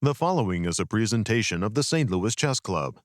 The following is a presentation of the St. Louis Chess Club.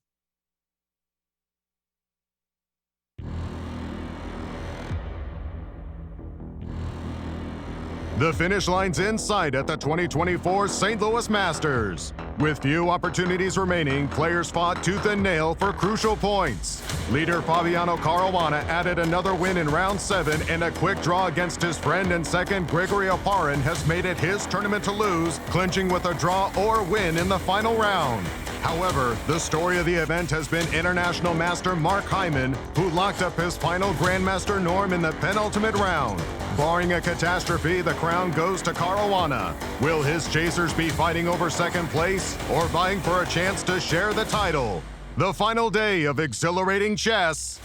The finish line's in sight at the 2024 St. Louis Masters. With few opportunities remaining, players fought tooth and nail for crucial points. Leader Fabiano Caruana added another win in round 7, and a quick draw against his friend and second Grigory Oparin has made it his tournament to lose, clinching with a draw or win in the final round. However, the story of the event has been international master Mark Hyman, who locked up his final grandmaster norm in the penultimate round. Barring a catastrophe, the crown goes to Caruana. Will his chasers be fighting over second place or vying for a chance to share the title? The final day of exhilarating chess,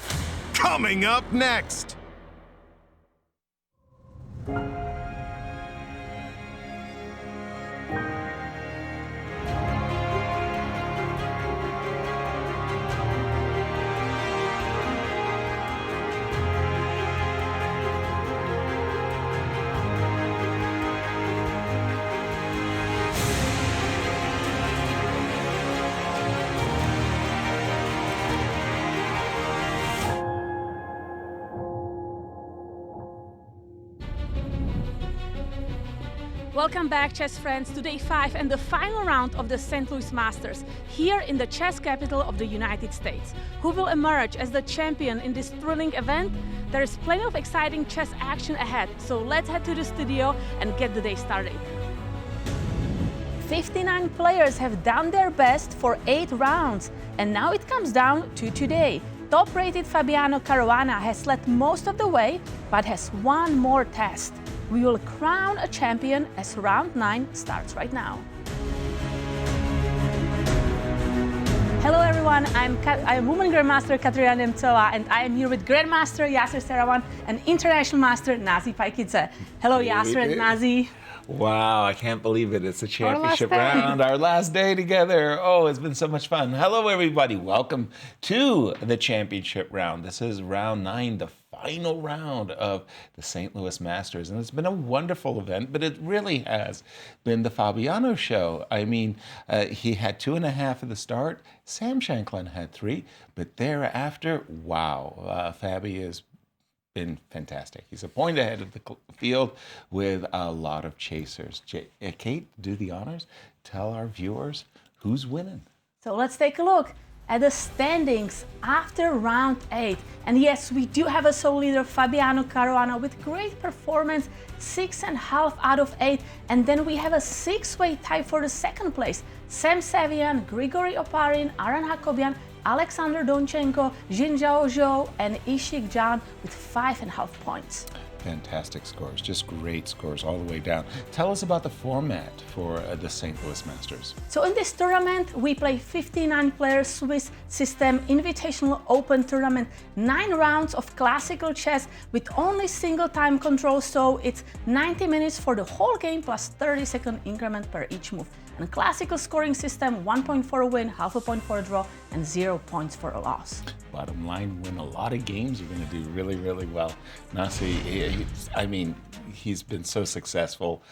coming up next. Welcome back, chess friends, to day 5 and the final round of the St. Louis Masters, here in the chess capital of the United States. Who will emerge as the champion in this thrilling event? There is plenty of exciting chess action ahead, so let's head to the studio and get the day started. 59 players have done their best for 8 rounds, and now it comes down to today. Top-rated Fabiano Caruana has led most of the way, but has one more test. We will crown a champion as round 9 starts right now. Hello everyone, I'm woman grandmaster Katerina Nemcova, and I am here with grandmaster Yasser Seirawan and international master Nazi Paikidze. Hello Yasser and Nazi. Wow, I can't believe it. It's the championship round, our last day together. Oh, it's been so much fun. Hello, everybody. Welcome to the championship round. This is round 9, the final round of the St. Louis Masters. And it's been a wonderful event, but it really has been the Fabiano show. I mean, he had 2.5 at the start. Sam Shankland had 3, but thereafter, wow, Fabi is been fantastic. He's a point ahead of the field with a lot of chasers. Kate, do the honors. Tell our viewers who's winning. So let's take a look at the standings after round 8. And yes, we do have a sole leader, Fabiano Caruana, with great performance, 6.5 out of 8. And then we have a 6-way tie for the second place. Sam Savian, Grigory Oparin, Aron Hakobian, Alexander Donchenko, Jinzhao Zhou, and Ishik Zhan with 5.5 points. Fantastic scores, just great scores all the way down. Tell us about the format for the St. Louis Masters. So in this tournament, we play 59-player Swiss system invitational open tournament, 9 rounds of classical chess with only single time control, so it's 90 minutes for the whole game plus 30-second increment per each move. And classical scoring system, 1 point for a win, half a point for a draw, and 0 points for a loss. Bottom line, win a lot of games, you're going to do really, really well. Nasi, he's been so successful.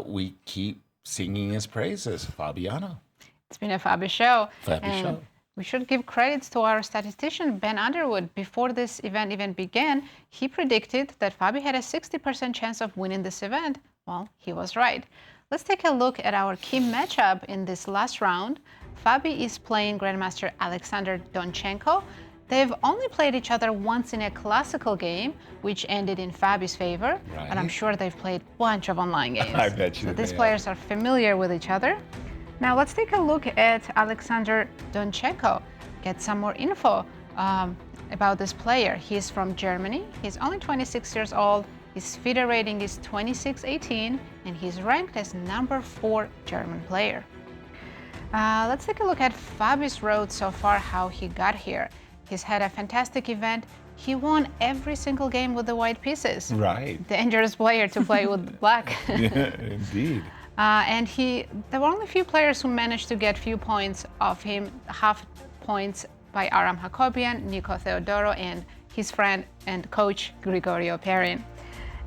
We keep singing his praises. Fabiano. It's been a fabulous show. Fabulous show. We should give credits to our statistician, Ben Underwood. Before this event even began, he predicted that Fabi had a 60% chance of winning this event. Well, he was right. Let's take a look at our key matchup in this last round. Fabi is playing Grandmaster Alexander Donchenko. They've only played each other once in a classical game, which ended in Fabi's favor, right. But I'm sure they've played a bunch of online games. I bet you so these players are familiar with each other. Now let's take a look at Alexander Donchenko, get some more info about this player. He's from Germany, he's only 26 years old, his FIDE rating is 2618, and he's ranked as number 4 German player. Let's take a look at Fabi's road so far, how he got here. He's had a fantastic event. He won every single game with the white pieces. Right. Dangerous player to play with black. Yeah, indeed. And there were only a few players who managed to get few points off him, half points by Aram Hakobian, Nico Theodoro, and his friend and coach, Grigory Oparin.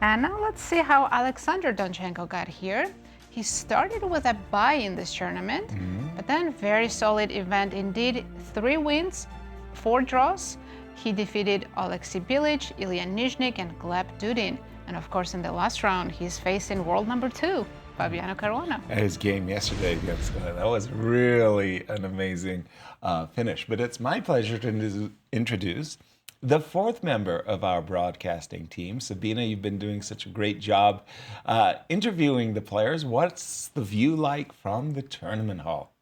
And now let's see how Alexander Donchenko got here. He started with a bye in this tournament, but then very solid event indeed. 3 wins, 4 draws. He defeated Alexei Bilic, Ilya Nizhnik, and Gleb Dudin. And of course, in the last round, he's facing world number 2, Fabiano Caruana. His game yesterday against that was really an amazing finish. But it's my pleasure to introduce the 4th member of our broadcasting team. Sabina, you've been doing such a great job interviewing the players. What's the view like from the tournament hall?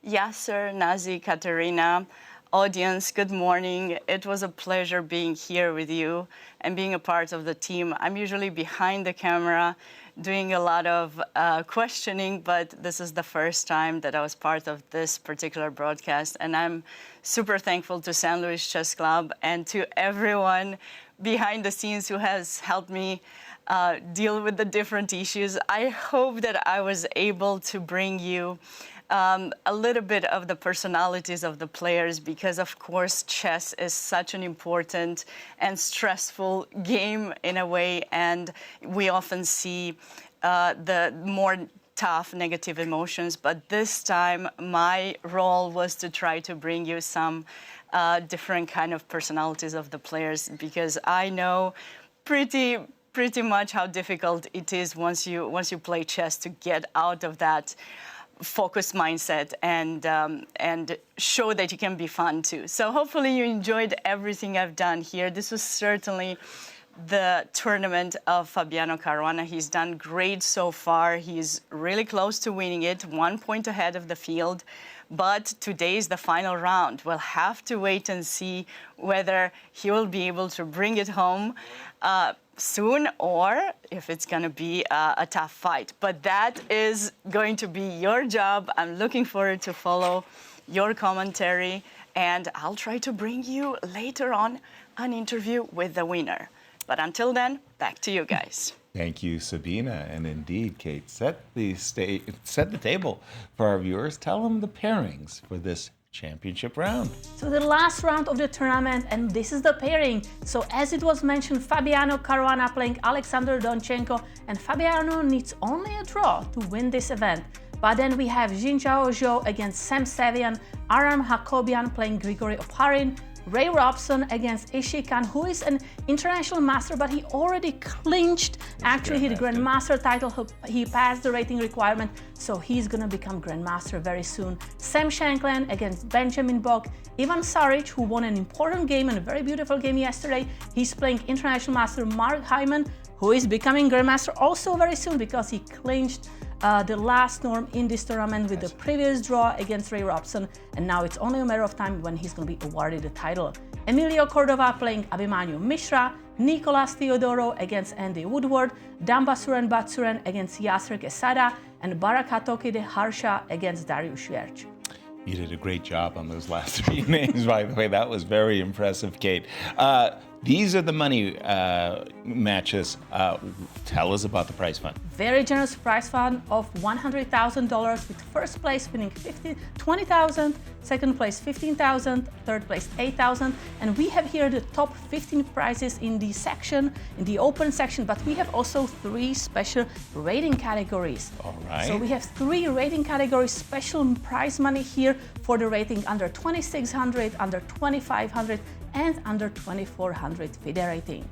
Yasser, Nazi, Katerina, audience, good morning. It was a pleasure being here with you and being a part of the team. I'm usually behind the camera doing a lot of questioning, but this is the first time that I was part of this particular broadcast. And I'm super thankful to St. Louis Chess Club and to everyone behind the scenes who has helped me deal with the different issues. I hope that I was able to bring you a little bit of the personalities of the players, because of course chess is such an important and stressful game in a way, and we often see the more tough negative emotions, but this time my role was to try to bring you some different kind of personalities of the players, because I know pretty much how difficult it is once you play chess to get out of that focused mindset and show that you can be fun too. So hopefully you enjoyed everything I've done here. This was certainly the tournament of Fabiano Caruana. He's done great so far. He's really close to winning it, 1 point ahead of the field. But today is the final round. We'll have to wait and see whether he will be able to bring it home soon, or if it's going to be a tough fight. But that is going to be your job. I'm looking forward to follow your commentary, and I'll try to bring you later on an interview with the winner. But until then, back to you guys. Thank you, Sabina. And indeed, Kate, set the table for our viewers. Tell them the pairings for this championship round. So the last round of the tournament, and this is the pairing. So as it was mentioned, Fabiano Caruana playing Alexander Donchenko, and Fabiano needs only a draw to win this event. But then we have Jinzhao Zhou against Sam Savian, Aram Hakobian playing Grigory Oparin, Ray Robson against Ishii Khan, who is an international master, but he already clinched actually his grandmaster title. He passed the rating requirement, so he's gonna become grandmaster very soon. Sam Shankland against Benjamin Bok, Ivan Saric, who won an important game and a very beautiful game yesterday. He's playing international master Mark Hyman, who is becoming grandmaster also very soon because he clinched the last norm in this tournament with the previous draw against Ray Robson, and now it's only a matter of time when he's going to be awarded the title. Emilio Cordova playing Abhimanyu Mishra, Nicolas Theodoro against Andy Woodward, Dambasuren Batsuren against Yasser Quesada, and Barakatoki de Harsha against Darius Shverch. You did a great job on those last 3 names, by the way. That was very impressive, Kate. These are the money matches. Tell us about the prize fund. Very generous prize fund of $100,000, with first place winning $20,000, second place $15,000, third place $8,000, and we have here the top 15 prizes in the section, in the open section. But we have also 3 special rating categories. All right. So we have 3 rating categories, special prize money here for the rating under 2600, under 2500, and under 2400 FIDE rating.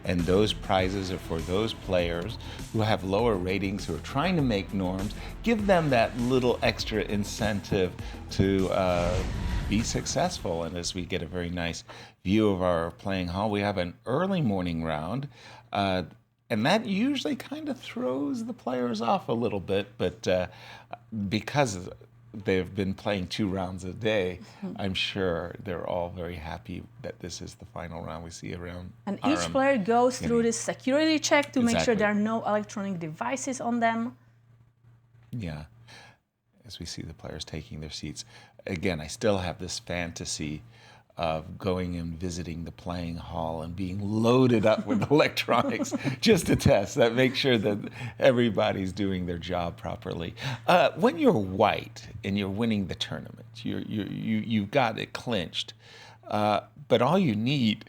And those prizes are for those players who have lower ratings, who are trying to make norms. Give them that little extra incentive to be successful. And as we get a very nice view of our playing hall, we have an early morning round. And that usually kind of throws the players off a little bit, but because they've been playing 2 rounds a day, I'm sure they're all very happy that this is the final round. We see around. And each player goes through this security check to make sure there are no electronic devices on them. Yeah, as we see the players taking their seats. Again, I still have this fantasy of going and visiting the playing hall and being loaded up with electronics just to test that, make sure that everybody's doing their job properly. When you're white and you're winning the tournament, you've got it clinched, but all you need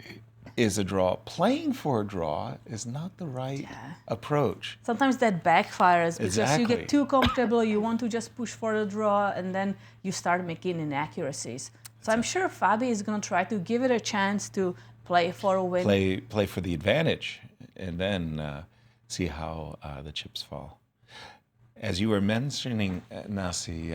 is a draw. Playing for a draw is not the right approach. Sometimes that backfires because you Exactly. get too comfortable, you want to just push for the draw, and then you start making inaccuracies. So I'm sure Fabi is going to try to give it a chance to play for a win. Play for the advantage, and then see how the chips fall. As you were mentioning, Nazi,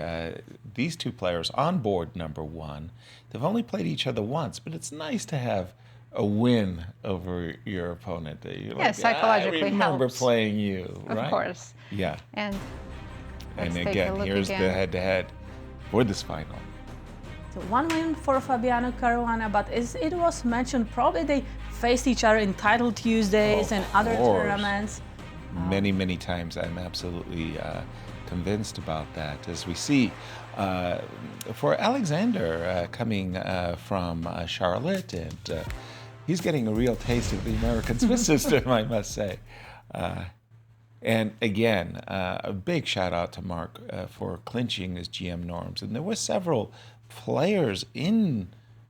these two players on board number one, they've only played each other once, but it's nice to have a win over your opponent. You're psychologically I remember helps. playing you, right? Of course. Yeah. And let's take a again, look here's again. the head-to-head for this final. So one win for Fabiano Caruana, but as it was mentioned, probably they faced each other in Title Tuesdays and other course. tournaments. Many, many times. I'm absolutely convinced about that. As we see, for Alexander coming from Charlotte, and he's getting a real taste of the American Swiss system, I must say. And again, a big shout out to Mark for clinching his GM norms. And there were several players in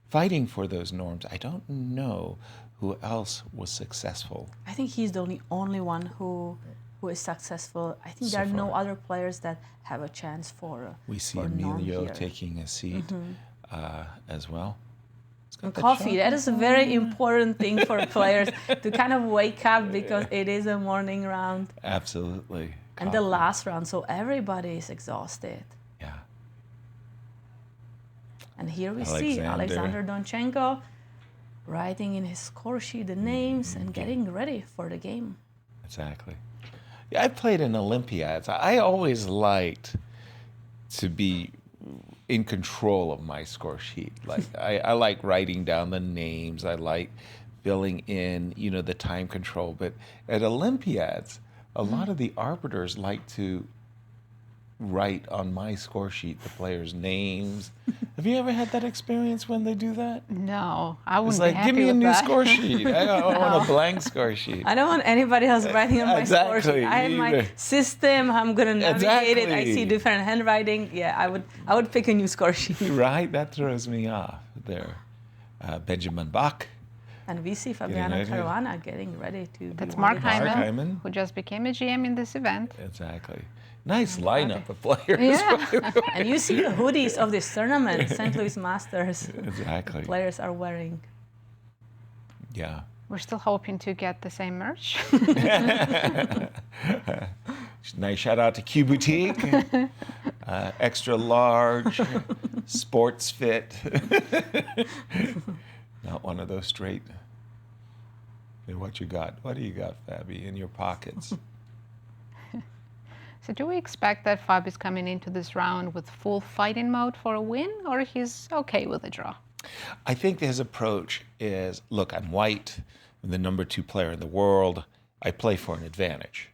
fighting for those norms. I don't know who else was successful. I think he's the only one who is successful. I think there are no other players that have a chance for We see for a norm Emilio here. taking a seat as well. He's got And that coffee, shot. that is a very important thing for players to kind of wake up because it is a morning round Absolutely. and the Coffee. last round, so everybody is exhausted. Yeah. And here we see Alexander Donchenko writing in his score sheet the names and getting ready for the game. Exactly. Yeah, I played in Olympiads. I always liked to be in control of my score sheet. Like I like writing down the names. I like filling in, the time control. But at Olympiads, a lot of the arbiters like to write on my score sheet the players' names. Have you ever had that experience when they do that? No, I wouldn't It's be like, happy give me a with new that. score sheet. I want a blank score sheet. I don't want anybody else writing on my score sheet. Exactly, I have my either. system. I'm gonna navigate it. I see Exactly. different handwriting. Yeah, I would pick a new score sheet. Right? That throws me off there. Benjamin Bach. And we see Fabiano ready. Caruana getting ready to. That's be Mark one of the- Hyman, who just became a GM in this event. Exactly. Nice lineup of players. Yeah. And you see the hoodies of this tournament, St. Louis Masters. Exactly. Players are wearing. Yeah. We're still hoping to get the same merch. Nice shout out to Q Boutique. Extra large, sports fit. Not one of those straight. Hey, what you got? What do you got, Fabi, in your pockets? So do we expect that Fab is coming into this round with full fighting mode for a win, or he's okay with a draw? I think his approach is, look, I'm white, I'm the number 2 player in the world. I play for an advantage.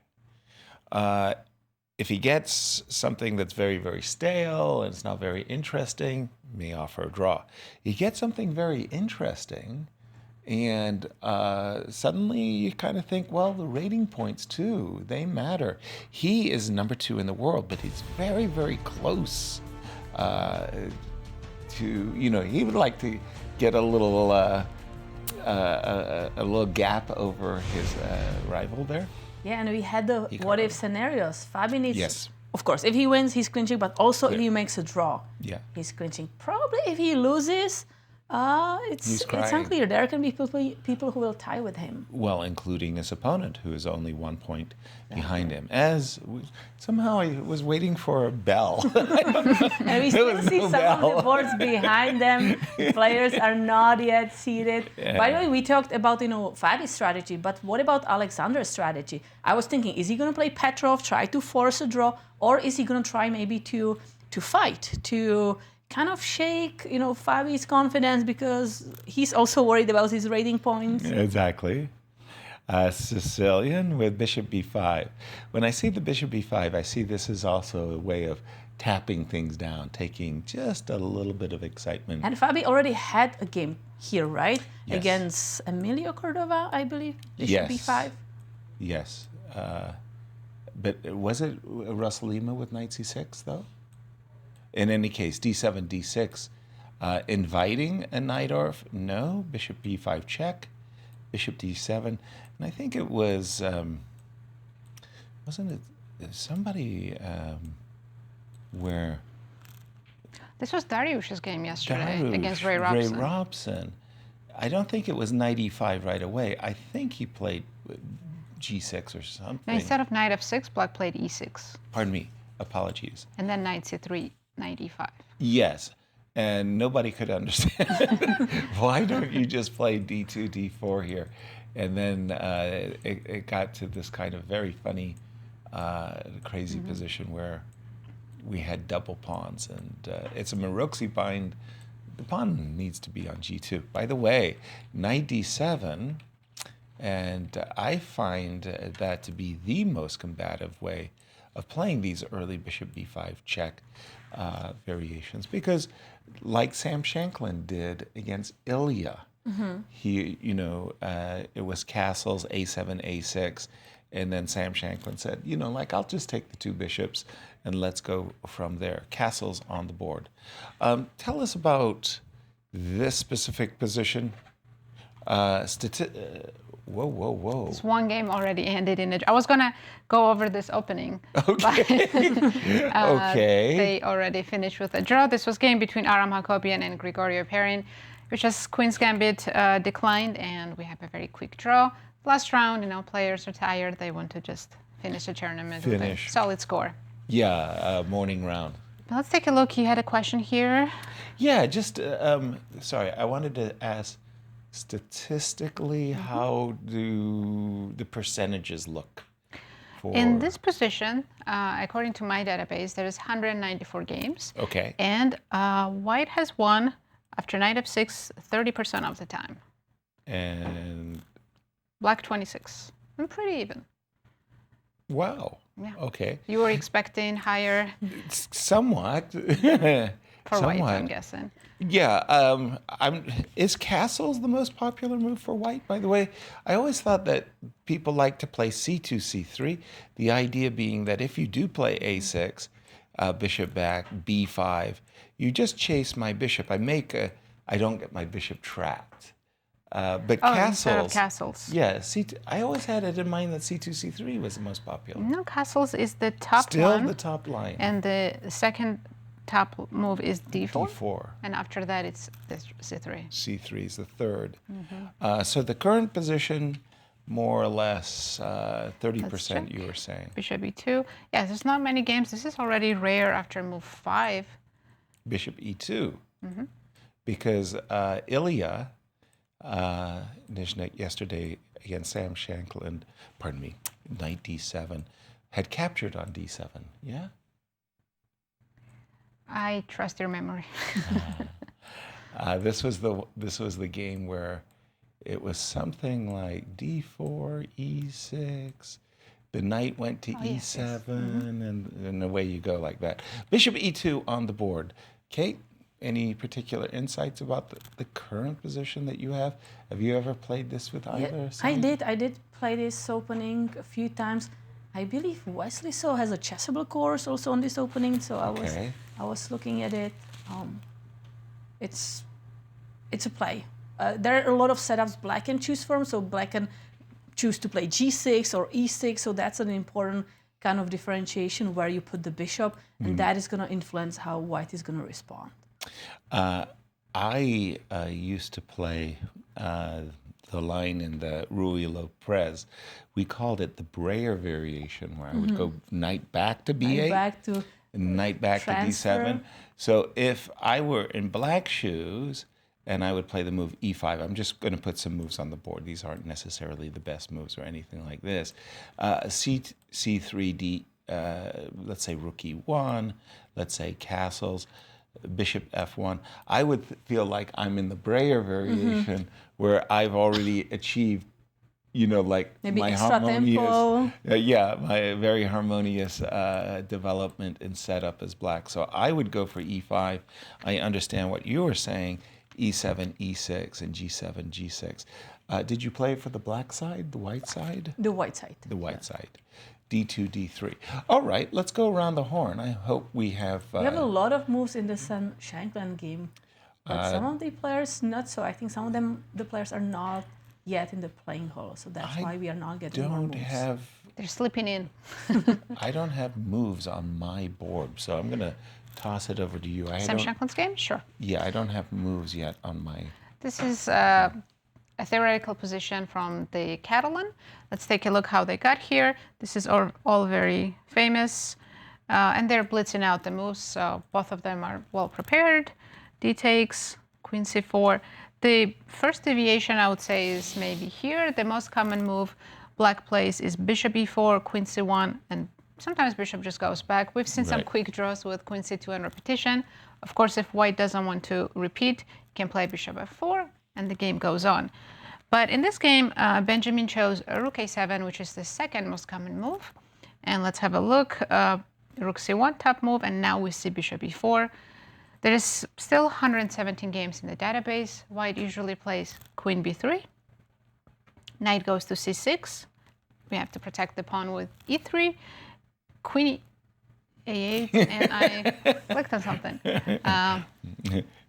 If he gets something that's very, very stale and it's not very interesting, may offer a draw. He gets something very interesting, and suddenly you kind of think, well, the rating points too, they matter. He is number 2 in the world, but he's very, very close to, he would like to get a little gap over his rival there. Yeah, and we had the what-if scenarios. Fabi needs, Yes. of course, if he wins, he's clinching, but also if Clear. he makes a draw, Yeah. he's clinching. Probably if he loses, He's it's crying. unclear. There can be people who will tie with him. Well, including his opponent, who is only 1 point behind him. Somehow I was waiting for a bell. And we still was see no some of the bell. boards behind them. Players are not yet seated. By the way, we talked about Fabi's strategy, but what about Alexander's strategy? I was thinking, is he going to play Petrov, try to force a draw, or is he going to try maybe to fight, to kind of shake Fabi's confidence because he's also worried about his rating points? Exactly. Sicilian with bishop b5. When I see the bishop b5, I see this is also a way of tapping things down, taking just a little bit of excitement. And Fabi already had a game here, right? Yes. Against Emilio Cordova, I believe. Bishop Yes. b5. Yes. But was it Russell Lima with knight c6, though? In any case, d7, d6. Inviting a knight off? No. Bishop b5 check. bishop d7, and I think it was, wasn't it somebody where... This was Dariush's game yesterday against Ray Robson. Ray Robson. I don't think it was knight e5 right away. I think he played g6 or something. No, instead of knight f6, black played e6. Pardon me. Apologies. And then knight c3, knight e5. Yes. And nobody could understand. Why don't you just play d2, d4 here? And then it got to this kind of very funny, crazy position where we had double pawns. And it's a Maroczy bind. The pawn needs to be on g2. By the way, knight d7, and I find that to be the most combative way of playing these early bishop b5 check variations, because like Sam Shanklin did against Ilya, he, it was castles, a7, a6, and then Sam Shanklin said, I'll just take the two bishops and let's go from there. Castles on the board. Tell us about this specific position. Whoa. This one game already ended in I was going to go over this opening. Okay. But, okay. They already finished with a draw. This was game between Aram Hakobian and Grigorio Perin, which has Queen's Gambit declined, and we have a very quick draw. Last round, players are tired. They want to just finish the tournament with a solid score. Yeah, morning round. Let's take a look. You had a question here. Yeah, just, sorry, I wanted to ask, statistically, how do the percentages look? In this position, according to my database, there is 194 games. Okay. And white has won after knight f6 30% of the time. And black 26. And pretty even. Wow. Yeah. Okay. You were expecting higher? Somewhat. For white, I'm guessing. Yeah. Is castles the most popular move for white, by the way? I always thought that people like to play c2, c3. The idea being that if you do play a6, bishop back, b5, you just chase my bishop. I don't get my bishop trapped. But castles. Instead of castles. Yeah, c2. I always had it in mind that c2, c3 was the most popular. No, castles is the top Still one. the top line. And the second top move is d4. d4. And after that, it's c3. c3 is the third. So the current position, more or less 30%, you were saying. Bishop e2. Yeah, there's not many games. This is already rare after move 5. Bishop e2. Because Ilya Nizhnik yesterday against Sam Shanklin, knight d7, had captured on d7, yeah? I trust your memory. This was the game where it was something like d4, e6, the knight went to e7, and away you go like that. Bishop e2 on the board. Kate, any particular insights about the current position that you have? Have you ever played this with either side? I did play this opening a few times. I believe Wesley So has a chessable course also on this opening, so I was looking at it. It's a play. There are a lot of setups black can choose from, so black can choose to play g6 or e6, so that's an important kind of differentiation where you put the bishop, and that is going to influence how white is going to respond. I used to play the line in the Ruy Lopez. We called it the Breyer variation, where I would go knight back to b8, knight back to d7. So if I were in black shoes and I would play the move e5, I'm just going to put some moves on the board. These aren't necessarily the best moves or anything like this. C3, D, let's say rook e1, let's say castles, bishop f1. I would feel like I'm in the Breyer variation where I've already achieved, like maybe my harmonious, my very harmonious development and setup as black. So I would go for e5. I understand what you were saying, e7, e6, and g7, g6. Did you play it for the black side, the white side? The white side. The white side. D2, D3. All right, let's go around the horn. I hope we have... we have a lot of moves in the Sam Shanklin game. But some of the players, not so. I think some of the players are not yet in the playing hall. So that's why we are not getting more moves. They're slipping in. I don't have moves on my board, so I'm going to toss it over to you. Sam Shanklin's game? Sure. Yeah, I don't have moves yet on my... This is a theoretical position from the Catalan. Let's take a look how they got here. This is all very famous. And they're blitzing out the moves, so both of them are well prepared. D takes, queen c4. The first deviation, I would say, is maybe here. The most common move Black plays is bishop e4, queen c1, and sometimes bishop just goes back. We've seen some quick draws with queen c2 and repetition. Of course, if white doesn't want to repeat, you can play bishop f4, and the game goes on. But in this game, Benjamin chose rook a7, which is the second most common move. And let's have a look. Rook c1, top move, and now we see bishop e4. There is still 117 games in the database. White usually plays queen b3. Knight goes to c6. We have to protect the pawn with e3. Queen a8, and I clicked on something.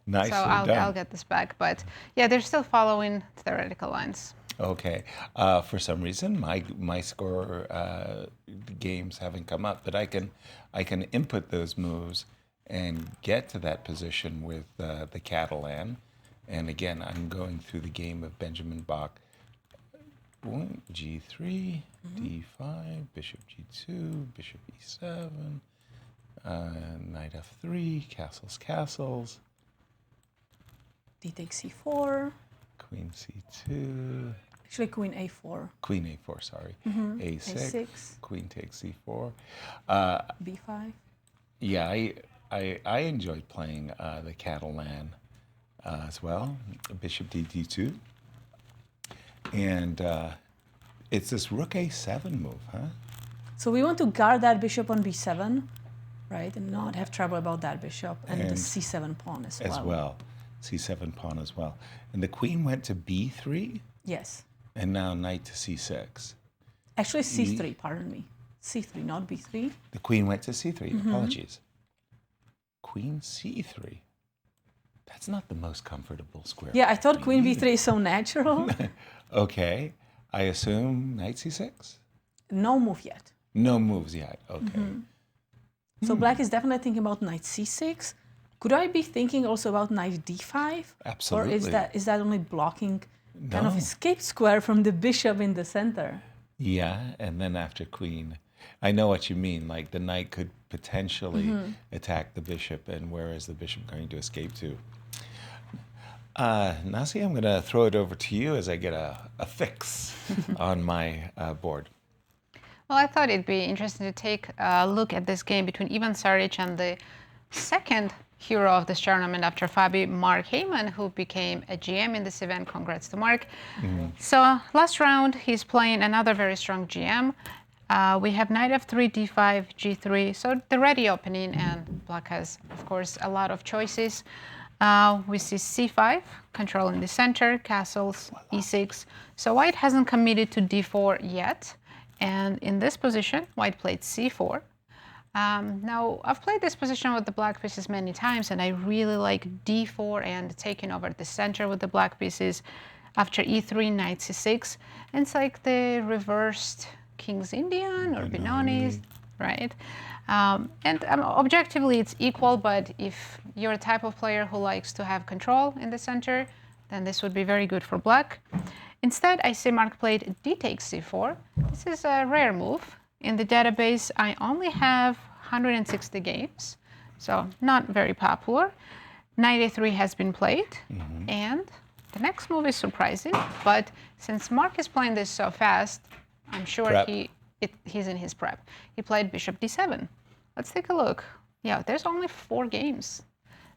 Nicely so I'll get this back. But yeah, they're still following theoretical lines. Okay. For some reason, my score games haven't come up, but I can input those moves and get to that position with the Catalan. And again, I'm going through the game of Benjamin Bach. G3, D5, bishop G2, bishop E7, knight F3, castles. D takes c4. Queen C2. Actually, queen a4. Queen A4, sorry. A6. A6. Queen takes C4. B5. Yeah, I enjoyed playing the Catalan as well. Bishop D2. And it's this rook a7 move, huh? So we want to guard that bishop on b7, right? And not have trouble about that bishop and the c7 pawn as well. C7 pawn as well. And the queen went to b3? Yes. And now knight to c6. Actually, c3, pardon me. c3, not b3. The queen went to c3, apologies. Queen c3. That's not the most comfortable square. Yeah, I thought queen b3 is so natural. Okay. I assume knight c6? No move yet. No moves yet. Okay. So black is definitely thinking about knight c6. Could I be thinking also about knight d5? Absolutely. Or is that only blocking kind of escape square from the bishop in the center? Yeah, and then after queen, I know what you mean. Like the knight could potentially attack the bishop, and where is the bishop going to escape to? Nazi, I'm going to throw it over to you as I get a fix on my board. Well, I thought it'd be interesting to take a look at this game between Ivan Saric and the second hero of this tournament after Fabi, Mark Heyman, who became a GM in this event. Congrats to Mark. So last round, he's playing another very strong GM. We have knight f3, d5, g3, so the ready opening, and black has, of course, a lot of choices. We see c5, controlling the center, castles, e6. So white hasn't committed to d4 yet. And in this position, white played c4. Now, I've played this position with the black pieces many times, and I really like d4 and taking over the center with the black pieces. After e3, knight c6. And it's like the reversed King's Indian or Benoni's, right? And objectively, it's equal, but if you're a type of player who likes to have control in the center, then this would be very good for black. Instead, I see Mark played d takes c4. This is a rare move. In the database, I only have 160 games, so not very popular. Knight a3 has been played, and the next move is surprising, but since Mark is playing this so fast, I'm sure he's in his prep. He played bishop d7. Let's take a look. Yeah, there's only 4 games.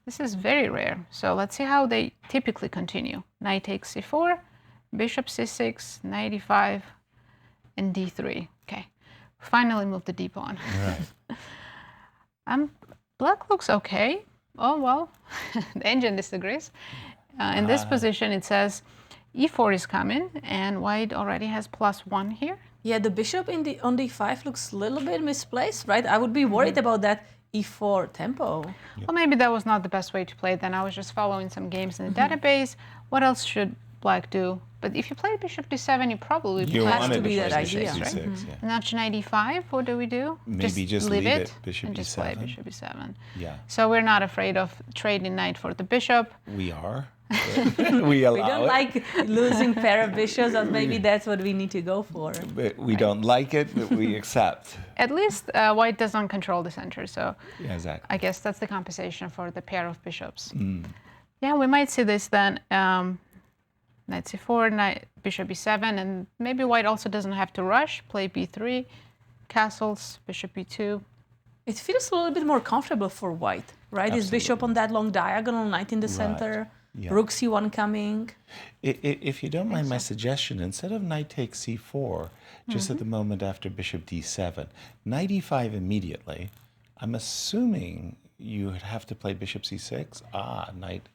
This is very rare. So let's see how they typically continue. Knight takes c4, bishop c6, knight e5, and d3. Okay, finally moved the d pawn. Right. Black looks okay. Oh, well, the engine disagrees. In this position, it says e4 is coming, and white already has +1 here. Yeah, the bishop on d5 looks a little bit misplaced, right? I would be worried about that e4 tempo. Well, maybe that was not the best way to play it then. I was just following some games in the database. What else should black do. But if you play bishop d7, you probably You plan wanted to be play that bishop idea, c6, right? yeah. Now to knight e5, what do we do? Maybe just leave it, bishop and just play e7. bishop e7. Yeah. So we're not afraid of trading knight for the bishop. We are. We allow We don't it. like losing pair of bishops, or maybe that's what we need to go for. But we don't like it, but we accept. At least white doesn't control the center, so Yeah, exactly. I guess that's the compensation for the pair of bishops. Yeah, we might see this then. Knight c4, knight, bishop e7, and maybe white also doesn't have to rush. Play b3, castles, bishop e2. It feels a little bit more comfortable for white, right? His bishop on that long diagonal, knight in the center, Yeah. rook c1 coming. If you don't mind my suggestion, instead of knight takes c4, just at the moment after bishop d7, knight e5 immediately, I'm assuming you would have to play bishop c6. Knight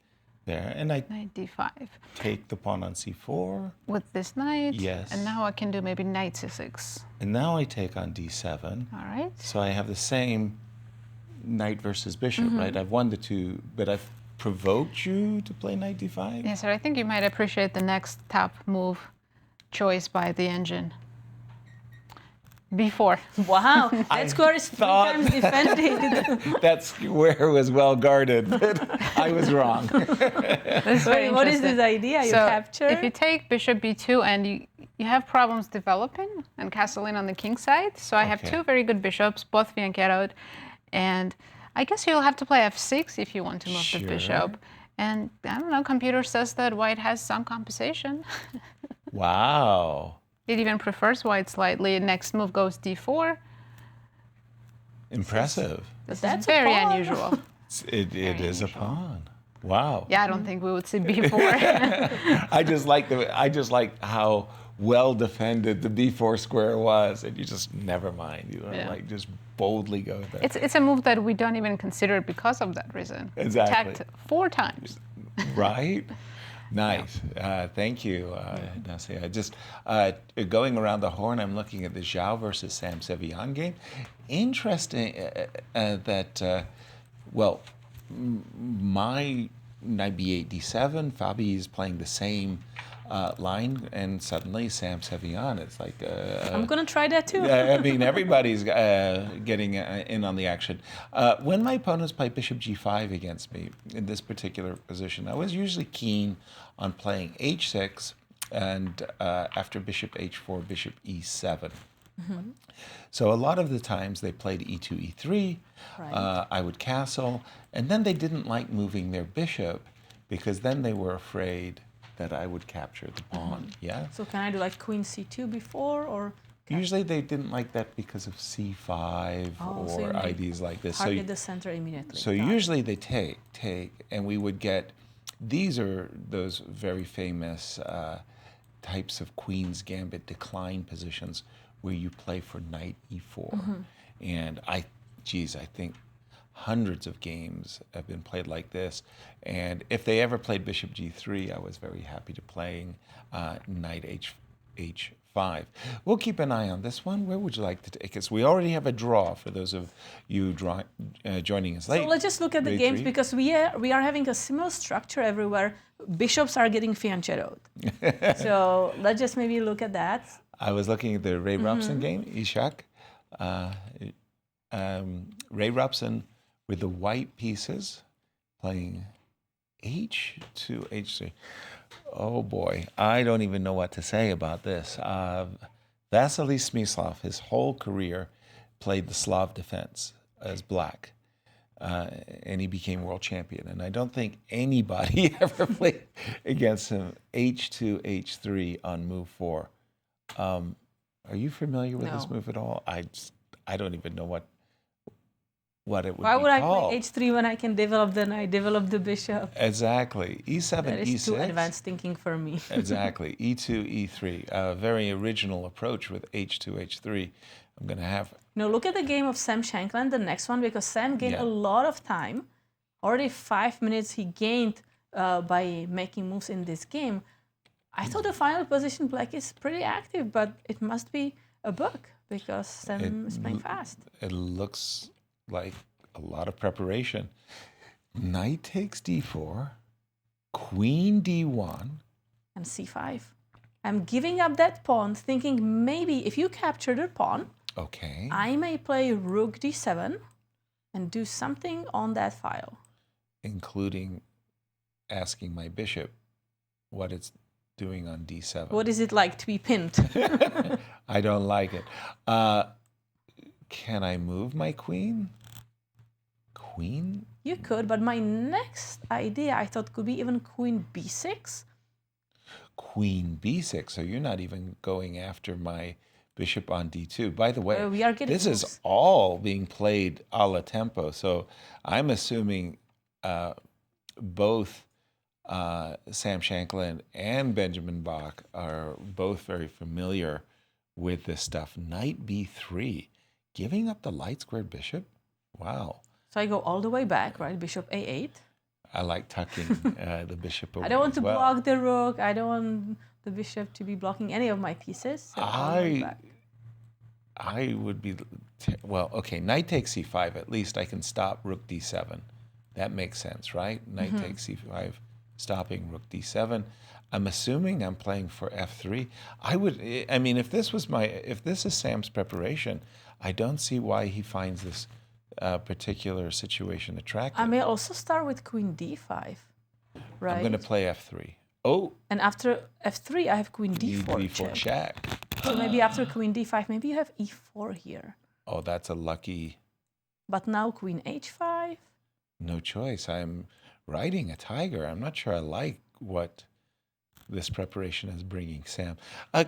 there. And I Knight d5. take the pawn on c4. With this knight. Yes. And now I can do maybe knight c6. And now I take on d7. All right. So I have the same knight versus bishop, right? I've won the two, but I've provoked you to play knight d5? Yes, sir. I think you might appreciate the next top move choice by the engine. b4. Wow, that score is 3 thought- times defended. That's where it was well guarded, but I was wrong. That's very Wait, what is interesting. this idea? You So capture? if you take bishop b2 and you have problems developing and castling on the king side, so I have Okay. two very good bishops, both fianchettoed, and I guess you'll have to play f6 if you want to move the Sure. bishop. And I don't know, computer says that white has some compensation. Wow. It even prefers white slightly. Next move goes d4. Impressive. This That's is a very pawn. unusual. It is a pawn. Wow. Yeah, I don't think we would see b4. I just like how well defended the b4 square was, and you just never mind. You know, Yeah. like just boldly go there. It's a move that we don't even consider because of that reason. Exactly. Attacked 4 times. Right? Nice. Thank you, Nazi. I just going around the horn. I'm looking at the Zhao versus Sam Sevian game. Interesting that my knight b8 d7. Fabi is playing the same line, and suddenly Sam Sevian. It's like I'm gonna try that too. I mean, everybody's getting in on the action. When my opponents play bishop g5 against me in this particular position, I was usually keen on playing h6 and after bishop h4, bishop e7. So a lot of the times they played e2, e3. Right. I would castle, and then they didn't like moving their bishop because then they were afraid that I would capture the pawn. Yeah. So can I do like queen c2 before, or Usually they didn't like that because of c5 so you or make ideas like this. target the center immediately? So Got it. usually they take, and we would get, these are those very famous types of Queen's Gambit decline positions where you play for knight e4. And I think hundreds of games have been played like this. And if they ever played bishop g3, I was very happy to playing knight h5. We'll keep an eye on this one. Where would you like to take us? We already have a draw for those of you joining us late. So let's just look at the Grade games 3. because we are having a similar structure everywhere. Bishops are getting fianchettoed. So let's just maybe look at that. I was looking at the Ray Robson game, Ishak. Ray Robson with the white pieces playing h2, h3. Oh boy, I don't even know what to say about this. Vasily Smyslov, his whole career, played the Slav defense as black. And he became world champion. And I don't think anybody ever played against him h2, h3 on move 4. Are you familiar with this No. move at all? I don't even know what it would Why be would I called. play h3 when I can develop the knight, develop the bishop? Exactly. E7, That is E6. too advanced thinking for me. Exactly. E2, E3. A very original approach with H2, H3. I'm going to have... Now look at the game of Sam Shankland, the next one, because Sam gained Yeah. a lot of time. Already 5 minutes he gained by making moves in this game. I thought the final position black is pretty active, but it must be a bug because Sam is playing fast. It looks like a lot of preparation. Knight takes D4, Queen D1. and c5. I'm giving up that pawn, thinking maybe if you capture the pawn, Okay. I may play rook d7 and do something on that file. Including asking my bishop what it's doing on d7. What is it like to be pinned? I don't like it. Can I move my queen? Queen? You could, but my next idea I thought could be even queen b6. Queen b6. So you're not even going after my bishop on d2. By the way, We are getting this moves. is all being played a la tempo. So I'm assuming both Sam Shankland and Benjamin Bach are both very familiar with this stuff. Knight b3, giving up the light squared bishop. Wow. So I go all the way back, right? Bishop a8. I like tucking the bishop away. I don't want to as well. block the rook. I don't want the bishop to be blocking any of my pieces. So all the way back. I would be, well, okay, knight takes c5. At least I can stop rook d7. That makes sense, right? Knight takes c5, stopping rook d7. I'm assuming I'm playing for f3. I mean, if this is Sam's preparation, I don't see why he finds this particular situation attractive. I may also start with queen d5, right? I'm going to play f3. Oh, And after f3, I have queen d4 d4 check. check. So maybe after queen d5, maybe you have e4 here. Oh, that's a lucky. But now queen h5. No choice. I'm riding a tiger. I'm not sure I like what this preparation is bringing Sam.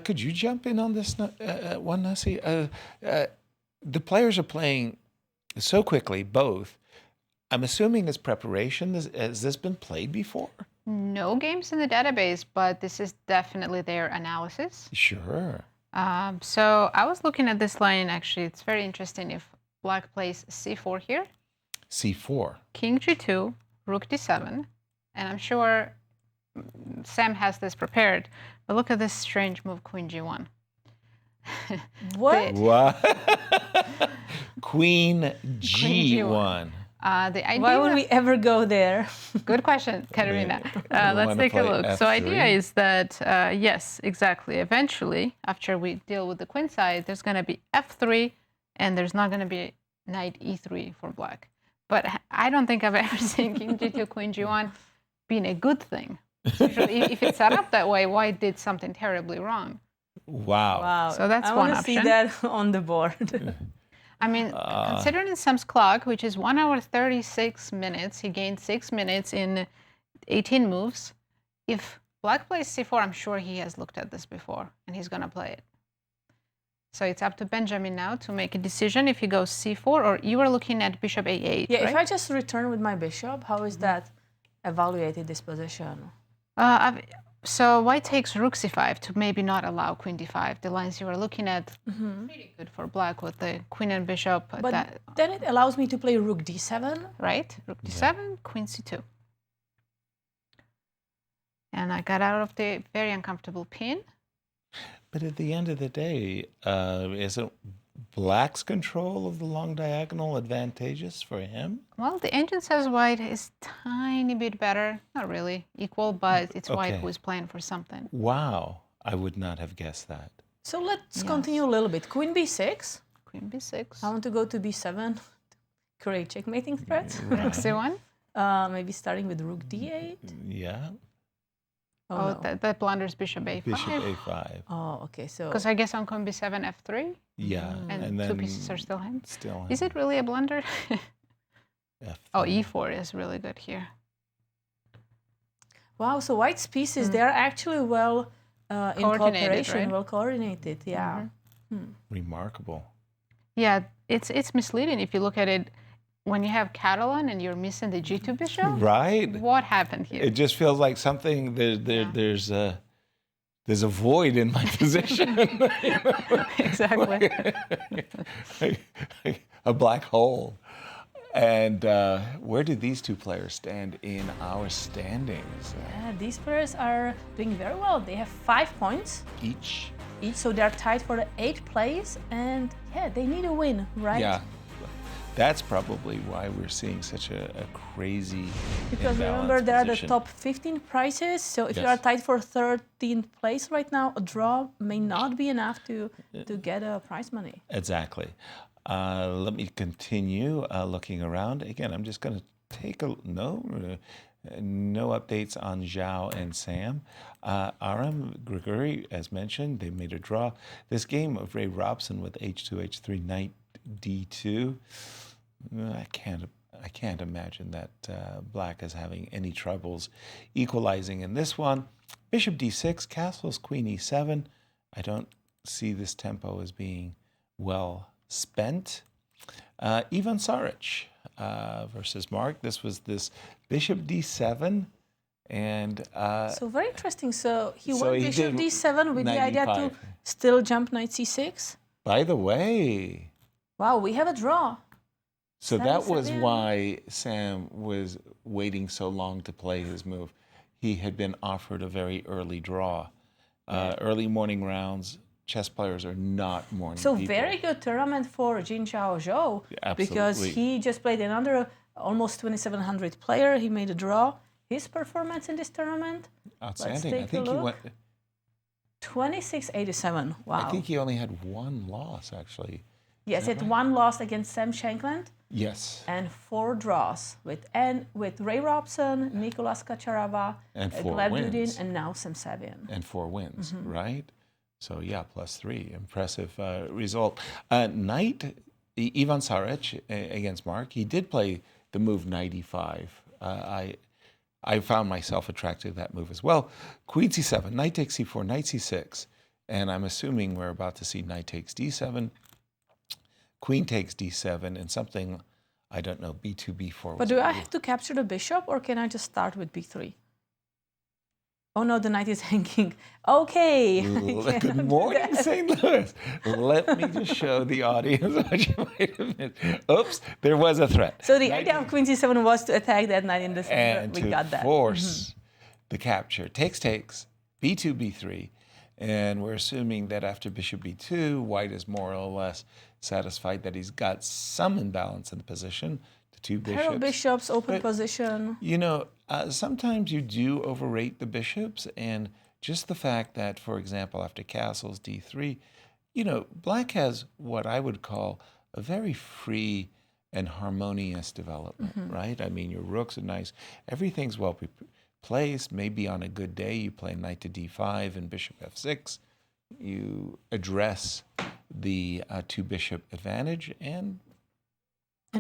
Could you jump in on this one, Nazi? The players are playing so quickly, both. I'm assuming it's preparation. Has this been played before? No games in the database, but this is definitely their analysis. Sure. So I was looking at this line, actually. It's very interesting. If black plays c4 here, C4. king g2, rook d7, and I'm sure Sam has this prepared, but look at this strange move, queen g1. What? What? Queen G1. The idea Why would we ever go there? Good question, Katerina. You Let's wanna take a play look. So F3? idea is that, yes, exactly. Eventually, after we deal with the queen side, there's going to be f3, and there's not going to be knight e3 for black. But I don't think I've ever seen king g2, queen g1 being a good thing. Usually, if it's set up that way, why did something terribly wrong? Wow. Wow. So that's I one want to see option. that on the board. I mean, considering Sam's clock, which is 1 hour 36 minutes, he gained 6 minutes in 18 moves. If black plays c4, I'm sure he has looked at this before, and he's going to play it. So it's up to Benjamin now to make a decision if he goes c4, or you were looking at bishop a8, Yeah, right? if I just return with my bishop, how is that evaluated, this position? So white takes rook c5 to maybe not allow queen d5. The lines you were looking at, pretty good for black with the queen and bishop. But then it allows me to play rook d7. Right? Rook d7, queen c2. And I got out of the very uncomfortable pin. But at the end of the day, isn't black's control of the long diagonal advantageous for him? Well, the engine says white is tiny bit better. Not really equal, but it's white Okay. who is playing for something. Wow. I would not have guessed that. So let's continue a little bit. Queen b6. Queen b6. I want to go to b7. Create checkmating threat. Rook c1. Maybe starting with rook d8. Yeah. Oh, no. that blunders bishop a5. Bishop a5. Oh, okay. So Because I guess on queen b7, f3, Yeah. and then two pieces are still him. Still Is it really a blunder? F3. Oh, e4 is really good here. wow. So white's pieces, they are actually well in Coordinated, cooperation, right? well coordinated. Yeah. Remarkable. Yeah, it's misleading if you look at it. When you have Catalan and you're missing the g2 bishop, Right? what happened here? It just feels like something, there's a void in my position. Exactly. A black hole. And where do these two players stand in our standings? Yeah, these players are doing very well. They have 5 points Each? each, so they're tied for the 8th place. And yeah, they need a win, right? Yeah. That's probably why we're seeing such a crazy Because remember, there are the top 15 prices. So if you are tied for 13th place right now, a draw may not be enough to get a prize money. Exactly. Let me continue looking around. Again, I'm just going to take a no updates on Zhao and Sam. Aram, Grigori, as mentioned, they made a draw. This game of Ray Robson with H2, H3, Knight D2. I can't imagine that Black is having any troubles equalizing in this one. Bishop D6, castles, Queen E7. I don't see this tempo as being well spent. Ivan Saric versus Mark. This was this Bishop D7. And so very interesting. So he won Bishop D7 with the idea to still jump Knight C6. By the way. Wow, we have a draw. So that was why Sam was waiting so long to play his move. He had been offered a very early draw. Early morning rounds, chess players are not morning people. So very good tournament for Jin Chao Zhou. Absolutely. Because he just played another almost 2,700 player. He made a draw. His performance in this tournament? Outstanding. I think he went 2687. Wow. I think he only had one loss, actually. Yes, it one loss against Sam Shankland. Yes. And 4 draws with Ray Robson, Nicolas Kacharava, and 4 Gleb wins. Dudin, and now Sam Savian. And 4 wins, right? So yeah, +3, impressive result. Knight, Ivan Saric against Mark. He did play the move Knight E5. I found myself attracted to that move as well. Queen C7, Knight takes C4, Knight C6, and I'm assuming we're about to see Knight takes D7. Queen takes D7 and something, I don't know, B2, B4. But do I have to capture the bishop or can I just start with B3? Oh no, the knight is hanging. Okay. Good morning, St. Louis. Let me just show the audience what you might have missed. Oops, there was a threat. So the idea of Queen C7 was to attack that knight in the center. And we got that. Force the capture. Takes, B2, B3. And we're assuming that after bishop b2, white is more or less satisfied that he's got some imbalance in the position. The 2 bishops. Pair of bishops, open position. You know, sometimes you do overrate the bishops, and just the fact that, for example, after castles d3, you know, black has what I would call a very free and harmonious development, right? I mean, your rooks are nice. Everything's well placed. Maybe on a good day, you play knight to d5 and bishop f6. You address the 2 bishop advantage, and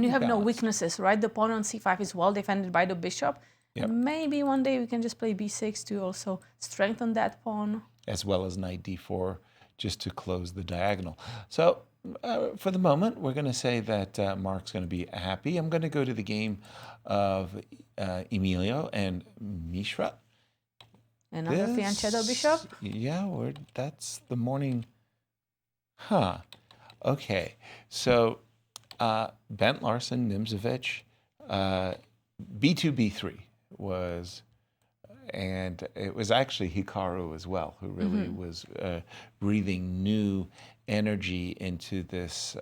you have no weaknesses, right? The pawn on c5 is well defended by the bishop. Yep. Maybe one day we can just play b6 to also strengthen that pawn. As well as knight d4, just to close the diagonal. So for the moment, we're going to say that Mark's going to be happy. I'm going to go to the game of Emilio and Mishra. Another fianchetto bishop? Yeah, that's the morning. Huh. Okay. So Bent Larson, Nimzovich, B2, B3 was, and it was actually Hikaru as well, who really was breathing new energy into this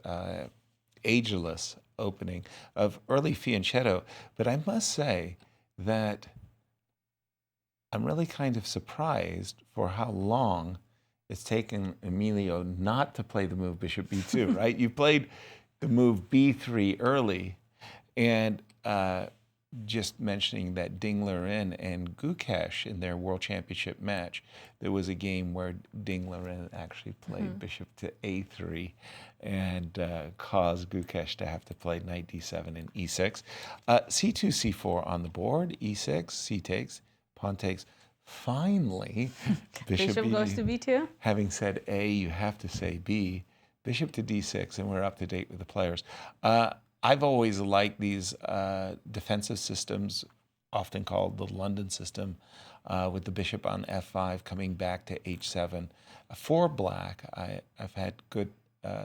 ageless opening of early fianchetto. But I must say that I'm really kind of surprised for how long it's taken Emilio not to play the move bishop b2, right? You played the move b3 early, and just mentioning that Ding Liren and Gukesh in their World Championship match, there was a game where Ding Liren actually played bishop to a3 and caused Gukesh to have to play knight d7 and e6. C2, c4 on the board, e6, c takes, pawn takes. Finally, bishop goes to b2. Having said A, you have to say B. Bishop to d6, and we're up to date with the players. I've always liked these defensive systems, often called the London system, with the bishop on f5 coming back to h7. For black, I've had good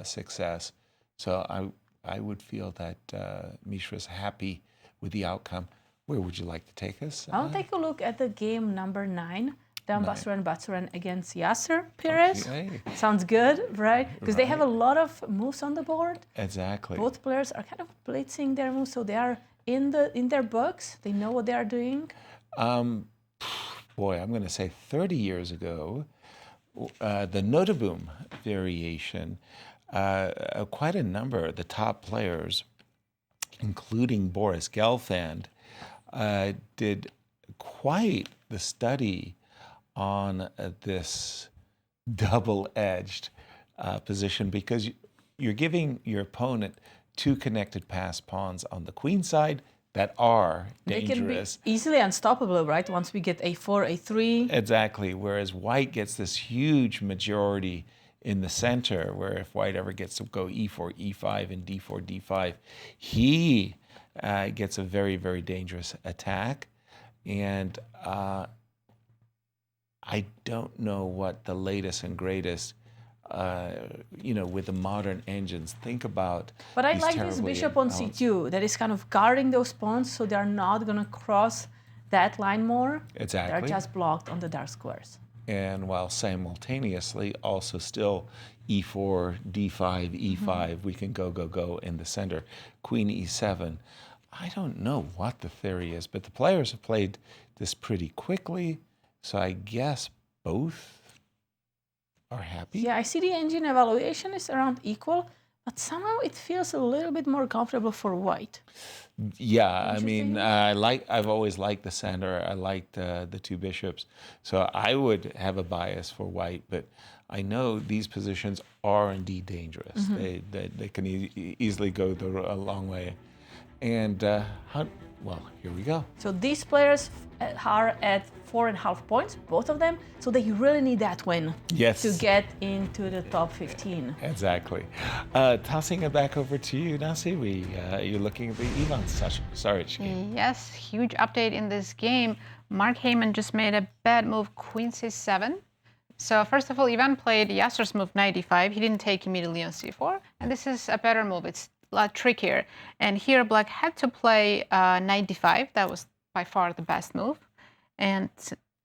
success, so I would feel that Mishra's happy with the outcome. Where would you like to take us? I'll take a look at the game number 9. Then Nice. Batsuren against Yasser Perez. Okay. Sounds good, right? Because they have a lot of moves on the board. Exactly. Both players are kind of blitzing their moves, so they are in their books. They know what they are doing. Boy, I'm going to say 30 years ago, the Notaboom variation, quite a number of the top players, including Boris Gelfand, did quite the study on this double-edged position, because you're giving your opponent two connected pass pawns on the queen side that are dangerous. They can be easily unstoppable, right? Once we get a4, a3. Exactly, whereas white gets this huge majority in the center, where if white ever gets to go e4, e5, and d4, d5, he gets a very, very dangerous attack. And I don't know what the latest and greatest, with the modern engines, think about. But I these like this terribly bishop on imbalanced- c2 that is kind of guarding those pawns, so they're not going to cross that line more. Exactly. They're just blocked on the dark squares. And while simultaneously also still e4, d5, e5, we can go in the center. Queen e7. I don't know what the theory is, but the players have played this pretty quickly, so I guess both are happy. Yeah, I see the engine evaluation is around equal, but somehow it feels a little bit more comfortable for white. Yeah, I mean, Interesting. I've always liked the center. I liked the two bishops, so I would have a bias for white. But I know these positions are indeed dangerous. They can easily go a long way. And well, here we go. So these players are at 4.5 points, both of them. So they really need that win Yes. to get into the top 15. Exactly. Tossing it back over to you, Nazi. You're looking at the Ivan Saric game. Yes, huge update in this game. Mark Heyman just made a bad move, queen c7. So first of all, Ivan played Yasser's move knight e5. He didn't take immediately on c4. And this is a better move. It's a lot trickier. And here black had to play knight d5. That was by far the best move. And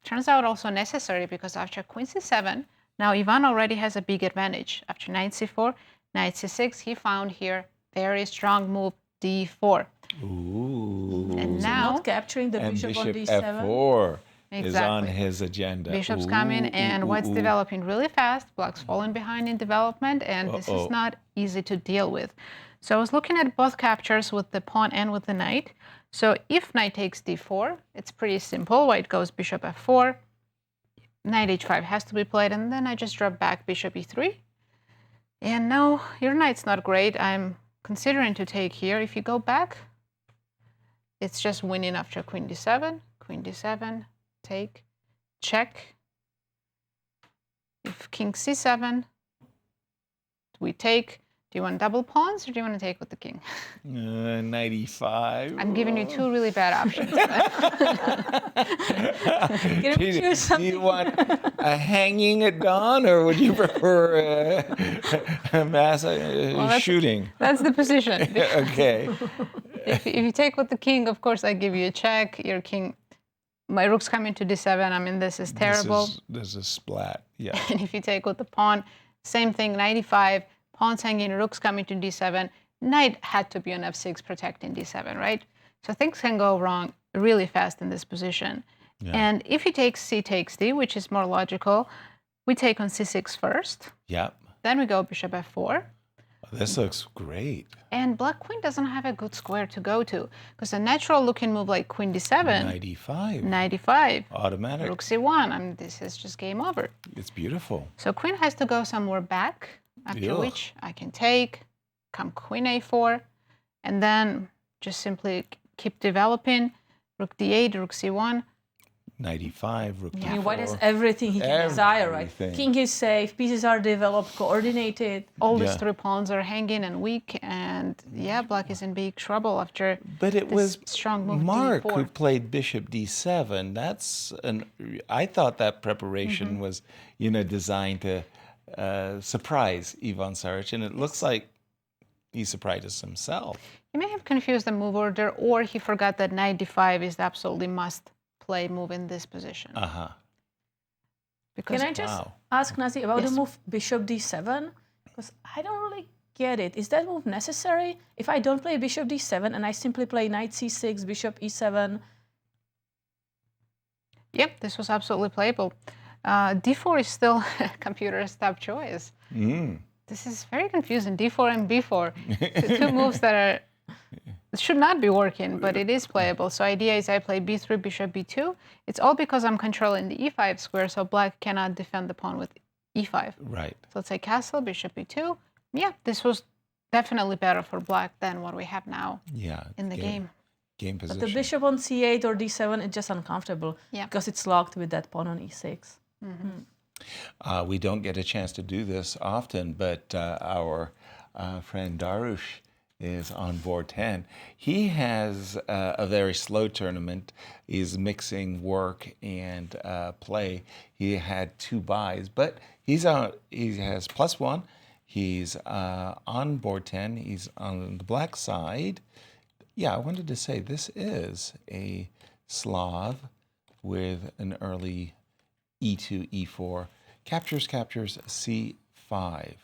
turns out also necessary, because after queen c7, now Ivan already has a big advantage. After knight c4, knight c6, he found here very strong move d4. Ooh. And now Not capturing the And bishop on bishop d7. f4 is on Exactly. his agenda. Bishop's coming, and white's developing really fast. Black's falling behind in development, and this is not easy to deal with. So I was looking at both captures with the pawn and with the knight. So if knight takes d4, it's pretty simple. White goes bishop f4, knight h5 has to be played, and then I just drop back bishop e3. And now your knight's not great. I'm considering to take here. If you go back, it's just winning after queen d7, take, check. If king c7, we take. Do you want double pawns, or do you want to take with the king? 95. I'm giving you two really bad options. Do you want a hanging at dawn, or would you prefer a mass shooting? That's the position. Okay. If you take with the king, of course, I give you a check. Your king, my rook's coming to d7. I mean, this is terrible. This is splat. Yeah. And if you take with the pawn, same thing, 95. Pawn's hanging, rook's coming to d7. Knight had to be on f6 protecting d7, right? So things can go wrong really fast in this position. Yeah. And if he takes c takes d, which is more logical, we take on c6 first. Yep. Then we go bishop f4. This looks great. And black queen doesn't have a good square to go to, because a natural looking move like queen d7, 95. 95, Automatic. rook c1, I mean, this is just game over. It's beautiful. So queen has to go somewhere back, after Ugh. which I can take, come queen a4, and then just simply keep developing, rook d8, rook c1. 95, rook I d4. mean, white has everything he can desire, right? Everything. King is safe, pieces are developed, coordinated. All these Yeah. three pawns are hanging and weak, and yeah, black is in big trouble after But it this was strong move Mark d4. who played bishop d7. I thought that preparation was, designed to surprise Ivan Saric, and it looks like he surprised himself. He may have confused the move order, or he forgot that knight d5 is the absolutely must-play move in this position. Uh-huh. Because Can I just Wow. ask Nazi about the Yes. move bishop d7? Because I don't really get it. Is that move necessary? If I don't play bishop d7 and I simply play knight c6, bishop e7, Yep, this was absolutely playable. D4 is still computer's top choice. This is very confusing. D4 and B4, two moves that are should not be working, but it is playable. So idea is I play B3, bishop B2. It's all because I'm controlling the E5 square, so black cannot defend the pawn with E5. Right. So let's say castle, bishop B2. Yeah, this was definitely better for black than what we have now Yeah. in the game. Game but position. the bishop on c8 or d7 is just uncomfortable Yeah. because it's locked with that pawn on e6. We don't get a chance to do this often, but our friend Darush is on board 10. He has a very slow tournament. He's mixing work and play. He had 2 buys, but he has +1. He's on board 10. He's on the black side. Yeah, I wanted to say this is a Slav with an early E2, E4, captures, C5.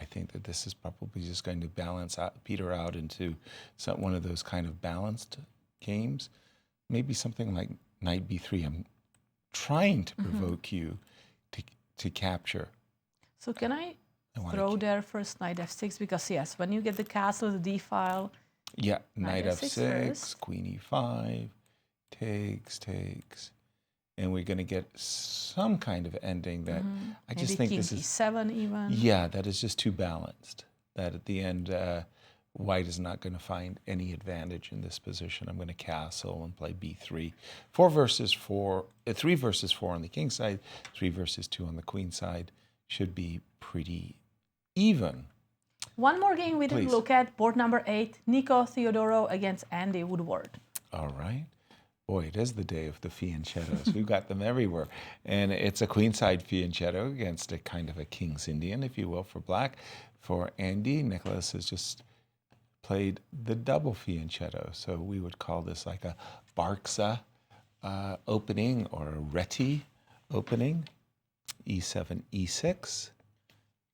I think that this is probably just going to peter out into one of those kind of balanced games. Maybe something like knight B3. I'm trying to provoke you to capture. So can I wanna throw there first knight f6? Because yes, when you get the castle, the d file, Yeah, knight Knight F6, F6 first. queen E5, takes. And we're going to get some kind of ending that I just maybe think king this is... e7 even. Yeah, that is just too balanced. That at the end, white is not going to find any advantage in this position. I'm going to castle and play b3. 3 versus 4 on the king side, 3 versus 2 on the queen side should be pretty even. One more game we didn't Please. look at, board number 8, Nico Theodoro against Andy Woodward. All right. Boy, it is the day of the fianchettos. We've got them everywhere. And it's a queenside fianchetto against a kind of a king's Indian, if you will, for black. For Andy, Nicholas has just played the double fianchetto. So we would call this like a Barksa opening or a Reti opening. E7, E6.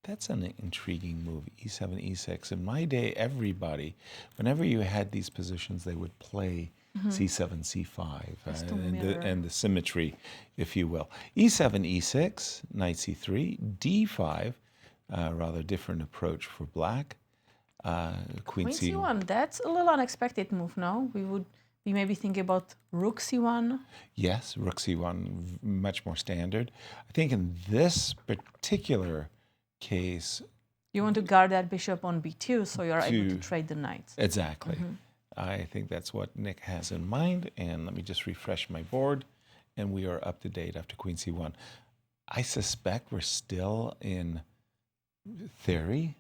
That's an intriguing move, E7, E6. In my day, everybody, whenever you had these positions, they would play C7, C5, and the symmetry, if you will. E7, E6, knight C3, D5, rather different approach for black. Queen Queen c1, that's a little unexpected move, no? We would be maybe thinking about rook c1. Yes, rook C1, much more standard. I think in this particular case... You want to guard that bishop on b2, so you're able to To- trade the knights. Exactly. I think that's what Nick has in mind. And let me just refresh my board. And we are up to date after Queen C1. I suspect we're still in theory.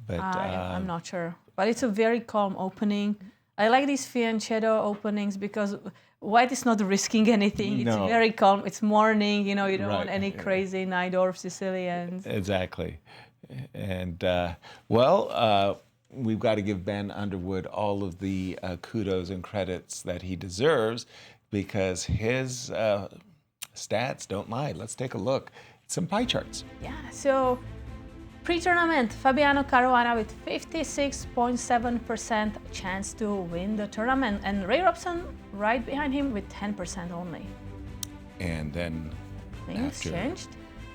But I'm not sure. But it's a very calm opening. I like these fianchetto openings because white is not risking anything. No. It's very calm. It's morning, you don't want Right. any crazy Najdorf Sicilians. Exactly. And, we've got to give Ben Underwood all of the kudos and credits that he deserves because his stats don't lie. Let's take a look at some pie charts. Yeah, so pre-tournament, Fabiano Caruana with 56.7% chance to win the tournament, and Ray Robson right behind him with 10% only. And then Things changed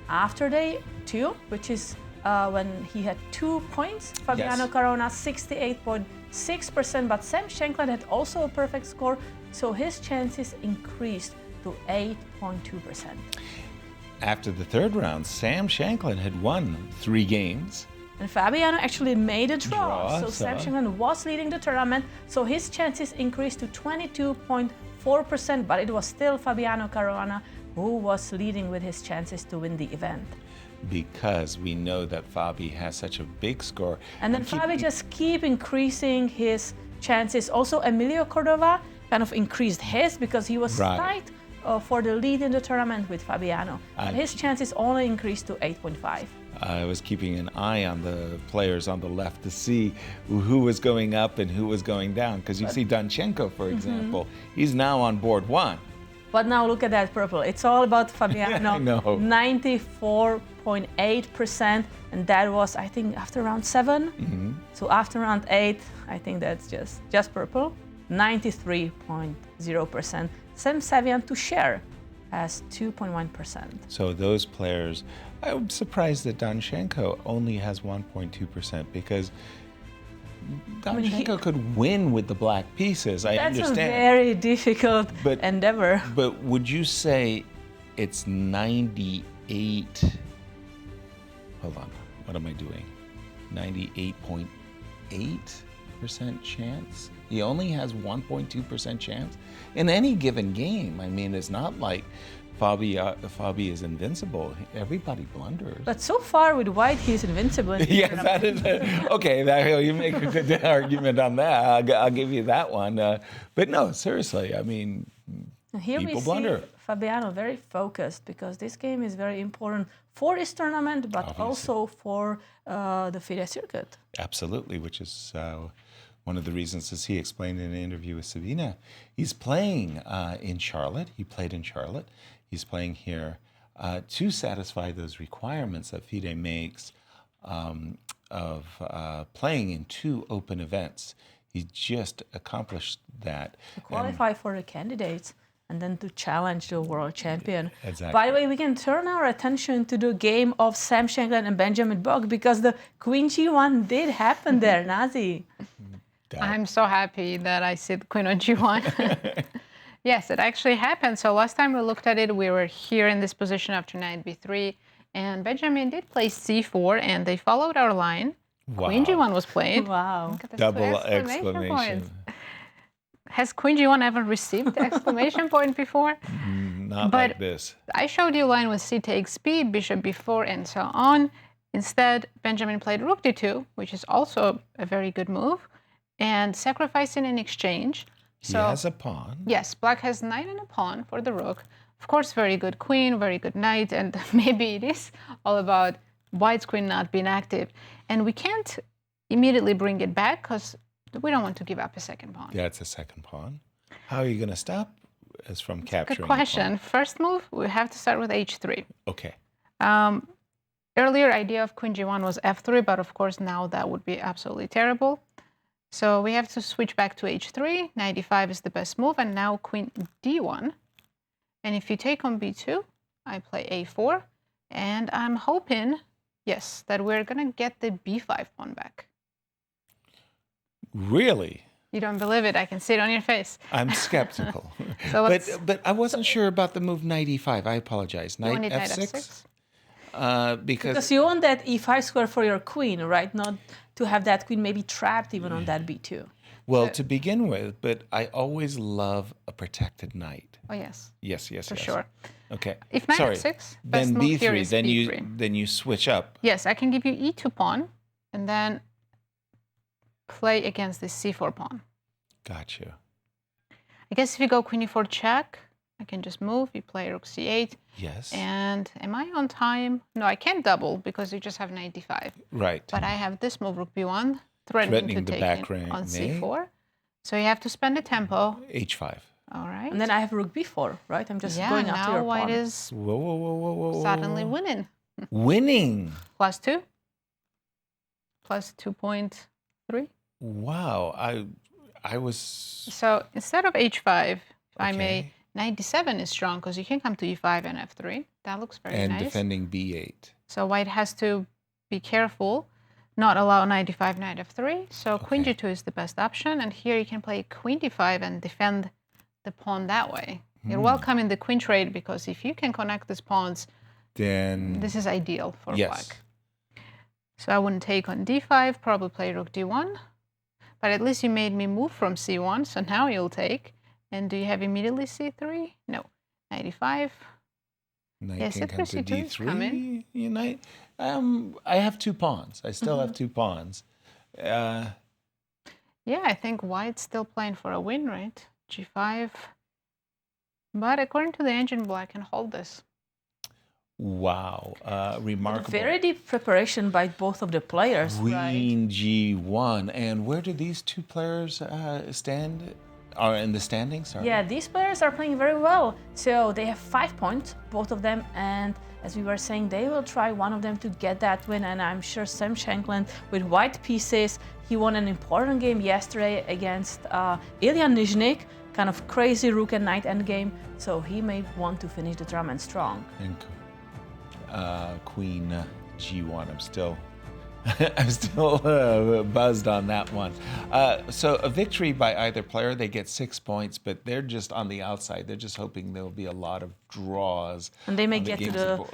after day 2, which is when he had 2 points. Fabiano Yes. Caruana 68.6%, but Sam Shankland had also a perfect score, so his chances increased to 8.2%. after the third round, Sam Shankland had won 3 games. And Fabiano actually made a draw, so so- Sam Shankland was leading the tournament, so his chances increased to 22.4%, but it was still Fabiano Caruana who was leading with his chances to win the event. Because we know that Fabi has such a big score. And then Fabi just keep increasing his chances. Also, Emilio Cordova kind of increased his because he was Right. tied for the lead in the tournament with Fabiano. But his chances only increased to 8.5. I was keeping an eye on the players on the left to see who was going up and who was going down. Because you see Danchenko, for example, he's now on board 1. But now look at that purple. It's all about Fabiano. I know. 94.8%, and that was, I think, after round 7. So after round 8, I think that's just purple. 93.0%. Sam Savian to share has 2.1%. So those players, I'm surprised that Donchenko only has 1.2% because Donchenko could win with the black pieces. I That's understand. a very difficult endeavor. But would you say it's 98? Hold on, what am I doing? 98.8% chance? He only has 1.2% chance in any given game. I mean, it's not like Fabi is invincible. Everybody blunders. But so far with white, he's invincible. In the Yes, tournament. that is okay. You make a good argument on that. I'll give you that one. But no, seriously, I mean, And here people we blunder. see Fabiano very focused because this game is very important for this tournament, but Obviously. also for the FIDE circuit. Absolutely, which is one of the reasons, as he explained in an interview with Sabina, he's playing in Charlotte. He played in Charlotte. He's playing here to satisfy those requirements that FIDE makes of playing in 2 open events. He just accomplished that. To qualify for the candidates and then to challenge the world champion. Exactly. By the way, we can turn our attention to the game of Sam Shankland and Benjamin Bok because the Queen G1 did happen there, Nazi. I'm so happy that I see the Queen on G1. Yes, it actually happened. So last time we looked at it, we were here in this position after knight b3, and Benjamin did play c4, and they followed our line. Wow. Queen G1 was played. Wow. Look at the Double two exclamation exclamation. points. Has Queen G1 ever received the exclamation point before? Not But like this. I showed you a line with c takes b, bishop b4, and so on. Instead, Benjamin played rook d2, which is also a very good move, and sacrificing in exchange. So, He has a pawn. yes, black has knight and a pawn for the rook. Of course, very good queen, very good knight, and maybe it is all about white's queen not being active. And we can't immediately bring it back because we don't want to give up a second pawn. Yeah, it's a second pawn. How are you going to stop us from capturing Good the question. First move, we have to start with h3. pawn? Okay. Earlier idea of Queen G1 was f3, but of course now that would be absolutely terrible. So we have to switch back to h3. Knight e5 is the best move, and now Queen d1. And if you take on b2, I play a4, and I'm hoping, yes, that we're gonna get the b5 pawn back. Really? You don't believe it? I can see it on your face. I'm skeptical. So let's- but I wasn't sure about the move knight e5. I apologize. You Knight wanted knight f6? f6? Because you want that e5 square for your queen, right? Not to have that queen maybe trapped even on that b2. Well, to begin with, but I always love a protected knight. Oh yes, Yes, yes, for yes. sure. Okay. If knight Sorry. f6, then best move here b3. is Then b3. you switch up. Yes, I can give you e2 pawn, and then play against the c4 pawn. Gotcha. I guess if you go queen e4 check, I can just move. You play rook c8. Yes. And am I on time? No, I can't double because you just have knight d5. Right. But I have this move, rook b1, threatening to the take back in on rank, c4. So you have to spend the tempo. h5. All right. And then I have rook b4, right? I'm just yeah, going after now your white pawn. is Whoa, whoa, whoa, whoa, whoa, whoa. suddenly winning. Winning. +2. +2.3. Wow. I was. So instead of h5, if I may, Okay. knight d7 is strong because you can come to e5 and f3. That looks very And nice. defending b8. So white has to be careful, not allow knight d5, knight f3. So queen Okay. g2 is the best option. And here you can play queen d5 and defend the pawn that way. You're welcome in the queen trade because if you can connect these pawns, Then. this is ideal for Yes. black. So I wouldn't take on d5, probably play rook d1. But at least you made me move from c1, so now you'll take. And do you have immediately c3? No. Knight e5. Knight Yes, can come to c3 is coming. d3. You knight. I have 2 pawns. I still have 2 pawns. Yeah, I think white's still playing for a win, right? g5. But according to the engine, black can hold this. Wow. Remarkable. Very deep preparation by both of the players, right? Queen G1. And where do these 2 players stand are in the standings? Sorry. Yeah, these players are playing very well. So they have 5 points, both of them, and as we were saying, they will try one of them to get that win, and I'm sure Sam Shankland with white pieces, he won an important game yesterday against Ilya Nizhnik, kind of crazy rook and knight endgame, so he may want to finish the tournament strong. And Queen G1, I'm still buzzed on that one. So a victory by either player, they get 6 points, but they're just on the outside. They're just hoping there'll be a lot of draws. And they may on the get to games the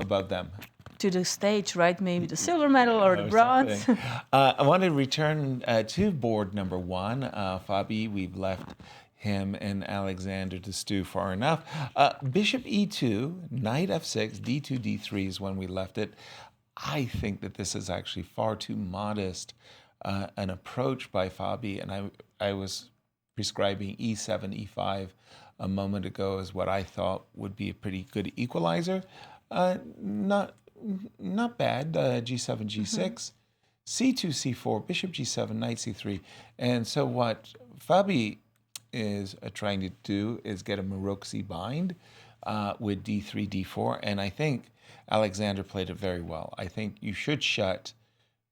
above them. to the stage, right? Maybe the silver medal or the bronze. I want to return to board number 1. Fabi, we've left him and Alexander to stew far enough. Bishop E2, Knight F6, D2, D3 is when we left it. I think that this is actually far too modest an approach by Fabi, and I was prescribing E7, E5 a moment ago as what I thought would be a pretty good equalizer. Not bad. G7, G6, C2, C4, Bishop G7, Knight C3, and so what Fabi is trying to do is get a Maroczy bind with D3, D4, and I think Alexander played it very well. I think you should shut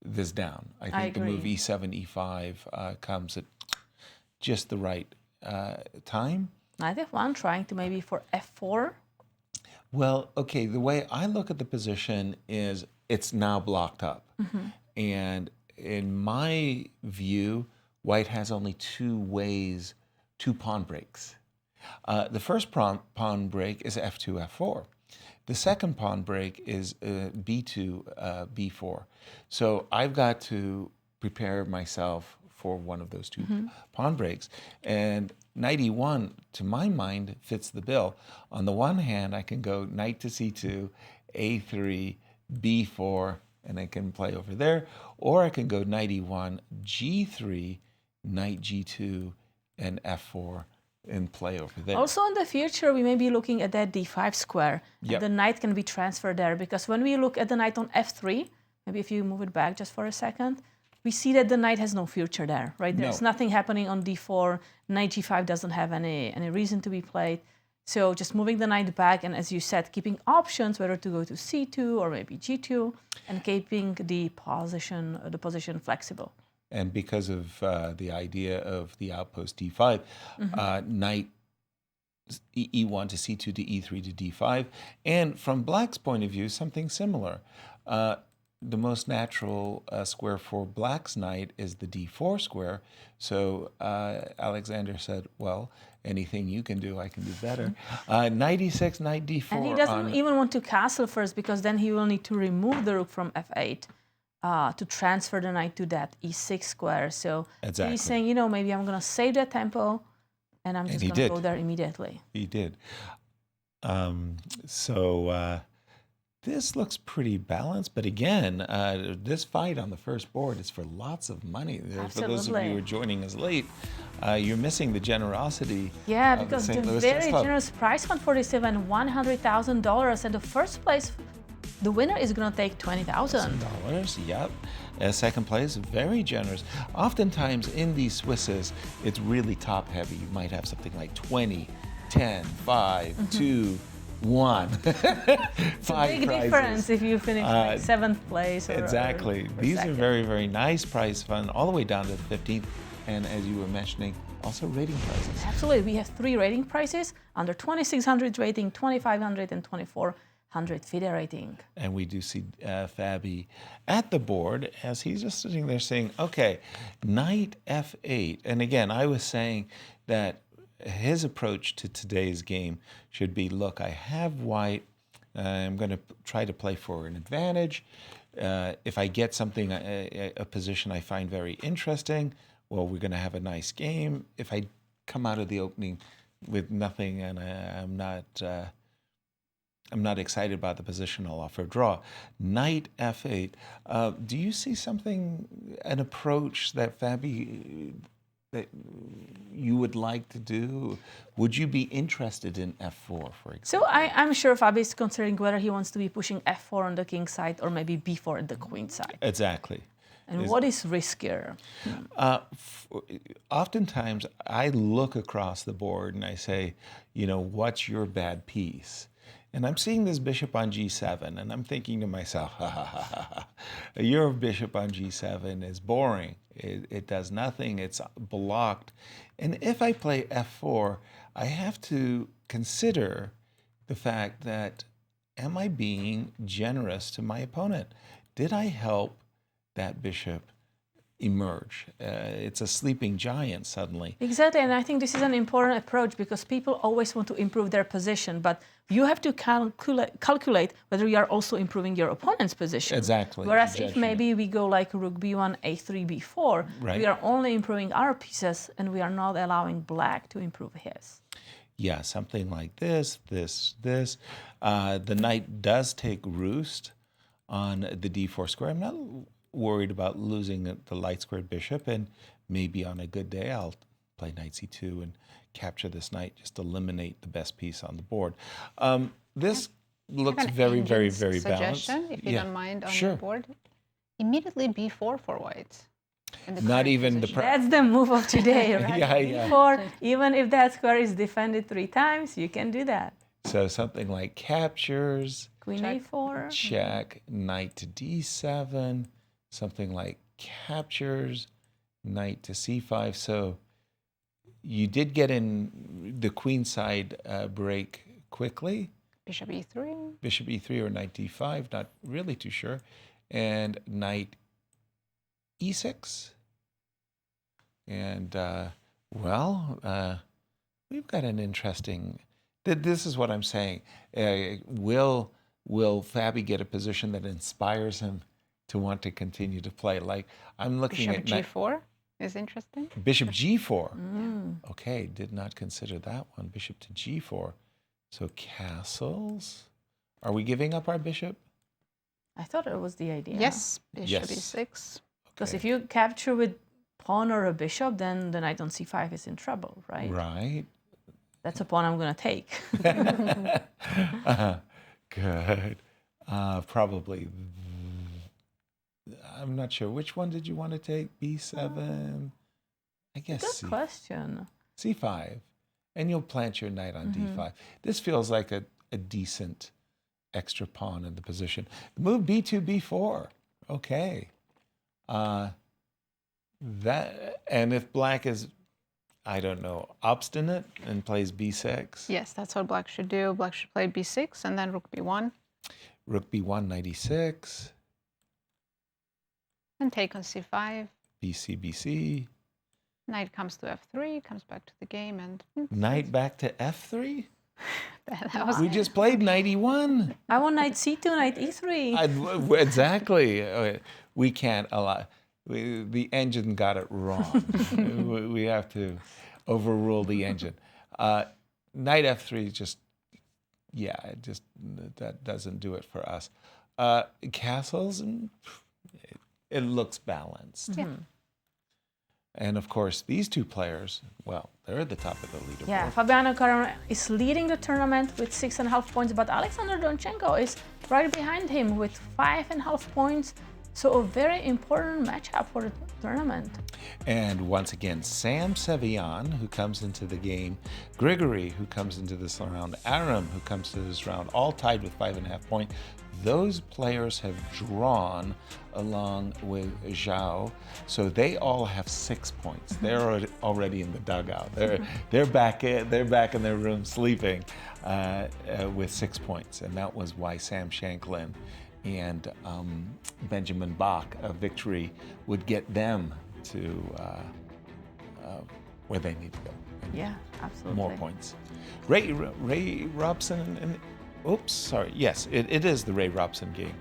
this down. I think the move E7, E5 comes at just the right time. Knight F1 trying to maybe for F4. Well, okay, the way I look at the position is it's now blocked up. And in my view, White has only 2 pawn breaks. The first pawn break is F2, F4. The second pawn break is B2, B4. So I've got to prepare myself for one of those 2 pawn breaks. And Knight E1, to my mind, fits the bill. On the one hand, I can go Knight to C2, A3, B4, and I can play over there. Or I can go Knight E1, G3, Knight G2, and F4. And play over there. Also in the future, we may be looking at that D5 square. Yep. The knight can be transferred there, because when we look at the knight on F3, maybe if you move it back just for a second, we see that the knight has no future there, right? There's nothing happening on D4. Knight G5 doesn't have any reason to be played. So just moving the knight back, and as you said, keeping options whether to go to C2 or maybe G2, and keeping the position flexible. And because of the idea of the outpost D5, Knight E1 to C2 to E3 to D5. And from Black's point of view, something similar. The most natural square for Black's knight is the D4 square. So Alexander said, well, anything you can do, I can do better. Knight E6, Knight D4. And he doesn't even want to castle first, because then he will need to remove the rook from F8. To transfer the knight to that E6 square. So he's saying, maybe I'm going to save that tempo, and I'm just going to go there immediately. He did. So this looks pretty balanced. But again, this fight on the first board is for lots of money. Absolutely. For those of you who are joining us late, you're missing the generosity. Yeah, of because the the very generous prize fund for this event, $100,000, and the first place, the winner is going to take $20,000. Yep. Second place, very generous. Oftentimes in these Swisses, it's really top heavy. You might have something like 20, 10, 5, 2, 1. It's a big difference if you finish like 7th place. Exactly. These are very, very nice prize fund, all the way down to the 15th. And as you were mentioning, also rating prizes. Absolutely. We have 3 rating prizes, under 2600 rating, 2500, and 2400 FIDE rating. And we do see Fabi at the board as he's just sitting there saying, okay, Knight F8. And again, I was saying that his approach to today's game should be, look, I have white. I'm going to try to play for an advantage. If I get something, a position I find very interesting, well, we're going to have a nice game. If I come out of the opening with nothing and I'm not excited about the position, I'll offer a draw. Knight F8. Do you see an approach that Fabi, that you would like to do? Would you be interested in F4, for example? So I'm sure Fabi is considering whether he wants to be pushing F4 on the king side or maybe B4 at the queen side. Exactly. And what is riskier? Oftentimes, I look across the board and I say, what's your bad piece? And I'm seeing this bishop on g7, and I'm thinking to myself, your bishop on g7 is boring. It does nothing. It's blocked. And if I play f4, I have to consider the fact that, am I being generous to my opponent? Did I help that bishop emerge? It's a sleeping giant suddenly. Exactly, and I think this is an important approach because people always want to improve their position, but you have to calculate whether you are also improving your opponent's position. Exactly. Whereas if maybe we go like rook b1, a3, b4, right, we are only improving our pieces and we are not allowing black to improve his. Yeah, something like this. The knight does take roost on the d4 square. I'm not worried about losing the light squared bishop, and maybe on a good day I'll play knight c2 and capture this knight, just eliminate the best piece on the board. This looks very, very, very balanced. Suggestion, if you don't mind, on sure, your board. Immediately b4 for white. Not even the That's the move of today, right? Yeah. b4, even if that square is defended 3 times, you can do that. So something like captures, Queen a4. check, knight to d7, something like captures, knight to c5. So you did get in the queen side break quickly. Bishop e3. Bishop e3 or knight d5, not really too sure. And knight e6. And, we've got an interesting... This is what I'm saying. Will Fabi get a position that inspires him to want to continue to play? Like, I'm looking Bishop at... g4 is interesting. Bishop g4. Okay, did not consider that one. Bishop to g4. So castles. Are we giving up our bishop? I thought it was the idea. Yes, bishop Yes. e6. Because if you capture with pawn or a bishop, then the knight on c5 is in trouble, right? Right. That's a pawn I'm going to take. Good. Probably. I'm not sure. Which one did you want to take? B7? I guess Good question. C5. And you'll plant your knight on D5. This feels like a decent extra pawn in the position. Move B2, B4. Okay. And if black is, I don't know, obstinate and plays b6. Yes, that's what black should do. Black should play b6 and then rook b1. Rook b1, knight e6. And take on c5. BC, BC. Knight comes to f3, comes back to the game, and... Knight back to f3? that was... We just played knight e1. I want knight c2, knight e3. Exactly. We can't allow... the engine got it wrong. We have to overrule the engine. Knight f3 just, that doesn't do it for us. Castles, it looks balanced. Yeah. And of course, these two players, well, they're at the top of the leaderboard. Yeah, Fabiano Caruana is leading the tournament with 6.5 points, but Alexander Donchenko is right behind him with 5.5 points. So a very important matchup for the tournament. And once again, Sam Sevian, who comes into the game, Grigory, who comes into this round, Aram, who comes to this round, all tied with 5.5 points. Those players have drawn along with Zhao, so they all have 6 points. They're already in the dugout. They're back in their room sleeping with 6 points, and that was why Sam Shanklin and Benjamin Bach, a victory would get them to where they need to go. Yeah, absolutely. More points. Ray Robson and oops, sorry. Yes, it is the Ray Robson game.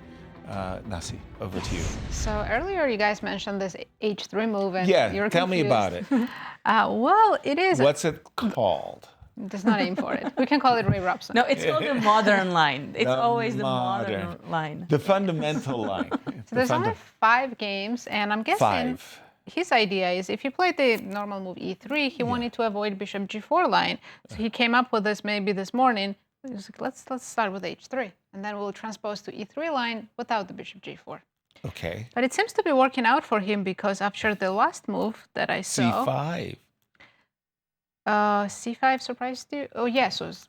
Nazi, over to you. So earlier you guys mentioned this h3 move, and you're tell me about confused. it. Well, it is. What's it called? There's no name for it. We can call it Ray Robson. No, it's called the modern line. It's The always the modern line. The fundamental line. So there's only 5 games, and I'm guessing 5. his idea is if you played the normal move e3, he wanted to avoid bishop g4 line. So he came up with this maybe this morning. He was like, let's start with h3, and then we'll transpose to e3 line without the bishop g4. Okay. But it seems to be working out for him because after the last move that I saw, C5. C5 surprised you? Oh yes, it was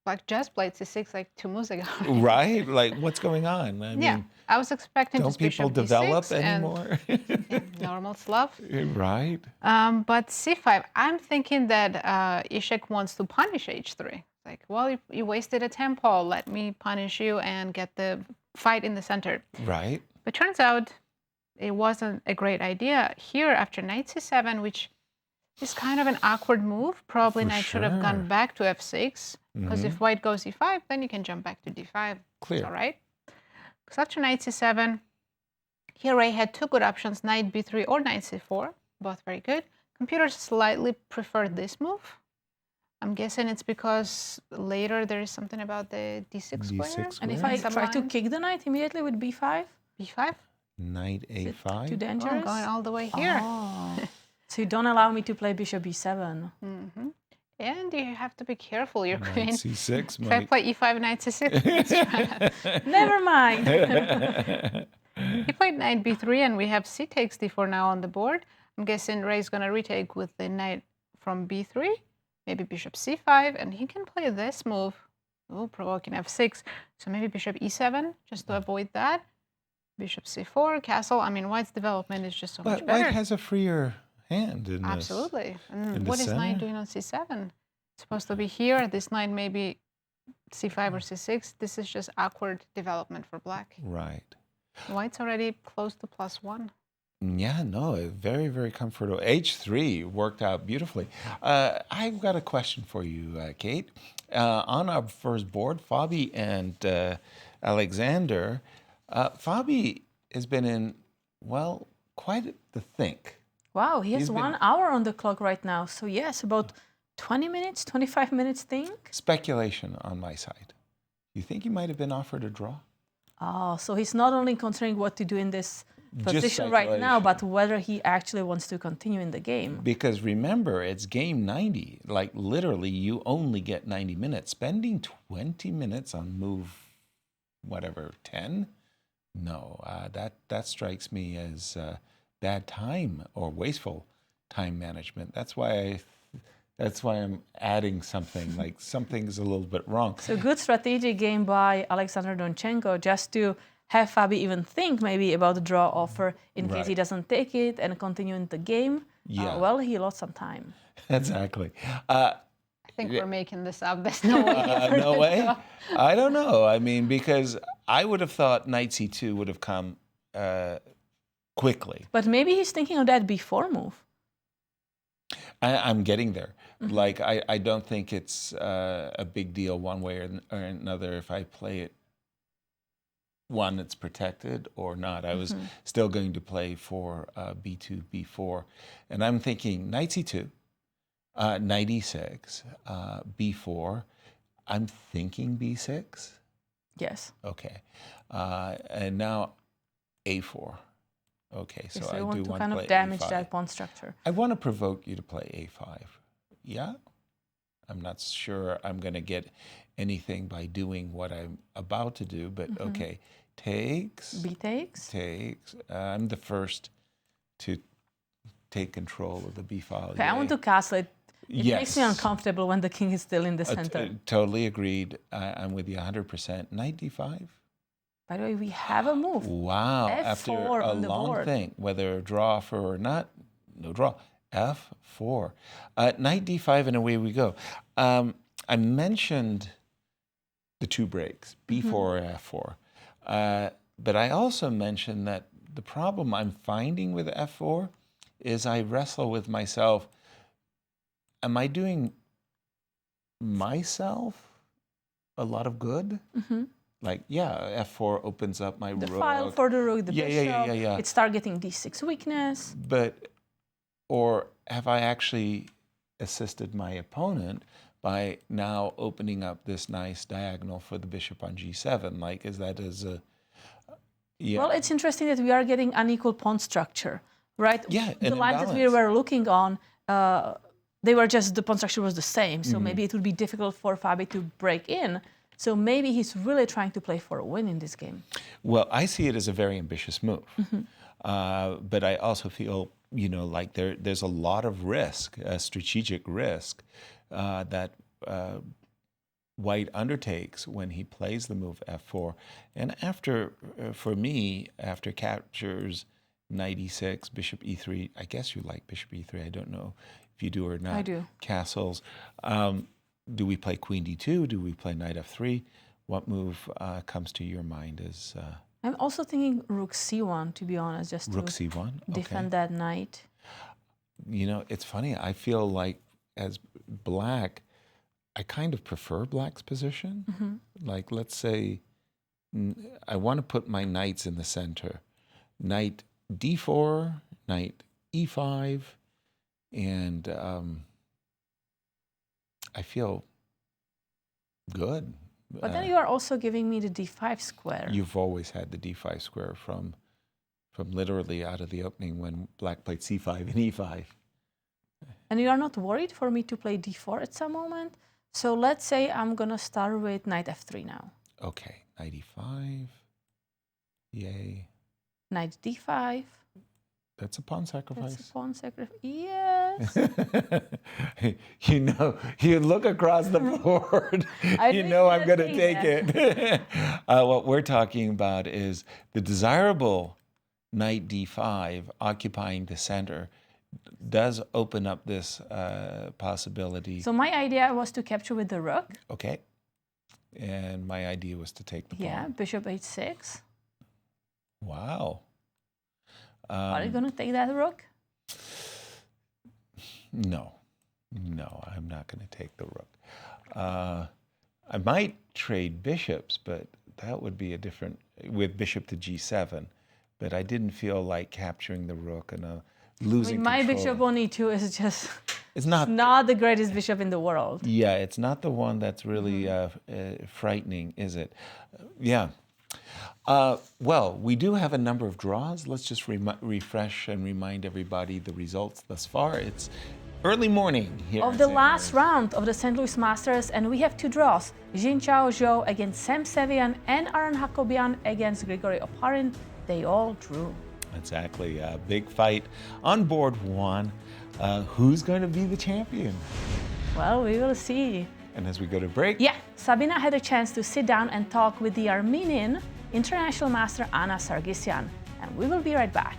like just played C6 like 2 moves ago. Right? Like, what's going on? I Yeah, mean, I was expecting don't just people bishop develop D6 and anymore? normal stuff. Right. But C5, I'm thinking that Ishak wants to punish H3. Like, well, you wasted a tempo. Let me punish you and get the fight in the center. Right. But turns out it wasn't a great idea. Here, after knight C7, which is kind of an awkward move, probably For knight should have sure. gone back to F6. Because if white goes E5, then you can jump back to D5. Clear. It's all right. Because after knight C7, here Ray had 2 good options, knight B3 or knight C4, both very good. Computer slightly preferred this move. I'm guessing it's because later there is something about the D6 square. And if I try to kick the knight immediately with B5? B5? Knight Is it A5. too Oh, dangerous? I'm going all the way here. Oh. So you don't allow me to play bishop B7. And you have to be careful, your Knight queen. C6. If I play E5, knight C6, Never mind. he played knight B3, and we have C takes D4 now on the board. I'm guessing Ray's going to retake with the knight from B3, maybe bishop C5, and he can play this move. Oh, provoking F6. So maybe bishop E7, just to avoid that. Bishop C4, castle. I mean, white's development is just so much But better. white has a freer hand in this. Absolutely. And in the what is knight center. doing on C7? It's supposed to be here. This knight may be C5 or C6. This is just awkward development for black. Right. White's already close to +1. Yeah, no, very, very comfortable. H3 worked out beautifully. I've got a question for you, Kate. On our first board, Fabi and Alexander, Fabi has been in, well, quite the think. Wow, he has He's been- 1 hour on the clock right now. So yes, about 20 minutes, 25 minutes think. Speculation on my side. You think he might have been offered a draw? Oh, so he's not only considering what to do in this Just position right now, speculation. but whether he actually wants to continue in the game. Because remember, it's game 90. Like literally, you only get 90 minutes. Spending 20 minutes on move, whatever, 10? No, that strikes me as bad time or wasteful time management. That's why I'm adding something, like something's a little bit wrong. So good strategic game by Alexander Donchenko just to have Fabi even think maybe about the draw offer in case he Right. doesn't take it and continue in the game. Yeah. Well, he lost some time. Exactly. I think we're making this up. There's no way. No way? I don't know. I mean, because I would have thought knight c2 would have come quickly. But maybe he's thinking of that before move. I'm getting there. Like, I don't think it's a big deal one way or another if I play it one, it's protected or not. I was still going to play for b2, b4. And I'm thinking knight c2, knight e6, b4. I'm thinking b6. Yes. Okay. And now a4. Okay, so Yes, I I do want to want kind to play of damage a5. that pawn structure. I want to provoke you to play a5. Yeah? I'm not sure I'm going to get anything by doing what I'm about to do, but okay. Takes. B takes. Takes. I'm the first to take control of the b file. Okay, I want to castle it. It makes me Yes. uncomfortable when the king is still in the center. Totally agreed. I'm with you 100%. Knight d5. By the way, we have a move. Wow. F4 After a on the long board. thing, whether a draw offer or not, no draw. F4. Knight d5, and away we go. I mentioned the two breaks, b4 or f4. But I also mentioned that the problem I'm finding with f4 is I wrestle with myself. Am I doing myself a lot good? Like, yeah, f4 opens up my The rook. file for the rook, the Yeah, bishop. yeah. It's targeting d6 weakness. Or have I actually assisted my opponent by now opening up this nice diagonal for the bishop on g7? Like, is that as a... Yeah. Well, it's interesting that we are getting unequal pawn structure, right? Yeah, The an lines that we imbalance. were looking on, they were just, the pawn structure was the same. So maybe it would be difficult for Fabi to break in. So maybe he's really trying to play for a win in this game. Well, I see it as a very ambitious move. But I also feel, like there's a lot of risk, strategic risk, that White undertakes when he plays the move f4. And for me, after captures knight e6, bishop e3, I guess you like bishop e3. I don't know if you do or not. I do. Castles. Do we play queen d2? Do we play knight f3? What move comes to your mind as... I'm also thinking rook c1, to be honest, just rook to c1? defend that knight. It's funny. I feel like as black, I kind of prefer black's position. Like, let's say I want to put my knights in the center. Knight d4, knight e5, and I feel good. But then you are also giving me the d5 square. You've always had the d5 square from literally out of the opening when black played c5 and e5. And you are not worried for me to play d4 at some moment? So let's say I'm going to start with knight f3 now. Okay, knight e5. Yay. Knight d5. That's a pawn sacrifice. That's a pawn sacrifice. Yes. You look across the board. I'm going to take it. What we're talking about is the desirable knight d5 occupying the center does open up this possibility. So my idea was to capture with the rook. Okay. And my idea was to take the pawn. Yeah, bishop h6. Wow. Are you going to take that rook? No, I'm not going to take the rook. I might trade bishops, but that would be with bishop to g7. But I didn't feel like capturing the rook and losing my control. bishop on e2 is just it's not the greatest bishop in the world. Yeah, it's not the one that's really frightening, is it? Yeah. Well, we do have a number of draws. Let's just refresh and remind everybody the results thus far. It's early morning here of the last round of the St. Louis Masters, and we have two draws. Jinchao Zhou against Sam Sevian and Aron Hakobian against Grigory Oparin. They all drew. Exactly. A big fight on board one. Who's going to be the champion? Well, we will see. And as we go to break... Yeah, Sabina had a chance to sit down and talk with the Armenian international master Anna Sargsyan. And we will be right back.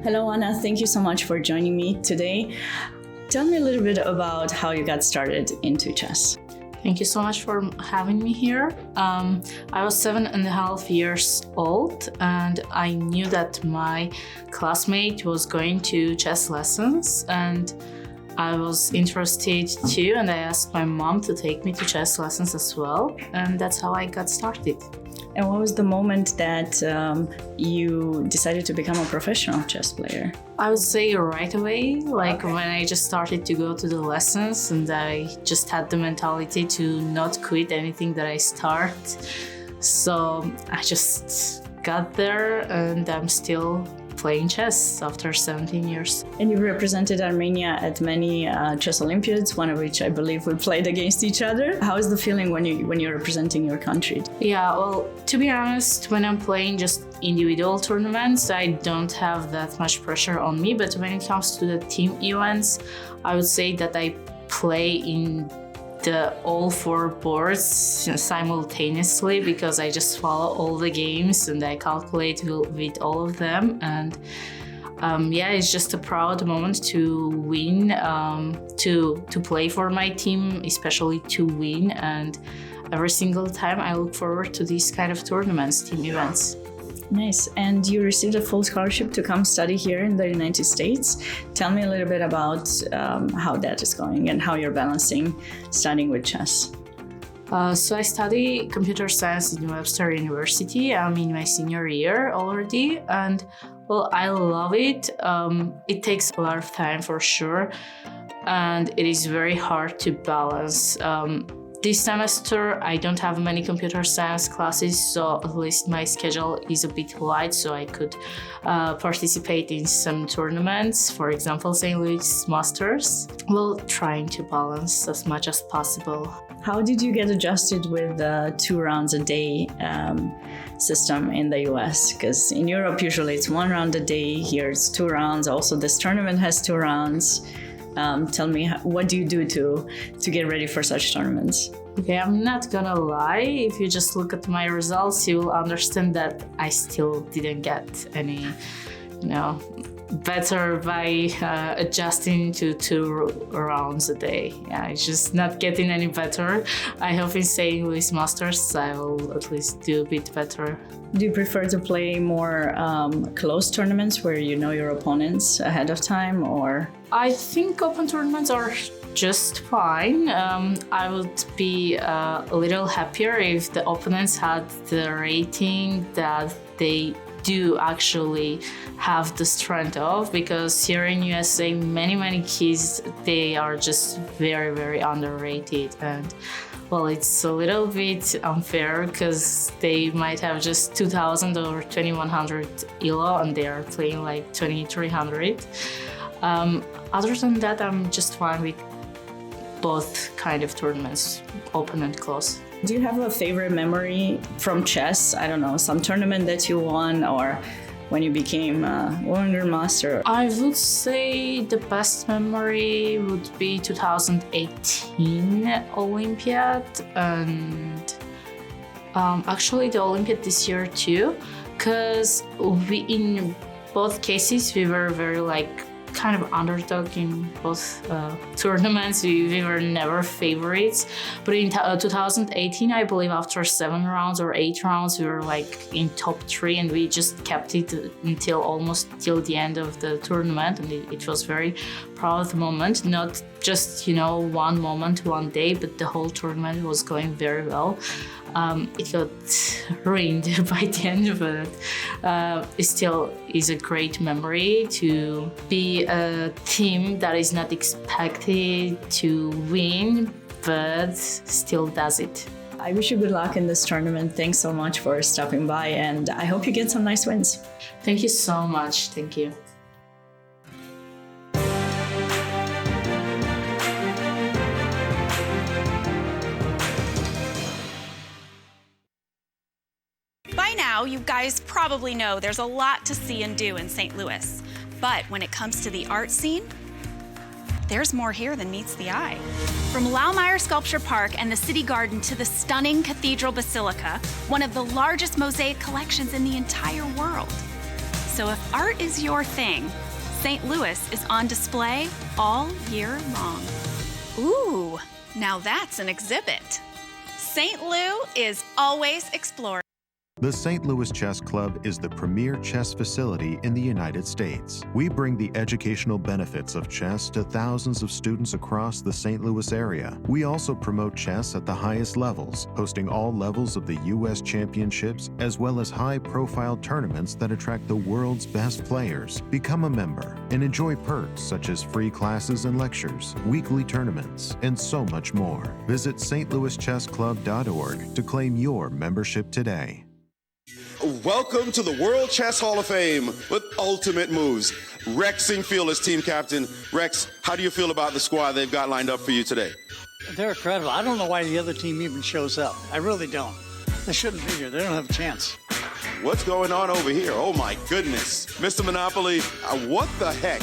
Hello, Anna. Thank you so much for joining me today. Tell me a little bit about how you got started into chess. Thank you so much for having me here. I was 7.5 years old, and I knew that my classmate was going to chess lessons, and I was interested too, and I asked my mom to take me to chess lessons as well, and that's how I got started. And what was the moment that you decided to become a professional chess player? I would say right away, when I just started to go to the lessons, and I just had the mentality to not quit anything that I start. So I just got there, and I'm still playing chess after 17 years. And you represented Armenia at many chess Olympiads, one of which I believe we played against each other. How is the feeling when you're representing your country? Yeah, well, to be honest, when I'm playing just individual tournaments, I don't have that much pressure on me. But when it comes to the team events, I would say that I play in all four boards simultaneously, because I just follow all the games and I calculate with all of them. And it's just a proud moment to win, to play for my team, especially to win. And every single time I look forward to these kind of tournaments, team events. Nice. And you received a full scholarship to come study here in the United States. Tell me a little bit about how that is going and how you're balancing studying with chess. So I study computer science in Webster University. I'm in my senior year already, and well, I love it. It takes a lot of time for sure, and it is very hard to balance This semester, I don't have many computer science classes, so at least my schedule is a bit light, so I could participate in some tournaments, for example, St. Louis Masters. Well, trying to balance as much as possible. How did you get adjusted with the 2 rounds a day system in the US? Because in Europe, usually it's 1 round a day. Here it's 2 rounds. Also, this tournament has 2 rounds. Tell me, what do you do to get ready for such tournaments? Okay, I'm not gonna lie. If you just look at my results, you will understand that I still didn't get any, better by adjusting to 2 rounds a day. Yeah, it's just not getting any better. I hope in St. Louis Masters I will at least do a bit better. Do you prefer to play more close tournaments where you know your opponents ahead of time, or? I think open tournaments are just fine. I would be a little happier if the opponents had the rating that they do actually have the strength of, because here in USA, many kids, they are just very, very underrated. And well, it's a little bit unfair because they might have just 2,000 or 2,100 ELO and they are playing like 2,300. Other than that, I'm just fine with both kind of tournaments, open and close. Do you have a favorite memory from chess? I don't know, some tournament that you won, or when you became a grandmaster? I would say the best memory would be 2018 Olympiad, and actually the Olympiad this year too, because in both cases we were very kind of underdog in both tournaments. We were never favorites, but in 2018, I believe after 7 rounds or 8 rounds, we were in top 3, and we just kept it until almost till the end of the tournament, and it was very proud moment. Not just 1 moment, 1 day, but the whole tournament was going very well. It got ruined by the end, but it still is a great memory to be a team that is not expected to win, but still does it. I wish you good luck in this tournament. Thanks so much for stopping by, and I hope you get some nice wins. Thank you so much. Thank you. By now, you guys probably know there's a lot to see and do in St. Louis. But when it comes to the art scene, there's more here than meets the eye. From Laumeier Sculpture Park and the City Garden to the stunning Cathedral Basilica, one of the largest mosaic collections in the entire world. So if art is your thing, St. Louis is on display all year long. Ooh, now that's an exhibit. St. Lou is always exploring. The St. Louis Chess Club is the premier chess facility in the United States. We bring the educational benefits of chess to thousands of students across the St. Louis area. We also promote chess at the highest levels, hosting all levels of the U.S. championships, as well as high-profile tournaments that attract the world's best players. Become a member and enjoy perks such as free classes and lectures, weekly tournaments, and so much more. Visit stlouischessclub.org to claim your membership today. Welcome to the World Chess Hall of Fame with ultimate moves. Rex Singfield is team captain. Rex, how do you feel about the squad they've got lined up for you today? They're incredible. I don't know why the other team even shows up. I really don't. They shouldn't be here. They don't have a chance. What's going on over here? Oh my goodness. Mr. Monopoly, what the heck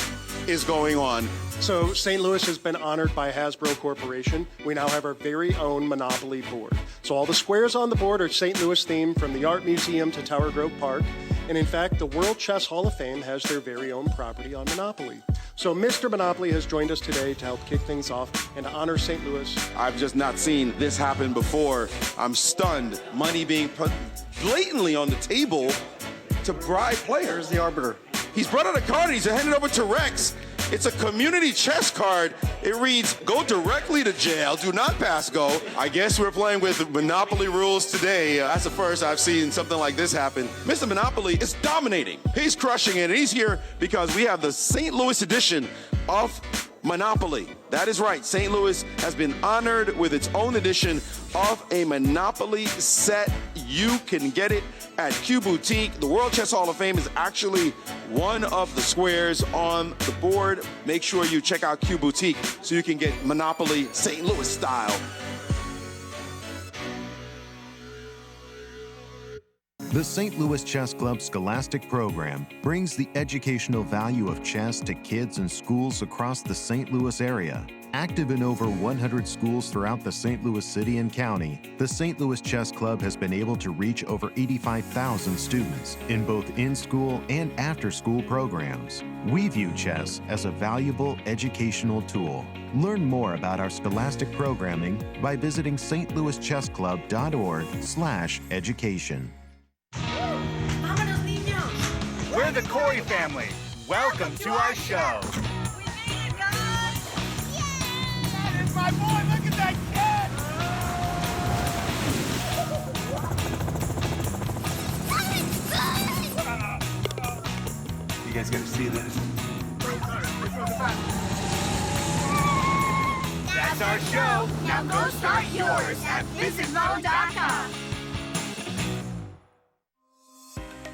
is going on? So St. Louis has been honored by Hasbro Corporation. We now have our very own Monopoly board. So all the squares on the board are St. Louis themed, from the Art Museum to Tower Grove Park. And in fact, the World Chess Hall of Fame has their very own property on Monopoly. So Mr. Monopoly has joined us today to help kick things off and to honor St. Louis. I've just not seen this happen before. I'm stunned. Money being put blatantly on the table to bribe players. There's the arbiter. He's brought out a card and he's handed over to Rex. It's a community chess card. It reads, go directly to jail, do not pass go. I guess we're playing with Monopoly rules today. That's the first I've seen something like this happen. Mr. Monopoly is dominating. He's crushing it. And he's here because we have the St. Louis edition of Monopoly. That is right. St. Louis has been honored with its own edition of a Monopoly set. You can get it at Q Boutique. The World Chess Hall of Fame is actually one of the squares on the board. Make sure you check out Q Boutique so you can get Monopoly St. Louis style. The St. Louis Chess Club Scholastic Program brings the educational value of chess to kids and schools across the St. Louis area. Active in over 100 schools throughout the St. Louis City and County, the St. Louis Chess Club has been able to reach over 85,000 students in both in-school and after-school programs. We view chess as a valuable educational tool. Learn more about our scholastic programming by visiting stlouischessclub.org/education. We're the Corey family. Welcome to our show. We made it, guys! Yeah! There's my boy, look at that kid! You guys gotta see this. That's our show. Now go start yours at visitmo.com.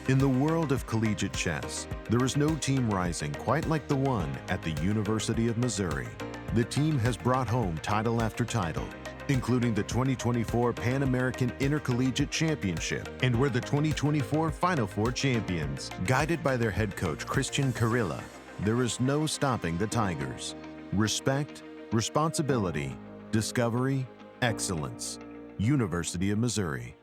In the world of collegiate chess, there is no team rising quite like the one at the University of Missouri. The team has brought home title after title, including the 2024 Pan American Intercollegiate Championship, and were the 2024 Final Four champions. Guided by their head coach, Christian Carilla, there is no stopping the Tigers. Respect, responsibility, discovery, excellence. University of Missouri.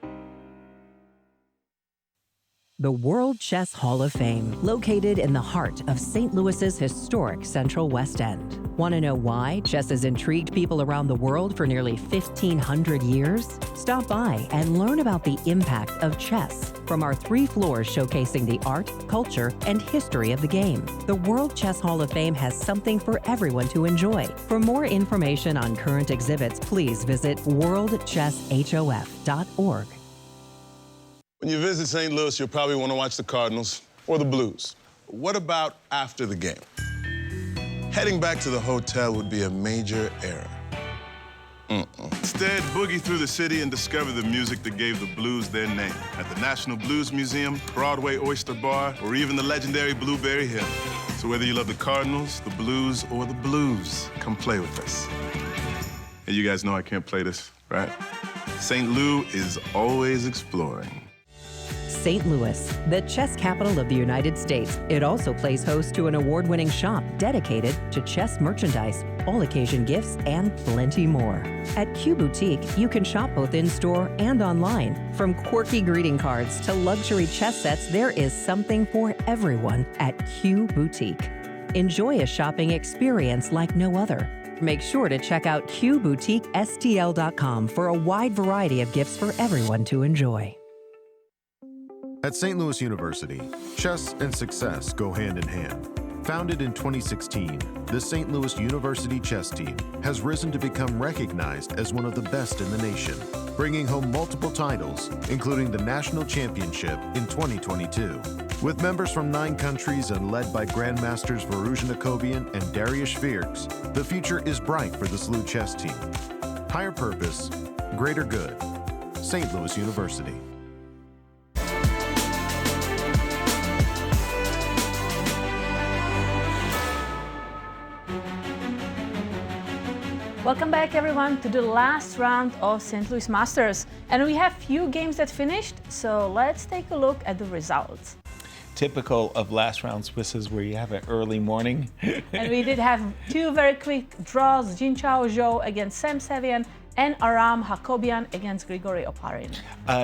The World Chess Hall of Fame, located in the heart of St. Louis's historic Central West End. Want to know why chess has intrigued people around the world for nearly 1,500 years? Stop by and learn about the impact of chess from our 3 floors showcasing the art, culture, and history of the game. The World Chess Hall of Fame has something for everyone to enjoy. For more information on current exhibits, please visit worldchesshof.org. When you visit St. Louis, you'll probably want to watch the Cardinals or the Blues. What about after the game? Heading back to the hotel would be a major error. Instead, boogie through the city and discover the music that gave the blues their name at the National Blues Museum, Broadway Oyster Bar, or even the legendary Blueberry Hill. So whether you love the Cardinals, the Blues, or the blues, come play with us. And you guys know I can't play this, right? St. Lou is always exploring. St. Louis, the chess capital of the United States. It also plays host to an award-winning shop dedicated to chess merchandise, all-occasion gifts, and plenty more. At Q Boutique, you can shop both in-store and online. From quirky greeting cards to luxury chess sets, there is something for everyone at Q Boutique. Enjoy a shopping experience like no other. Make sure to check out QBoutiqueSTL.com for a wide variety of gifts for everyone to enjoy. At St. Louis University, chess and success go hand in hand. Founded in 2016, the St. Louis University chess team has risen to become recognized as one of the best in the nation, bringing home multiple titles, including the national championship in 2022. With members from 9 countries and led by grandmasters Varuzhan Akobian and Darius Shvirks, the future is bright for the SLU chess team. Higher purpose, greater good. St. Louis University. Welcome back, everyone, to the last round of St. Louis Masters. And we have few games that finished, so let's take a look at the results. Typical of last round Swisses where you have an early morning. And we did have 2 very quick draws, Jinchao Zhou against Sam Sevian and Aram Hakobian against Grigory Oparin.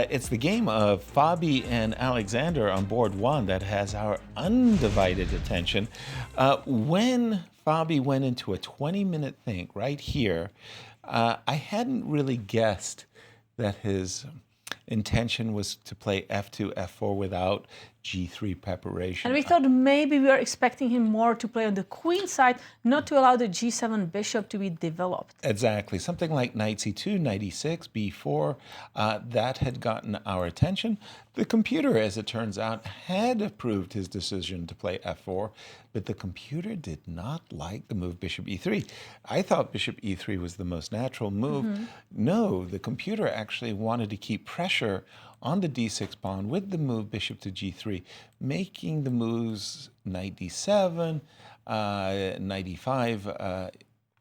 It's the game of Fabi and Alexander on board 1 that has our undivided attention. When Fabi went into a 20-minute think right here, I hadn't really guessed that his intention was to play f2, f4 without G3 preparation. And we thought maybe we were expecting him more to play on the queen side, not to allow the G7 bishop to be developed. Exactly. Something like knight C2, knight E6, B4, that had gotten our attention. The computer, as it turns out, had approved his decision to play F4, but the computer did not like the move bishop E3. I thought bishop E3 was the most natural move. No, the computer actually wanted to keep pressure on the D6 pawn with the move bishop to G3, making the moves knight D7, knight E5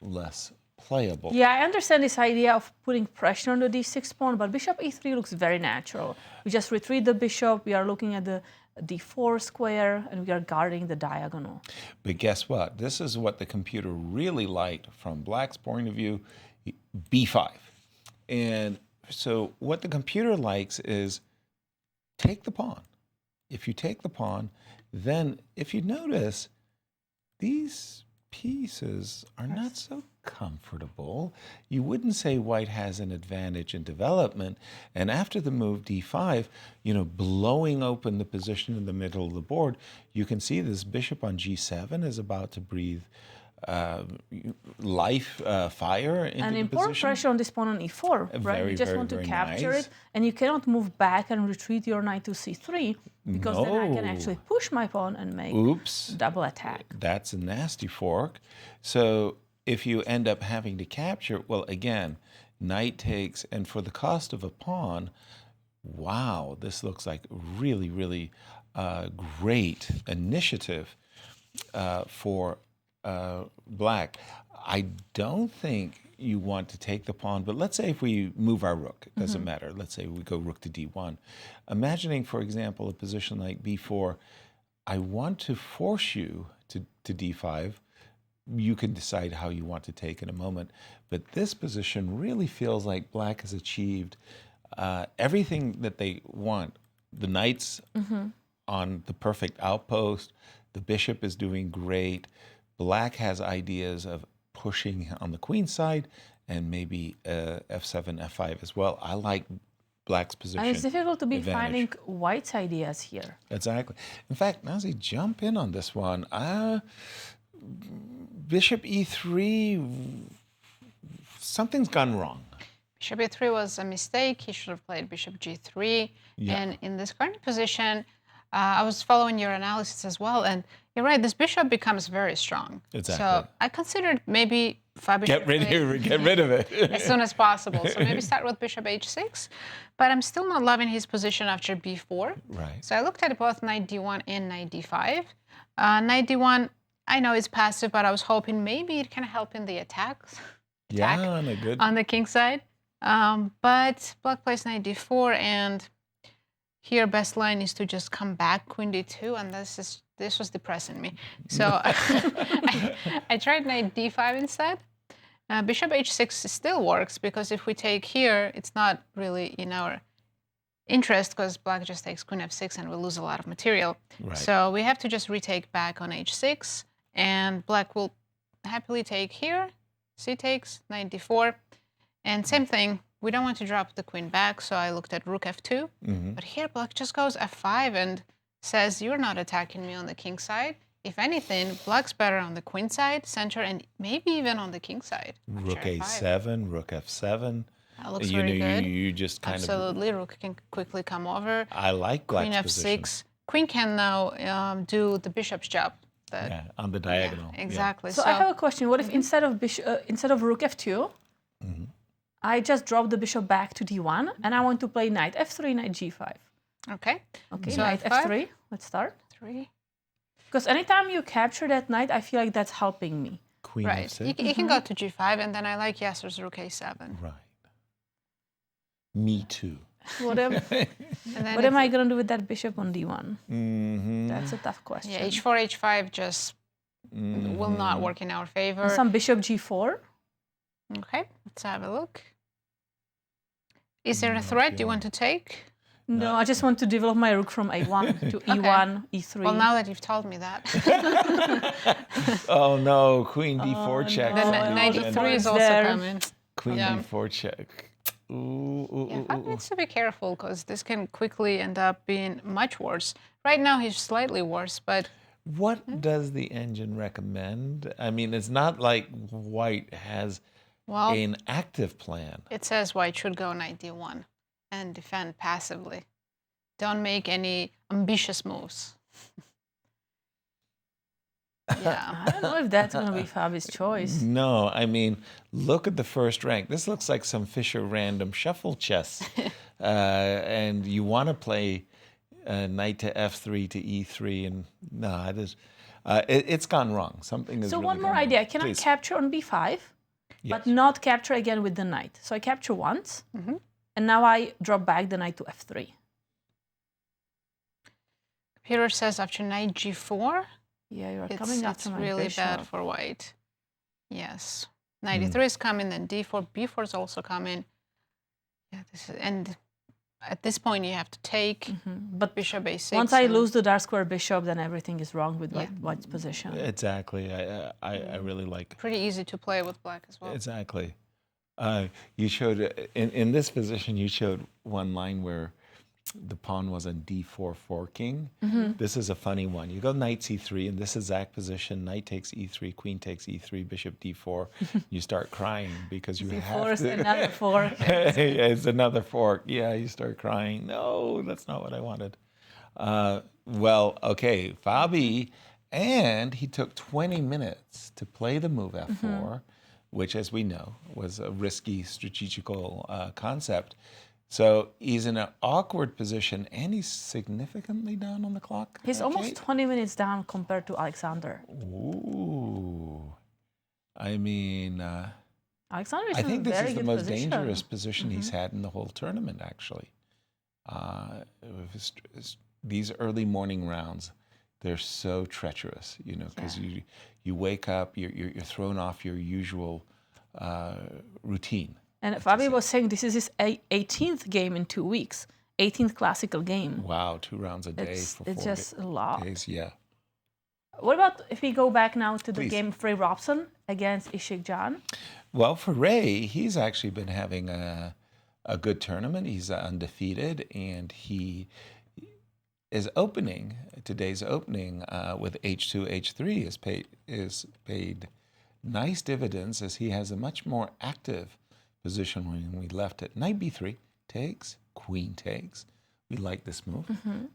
less playable. Yeah, I understand this idea of putting pressure on the D6 pawn, but bishop E3 looks very natural. We just retreat the bishop, we are looking at the D4 square, and we are guarding the diagonal. But guess what? This is what the computer really liked from Black's point of view, B5. And so what the computer likes is take the pawn. If you take the pawn, then if you notice, these pieces are not so comfortable. You wouldn't say white has an advantage in development. And after the move D5, blowing open the position in the middle of the board, you can see this bishop on G7 is about to breathe fire into and the import position. pressure on this pawn on E4, right? You just want to capture it, and you cannot move back and retreat your knight to C3, because then I can actually push my pawn and make double attack. That's a nasty fork. So if you end up having to capture, well, again, knight takes, and for the cost of a pawn, wow, this looks like really, really great initiative for Black. I don't think you want to take the pawn, but let's say if we move our rook, it doesn't matter. Let's say we go rook to D1. Imagining, for example, a position like B4, I want to force you to D5. You can decide how you want to take in a moment, but this position really feels like Black has achieved everything that they want. The knight's on the perfect outpost. The bishop is doing great. Black has ideas of pushing on the queen side and maybe F7, F5 as well. I like Black's position. And it's difficult to be advantage. finding White's ideas here. Exactly. In fact, Nazi, jump in on this one. Bishop E3, something's gone wrong. Bishop E3 was a mistake. He should have played bishop G3. Yeah. And in this current position, I was following your analysis as well, and you're right, this bishop becomes very strong. Exactly. So I considered maybe Get rid of it. as soon as possible. So maybe start with bishop H6, but I'm still not loving his position after B4. Right. So I looked at both knight D1 and knight D5. Knight D1, I know it's passive, but I was hoping maybe it can help in the attacks. On the king side. But Black plays knight D4, and here best line is to just come back queen D2, and this was depressing me. So I tried knight D5 instead. Bishop H6 still works, because if we take here, it's not really in our interest, because Black just takes queen F6 and we lose a lot of material. Right. So we have to just retake back on H6, and Black will happily take here. C takes, knight D4, and same thing. We don't want to drop the queen back, so I looked at rook F2. But here, Black just goes F5 and says, you're not attacking me on the king side. If anything, Black's better on the queen side, center, and maybe even on the king side. Rook A7, rook F7. That looks very good. You just kind Absolutely, rook can quickly come over. I like Black's Queen F6. position. Queen can now do the bishop's job. On the diagonal. Yeah, exactly. So I have a question. What if instead of rook F2, I just drop the bishop back to D1, and I want to play knight F3, knight G5? Okay. Okay, So knight F5. F3. Let's start. 3. Because anytime you capture that knight, I feel like that's helping me. Queen Right. F6. You can go to G5, and then I like Yasser's rook A7. Right. Me too. What am I going to do with that bishop on D1? That's a tough question. Yeah, H4, H5 just will not work in our favor. And some bishop G4. Okay, let's have a look. Is there a threat you want to take? No, I just want to develop my rook from A1 to E1, E3. Well, now that you've told me that. Oh no, Queen D4 check. Then knight E3 is also coming. Queen D4 check. Fabi needs to be careful because this can quickly end up being much worse. Right now he's slightly worse, but... What does the engine recommend? I mean, it's not like white has an active plan. It says white should go knight d1 and defend passively. Don't make any ambitious moves. Yeah. I don't know if that's going to be Fabi's choice. No, I mean, look at the first rank. This looks like some Fischer random shuffle chess. And you want to play knight to f3 to e3, and no, it's gone wrong. Something is. So really one more gone idea: wrong. can Please. I capture on b5, but not capture again with the knight? So I capture once, and now I drop back the knight to f3. Peter says after knight g4. Yeah, you're coming after my bishop. It's really bad for white. Yes, knight e3 is coming, then d4, b4 is also coming. Yeah, and at this point you have to take but bishop a6. Once I lose the dark square bishop, then everything is wrong with white's position. Exactly. I really like. Pretty easy to play with black as well. Exactly. You showed in this position. You showed one line where the pawn was on d4 forking. This is a funny one. You go knight c3, and this exact position. Knight takes e3, queen takes e3, bishop d4. You start crying because you have to. Another fork. It's another fork. Yeah, you start crying. No, that's not what I wanted. Well, okay, Fabi, and he took 20 minutes to play the move f4, which, as we know, was a risky strategical concept. So he's in an awkward position, and he's significantly down on the clock. He's almost 20 minutes down compared to Alexander. Ooh. I mean, Alexander is I think in a this very is the good most position. dangerous position he's had in the whole tournament, actually. These early morning rounds, they're so treacherous, you know, because you wake up, you're thrown off your usual routine. And Fabi was saying this is his 18th game in 2 weeks, 18th classical game. Wow, 2 rounds a day for 4 It's just a lot. days, yeah. What about if we go back now to the game of Ray Robson against Ishik Jan? Well, for Ray, he's actually been having a good tournament. He's undefeated, and he is opening, today's opening with h2, h3 is paid nice dividends, as he has a much more active position when we left it. Knight b3 takes, queen takes. We like this move.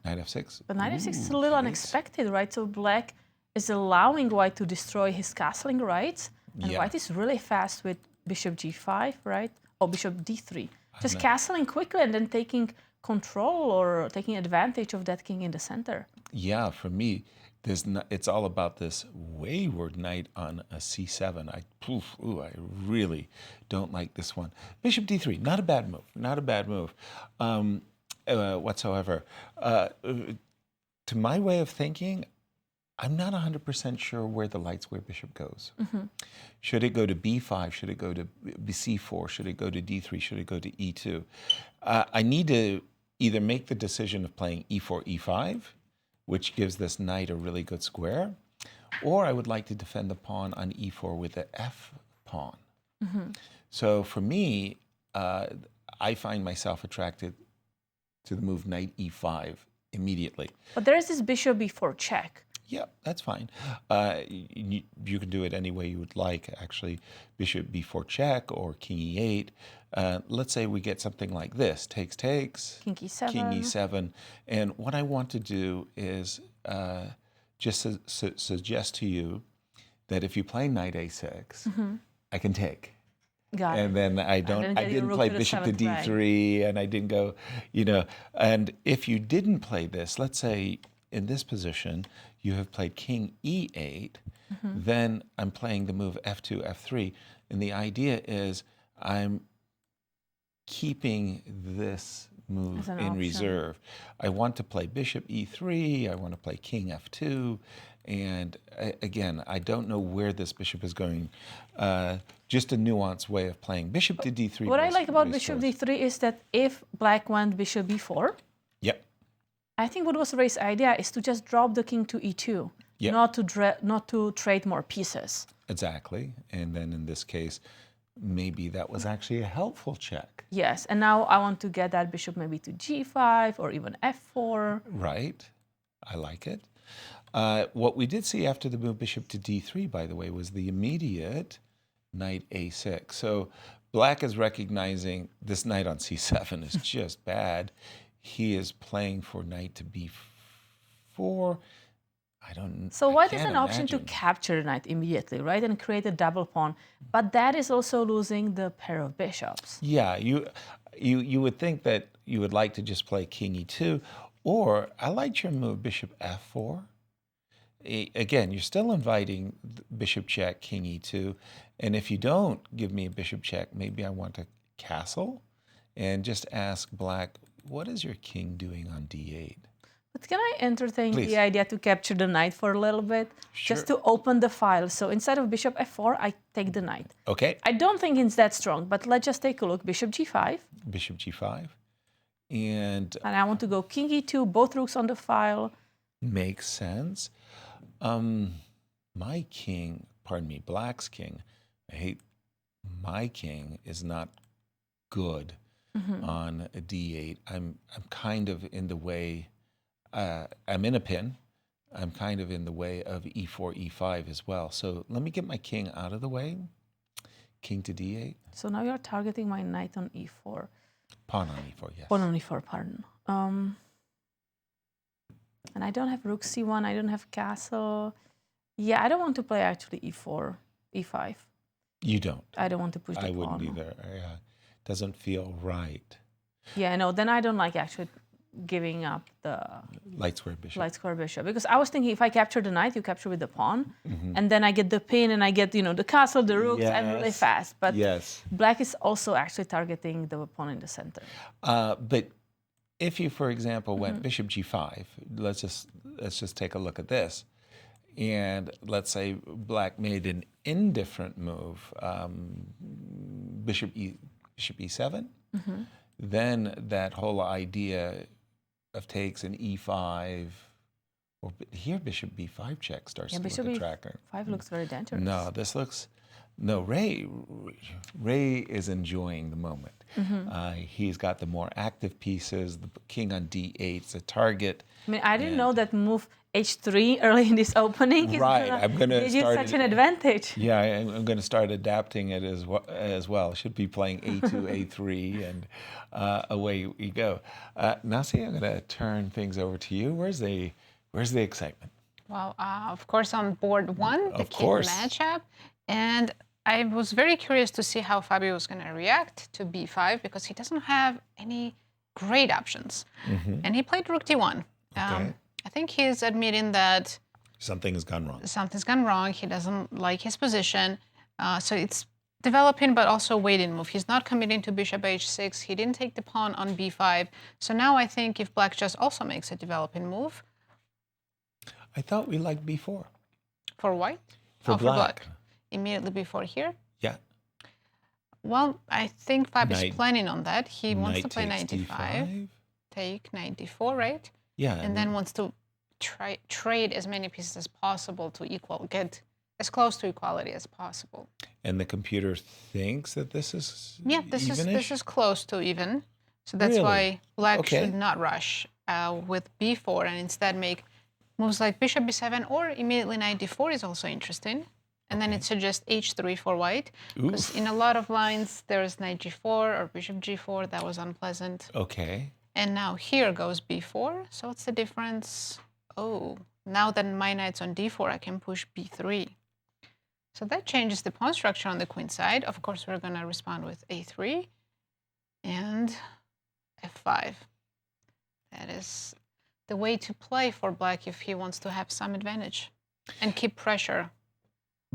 Knight f6. But knight f6 is a little unexpected, right? So black is allowing white to destroy his castling rights, and white is really fast with bishop g5, right? Or bishop d3. Just castling quickly and then taking control or taking advantage of that king in the center. Yeah, for me, it's all about this wayward knight on a c7. I really don't like this one. Bishop d3, not a bad move. Not a bad move whatsoever. To my way of thinking, I'm not 100% sure where the light square bishop goes. Should it go to b5? Should it go to c4? Should it go to d3? Should it go to e2? I need to either make the decision of playing e4, e5, which gives this knight a really good square, or I would like to defend the pawn on e4 with the f pawn. So for me, I find myself attracted to the move knight e5 immediately. But there is this bishop b4 check. Yeah, that's fine. You can do it any way you would like, actually. Bishop b4 check or king e8. Let's say we get something like this. Takes, takes. King e7. King e7. And what I want to do is just suggest to you that if you play knight a6, I can take. Got and it. then I didn't play bishop to d3, and I didn't go, you know. And if you didn't play this, let's say in this position, you have played king e8, then I'm playing the move f2, f3. And the idea is I'm keeping this move in reserve. I want to play bishop e3, I want to play king f2, and again, I don't know where this bishop is going. Just a nuanced way of playing. Bishop to d3. What I like about bishop d3 is that if black went bishop b4, I think what was Ray's idea is to just drop the king to e2, not to trade more pieces. Exactly. And then in this case, maybe that was actually a helpful check. Yes, and now I want to get that bishop maybe to g5 or even f4. Right. I like it. What we did see after the move bishop to d3, by the way, was the immediate knight a6. So black is recognizing this knight on c7 is just bad. He is playing for knight to b4. So white has an option to capture the knight immediately, right, and create a double pawn. But that is also losing the pair of bishops. Yeah, you would think that you would like to just play king e2, or I liked your move bishop f4. Again, you're still inviting bishop check, king e2, and if you don't give me a bishop check, maybe I want to castle and just ask black, what is your king doing on d8? But can I entertain Please. the idea to capture the knight for a little bit? Sure. Just to open the file. So instead of bishop f4, I take the knight. Okay. I don't think it's that strong, but let's just take a look. Bishop g5. Bishop g5. And I want to go king e2, both rooks on the file. Makes sense. My king, pardon me, black's king, I hate my king is not good on a d8. I'm kind of in the way, I'm in a pin. I'm kind of in the way of e4, e5 as well. So let me get my king out of the way. King to d8. So now you're targeting my knight on e4. Pawn on e4, yes. Pawn on e4, pardon. And I don't have rook c1, I don't have castle. Yeah, I don't want to play actually e4, e5. You don't? I don't want to push the pawn. I wouldn't either. Doesn't feel right. Yeah, no, then I don't like actually giving up the light square bishop. Light square bishop. Because I was thinking if I capture the knight, you capture with the pawn. And then I get the pin and I get, the castle, the rooks, I'm really fast. But black is also actually targeting the pawn in the center. But if you, for example, went bishop g5, let's just take a look at this. And let's say black made an indifferent move, bishop e7, then that whole idea of takes an e5, or here bishop b5 check starts to look attractive. Bishop b5 looks very dangerous. No, this looks, Ray is enjoying the moment. He's got the more active pieces, the king on d8 is a target. I mean, I didn't know that move h3 early in this opening right, I'm going to start such an advantage. Yeah, I'm going to start adapting it as well. Should be playing a2, a3, and away we go. Nazi, I'm going to turn things over to you. Where's the excitement? Well, of course, on board one, the king matchup, and I was very curious to see how Fabio was going to react to b5 because he doesn't have any great options, and he played rook d1. I think he's admitting that something has gone wrong. Something's gone wrong. He doesn't like his position. So it's developing, but also waiting move. He's not committing to bishop h6. He didn't take the pawn on b5. So now I think if black just also makes a developing move. I thought we liked b4. For white? For black. Immediately before here? Yeah. Well, I think Fabio's planning on that. He wants to play knight d5. Take knight d4, right? Yeah. And then wants to trade as many pieces as possible to get as close to equality as possible. And the computer thinks that this is this is close to even. So that's why black should not rush with b4 and instead make moves like bishop b7 or immediately knight d4 is also interesting. And then it suggests h3 for white. Because in a lot of lines, there is knight g4 or bishop g4. That was unpleasant. Okay. And now here goes b4. So what's the difference? Oh, now that my knight's on d4, I can push b3. So that changes the pawn structure on the queen side. Of course, we're going to respond with a3 and f5. That is the way to play for black if he wants to have some advantage and keep pressure.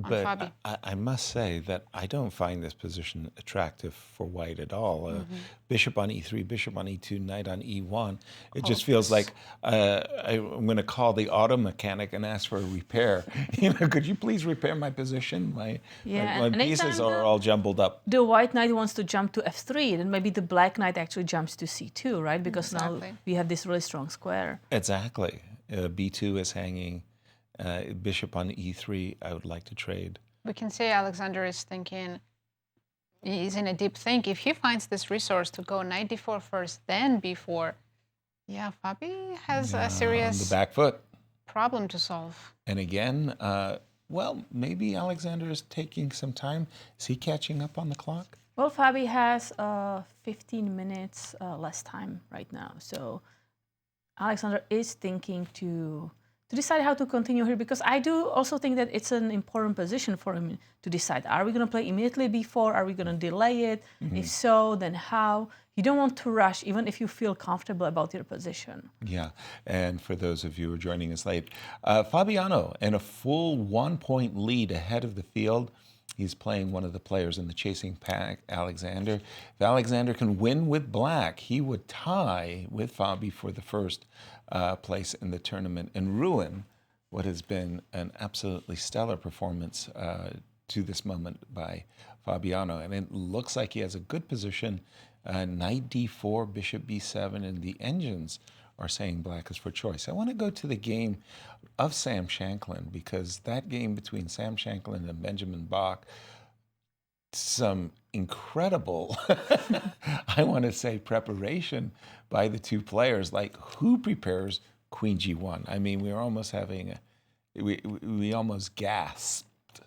But I must say that I don't find this position attractive for white at all. Bishop on e3, bishop on e2, knight on e1. It just feels like I'm going to call the auto mechanic and ask for a repair. Could you please repair my position? My pieces are all jumbled up. The white knight wants to jump to f3, and maybe the black knight actually jumps to c2, right? Because now we have this really strong square. Exactly. b2 is hanging. Bishop on e3, I would like to trade. We can say Alexander is thinking He's in a deep think. If he finds this resource to go knight d4 first, then b4, yeah, Fabi has a On serious the back foot. problem to solve. And again, well, maybe Alexander is taking some time. Is he catching up on the clock? Well, Fabi has 15 minutes less time right now. So Alexander is thinking to decide how to continue here, because I do also think that it's an important position for him to decide. Are we going to play immediately before? Are we going to delay it? If so, then how? You don't want to rush, even if you feel comfortable about your position. Yeah, and for those of you who are joining us late, Fabiano in a full 1-point lead ahead of the field. He's playing one of the players in the chasing pack, Alexander. If Alexander can win with black, he would tie with Fabi for the first place in the tournament and ruin what has been an absolutely stellar performance to this moment by Fabiano. And it looks like he has a good position. Knight d4, bishop b7, and the engines are saying black is for choice. I want to go to the game of Sam Shanklin, because that game between Sam Shanklin and Benjamin Bach, some incredible, I want to say, preparation by the two players. Like, who prepares queen g1? I mean, we were almost having we almost gasped.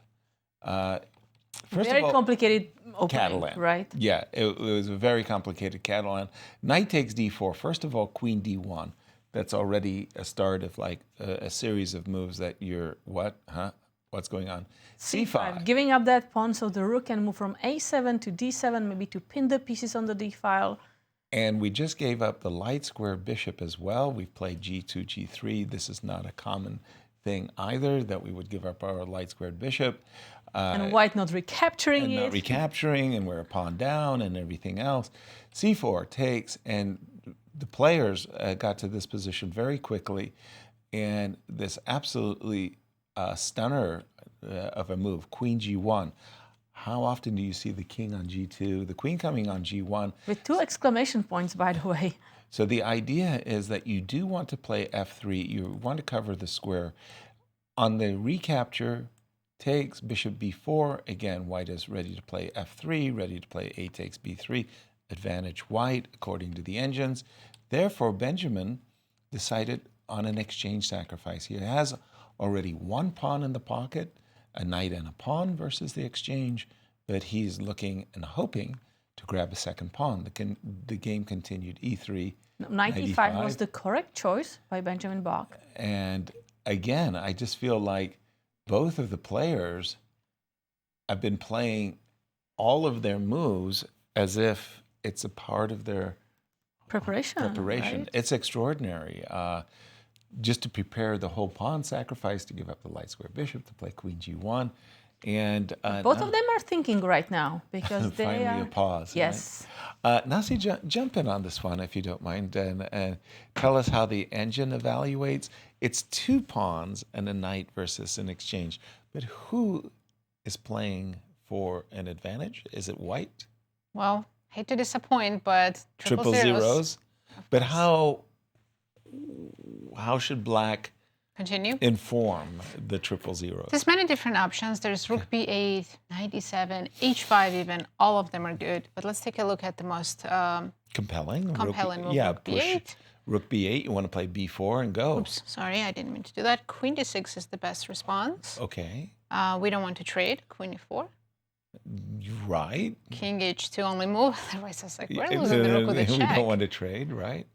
First Very of all, complicated opening, Catalan, right? Yeah, it was a very complicated Catalan. Knight takes d4. First of all, queen d1. That's already a start of like a series of moves that you're, what? Huh? What's going on? c5. Giving up that pawn so the rook can move from a7 to d7, maybe to pin the pieces on the d file. And we just gave up the light square bishop as well. We've played g2, g3. This is not a common thing either, that we would give up our light squared bishop. And white not recapturing and it. not recapturing, and we're a pawn down and everything else. c4 takes, and the players got to this position very quickly, and this absolutely stunner of a move, queen g1. How often do you see the king on g2, the queen coming on g1? With 2 exclamation points, by the way. So the idea is that you do want to play f3. You want to cover the square. On the recapture, takes, bishop b4. Again, white is ready to play f3, ready to play a takes b3. Advantage white, according to the engines. Therefore, Benjamin decided on an exchange sacrifice. He has already one pawn in the pocket, a knight and a pawn versus the exchange, but he's looking and hoping to grab a second pawn. The game continued e3. Knight e5 was the correct choice by Benjamin Bach. And again, I just feel like both of the players have been playing all of their moves as if it's a part of their preparation. Right? It's extraordinary. Just to prepare the whole pawn sacrifice, to give up the light square bishop, to play queen g1. And both of them are thinking right now, because they finally are... a pause. Yes. Right? Nazi, jump in on this one if you don't mind, and tell us how the engine evaluates. It's 2 pawns and a knight versus an exchange, but who is playing for an advantage? Is it white? Well, hate to disappoint, but triple zeros. But how should black continue inform the triple zeros? There's many different options. There's rook b8, knight e7, h5 even. All of them are good. But let's take a look at the most compelling. Rook b8. Rook b8, you want to play b4 and go. Oops, sorry, I didn't mean to do that. Queen d6 is the best response. Okay. We don't want to trade. Queen e4. Right. King h2 only move. Otherwise, I was like, we're losing the rook with a check. We don't want to trade, right?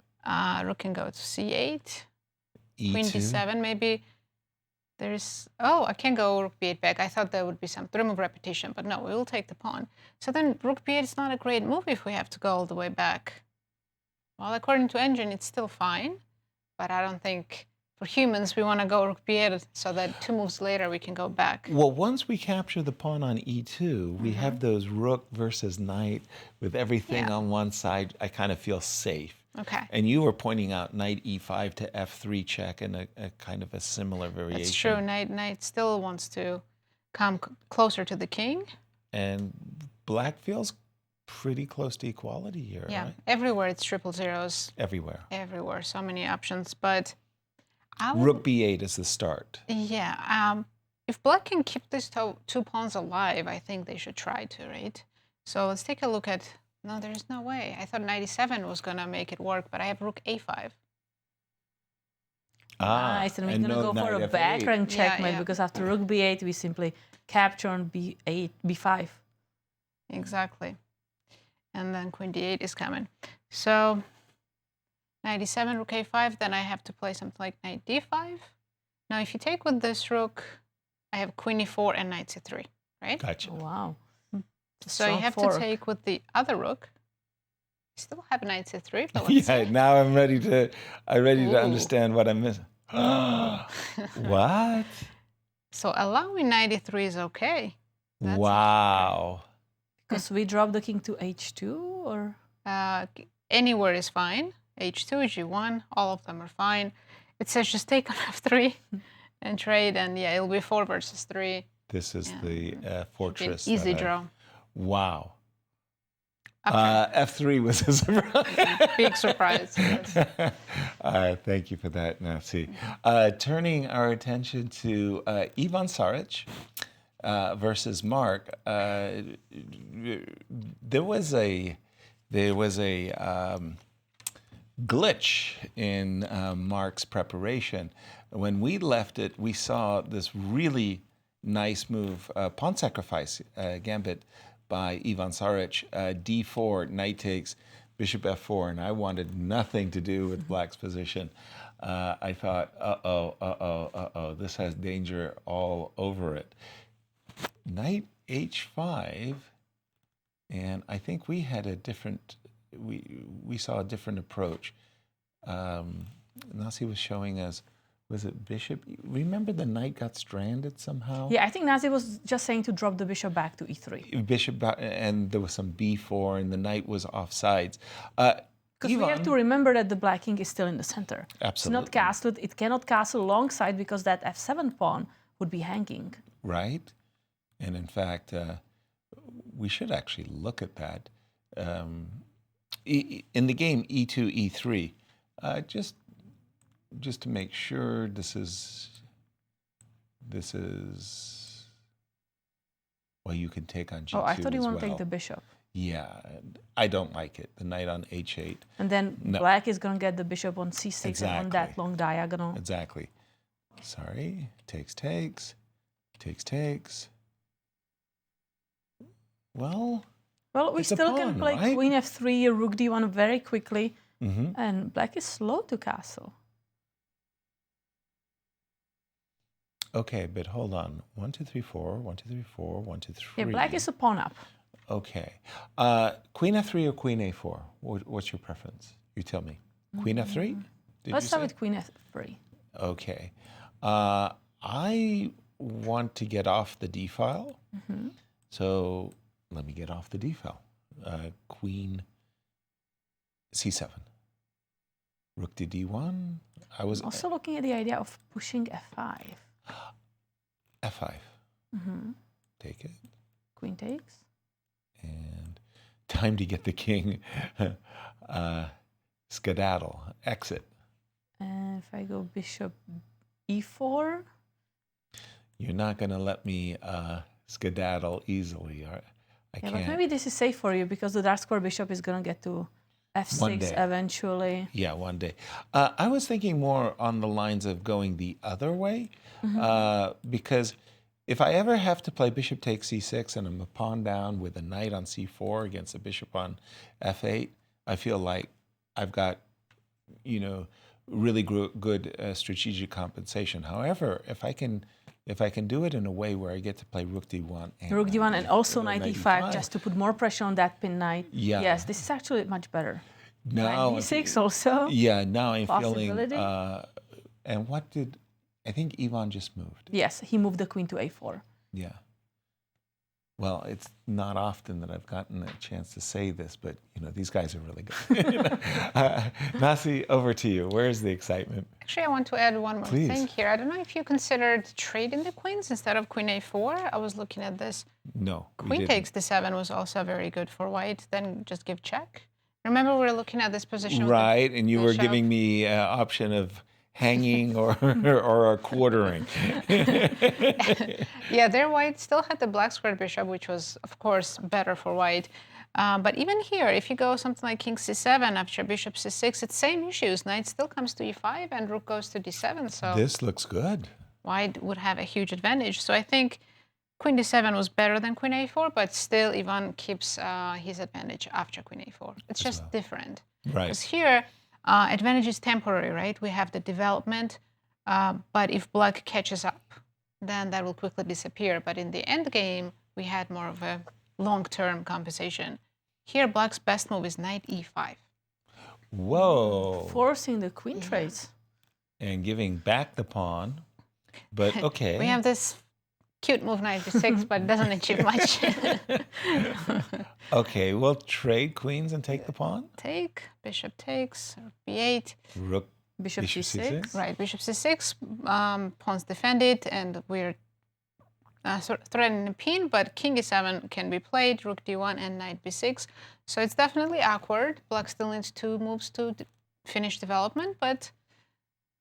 Rook can go to c8. E2. Queen d7 maybe. There's, oh, I can go rook b8 back. I thought there would be some remove repetition, but no, we will take the pawn. So then rook b8 is not a great move if we have to go all the way back. Well, according to engine, it's still fine, but I don't think for humans we want to go rook b8 so that 2 moves later we can go back. Well, once we capture the pawn on e2, we have those rook versus knight with everything on one side. I kind of feel safe. Okay. And you were pointing out knight e5 to f3 check and a kind of a similar variation. That's true. Knight still wants to come closer to the king. And black feels pretty close to equality here, Yeah, right? everywhere it's triple zeros. Everywhere. Everywhere, so many options. But rook b8 is the start. Yeah. If black can keep these 2 pawns alive, I think they should try to, right? So let's take a look at, no, there's no way. I thought knight e7 was going to make it work, but I have rook a5. Nice, and we're going to go for a backrank checkmate because after rook b8, we simply capture on b8, b5. Exactly. And then queen d8 is coming. So knight e7, rook a5, then I have to play something like knight d5. Now, if you take with this rook, I have queen e4 and knight c3, right? Gotcha. Wow. So you have to take with the other rook. You still have knight c3, but let's Yeah, see. now I'm ready to understand what I'm missing. What? So allowing knight e3 is okay. Wow. Because we drop the king to h2, or? Anywhere is fine. h2, g1, all of them are fine. It says just take on f3 and trade, and yeah, it'll be 4 versus 3. This is the fortress. Easy draw. Wow. F3 was a surprise. Big surprise. Yes. Thank you for that, Nazi. Turning our attention to Ivan Saric versus Mark. There was a glitch in Mark's preparation. When we left it, we saw this really nice move, pawn sacrifice gambit by Ivan Saric, d4, knight takes, bishop f4, and I wanted nothing to do with black's position. I thought, this has danger all over it. Knight h5, and I think we had a different, we saw a different approach. Nazi was showing us, was it bishop? Remember the knight got stranded somehow? Yeah, I think Nazi was just saying to drop the bishop back to e3. Bishop, and there was some b4, and the knight was off sides. Because we have to remember that the black king is still in the center. Absolutely. It's not castled. It cannot castle alongside because that f7 pawn would be hanging. Right. And in fact, we should actually look at that. In the game e2, e3, just to make sure this is, well, you can take on g2 Oh, I thought you want to well. take the bishop. Yeah, I don't like it. The knight on h8. And then black is going to get the bishop on c6 Exactly. and on that long diagonal. Exactly. Sorry, takes. Well, we still can play right? queen f3, rook d1 very quickly, Mm-hmm. and black is slow to castle. Okay, but hold on. 1, 2, 3, 4. 1, 2, 3, 4. 1, 2, 3. Yeah, black is a pawn up. Okay. Queen f3 or queen a4? What's your preference? You tell me. Queen f3? Let's start with queen f3. Okay. I want to get off the d file. Mm-hmm. So let me get off the d file. Queen c7. Rook to d1. I was also looking at the idea of pushing f5. f5. Mm-hmm. Take it. Queen takes. And time to get the king. Skedaddle. Exit. And if I go bishop e4. You're not going to let me skedaddle easily. I can't. But maybe this is safe for you because the dark square bishop is going to get to f6 eventually. Yeah, one day. I was thinking more on the lines of going the other way, because if I ever have to play bishop takes c6 and I'm a pawn down with a knight on c4 against a bishop on f8, I feel like I've got, really good strategic compensation. However, if I can do it in a way where I get to play rook d1 and also knight e5 just to put more pressure on that pin knight. Yeah. Yes, this is actually much better. Now Knight e6 also. Yeah, now I'm feeling. And what did I think Ivan just moved? Yes, he moved the queen to a4. Yeah. Well, it's not often that I've gotten a chance to say this, but these guys are really good. Nazi, over to you. Where's the excitement? Actually, I want to add one more Please. thing here. I don't know if you considered trading the queens instead of queen a4. I was looking at this. No. Queen takes d7 was also very good for white. Then just give check. Remember, we were looking at this position. Right, and you were bishop. giving me an option of hanging or a quartering. Yeah, there white still had the black squared bishop, which was, of course, better for white. But even here, if you go something like king c7 after bishop c6, it's same issues. Knight still comes to e5 and rook goes to d7. So this looks good. White would have a huge advantage. So I think queen d7 was better than queen a4, but still Ivan keeps his advantage after queen a4. It's just different. Right. Because here, advantage is temporary, right? We have the development, but if black catches up, then that will quickly disappear. But in the end game, we had more of a long-term compensation. Here, black's best move is knight e5. Whoa. Forcing the queen trades. And giving back the pawn. But okay. We have this cute move knight b6, but it doesn't achieve much. Okay, we'll trade queens and take the pawn. Take, bishop takes, b8. Rook, bishop c6. Right, bishop c6, pawns defended, and we're threatening a pin, but king e7 can be played, rook d1 and knight b6. So it's definitely awkward. Black still needs 2 moves to finish development, but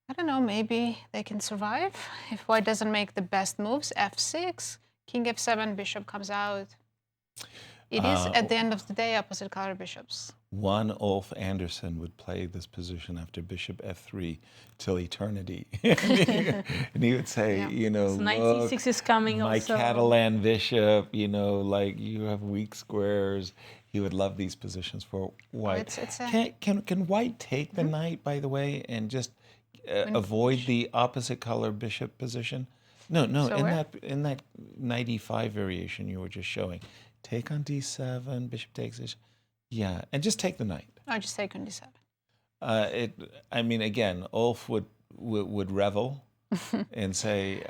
I don't know, maybe they can survive if white doesn't make the best moves. f6, king f7, bishop comes out. It is, at the end of the day, opposite color bishops. One Ulf Andersson would play this position after bishop f3 till eternity. And he would say, you know, so knight c6 is coming my also. Catalan bishop, you know, like you have weak squares. He would love these positions for white. Can white take the knight, by the way, and just avoid the opposite color bishop position? No, So in that knight e5 variation you were just showing, take on d7, bishop takes this, yeah, and just take the knight. I just take on d7. I mean, again, Ulf would revel and say,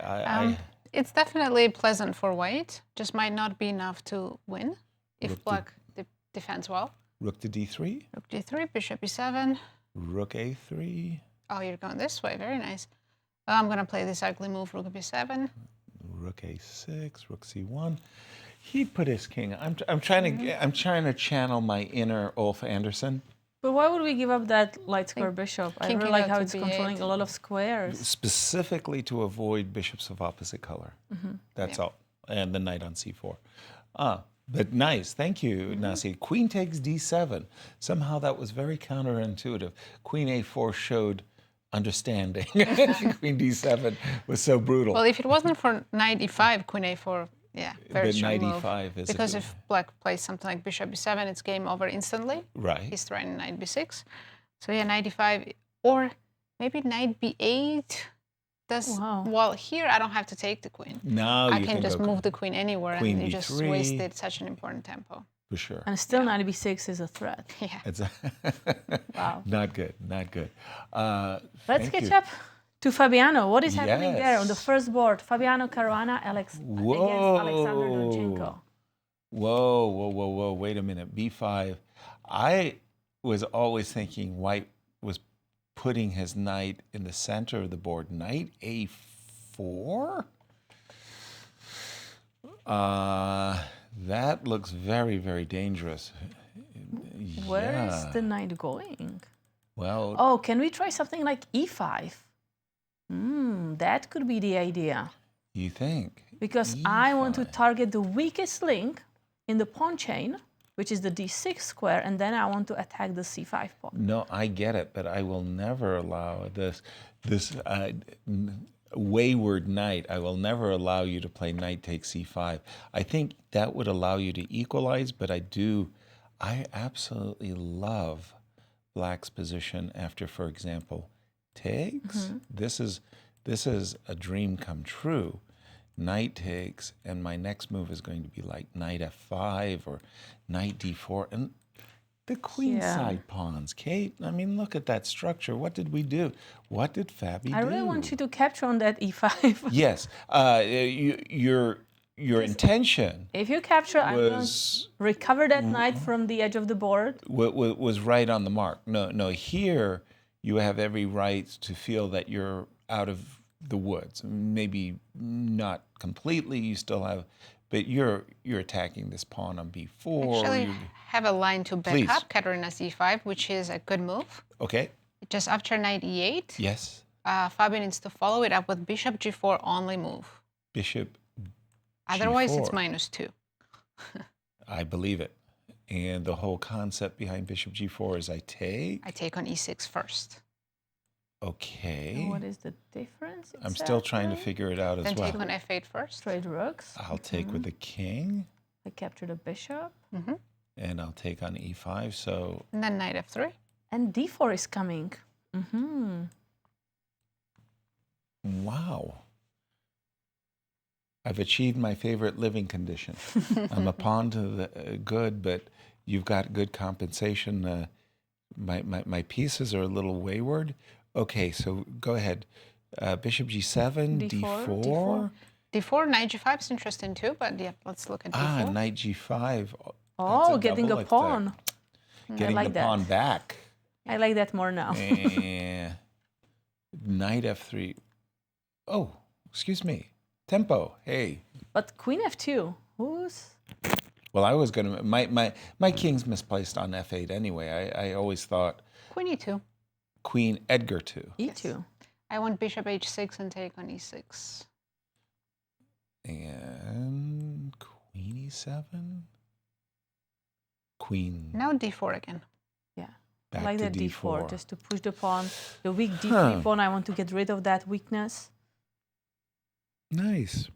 It's definitely pleasant for white. Just might not be enough to win if black defends well. Rook to d3. Rook d3, bishop e7. Rook a3. Oh, you're going this way. Very nice. I'm going to play this ugly move, rook b7. Rook a6, rook c1. He put his king. I'm trying to channel my inner Ulf Andersson. But why would we give up that light square bishop? I really like how it's controlling a lot of squares. Specifically to avoid bishops of opposite color. That's all. And the knight on c4. But nice. Thank you, Nazi. Queen takes d7. Somehow that was very counterintuitive. Queen a4 showed understanding. Queen d7 was so brutal. Well, if it wasn't for knight e5, queen a4, yeah, very strong move. Knight e5 is because if black plays something like bishop b7, it's game over instantly. Right. He's threatening knight b6. So yeah, knight e5, or maybe knight b8. Well, here I don't have to take the queen. No, I can just move the queen anywhere, queen and you b3. just wasted such an important tempo. For sure. And still knight b6 is a threat. Yeah. It's wow. Not good, not good. Let's catch up to Fabiano. What is happening there on the first board? Fabiano Caruana against Alexander Donchenko. Whoa. Wait a minute. b5. I was always thinking white was putting his knight in the center of the board. Knight a4? That looks very, very dangerous. Where is the knight going? Well... Oh, can we try something like e5? That could be the idea. You think? Because I want to target the weakest link in the pawn chain, which is the d6 square, and then I want to attack the c5 pawn. No, I get it, but I will never allow this wayward knight. I will never allow you to play knight takes c5. I think that would allow you to equalize, but I absolutely love black's position after, for example, takes. This is a dream come true. Knight takes, and my next move is going to be like knight f5 or knight d4, and the queenside pawns. Kate, I mean, look at that structure. What did we do? What did Fabi do? I really want you to capture on that e5. Yes, your intention. If you capture, I'm going to recover that knight from the edge of the board. Was right on the mark. No. Here you have every right to feel that you're out of the woods. Maybe not completely. You still have, but you're attacking this pawn on b4. Actually, have a line to back up Katerina c5, which is a good move. Okay. Just after knight e8. Yes. Fabi needs to follow it up with bishop g4 only move. Bishop Otherwise, G4. it's -2. I believe it. And the whole concept behind bishop g4 is I take on e6 first. Okay. And what is the difference? I'm still trying to figure it out as Then well. take on f8 first. Trade rooks. I'll take with the king. I capture the bishop. And I'll take on e5, so... And then knight f3. And d4 is coming. Wow. I've achieved my favorite living condition. I'm a pawn to the good, but you've got good compensation. My pieces are a little wayward. Okay, so go ahead. Bishop g7, d4. D4, knight g5 is interesting too, but yeah, let's look at d4. Knight g5. Oh, getting a pawn. Getting like the pawn back. I like that more now. Knight f3. Oh, excuse me. Tempo. Hey. But queen f2. Who's? Well, I was gonna. My king's misplaced on f8 anyway. I always thought. Queen e2. Queen Edgar 2. E2. Yes. I want bishop h6 and take on e6. And queen e7. Queen. Now d4 again. Yeah. Back I like to that d4 d4 just to push the pawn. The weak d3 pawn. I want to get rid of that weakness. Nice.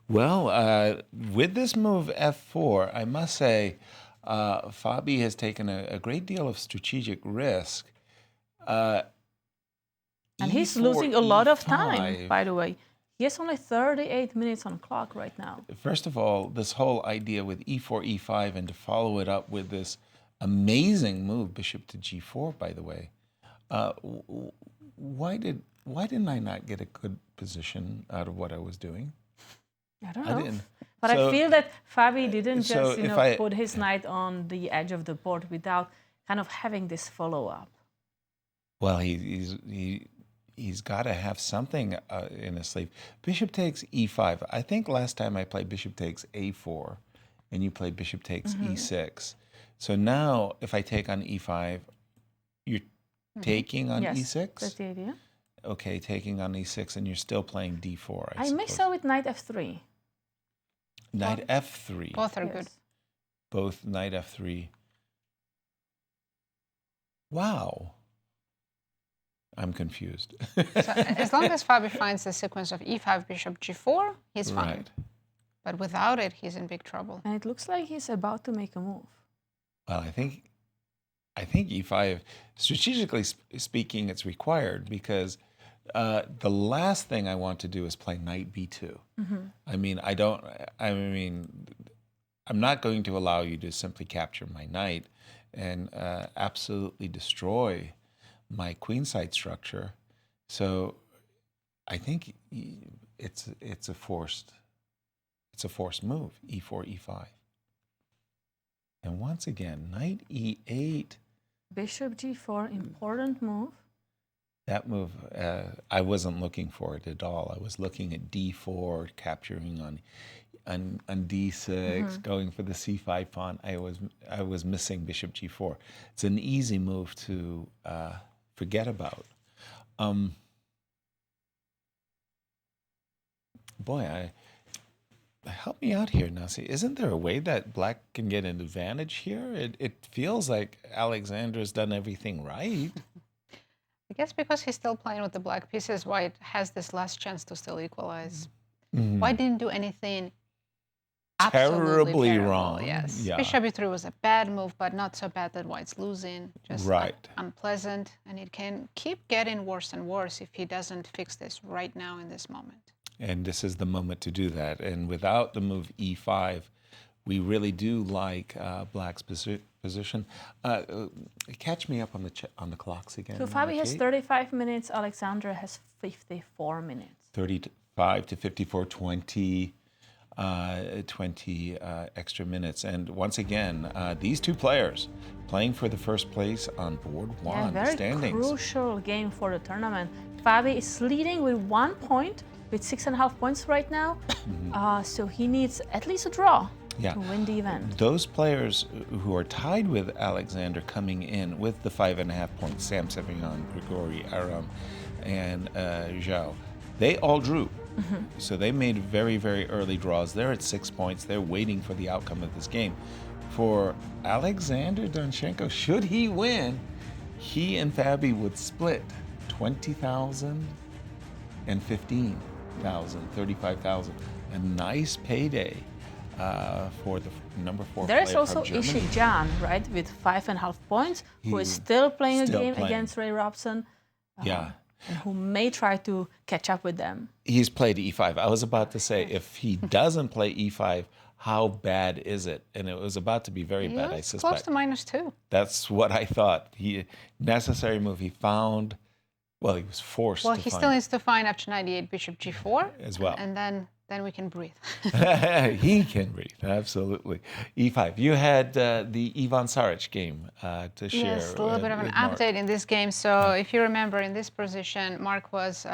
Well, with this move f4, I must say, Fabi has taken a great deal of strategic risk. And he's losing a lot of time, by the way. He has only 38 minutes on clock right now. First of all, this whole idea with e4, e5, and to follow it up with this amazing move, bishop to g4, by the way. Why didn't I not get a good position out of what I was doing? I don't know. didn't. But So- I feel that Fabi didn't so just, if I- put his knight on the edge of the board without kind of having this follow-up. Well, he's got to have something in his sleeve. Bishop takes e5. I think last time I played bishop takes a4, and you played bishop takes e6. So now, if I take on e5, you're taking on yes, e6? that's the idea. Okay, taking on e6, and you're still playing d4, I I mix suppose. up with knight f3. Knight f3. Both are good. Both knight f3. Wow. I'm confused. So as long as Fabi finds the sequence of e5, bishop g4, he's fine. Right. But without it, he's in big trouble. And it looks like he's about to make a move. Well, I think e5, strategically speaking, it's required because the last thing I want to do is play knight b2. I mean, I'm not going to allow you to simply capture my knight and absolutely destroy my queenside structure. So I think it's a forced move, e4, e5. And once again, knight e8. Bishop g4, important move. That move, I wasn't looking for it at all. I was looking at d4, capturing on d6, going for the c5 pawn. I was missing bishop g4. It's an easy move to forget about. Boy, help me out here, Nazi. Isn't there a way that black can get an advantage here? It feels like Alexandra's done everything right. I guess because he's still playing with the black pieces, White has this last chance to still equalize. White didn't do anything absolutely Terribly terrible. wrong. Yes. Yeah. Bishop e3 was a bad move, but not so bad that White's losing. Just Right. unpleasant, and it can keep getting worse and worse if he doesn't fix this right now in this moment. And this is the moment to do that. And without the move e5, we really do like black's position. Catch me up on the clocks again. So Fabi has Kate. 35 minutes, Alexandra has 54 minutes. 35 to 54, 20 extra minutes. And once again, these two players playing for the first place on board one very standings. crucial game for the tournament. Fabi is leading with 1 point, with 6.5 points right now. So he needs at least a draw. Yeah. to win the event. Those players who are tied with Alexander coming in with the 5.5 points, Sam Sevignán, Grigori, Aram, and Zhao, they all drew. So they made very, very early draws. They're at 6 points. They're waiting for the outcome of this game. For Alexander Donchenko, should he win, he and Fabi would split 20,000 and 15,000, 35,000. A nice payday for the number 4 player There's also from Germany. Ishik-Jan, right, with 5.5 points, who is still playing a game playing. against Ray Robson. Yeah. And who may try to catch up with them. He's played E5. I was about to say, if he doesn't play E5, how bad is it? And it was about to be very bad, I suspect. Close to -2. That's what I thought. Necessary move. He found, well, he was forced Well, to he find. still needs to find after 98 bishop g4. As well. And then we can breathe. He can breathe, absolutely. E5. You had the Ivan Saric game to share. Yes, a little bit of an with Mark. update in this game. So if you remember, in this position, Mark was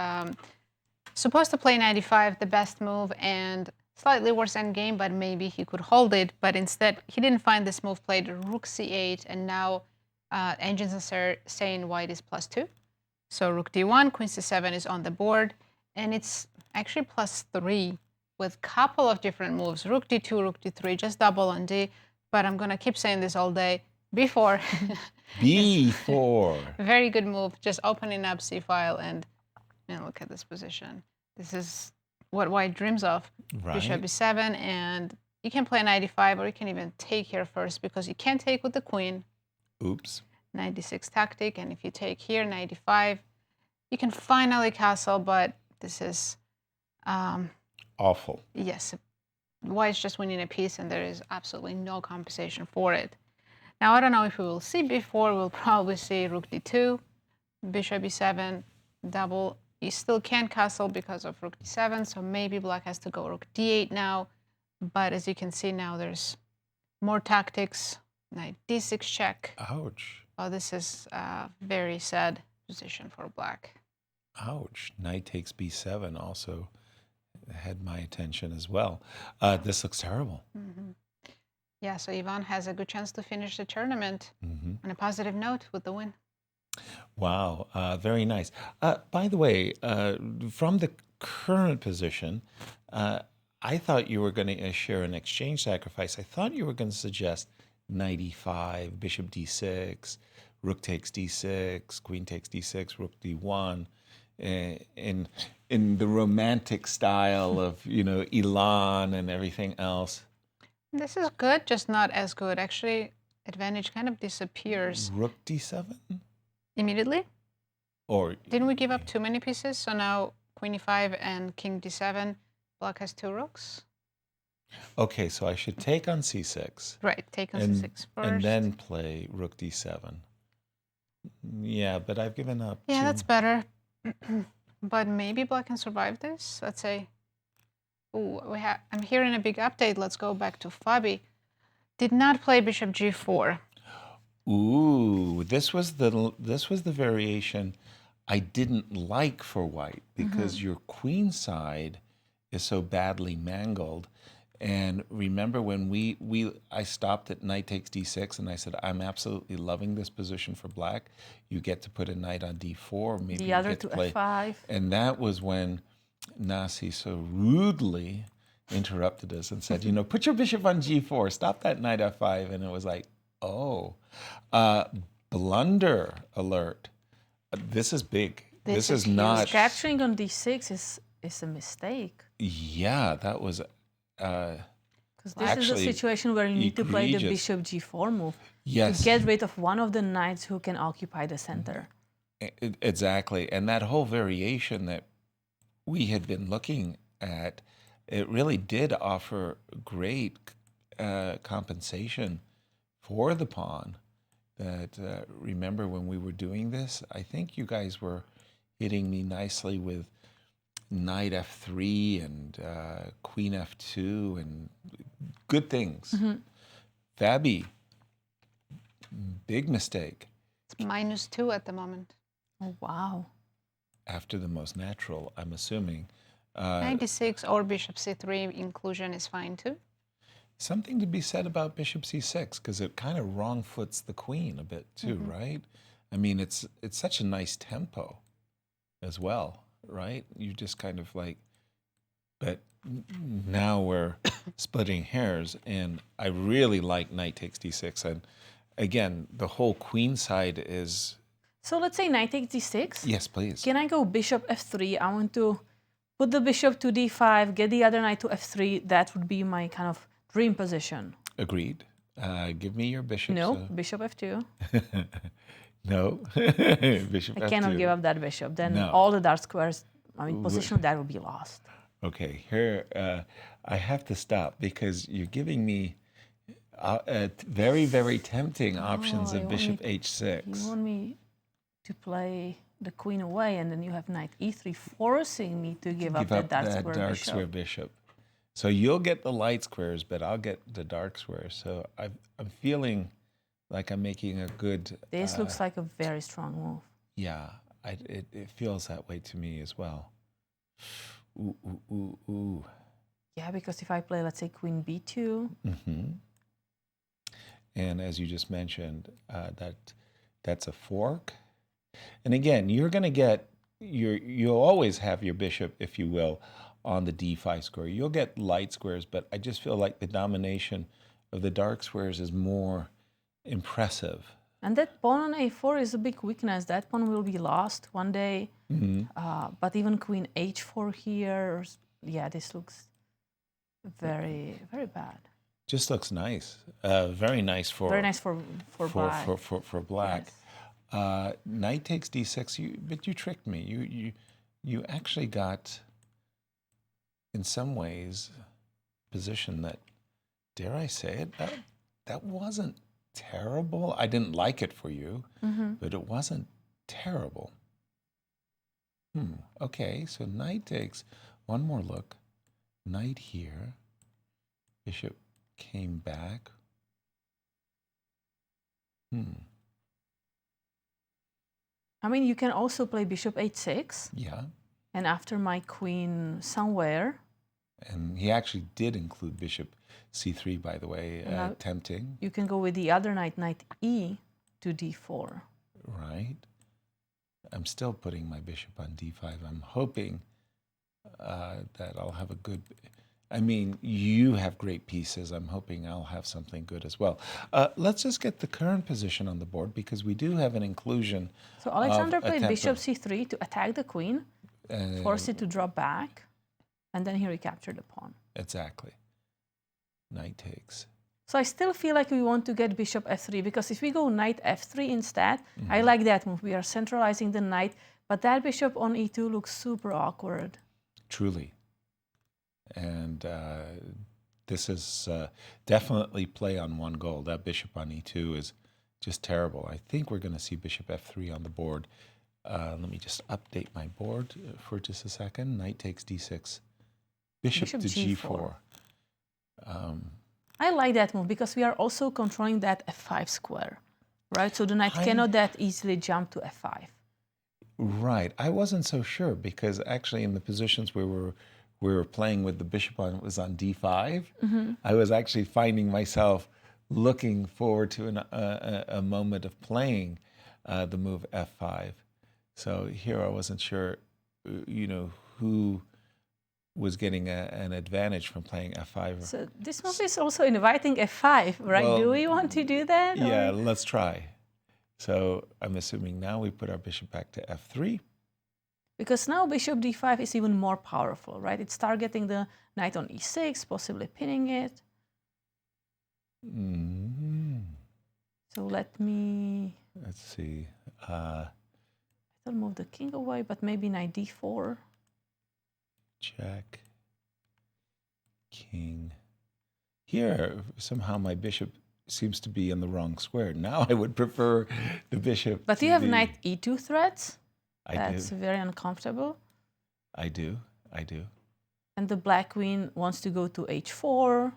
supposed to play 95, the best move, and slightly worse endgame, but maybe he could hold it. But instead, he didn't find this move, played rook c8, and now engines are saying white is +2. So rook d1, queen c7 is on the board, and it's actually +3 with a couple of different moves, rook d2, rook d3, just double on d. But I'm going to keep saying this all day. B4. B4. Very good move, just opening up c-file and look at this position. This is what white dreams of. Right. Bishop b7, and you can play 95, or you can even take here first, because you can't take with the queen. Oops. 96 tactic, and if you take here, 95, you can finally castle, but this is... awful. Yes. White's just winning a piece, and there is absolutely no compensation for it. Now, I don't know if we will see b4. We'll probably see rook d2, bishop b7, double. You still can't castle because of rook d7, so maybe black has to go rook d8 now. But as you can see now, there's more tactics. Knight d6 check. Ouch. Oh, this is a very sad position for black. Ouch. Knight takes b7 also had my attention as well. This looks terrible. Yeah, so Ivan has a good chance to finish the tournament on a positive note with the win. Wow, very nice. By the way, from the current position, I thought you were going to share an exchange sacrifice. I thought you were going to suggest knight e5, bishop d6, rook takes d6, queen takes d6, rook d1, in the romantic style of, Elan and everything else. This is good, just not as good. Actually, advantage kind of disappears. Rook d7? Immediately? Or didn't we give up too many pieces? So now queen e5 and king d7. Black has 2 rooks. Okay, so I should take on c6. Right, take on c6 first. And then play rook d7. Yeah, but I've given up. Yeah, that's better. But maybe black can survive this. Let's say. Ooh, I'm hearing a big update. Let's go back to Fabi. Did not play bishop g4. Ooh, this was the variation I didn't like for white, because your queen side is so badly mangled. And remember when I stopped at knight takes d6, and I said, I'm absolutely loving this position for black. You get to put a knight on d4, maybe the you other get to to play f5. And that was when Nazi so rudely interrupted us and said, put your bishop on g4, stop that knight f5. And it was like, oh, blunder alert. This is big. This is not... Capturing on d6 is a mistake. Yeah, that was... Because this is a situation where you need to play the bishop g4 move. Yes. To get rid of one of the knights who can occupy the center. Exactly. And that whole variation that we had been looking at, it really did offer great compensation for the pawn. That remember when we were doing this, I think you guys were hitting me nicely with knight f3 and queen f2 and good things. Fabi, big mistake. It's -2 at the moment. Oh, wow. After the most natural, I'm assuming. 96 or bishop c3 inclusion is fine too. something to be said about bishop c6, because it kind of wrong foots the queen a bit too, right? I mean, it's such a nice tempo as well, right? You just kind of like, but now we're splitting hairs, and I really like knight takes d6. And again, the whole queen side is... So let's say knight takes d6. Yes, please. Can I go bishop f3? I want to put the bishop to d5, get the other knight to f3. That would be my kind of dream position. Agreed. Give me your bishop. No, bishop f2. No, bishop f2. I cannot give up that bishop. Then No. all the dark squares, I mean, position of that would be lost. Okay, here, I have to stop because you're giving me very, very tempting options of bishop h6. You want me to play the queen away, and then you have knight e3, forcing me to give up that dark square bishop. So you'll get the light squares, but I'll get the dark squares. So I'm feeling like I'm making a good... This looks like a very strong move. Yeah, it feels that way to me as well. Ooh, ooh, ooh, ooh. Yeah, because if I play, let's say, queen b2. And as you just mentioned, that's a fork. And again, you're going to get, you'll always have your bishop, if you will, on the d5 square. You'll get light squares, but I just feel like the domination of the dark squares is more impressive. And that pawn on a4 is a big weakness. That pawn will be lost one day. But even queen h4 here, yeah, this looks very, very bad. Just looks nice. Very nice for black. Yes. Knight takes d6. But you tricked me. You actually got, in some ways, position that, dare I say it, that wasn't terrible. I didn't like it for you, but it wasn't terrible. Okay, so knight takes, one more look. Knight here, bishop came back. I mean, you can also play bishop h6. Yeah. And after my queen somewhere. And he actually did include bishop c3, by the way, tempting. You can go with the other knight, knight e to d4. Right. I'm still putting my bishop on d5. I'm hoping that I'll have a good... I mean, you have great pieces. I'm hoping I'll have something good as well. Let's just get the current position on the board, because we do have an inclusion. So Alexander played bishop c3 to attack the queen, force it to drop back, and then he recaptured the pawn. Exactly. Knight takes. So I still feel like we want to get bishop f3, because if we go knight f3 instead, I like that move. We are centralizing the knight, but that bishop on e2 looks super awkward. Truly. And this is definitely play on one goal. That bishop on e2 is just terrible. I think we're going to see bishop f3 on the board. Let me just update my board for just a second. Knight takes d6. Bishop to g4. I like that move because we are also controlling that f5 square, right? So the knight cannot that easily jump to f5. Right. I wasn't so sure, because actually in the positions where we were playing with the bishop was on d5, I was actually finding myself looking forward to a moment of playing the move f5. So here I wasn't sure, who was getting an advantage from playing f5. So this move is also inviting f5, right? Well, do we want to do that? Yeah, let's try. So I'm assuming now we put our bishop back to f3. Because now bishop d5 is even more powerful, right? It's targeting the knight on e6, possibly pinning it. So let me... Let's see. I'll move the king away, but maybe knight d4. Check. King. Here, somehow my bishop seems to be in the wrong square. Now I would prefer the bishop. But you have knight e2 threats. That's very uncomfortable. I do. And the black queen wants to go to h4,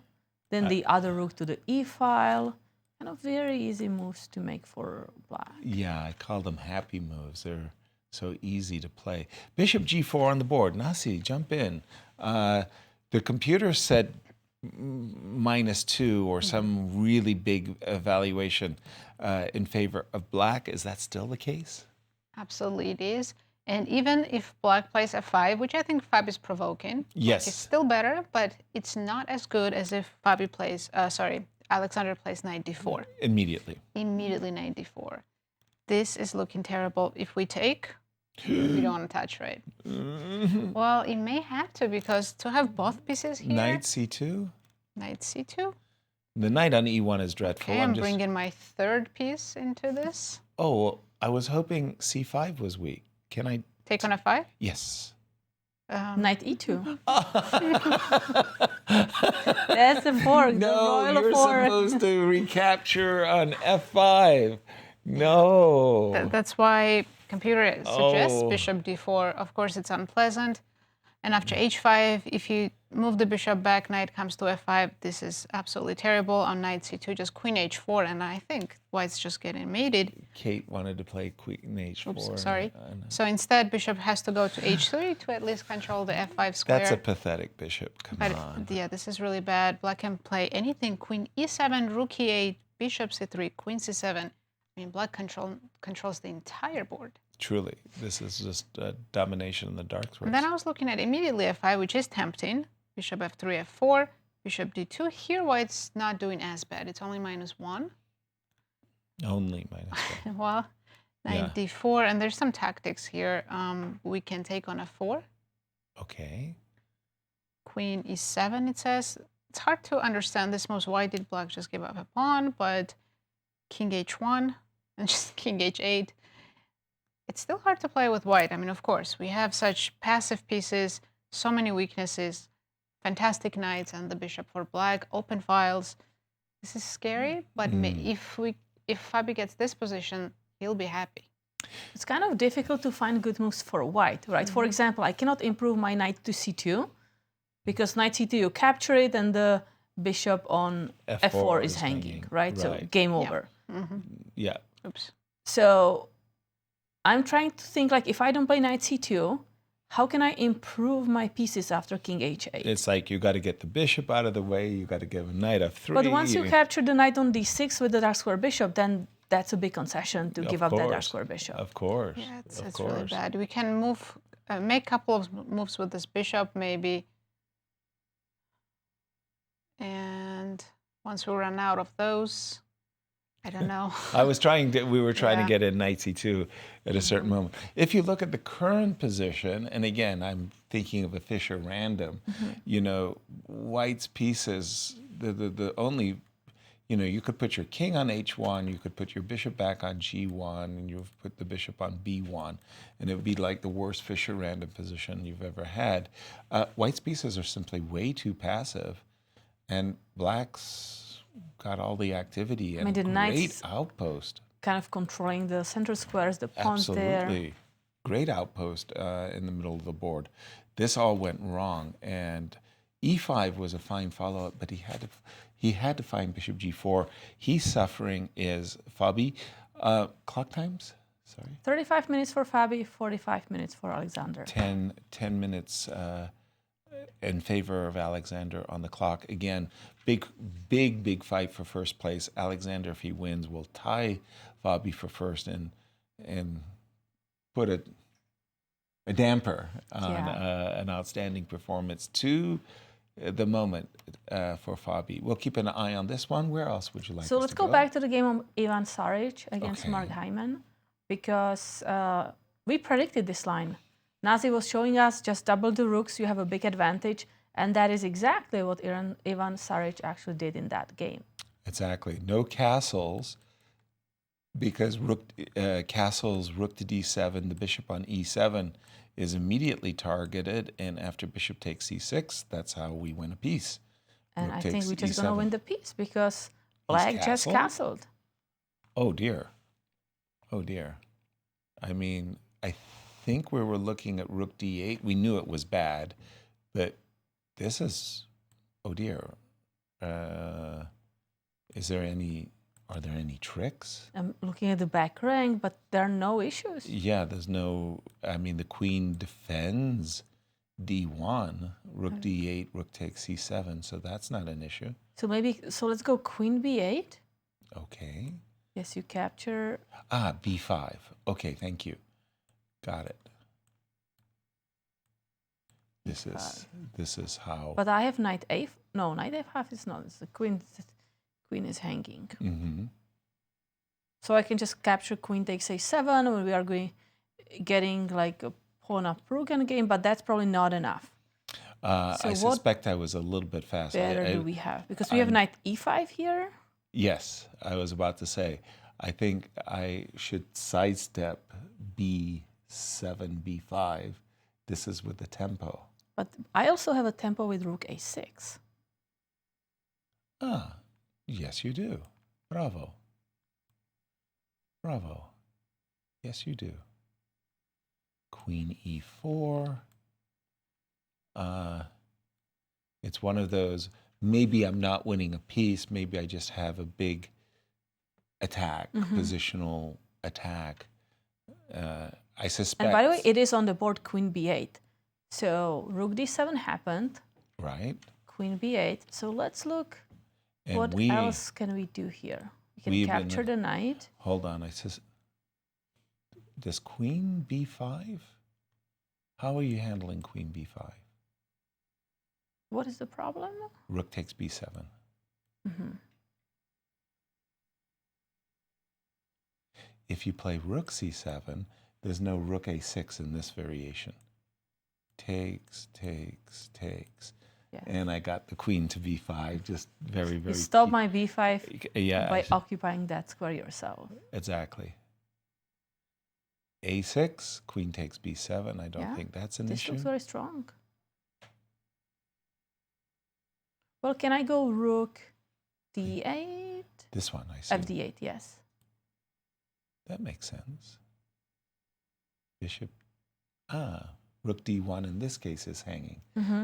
then the other rook to the e file. Kind of very easy moves to make for black. Yeah, I call them happy moves. They're so easy to play. Bishop g4 on the board. Nazi, jump in. The computer said -2 or some really big evaluation in favor of black. Is that still the case? Absolutely, it is. And even if black plays f5, which I think Fabi is provoking, yes, it's still better, but it's not as good as if Fabi plays, Alexander plays knight d4. Immediately. Immediately knight d4. This is looking terrible. If we take, we don't want to touch, right? Well, it may have to, because to have both pieces here. Knight c2? Knight c2. The knight on e1 is dreadful. Okay, I'm bringing my third piece into this. Oh, I was hoping c5 was weak. Can I take on f5? Yes. Knight e2. That's the fork. No, the you're fork. supposed to recapture on f5. No. That's why computer suggests Oh. bishop d4. Of course, it's unpleasant. And after h5, if you move the bishop back, knight comes to f5. This is absolutely terrible. On knight c2, just queen h4. And I think white's just getting mated. Kate wanted to play queen h4. Oops, sorry. So instead, bishop has to go to h3 to at least control the f5 square. That's a pathetic bishop. Come on. Yeah, this is really bad. Black can play anything. Queen e7, rook e8, bishop c3, queen c7. I mean, black controls the entire board. Truly, this is just domination in the dark threats. And then I was looking at immediately f5, which is tempting. Bishop f3, f4, bishop d2. Here, white's not doing as bad. It's only -1. Only -1. Well, knight d4, and there's some tactics here. We can take on f4. Okay. Queen e7, it says. It's hard to understand this moves. Why did black just give up a pawn? But king h1 and just king h8. It's still hard to play with white. I mean, of course, we have such passive pieces, so many weaknesses, fantastic knights, and the bishop for black, open files. This is scary, but if Fabi gets this position, he'll be happy. It's kind of difficult to find good moves for white, right? For example, I cannot improve my knight to c2 because knight c2 you capture it and the bishop on f4 is hanging, right? So game over. Yeah. Oops. So I'm trying to think, like, if I don't play knight c2, how can I improve my pieces after king h8? It's like you got to get the bishop out of the way. You got to give a knight f3. But once you capture the knight on d6 with the dark square bishop, then that's a big concession to give up that dark square bishop. Of course. Yeah, it's really bad. We can move, make a couple of moves with this bishop, maybe. And once we run out of those, I don't know. We were trying to get in knight c2 at a certain moment. If you look at the current position, and again, I'm thinking of a Fisher random, you know, white's pieces, the only, you know, you could put your king on h1, you could put your bishop back on g1, and you put the bishop on b1, and it would be like the worst Fisher random position you've ever had. White's pieces are simply way too passive, and black's got all the activity and great outpost. Kind of controlling the center squares, the pawns there. Absolutely. Great outpost in the middle of the board. This all went wrong, and e5 was a fine follow-up, but he had to find bishop g4. He's suffering is Fabi. Clock times? Sorry. 35 minutes for Fabi, 45 minutes for Alexander. 10 minutes in favor of Alexander on the clock. Again, big fight for first place. Alexander, if he wins, will tie Fabi for first and put a damper on an outstanding performance to the moment for Fabi. We'll keep an eye on this one. Where else would you like So us let's to go back to the game of Ivan Saric against Mark Hyman, because we predicted this line. Nazi was showing us just double the rooks, you have a big advantage, and that is exactly what Ivan Saric actually did in that game. Exactly. No castles, because castles, rook to d7, the bishop on e7 is immediately targeted, and after bishop takes c6, that's how we win a piece. And rook I think we're just e7. going to win the piece, because black just castled. Oh, dear. Oh, dear. I mean, I think we were looking at rook d8. We knew it was bad, but this is, oh dear. Are there any tricks? I'm looking at the back rank, but there are no issues. Yeah, there's no, I mean, the queen defends D1, rook D8, rook takes C7, so that's not an issue. So let's go queen B8. Okay. Yes, you capture. B5. Okay, thank you. Got it. This is how. But I have knight A. No, knight F5 is not. It's the queen. Queen is hanging. Mm-hmm. So I can just capture queen takes A7, and we are getting like a pawn up rook in the game, but that's probably not enough. I suspect I was a little bit fast. Better do we have? Because we have knight E5 here. Yes, I was about to say. I think I should sidestep B7, B5. This is with the tempo. But I also have a tempo with rook A6. Yes, you do. Bravo. Bravo. Yes, you do. Queen E4. It's one of those, maybe I'm not winning a piece, maybe I just have a big attack, positional attack. I suspect. And by the way, it is on the board queen B8. So rook D7 happened. Right. Queen B8. So let's look. And what else can we do here? We can capture the knight. Hold on. Does queen B5? How are you handling queen B5? What is the problem? Rook takes B7. If you play rook C7, there's no rook A6 in this variation. Takes, takes, takes. Yeah. And I got the queen to B5, just very, very... You stop my B5 by occupying that square yourself. Exactly. A6, queen takes B7. I don't think that's an issue. This looks very strong. Well, can I go rook D8? This one, I see. FD8, yes. That makes sense. Bishop... rook D1 in this case is hanging.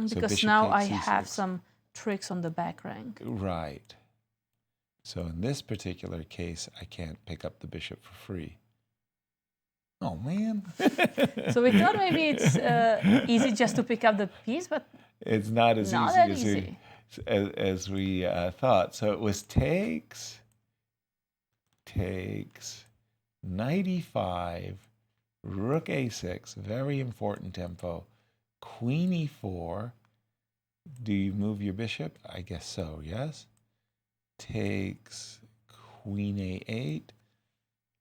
So because now I have some tricks on the back rank. Right. So in this particular case, I can't pick up the bishop for free. Oh, man. So we thought maybe it's easy just to pick up the piece, but it's not as easy as we thought. So it was takes, knight E5, rook A6, very important tempo. Queen E4. Do you move your bishop? I guess so, yes. Takes queen A8.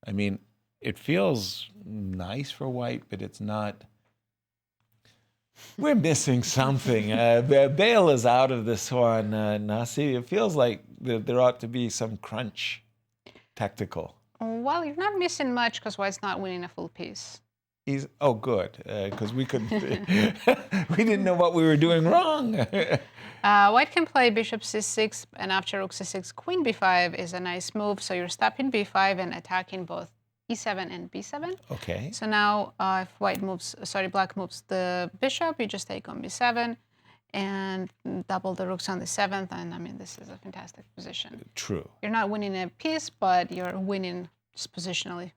I mean, it feels nice for white, but it's not. We're missing something. Bale is out of this one, Nazi. It feels like there ought to be some crunch tactical. Well, you're not missing much because white's not winning a full piece. Good, because we couldn't. We didn't know what we were doing wrong. White can play bishop c6, and after rook c6, queen b5 is a nice move. So you're stopping b5 and attacking both e7 and b7. Okay. So now, if black moves the bishop, you just take on b7 and double the rooks on the 7th. And I mean, this is a fantastic position. True. You're not winning a piece, but you're winning just positionally.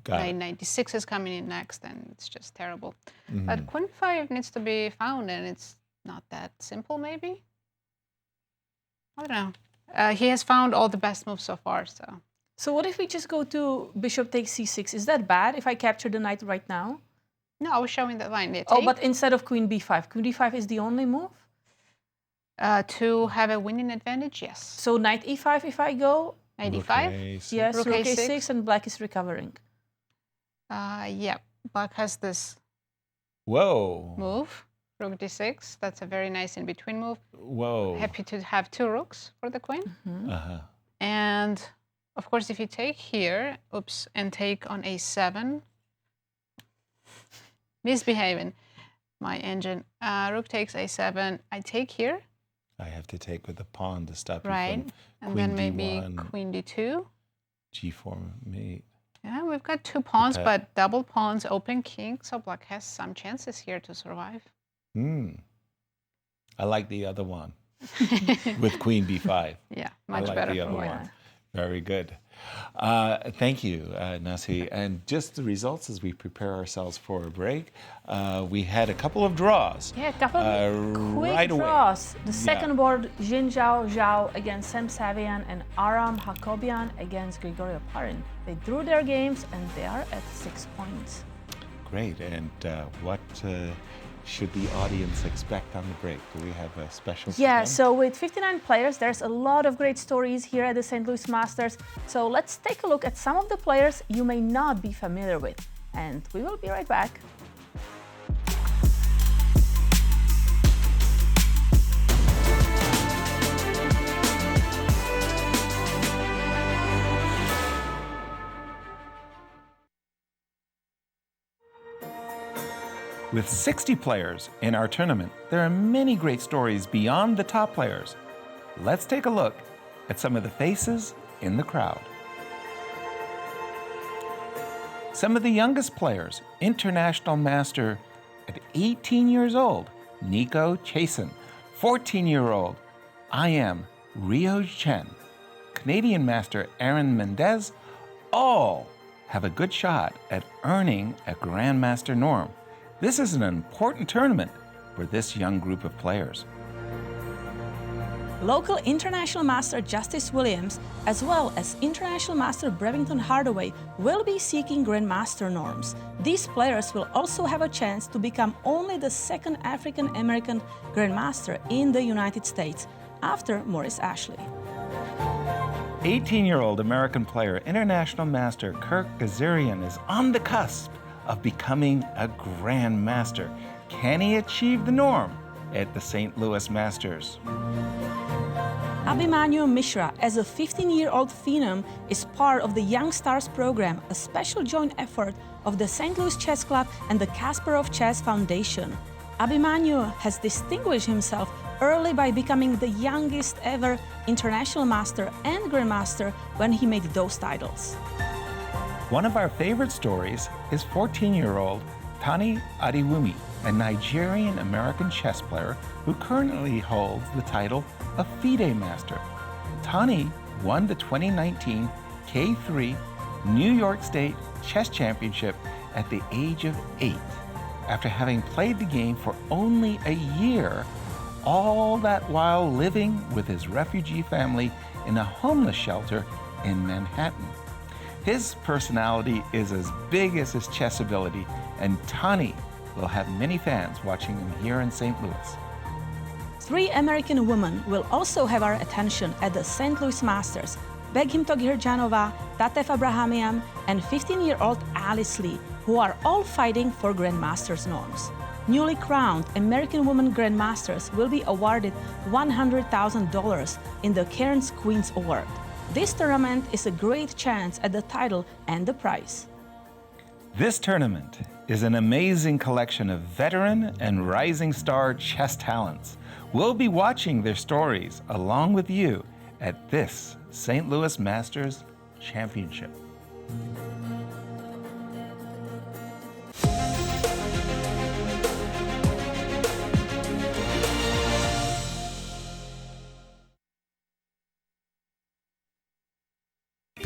Knight 96 is coming in next, and it's just terrible. But queen 5 needs to be found, and it's not that simple, maybe? I don't know. He has found all the best moves so far, so. So what if we just go to bishop takes c6? Is that bad if I capture the knight right now? No, I was showing that line. But instead of queen b5, queen d5 is the only move? To have a winning advantage, yes. So knight e5 if I go? Knight e5? Yes, rook a6, and black is recovering. Yeah, black has this move, rook d6. That's a very nice in-between move. Whoa. Happy to have 2 rooks for the queen. And, of course, if you take here, and take on a7, misbehaving, my engine. Rook takes a7, I take here. I have to take with the pawn to stop you from and then maybe D1, queen d2. g4 mate. Yeah, we've got 2 pawns, but double pawns, open king, so black has some chances here to survive. I like the other one with queen b5. Yeah, much better for white. Very good. Thank you, Nazi. And just the results as we prepare ourselves for a break. We had a couple of draws. Yeah, a couple of quick right draws. Away. The second board, Jinzhao Zhao against Sam Savian and Aram Hakobian against Grigorio Parin. They drew their games and they are at 6 points. Great. And what should the audience expect on the break? Do we have a special? Yeah, so with 59 players, there's a lot of great stories here at the St. Louis Masters. So let's take a look at some of the players you may not be familiar with. And we will be right back. With 60 players in our tournament, there are many great stories beyond the top players. Let's take a look at some of the faces in the crowd. Some of the youngest players, international master at 18 years old, Nico Chasen, 14-year-old, Rio Chen, Canadian master Aaron Mendez, all have a good shot at earning a grandmaster norm. This is an important tournament for this young group of players. Local International Master Justice Williams, as well as International Master Brevington Hardaway, will be seeking Grandmaster norms. These players will also have a chance to become only the second African American Grandmaster in the United States, after Maurice Ashley. 18-year-old American player, International Master Kirk Gazarian is on the cusp of becoming a Grandmaster. Can he achieve the norm at the St. Louis Masters? Abhimanyu Mishra, as a 15-year-old phenom, is part of the Young Stars program, a special joint effort of the St. Louis Chess Club and the Kasparov Chess Foundation. Abhimanyu has distinguished himself early by becoming the youngest ever international master and grandmaster when he made those titles. One of our favorite stories is 14-year-old Tani Adiwumi, a Nigerian-American chess player who currently holds the title of FIDE Master. Tani won the 2019 K3 New York State Chess Championship at the age of 8, after having played the game for only a year, all that while living with his refugee family in a homeless shelter in Manhattan. His personality is as big as his chess ability, and Tani will have many fans watching him here in St. Louis. 3 American women will also have our attention at the St. Louis Masters: Begim Togirjanova, Tatef Abrahamian, and 15-year-old Alice Lee, who are all fighting for Grandmasters norms. Newly crowned American Women Grandmasters will be awarded $100,000 in the Cairns Queens Award. This tournament is a great chance at the title and the prize. This tournament is an amazing collection of veteran and rising star chess talents. We'll be watching their stories along with you at this St. Louis Masters Championship.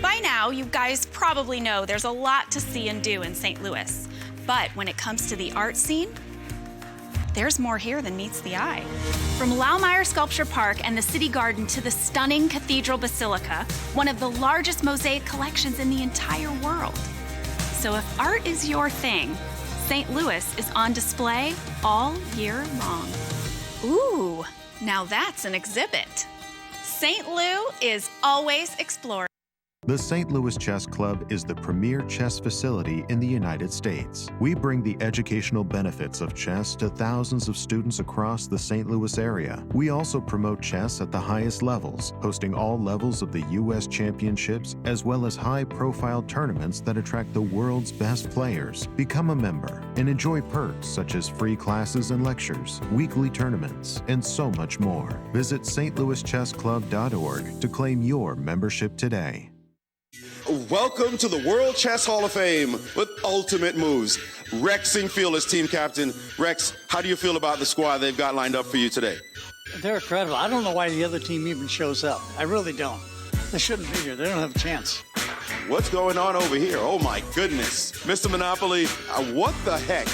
By now, you guys probably know there's a lot to see and do in St. Louis. But when it comes to the art scene, there's more here than meets the eye. From Laumeier Sculpture Park and the City Garden to the stunning Cathedral Basilica, one of the largest mosaic collections in the entire world. So if art is your thing, St. Louis is on display all year long. Ooh, now that's an exhibit. St. Lou is always exploring. The St. Louis Chess Club is the premier chess facility in the United States. We bring the educational benefits of chess to thousands of students across the St. Louis area. We also promote chess at the highest levels, hosting all levels of the U.S. championships, as well as high-profile tournaments that attract the world's best players. Become a member and enjoy perks such as free classes and lectures, weekly tournaments, and so much more. Visit stlouischessclub.org to claim your membership today. Welcome to the World Chess Hall of Fame with ultimate moves. Rex Singfield is team captain. Rex, how do you feel about the squad they've got lined up for you today? They're incredible. I don't know why the other team even shows up. I really don't. They shouldn't be here. They don't have a chance. What's going on over here? Oh my goodness. Mr. Monopoly, what the heck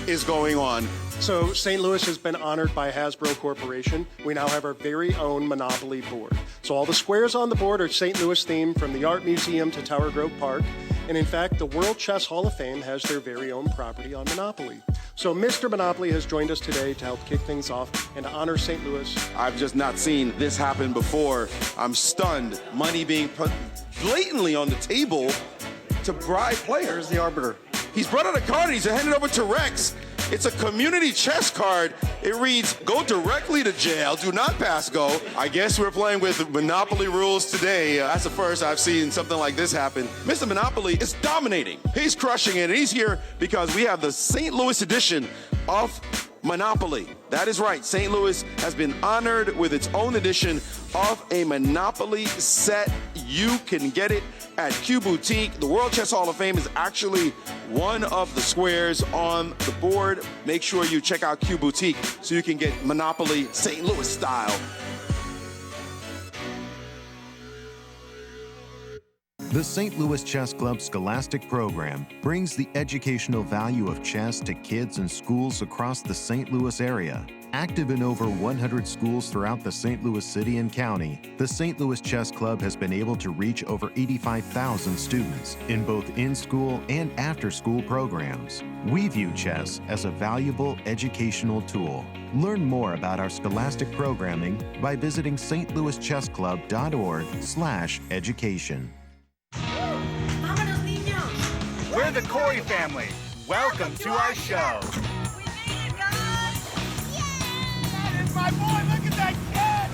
is going on? So St. Louis has been honored by Hasbro Corporation. We now have our very own Monopoly board. So all the squares on the board are St. Louis themed, from the Art Museum to Tower Grove Park. And in fact, the World Chess Hall of Fame has their very own property on Monopoly. So Mr. Monopoly has joined us today to help kick things off and to honor St. Louis. I've just not seen this happen before. I'm stunned. Money being put blatantly on the table to bribe players. Here's the arbiter. He's brought out a card and he's handed over to Rex. It's a community chess card. It reads, go directly to jail, do not pass go. I guess we're playing with Monopoly rules today. That's the first I've seen something like this happen. Mr. Monopoly is dominating. He's crushing it, and he's here because we have the St. Louis edition of Monopoly. That is right. St. Louis has been honored with its own edition of a Monopoly set. You can get it at Q Boutique. The World Chess Hall of Fame is actually one of the squares on the board. Make sure you check out Q Boutique so you can get Monopoly St. Louis style. The St. Louis Chess Club Scholastic Program brings the educational value of chess to kids in schools across the St. Louis area. Active in over 100 schools throughout the St. Louis City and County, the St. Louis Chess Club has been able to reach over 85,000 students in both in-school and after-school programs. We view chess as a valuable educational tool. Learn more about our scholastic programming by visiting stlouischessclub.org/education. We're the Corey family. Welcome to our show. That is my boy. Look at that kid.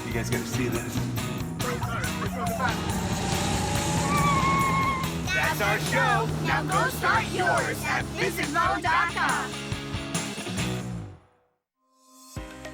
You guys gotta see this. That's our show. Now go start yours at visitmo.com.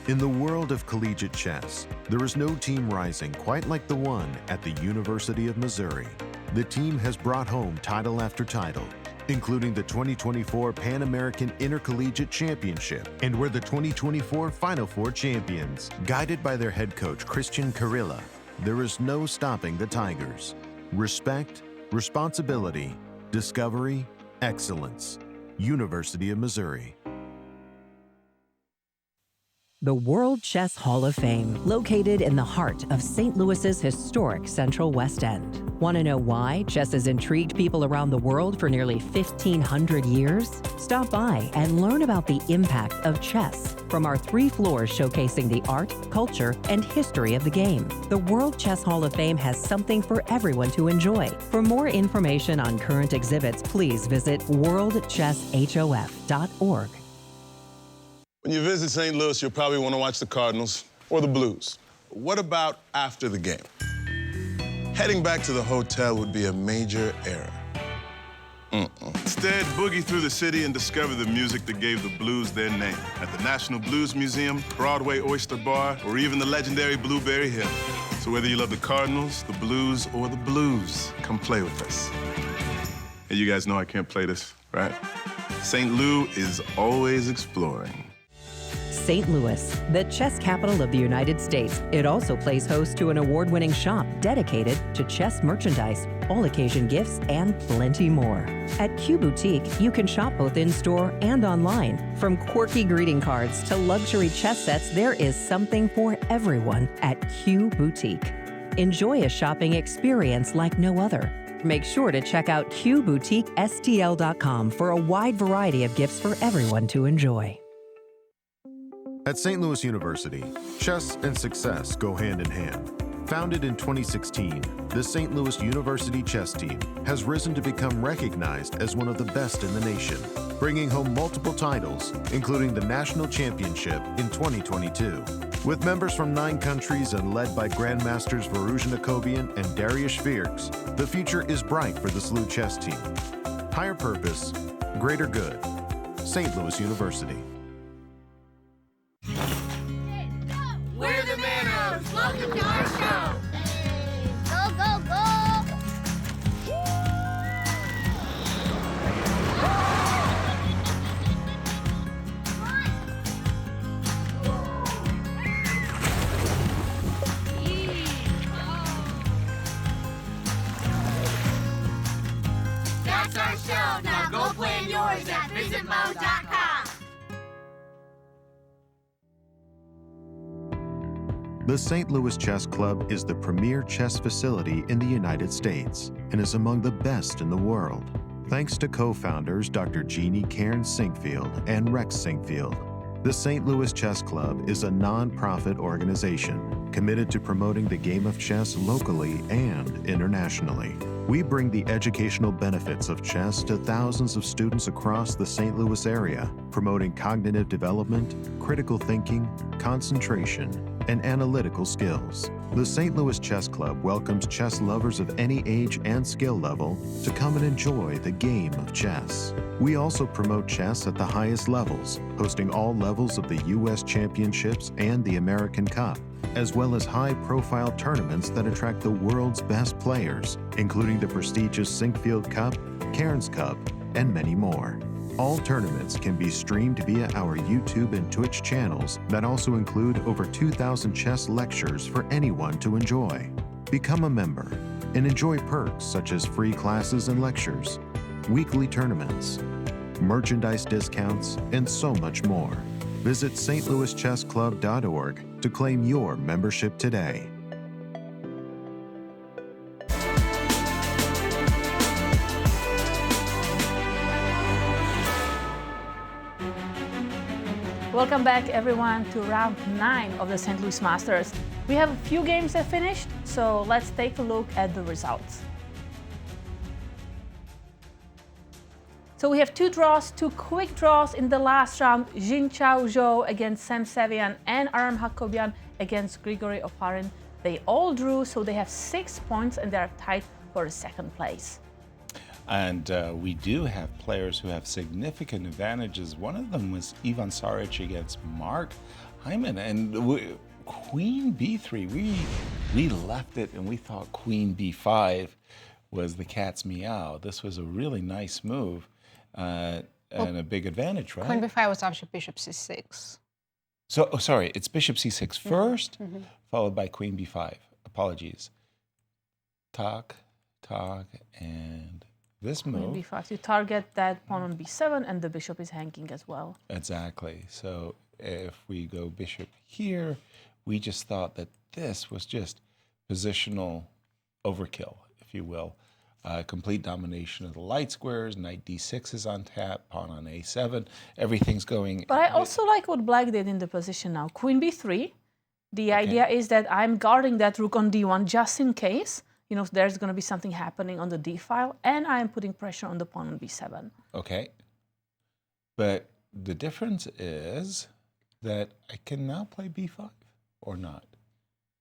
In the world of collegiate chess, there is no team rising quite like the one at the University of Missouri. The team has brought home title after title, including the 2024 Pan American Intercollegiate Championship, and were the 2024 Final Four champions. Guided by their head coach, Christian Carilla, there is no stopping the Tigers. Respect, responsibility, discovery, excellence. University of Missouri. The World Chess Hall of Fame, located in the heart of St. Louis's historic Central West End. Want to know why chess has intrigued people around the world for nearly 1,500 years? Stop by and learn about the impact of chess from our 3 floors showcasing the art, culture, and history of the game. The World Chess Hall of Fame has something for everyone to enjoy. For more information on current exhibits, please visit worldchesshof.org. When you visit St. Louis, you'll probably want to watch the Cardinals or the Blues. What about after the game? Heading back to the hotel would be a major error. Instead, boogie through the city and discover the music that gave the blues their name at the National Blues Museum, Broadway Oyster Bar, or even the legendary Blueberry Hill. So whether you love the Cardinals, the Blues, or the blues, come play with us. And you guys know I can't play this, right? St. Lou is always exploring. St. Louis, the chess capital of the United States. It also plays host to an award-winning shop dedicated to chess merchandise, all-occasion gifts, and plenty more. At Q Boutique, you can shop both in-store and online. From quirky greeting cards to luxury chess sets, there is something for everyone at Q Boutique. Enjoy a shopping experience like no other. Make sure to check out QBoutiqueSTL.com for a wide variety of gifts for everyone to enjoy. At St. Louis University, chess and success go hand in hand. Founded in 2016, the St. Louis University chess team has risen to become recognized as one of the best in the nation, bringing home multiple titles, including the National Championship in 2022. With members from 9 countries and led by grandmasters Varuzhan Akobian and Dariush Virks, the future is bright for the SLU chess team. Higher purpose, greater good. St. Louis University. We're the Manos. Welcome to our show. Go, go, go. The St. Louis Chess Club is the premier chess facility in the United States and is among the best in the world. Thanks to co-founders Dr. Jeannie Cairn Sinkfield and Rex Sinkfield, the St. Louis Chess Club is a non-profit organization committed to promoting the game of chess locally and internationally. We bring the educational benefits of chess to thousands of students across the St. Louis area, promoting cognitive development, critical thinking, concentration, and analytical skills. The St. Louis Chess Club welcomes chess lovers of any age and skill level to come and enjoy the game of chess. We also promote chess at the highest levels, hosting all levels of the U.S. Championships and the American Cup, as well as high-profile tournaments that attract the world's best players, including the prestigious Sinkfield Cup, Cairns Cup, and many more. All tournaments can be streamed via our YouTube and Twitch channels that also include over 2,000 chess lectures for anyone to enjoy. Become a member and enjoy perks such as free classes and lectures, weekly tournaments, merchandise discounts, and so much more. Visit stlouischessclub.org to claim your membership today. Welcome back, everyone, to round 9 of the St. Louis Masters. We have a few games that finished, so let's take a look at the results. So we have 2 draws, 2 quick draws in the last round. Jinchao Zhou against Sam Savian and Aram Hakobian against Grigory Oparin. They all drew, so they have 6 points and they're tied for second place. And we do have players who have significant advantages. One of them was Ivan Saric against Mark Hyman. And Queen B3, we left it and we thought Queen B5 was the cat's meow. This was a really nice move and a big advantage, right? Queen B5 was actually Bishop C6. So, sorry, it's Bishop C6 first, followed by Queen B5. Apologies. Talk, and this move. Queen B5 to target that pawn on B7, and the bishop is hanging as well. Exactly. So if we go bishop here, we just thought that this was just positional overkill, if you will. Complete domination of the light squares. Knight D6 is on tap. Pawn on A7. Everything's going. But I also like what Black did in the position now. Queen B3. The idea is that I'm guarding that rook on D1 just in case. You know, there's going to be something happening on the D file, and I'm putting pressure on the pawn on B7. Okay. But the difference is that I can now play B5 or not.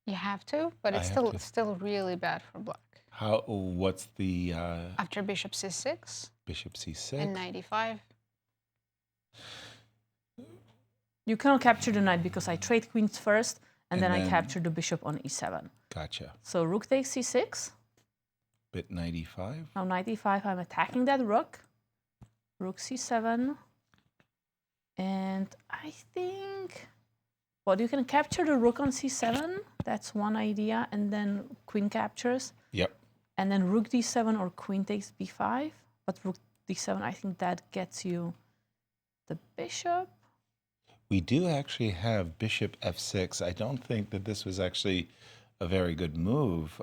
You have to, but it's still really bad for Black. How? What's the? After Bishop C6. Bishop C6. And Knight E5. You cannot capture the knight because I trade queens first, and then I capture the bishop on E7. Gotcha. So rook takes C6. Bit Knight E5. Now Knight E5, I'm attacking that rook. Rook C7. And I think, well, you can capture the rook on C7. That's one idea. And then queen captures. Yep. And then rook D7 or queen takes B5. But rook D7, I think that gets you the bishop. We do actually have bishop F6. I don't think that this was actually a very good move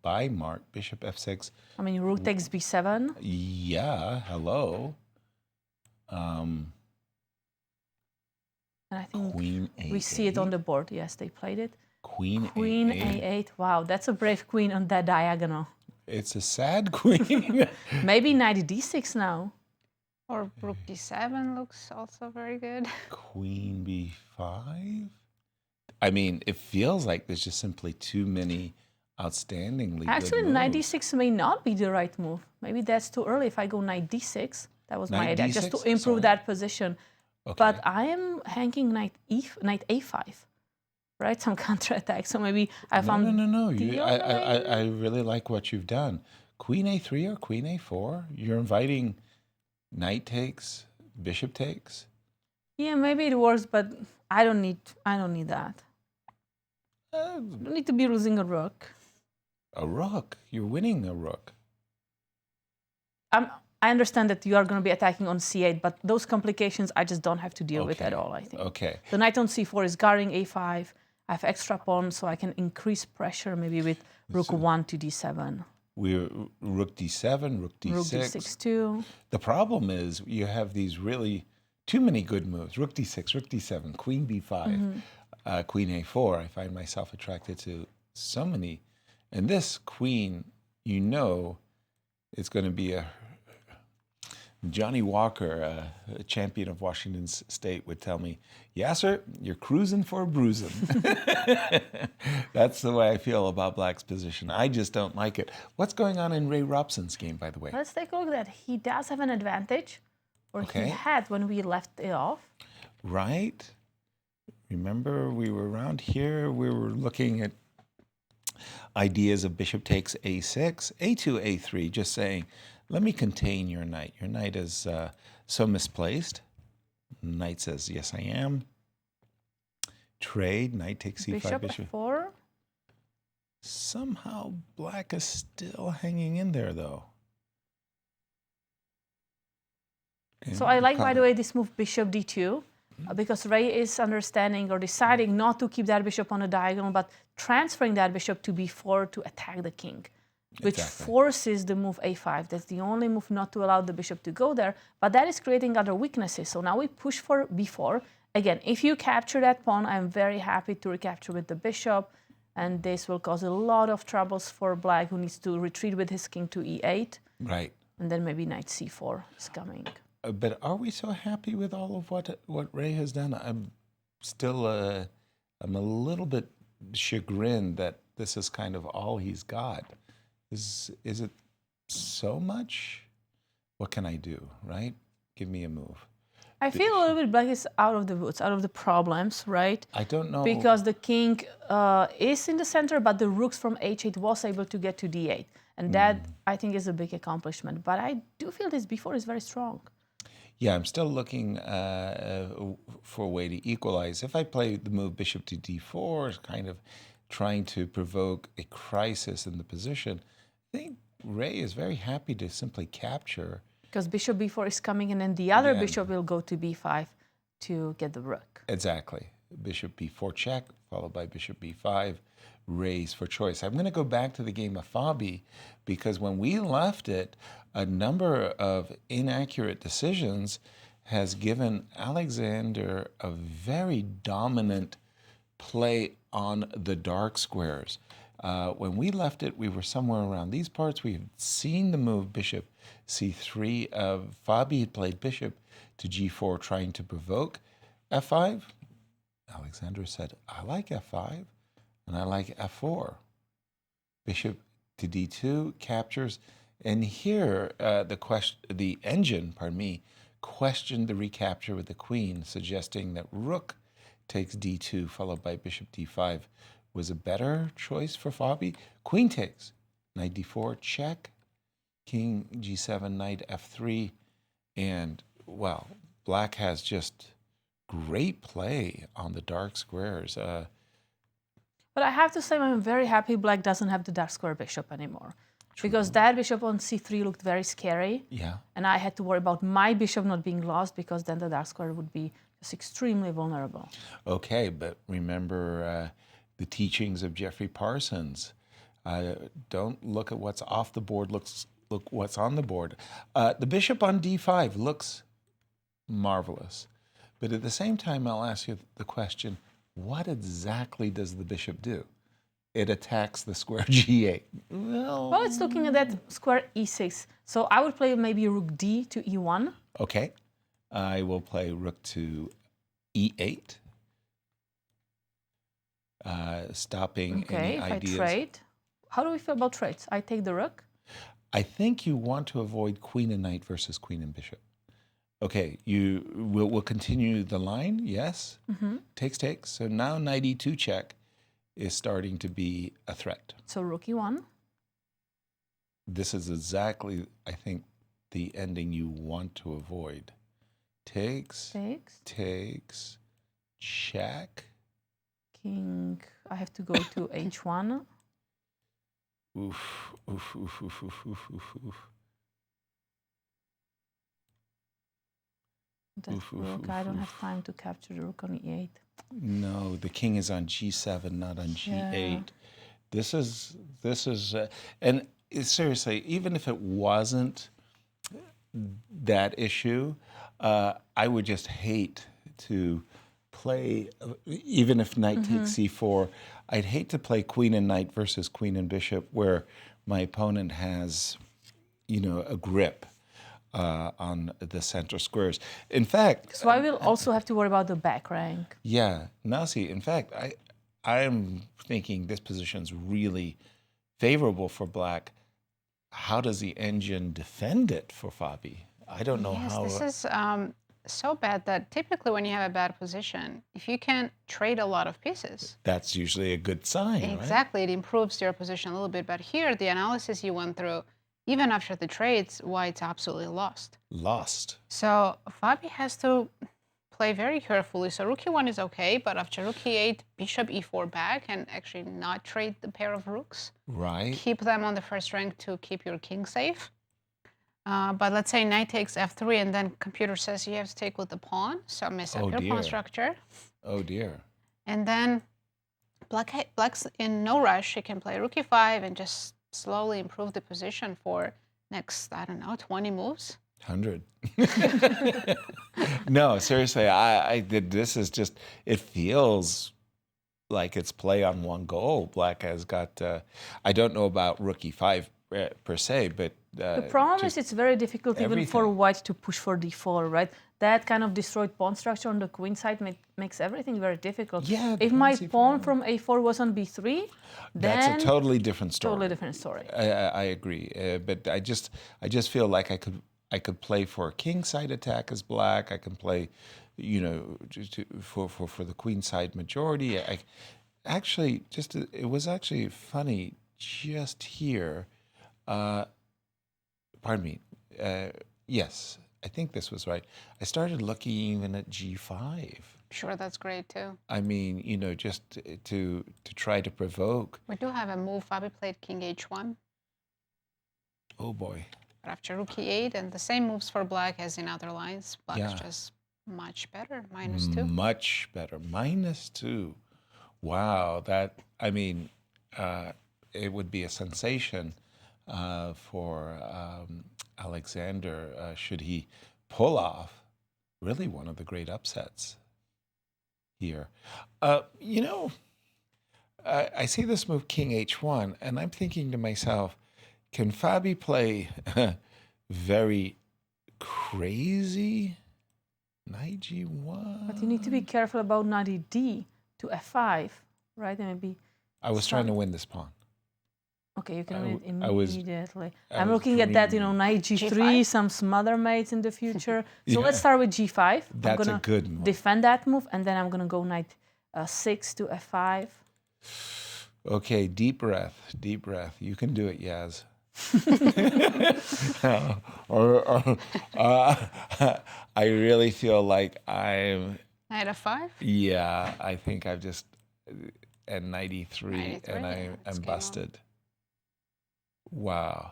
by Mark. Bishop F6. I mean, rook takes B7. Yeah, hello. And I think Queen A8. We see it on the board. Yes, they played it. Queen A8. Wow, that's a brave queen on that diagonal. It's a sad queen. Maybe knight D6 now. Or rook D7 looks also very good. Queen B5? I mean, it feels like there's just simply too many outstandingly Actually, good knight moves. D6 may not be the right move. Maybe that's too early if I go knight D6. That was my Knight idea, just to D6? improve that position. Okay. But I am hanging knight A5, right? Some counterattack. So maybe I found No. the other way. I really like what you've done. Queen A3 or Queen A4? You're inviting knight takes, bishop takes? Yeah, maybe it works, but I don't need that. I don't need to be losing a rook. A rook? You're winning a rook. I understand that you are going to be attacking on C8, but those complications I just don't have to deal with at all, I think. Okay. The knight on C4 is guarding A5. I have extra pawn, so I can increase pressure maybe with rook 1 to d7. We're rook d7, rook d6. Rook d6 too. The problem is you have these really too many good moves. Rook d6, rook d7, queen b5, queen a4. I find myself attracted to so many. And this queen, you know, it's going to be a Johnny Walker, a champion of Washington State, would tell me, Yasser, you're cruising for a bruising. That's the way I feel about Black's position. I just don't like it. What's going on in Ray Robson's game, by the way? Let's take a look at that. He does have an advantage, or he had when we left it off. Right. Remember, we were around here, we were looking at ideas of bishop takes a6, a2, a3, just saying, let me contain your knight. Your knight is so misplaced. Knight says, yes, I am. Trade, knight takes c5, bishop. F4. Somehow Black is still hanging in there, though. So I like, by the way, this move bishop d2, because Ray is understanding or deciding not to keep that bishop on a diagonal, but transferring that bishop to b4 to attack the king, which forces the move a5. That's the only move not to allow the bishop to go there, but that is creating other weaknesses. So now we push for b4. Again, if you capture that pawn, I'm very happy to recapture with the bishop, and this will cause a lot of troubles for Black, who needs to retreat with his king to e8. Right. And then maybe knight c4 is coming. But are we so happy with all of what Ray has done? I'm still, I'm a little bit chagrined that this is kind of all he's got. Is it so much? What can I do, right? Give me a move. I feel a little bit Black is out of the woods, out of the problems, right? I don't know. Because the king is in the center, but the rooks from h8 was able to get to d8. And that, I think, is a big accomplishment. But I do feel this b4 is very strong. Yeah, I'm still looking for a way to equalize. If I play the move bishop to d4, kind of trying to provoke a crisis in the position, I think Ray is very happy to simply capture. Because bishop b4 is coming, and then the other bishop will go to b5 to get the rook. Exactly. Bishop b4 check, followed by bishop b5, raise for choice. I'm going to go back to the game of Fabi, because when we left it, a number of inaccurate decisions has given Alexander a very dominant play on the dark squares. When we left it, we were somewhere around these parts. We had seen the move bishop c3. Fabi had played bishop to g4, trying to provoke f5. Alexander said, I like f5, and I like f4. Bishop to d2 captures. And here, the engine, questioned the recapture with the queen, suggesting that rook takes d2, followed by bishop d5, was a better choice for Fabi. Queen takes, knight d4, check, king g7, knight f3, and, well, Black has just great play on the dark squares. But I have to say, I'm very happy Black doesn't have the dark square bishop anymore. True. Because that bishop on c3 looked very scary. Yeah. And I had to worry about my bishop not being lost, because then the dark square would be just extremely vulnerable. Okay, but remember the teachings of Jeffrey Parsons. Don't look at what's off the board, look what's on the board. The bishop on d5 looks marvelous. But at the same time, I'll ask you the question, what exactly does the bishop do? It attacks the square g8. Well, it's looking at that square e6. So I would play maybe rook d to e1. Okay. I will play rook to e8. Stopping any ideas. If I trade. How do we feel about trades? I take the rook. I think you want to avoid queen and knight versus queen and bishop. Okay, we'll continue the line, yes? Takes. So now knight e2 check is starting to be a threat. So rook e1. This is exactly, I think, the ending you want to avoid. Takes, check. King, I have to go to h1. Oof. That rook, I don't have time to capture the rook on e8. No, the king is on g7, not on g8. Yeah. This is, and seriously, even if it wasn't that issue, I would just hate to play, even if knight takes c4, I'd hate to play queen and knight versus queen and bishop where my opponent has, you know, a grip on the center squares. In fact... So I will also have to worry about the back rank. Yeah, Nazi, in fact, I am thinking this position's really favorable for black. How does the engine defend it for Fabi? I don't know how... Yes, this is so bad that typically when you have a bad position, if you can trade a lot of pieces... That's usually a good sign, Exactly, it improves your position a little bit. But here, the analysis you went through, even after the trades, White's absolutely lost. Lost. So Fabi has to play very carefully. So rook e1 is okay, but after rook e8, bishop e4 back, and actually not trade the pair of rooks. Right. Keep them on the first rank to keep your king safe. But let's say knight takes f3, and then computer says you have to take with the pawn, so mess up your pawn structure. Oh dear. And then black's in no rush. He can play rook e5 and just slowly improve the position for next, I don't know, 20 moves. 100. No, seriously, I did. This is just, it feels like it's play on one goal. Black has got, I don't know about rook e5 per se, but... the problem is it's very difficult even for white to push for d4, right? That kind of destroyed pawn structure on the queen side makes everything very difficult. Yeah, if my pawn from a4 was on b3, then... That's a totally different story. Totally different story. I agree, but I just feel like I could play for a king side attack as black. I can play, you know, for the queen side majority. It was actually funny just here. Pardon me. Yes, I think this was right. I started looking even at g5. Sure, that's great too. I mean, you know, just to try to provoke. We do have a move. Fabi played king h1. Oh boy. But after rook e8, and the same moves for black as in other lines. Black's just much better, -2. Much better, -2. Wow, that, I mean, it would be a sensation for Alexander should he pull off really one of the great upsets here. You know, I see this move king h1, and I'm thinking to myself, can Fabi play very crazy knight g1? But you need to be careful about knight d to f5, right? And maybe I was trying to win this pawn. Okay, you can win it immediately. I I'm was looking at that, you know, knight g3, some smother mates in the future. So let's start with g5. That's a good move. Defend that move, and then I'm going to go knight 6 to f5. Okay, deep breath, deep breath. You can do it, Yaz. I really feel like I'm... Knight f5? Yeah, I think I've just... at knight e3, and I'm busted. Wow.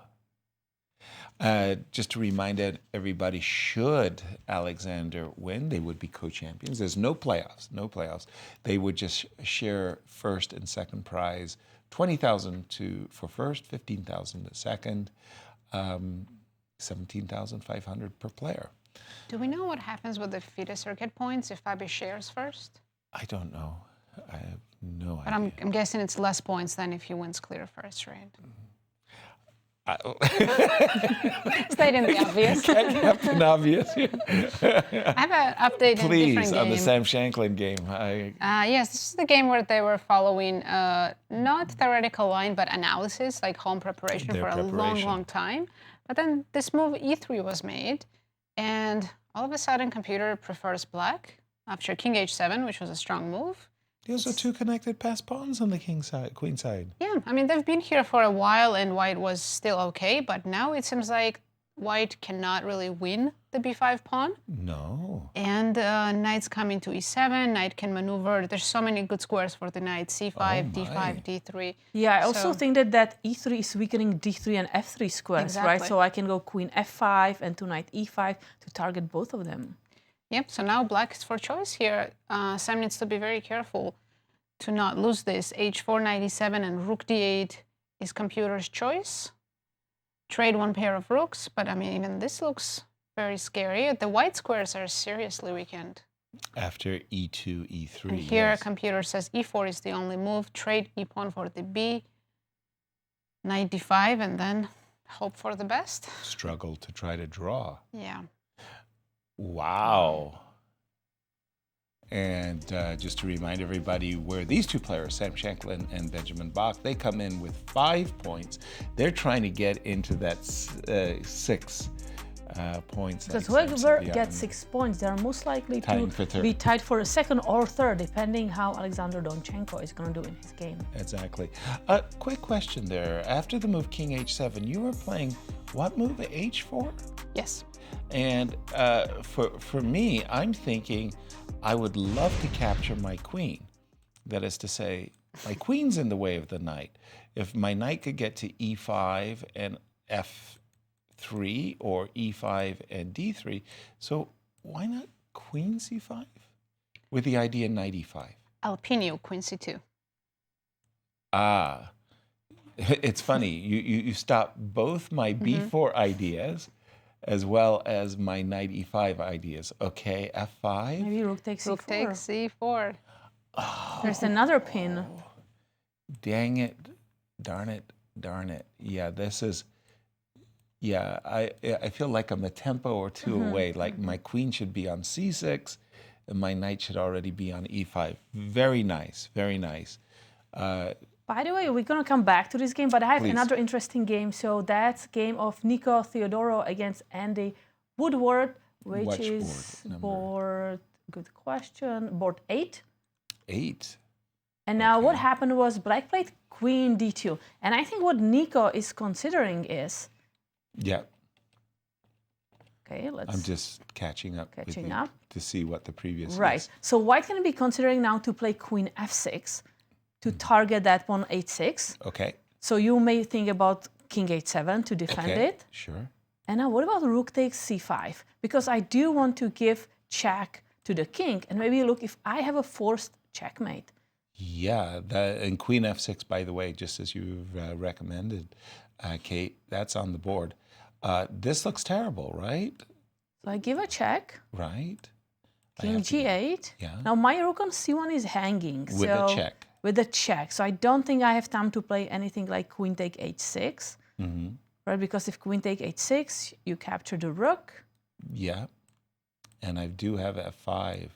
Just to remind everybody, should Alexander win, they would be co-champions. There's no playoffs, no playoffs. They would just share first and second prize, $20,000 for first, $15,000 the second, $17,500 per player. Do we know what happens with the FIDE circuit points if Fabi shares first? I don't know. I have no but idea. I'm guessing it's less points than if he wins clear first, right? Stating the obvious. Captain Obvious. I have an update in a different game. Please, on the Sam Shanklin game. Yes, this is the game where they were following not theoretical line, but analysis, like home preparation for a long, long time. But then this move E3 was made, and all of a sudden, computer prefers black after king h7, which was a strong move. Those are two connected passed pawns on the king side, queen side. Yeah, I mean, they've been here for a while, and white was still okay, but now it seems like white cannot really win the b5 pawn. No. And knight's coming to e7, knight can maneuver. There's so many good squares for the knight, c5, d5, d3. Yeah, I also think that e3 is weakening d3 and f3 squares, right? So I can go queen f5 and to knight e5 to target both of them. Yep, so now black is for choice here. Sam needs to be very careful to not lose this. H4, 97, and rook d8 is computer's choice. Trade one pair of rooks, but I mean, even this looks very scary. The white squares are seriously weakened. After e2, e3. And here, yes. computer says e4 is the only move. Trade e-pawn for the b, knight d5, and then hope for the best. Struggle to try to draw. Yeah. Wow. And just to remind everybody where these two players, Sam Shanklin and Benjamin Bach, they come in with 5 points. They're trying to get into that 6 points. Because whoever gets 6 points, they're most likely to be tied for a second or third, depending how Alexander Donchenko is going to do in his game. Exactly. Quick question there. After the move King H7, you were playing what move? H4? Yes. And for me, I'm thinking I would love to capture my queen. That is to say, my queen's in the way of the knight. If my knight could get to e5 and f3 or e5 and d3, so why not queen c5 with the idea knight e5? Alpinio, queen c2. Ah, it's funny. You stop both my b4 ideas as well as my knight e5 ideas. Okay, f5. Maybe rook takes c4. Rook takes c4. Oh, there's another pin. Dang it. Darn it. Darn it. Yeah, this is... Yeah, I feel like I'm a tempo or two away. Like my queen should be on c6 and my knight should already be on e5. Very nice. Very nice. By the way, we're going to come back to this game, but I have another interesting game. So that's game of Nico Theodoro against Andy Woodward, which is board, good question, board 8. 8. And now what happened was black played queen d2. And I think what Nico is considering is... Yeah. Okay, let's... I'm just catching up to see what the previous is. Right. So white can be considering now to play queen f6. To target that pawn h6. Okay. So you may think about king h7 to defend it. Sure. And now what about rook takes c5? Because I do want to give check to the king. And maybe look if I have a forced checkmate. Yeah, and queen f6, by the way, just as you've recommended, Kate, that's on the board. This looks terrible, right? So I give a check. Right. King g8. Yeah. Now my rook on c1 is hanging. With a check. With a check. So I don't think I have time to play anything like queen take h6. Right? Because if queen take h6, you capture the rook. Yeah. And I do have f5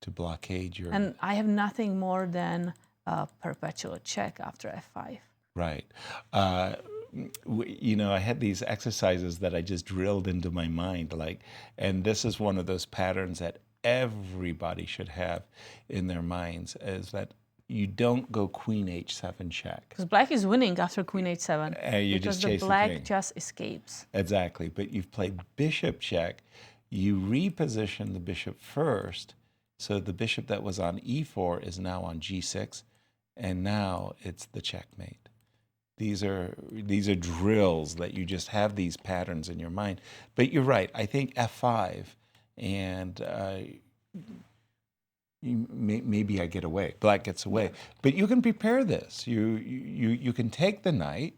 to blockade your... And I have nothing more than a perpetual check after f5. Right. You know, I had these exercises that I just drilled into my mind, like, and this is one of those patterns that everybody should have in their minds, is that you don't go queen h7 check. Because black is winning after queen h7. Because the black just escapes. Exactly. But you've played bishop check. You reposition the bishop first. So the bishop that was on e4 is now on g6. And now it's the checkmate. These are drills that you just have these patterns in your mind. But you're right. I think f5 and... maybe I get away. Black gets away. But you can prepare this. You can take the knight,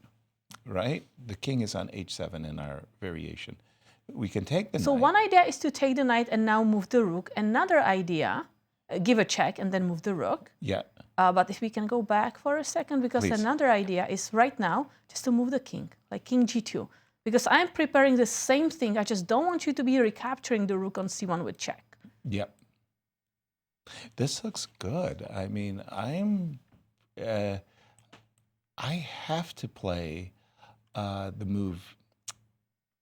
right? The king is on h7 in our variation. We can take the knight. So one idea is to take the knight and now move the rook. Another idea, give a check and then move the rook. Yeah. But if we can go back for a second, because another idea is right now just to move the king, like king g2. Because I'm preparing the same thing. I just don't want you to be recapturing the rook on c1 with check. Yep. This looks good. I mean, I have to play the move.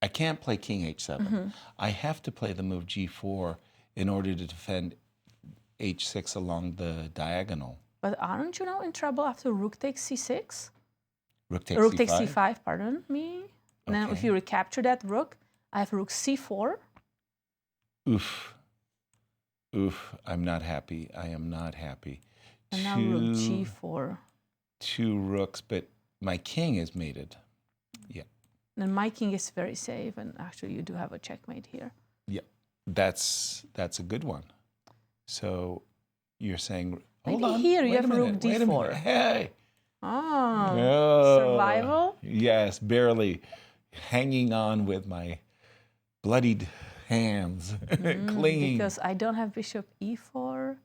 I can't play king h7. I have to play the move g4 in order to defend h6 along the diagonal. But aren't you now in trouble after rook takes c6? Rook takes rook c5? Takes c5, pardon me. And then if you recapture that rook, I have rook c4. Oof. Oof, I'm not happy. I am not happy. And now rook g4. 2 rooks, but my king is mated. Yeah. And my king is very safe, and actually you do have a checkmate here. Yeah. That's a good one. So you're saying, hold Maybe on. here you wait a have rook minute, wait a d4. minute. Hey. Oh, survival? Yes, barely hanging on with my bloodied hands, clinging. Because I don't have bishop e4.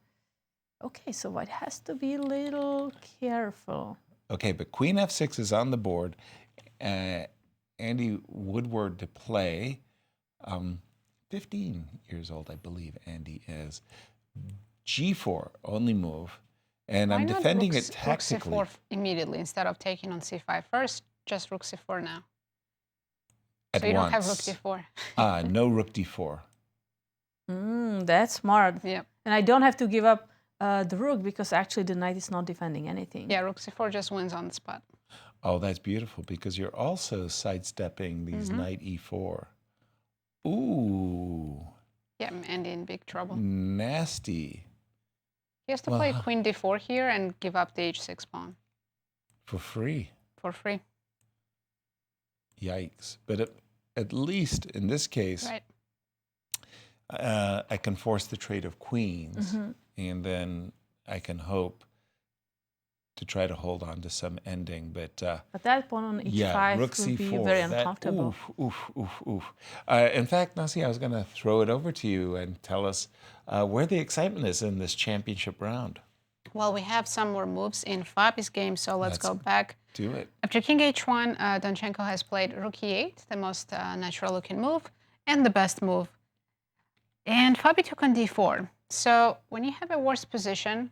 Okay, so white has to be a little careful. Okay, but queen f6 is on the board. Andy Woodward to play. 15 years old, I believe Andy is. G4, only move. And Why I'm not defending rook, it tactically. Rook c4 immediately instead of taking on c5 first, just rook c4 now. At so you once. don't have rook d4. No rook d4. That's smart. Yep. And I don't have to give up the rook because actually the knight is not defending anything. Yeah, rook c4 just wins on the spot. Oh, that's beautiful because you're also sidestepping these knight e4. Ooh. Yeah, Andy in big trouble. Nasty. He has to play queen d4 here and give up the h6 pawn. For free. For free. Yikes. But at least in this case, right. I can force the trade of queens, and then I can hope to try to hold on to some ending. But that pawn on h5 rook would be c4, very uncomfortable. Oof. In fact, Nazi, I was going to throw it over to you and tell us where the excitement is in this championship round. Well, we have some more moves in Fabi's game, so let's go back. Do it. After king h1, Donchenko has played rook e8, the most natural-looking move, and the best move. And Fabi took on d4. So when you have a worse position,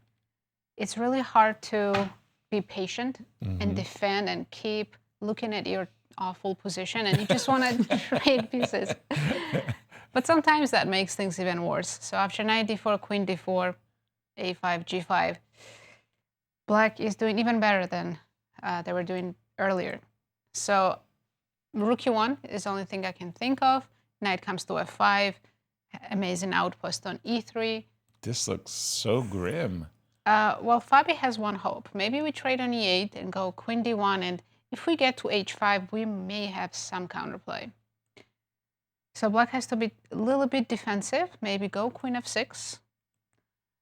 it's really hard to be patient and defend and keep looking at your awful position, and you just want to trade pieces. But sometimes that makes things even worse. So after knight d4, queen d4, a5, g5, black is doing even better than they were doing earlier. So rook e1 is the only thing I can think of. Knight comes to f5, amazing outpost on e3. This looks so grim. Well, Fabi has one hope. Maybe we trade on e8 and go queen d1, and if we get to h5, we may have some counterplay. So black has to be a little bit defensive, maybe go queen f6,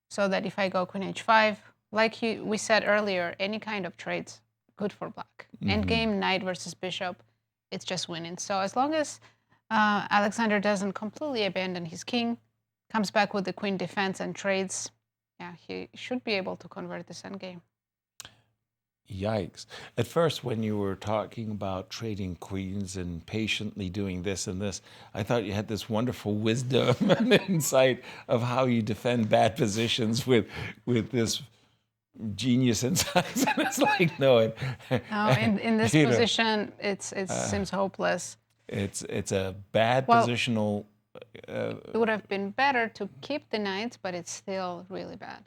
so that if I go queen h5, like we said earlier, any kind of trade's good for black. Endgame, knight versus bishop, it's just winning. So as long as Alexander doesn't completely abandon his king, comes back with the queen defense and trades, yeah, he should be able to convert this endgame. Yikes. At first, when you were talking about trading queens and patiently doing this and this, I thought you had this wonderful wisdom and insight of how you defend bad positions with this genius insight. And it's like, no. In this position, it seems hopeless. It's a bad positional... it would have been better to keep the knights, but it's still really bad.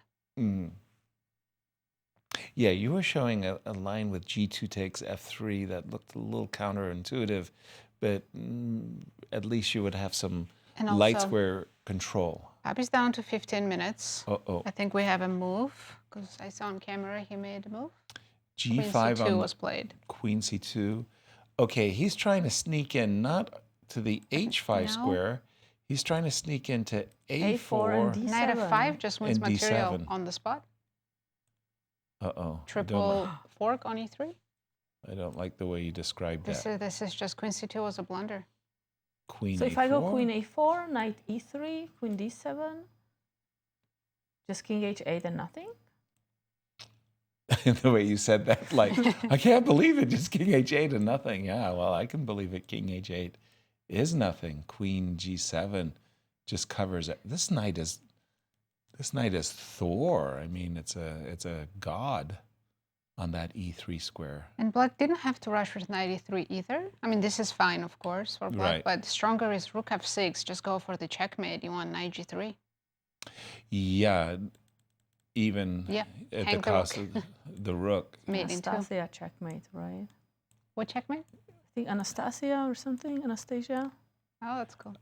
Yeah, you were showing a line with g2 takes f3 that looked a little counterintuitive, but at least you would have some light square control. Fabi's down to 15 minutes. Uh-oh. I think we have a move, because I saw on camera he made a move. G5 Queen C2 on was played. Queen C2. Okay, he's trying to sneak in not to the h5 square. He's trying to sneak into a4. and Knight f5 just wins and material D7. on the spot. Uh-oh. Triple fork on e3. I don't like the way you described This that. is just queen c2 was a blunder. Queen So a4? if I go queen a4, knight e3, queen d7, just king h8 and nothing? The way you said that, like, I can't believe it, just king h8 and nothing. Yeah, well, I can believe it. King h8 is nothing. Queen g7 just covers it. This knight is Thor. I mean, it's a god on that e3 square. And black didn't have to rush with knight e3 either. I mean, this is fine, of course, for black, Right. but stronger is rook f6. Just go for the checkmate. You want knight g3. Yeah, even at hang the the cost rook. of the rook. Mate in two. Anastasia checkmate, right? What checkmate? I think Anastasia or something, Anastasia. Oh, that's cool.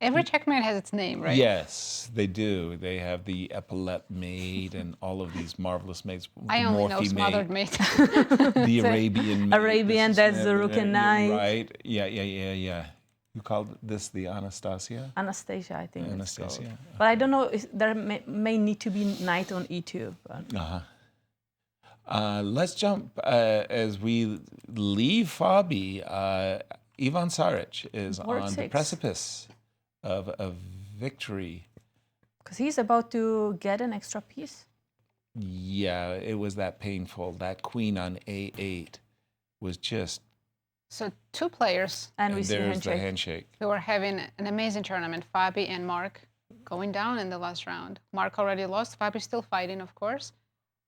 Every checkmate has its name, right? Yes, they do. They have the epaulette mate and all of these marvelous mates. I only know Morphe smothered mate. The Arabian mate. Arabian, that's the rook and knight. Right. Yeah. You called this the Anastasia? Anastasia, I think. Anastasia. It's called. But I don't know. There may need to be knight on e2. But. Let's jump as we leave Fabi. Ivan Saric is Board on 6. the precipice of victory. Because he's about to get an extra piece. Yeah, it was that painful. That queen on a8 was just. So 2 players. And we see there's the handshake. Who are having an amazing tournament. Fabi and Mark going down in the last round. Mark already lost. Fabi still fighting, of course.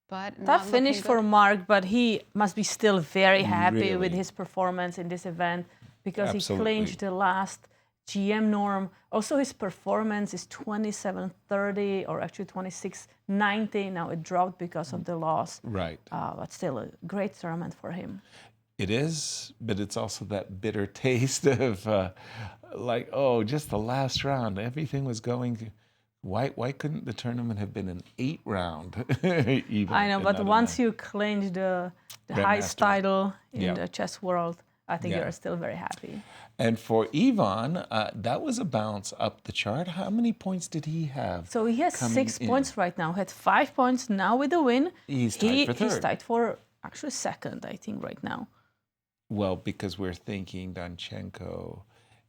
But tough finish for Mark, but he must be still very happy with Really? his performance in this event because Absolutely. he clinched the last GM norm. Also, his performance is 27.30 or actually 26.90. Now it dropped because of the loss. Right. But still a great tournament for him. It is, but it's also that bitter taste of like, oh, just the last round. Everything was going. Why couldn't the tournament have been an 8-round? Even, I know, but once you clinch the highest title in the chess world, I think you're still very happy. And for Ivan, that was a bounce up the chart. How many points did he have? So he has 6 points right now. Had 5 points now with the win. He's tied for third. He's tied for actually second, I think, right now. Well, because we're thinking Danchenko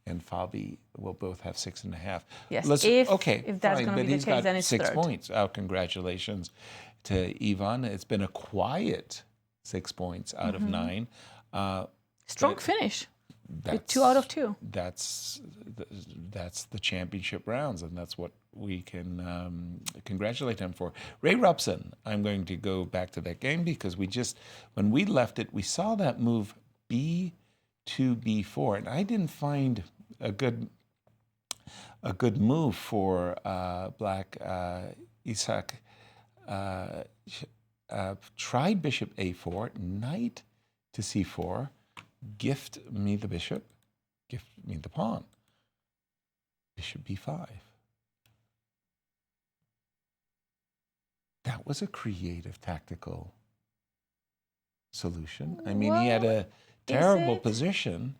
and Fabi will both have 6.5. Yes, if that's fine, going to but be the he's case, got then it's 6 third. points. Congratulations to Ivan. It's been a quiet 6 points out of 9. Strong finish. With 2 out of 2. That's the championship rounds, and that's what we can congratulate him for. Ray Robson, I'm going to go back to that game because when we left it, we saw that move B2, B4, and I didn't find a good move for Black. Isak tried bishop A4, knight to C4, gift me the bishop, gift me the pawn, bishop B5. That was a creative tactical solution. I mean, he had a terrible position.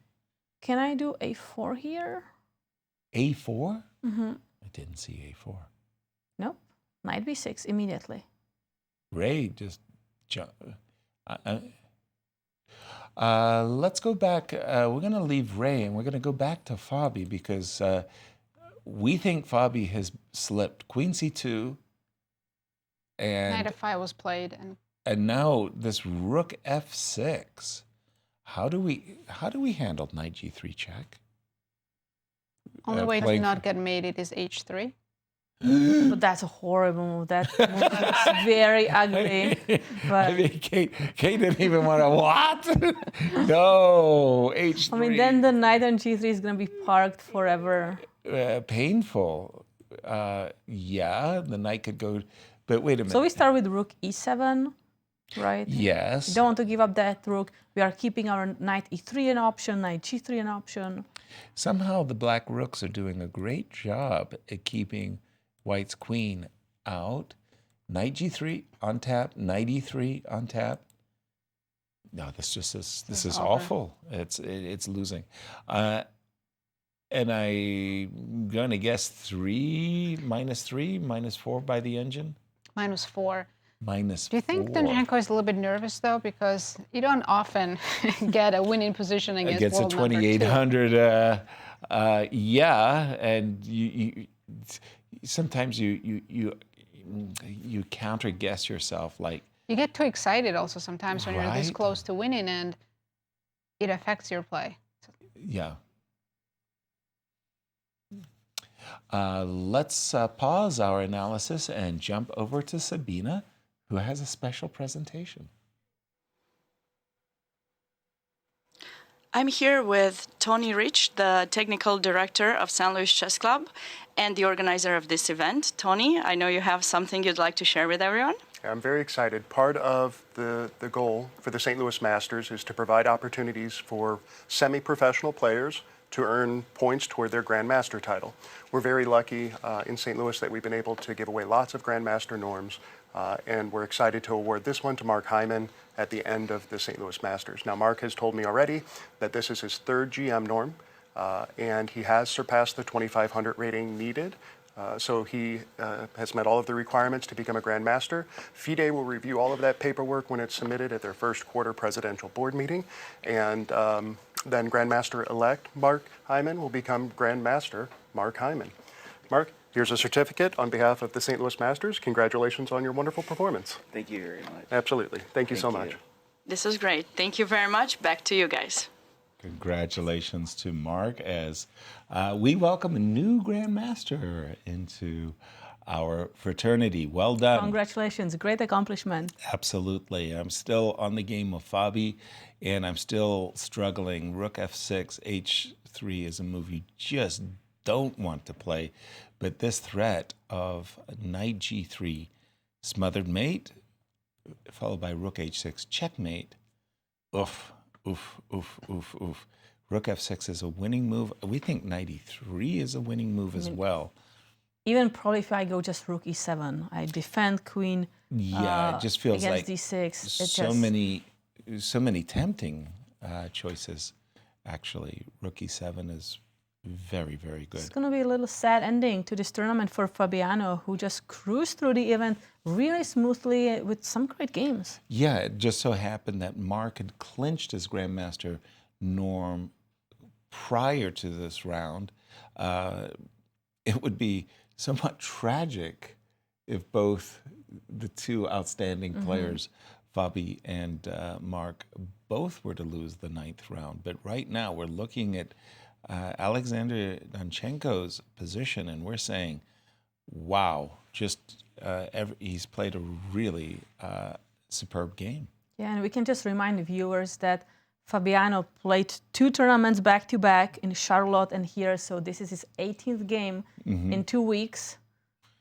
Can I do A4 here? A4? I didn't see A4. Nope. Knight B6 immediately. Ray just jumped. Let's go back. We're going to leave Ray and we're going to go back to Fabi because we think Fabi has slipped. Queen C2. And Knight F5 was played. And now this rook F6. How do we handle knight G3 check? Only way to not get mated is H3. But that's a horrible move. That move is very ugly. But I mean, Kate didn't even want to what? No, H3. I mean, then the knight on G3 is going to be parked forever. Painful. Yeah, the knight could go, but wait a minute. So we start with rook E7, right? Yes. We don't want to give up that rook. We are keeping our knight E3 an option, knight G3 an option. Somehow the black rooks are doing a great job at keeping White's queen out. Knight G3 on tap, knight E3 on tap. No, this is awful. It's losing. And I'm gonna guess 3, -4 by the engine. -4. -4. Do you think Danchenko is a little bit nervous though, because you don't often get a winning position against world a number 2800? Yeah, and you sometimes you counter guess yourself, like you get too excited also sometimes when you're this close to winning, and it affects your play. Yeah. Let's pause our analysis and jump over to Sabina, who has a special presentation. I'm here with Tony Rich, the technical director of St. Louis Chess Club and the organizer of this event. Tony, I know you have something you'd like to share with everyone. I'm very excited. Part of the goal for the St. Louis Masters is to provide opportunities for semi-professional players to earn points toward their grandmaster title. We're very lucky in St. Louis that we've been able to give away lots of grandmaster norms, and we're excited to award this one to Mark Hyman at the end of the St. Louis Masters. Now, Mark has told me already that this is his 3rd GM norm. and he has surpassed the 2,500 rating needed. So he has met all of the requirements to become a grandmaster. FIDE will review all of that paperwork when it's submitted at their first quarter presidential board meeting. And then Grandmaster-elect Mark Hyman will become Grandmaster Mark Hyman. Mark, here's a certificate on behalf of the St. Louis Masters. Congratulations on your wonderful performance. Thank you very much. Absolutely. Thank you so much. This is great. Thank you very much. Back to you guys. Congratulations to Mark as we welcome a new Grandmaster into our fraternity. Well done. Congratulations. Great accomplishment. Absolutely. I'm still on the game of Fabi, and I'm still struggling. Rook f6, h3 is a move you just don't want to play. But this threat of knight g3, smothered mate, followed by rook h6, checkmate. Oof. Oof, oof, oof, oof. Rook f6 is a winning move. We think knight e3 is a winning move as well. Even probably if I go just rook e7, I defend queen. Yeah, it just feels like d6. So many tempting choices. Actually, rook e7 is very, very good. It's going to be a little sad ending to this tournament for Fabiano, who just cruised through the event really smoothly with some great games. Yeah, it just so happened that Mark had clinched his Grandmaster norm prior to this round. It would be somewhat tragic if both the two outstanding players, Fabi and Mark, both were to lose the 9th round. But right now we're looking at Alexander Donchenko's position, and we're saying, wow, he's played a really superb game. Yeah, and we can just remind the viewers that Fabiano played 2 tournaments back-to-back in Charlotte and here, so this is his 18th game in 2 weeks.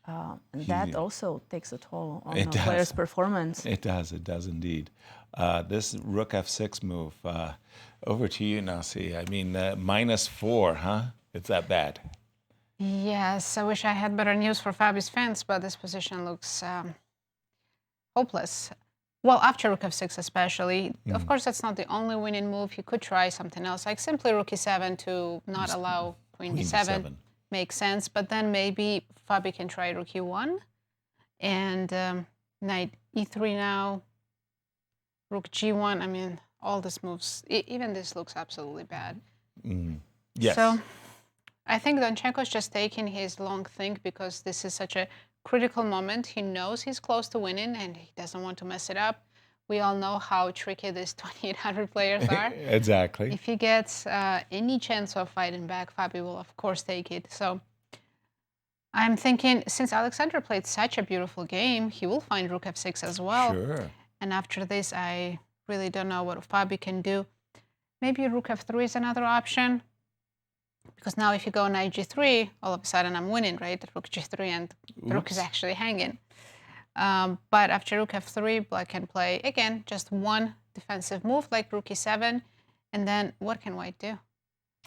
And that also takes a toll on a player's performance. It does indeed. This rook f6 move, over to you, Nazi. I mean, -4, huh? It's that bad. Yes, I wish I had better news for Fabi's fans, but this position looks hopeless. Well, after rook f6 especially. Of course, that's not the only winning move. You could try something else, like simply rook e7 to not allow queen d7. Makes sense, but then maybe Fabi can try rook e1 and knight e3 now, rook g1. I mean, all these moves, even this looks absolutely bad. Yes. So I think Donchenko's just taking his long think because this is such a critical moment. He knows he's close to winning and he doesn't want to mess it up. We all know how tricky these 2,800 players are. Exactly. If he gets any chance of fighting back, Fabi will, of course, take it. So I'm thinking, since Alexander played such a beautiful game, he will find rook f6 as well. Sure. And after this, I really don't know what Fabi can do. Maybe rook f3 is another option. Because now if you go knight g3, all of a sudden I'm winning, right? Rook g3 and the rook is actually hanging. But after rook f3, black can play, again, just one defensive move like rook e7. And then what can white do?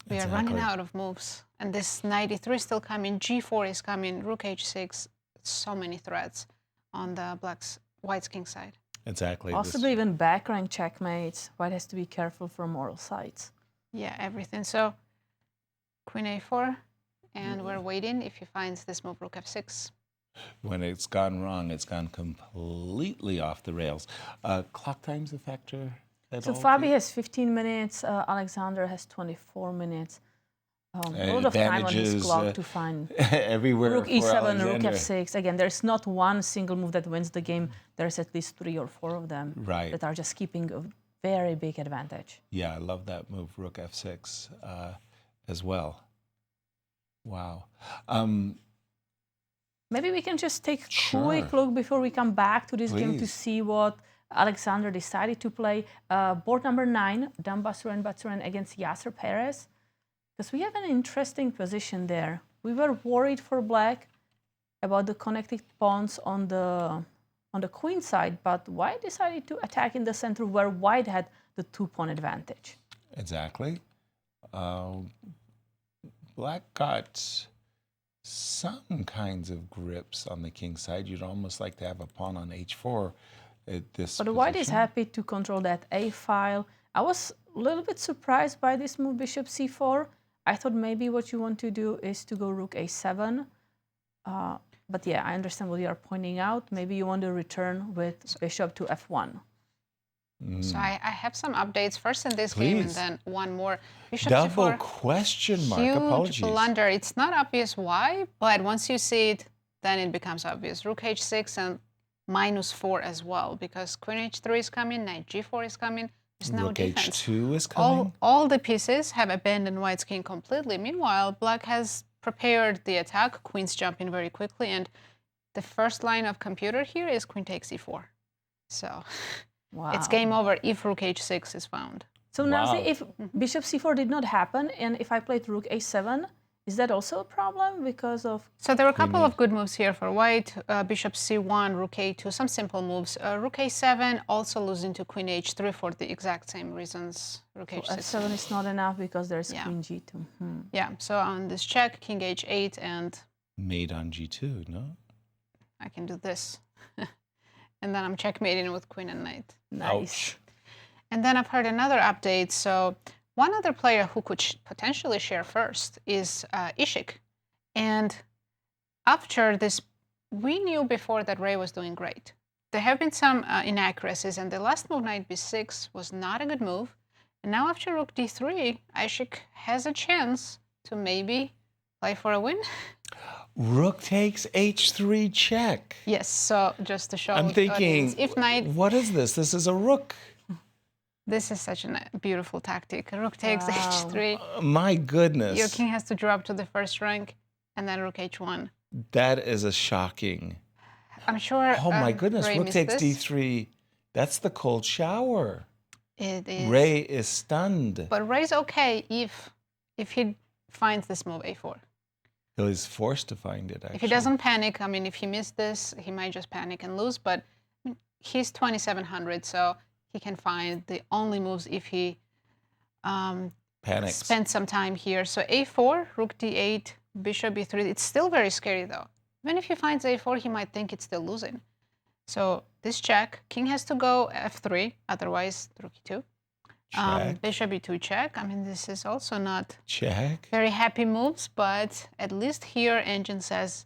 We are running out of moves. And this knight e3 is still coming, g4 is coming, rook h6. So many threats on the white's king side. Exactly. Possibly even back rank checkmates. White has to be careful from moral sides. Yeah, everything. So queen a4, and we're waiting if he finds this move, rook f6. When it's gone wrong, it's gone completely off the rails. Clock time's a factor at So all? Fabi has 15 minutes, Alexander has 24 minutes. A lot of time on his clock to find everywhere rook for e7, rook Alexander. f6. Again, there's not one single move that wins the game. There's at least 3 or 4 of them that are just keeping a very big advantage. Yeah, I love that move, rook f6 as well. Wow. Maybe we can just take a quick look before we come back to this game to see what Alexander decided to play. Board number 9, Dan Basuren against Yasser Perez. Because we have an interesting position there. We were worried for black about the connected pawns on the queen side, but white decided to attack in the center where white had the 2-pawn advantage. Exactly. Black got some kinds of grips on the king side. You'd almost like to have a pawn on h4 at this But white is happy to control that a file. I was a little bit surprised by this move, bishop c4. I thought maybe what you want to do is to go rook a7. But yeah, I understand what you are pointing out. Maybe you want to return with bishop to f1. So I have some updates first in this game and then one more. Bishop Double c4, question mark. huge Apologies. blunder. It's not obvious why, but once you see it, then it becomes obvious. Rook h6 and -4 as well, because queen h3 is coming, knight g4 is coming. There's no Rook defense. h2 is coming. All the pieces have abandoned white's king completely. Meanwhile, black has prepared the attack. Queen's jumping very quickly, and the first line of computer here is queen takes e4. So it's game over if rook h6 is found. So Nazi, if bishop c4 did not happen, and if I played rook a7, is that also a problem because of... So there were a couple of good moves here for white. Bishop c1, rook a2, some simple moves. Rook a7, also losing to queen h3 for the exact same reasons. Rook So h6. f7 is not enough because there's queen g2. Yeah, so on this check, king h8, and... Mate on g2, no? I can do this. And then I'm checkmating with queen and knight. Nice. Ouch. And then I've heard another update. So one other player who could potentially share first is Ishik. And after this, we knew before that Ray was doing great. There have been some inaccuracies, and the last move, knight b6, was not a good move. And now after rook d3, Ishik has a chance to maybe play for a win. Rook takes h3 check. Yes, so just to show I'm the thinking, audience, if knight... what is this? This is a rook. This is such a beautiful tactic. Rook takes h3. My goodness. Your king has to drop to the first rank, and then rook h1. That is a shocking. I'm sure. Oh my goodness, Ray rook missed takes this. d3. That's the cold shower. It is. Ray is stunned. But Ray's okay if he finds this move a4. He's forced to find it, actually. If he doesn't panic, I mean, if he missed this, he might just panic and lose. But he's 2,700, so he can find the only moves if he panics. Spends some time here. So a4, rook d8, bishop b3. It's still very scary, though. Even if he finds a4, he might think it's still losing. So this check, king has to go f3, otherwise rook e2. Bishop e2 check. I mean, this is also not very happy moves, but at least here Engine says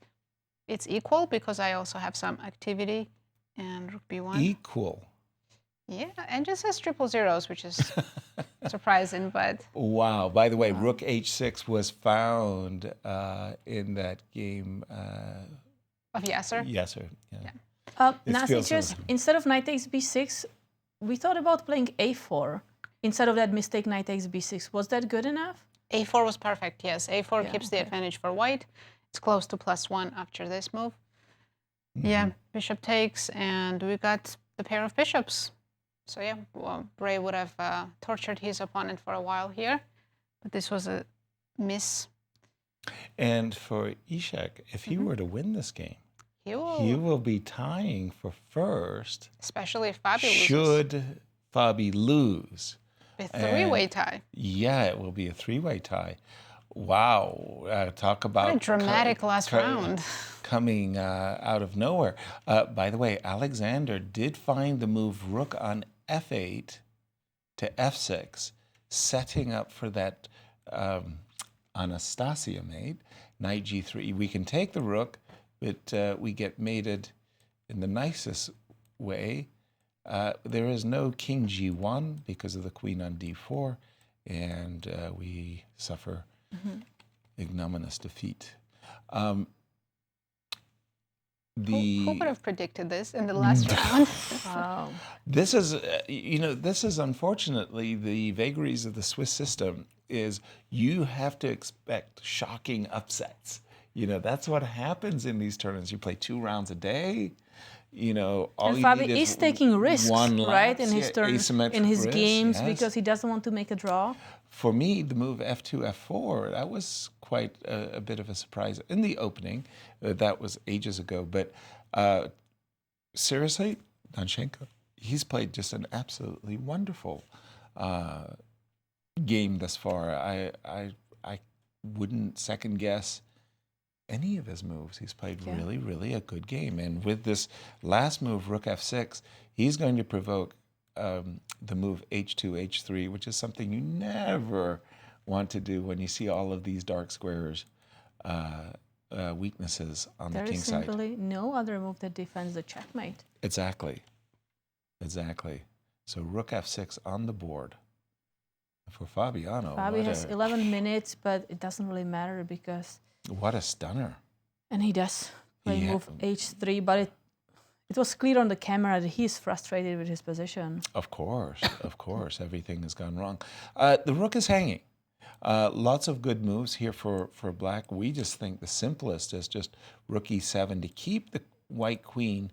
it's equal because I also have some activity. And rook b1. Equal. Yeah, Engine says triple zeros, which is surprising, but... Wow. By the way, rook h6 was found in that game. Of Yasser? Yasser, yeah. Nazi, just instead of knight takes b6, we thought about playing a4 instead of that mistake knight takes b6. Was that good enough? a4 was perfect, yes. a4 keeps the advantage for white. It's close to +1 after this move. Yeah, bishop takes, and we got the pair of bishops. So yeah, well, Ray would have tortured his opponent for a while here, but this was a miss. And for Ishak, if he were to win this game, he will be tying for first. Especially if Fabi loses. Should Fabi lose. A three-way tie. Yeah, it will be a three-way tie. Wow, talk about... What a dramatic last round. Coming out of nowhere. By the way, Alexander did find the move rook on f8 to f6, setting up for that Anastasia mate, knight g3. We can take the rook, but we get mated in the nicest way. There is no king g1 because of the queen on d4, and we suffer ignominious defeat. Who would have predicted this in the last round? Wow. This is, this is unfortunately the vagaries of the Swiss system. Is you have to expect shocking upsets. That's what happens in these tournaments. You play 2 rounds a day. All and Fabi is taking risks, right, in his in his risk, games, yes. because he doesn't want to make a draw. For me, the move f2, f4, that was quite a bit of a surprise in the opening. That was ages ago. But seriously, Danchenko, he's played just an absolutely wonderful game thus far. I wouldn't second guess any of his moves. He's played really, really a good game. And with this last move, rook f6, he's going to provoke the move h2, h3, which is something you never want to do when you see all of these dark squares, weaknesses on the king side. There is simply no other move that defends the checkmate. Exactly. So rook f6 on the board. For Fabiano. Fabi has 11 minutes, but it doesn't really matter because... What a stunner. And he does play move h3, but it was clear on the camera that he's frustrated with his position. Of course. Everything has gone wrong. The rook is hanging. Lots of good moves here for black. We just think the simplest is just rook e7 to keep the white queen.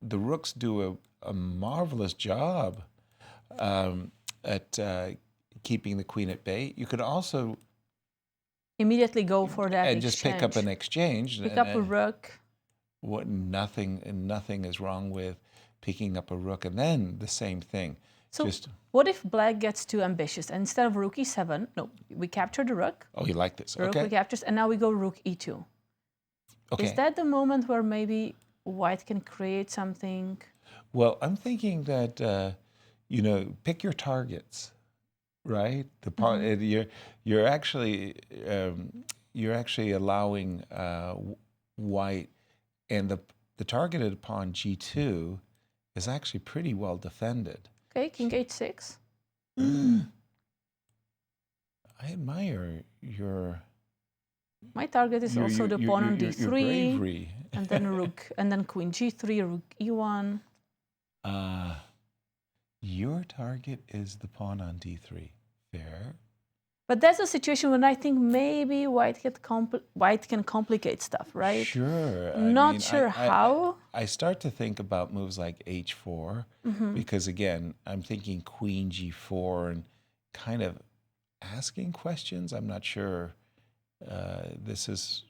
The rooks do a marvelous job at keeping the queen at bay. You could also immediately go for that and just pick up an exchange. Pick up a rook. Nothing is wrong with picking up a rook, and then the same thing. So what if black gets too ambitious and instead of rook e7, no, we capture the rook. Oh, you like this? Rook okay. We captures, and now we go rook e2. Okay. Is that the moment where maybe white can create something? Well, I'm thinking that pick your targets. Right, you're actually allowing white, and the targeted pawn g2 is actually pretty well defended. Okay, king h6. I admire your. My target is also the pawn on d3, your bravery. and then rook, and then queen g3, rook e1. Your target is the pawn on d3. Fair. But that's a situation when I think maybe white can complicate stuff, right? Sure. Not sure how. I start to think about moves like h4 because, again, I'm thinking queen g4 and kind of asking questions. I'm not sure this is...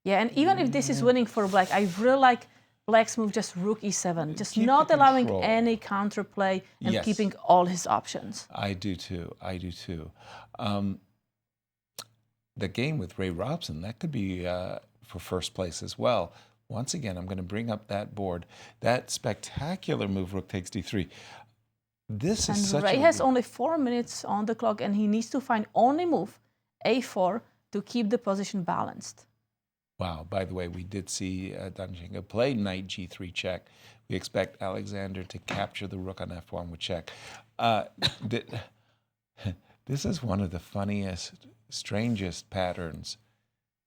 Yeah, and even if this is winning for black, I really like black's move, just rook e7, just not allowing any counterplay and keeping all his options. I do too. The game with Ray Robson, that could be for first place as well. Once again, I'm going to bring up that board. That spectacular move, rook takes d3. This is such Ray has only 4 minutes on the clock, and he needs to find only move a4 to keep the position balanced. Wow, by the way, we did see Danchenko play knight g3 check. We expect Alexander to capture the rook on f1 with check. This is one of the funniest, strangest patterns.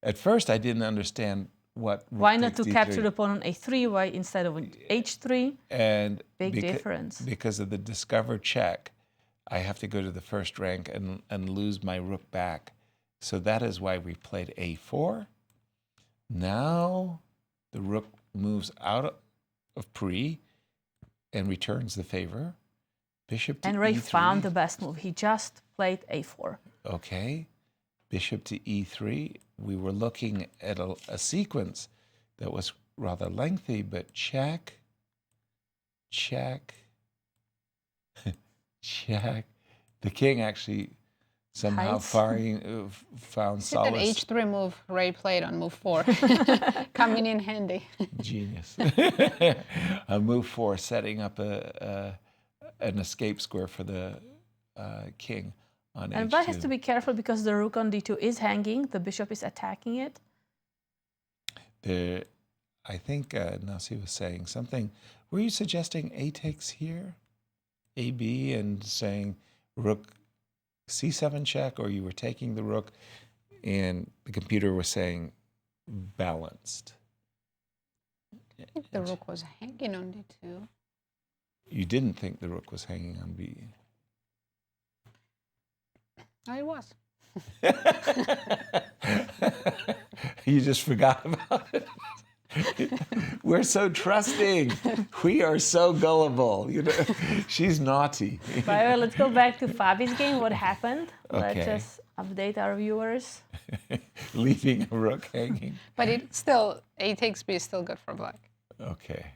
At first, I didn't understand why not to capture the pawn on a3, why instead of h3? And big difference. Because of the discover check, I have to go to the first rank and lose my rook back. So that is why we played a4. Now the rook moves out of pre and returns the favor. Bishop to and Ray e3. found the best move. He just played a4. Okay. Bishop to e3. We were looking at a sequence that was rather lengthy, but check, check, check. The king actually somehow found solace. An h3 move Ray played on move 4, coming in handy. Genius. Move 4, setting up an escape square for the king on and h2. Black has to be careful because the rook on d2 is hanging. The bishop is attacking it. I think Nazi was saying something. Were you suggesting a takes here? AB and saying rook c7 check, or you were taking the rook and the computer was saying balanced? I think the rook was hanging on d2. You didn't think the rook was hanging on b? Oh, it was. You just forgot about it. We're so trusting. We are so gullible. You know, she's naughty. Right, let's go back to Fabi's game. What happened? Okay. Let's just update our viewers. Leaving a rook hanging. But it still, a takes b is still good for black. Okay.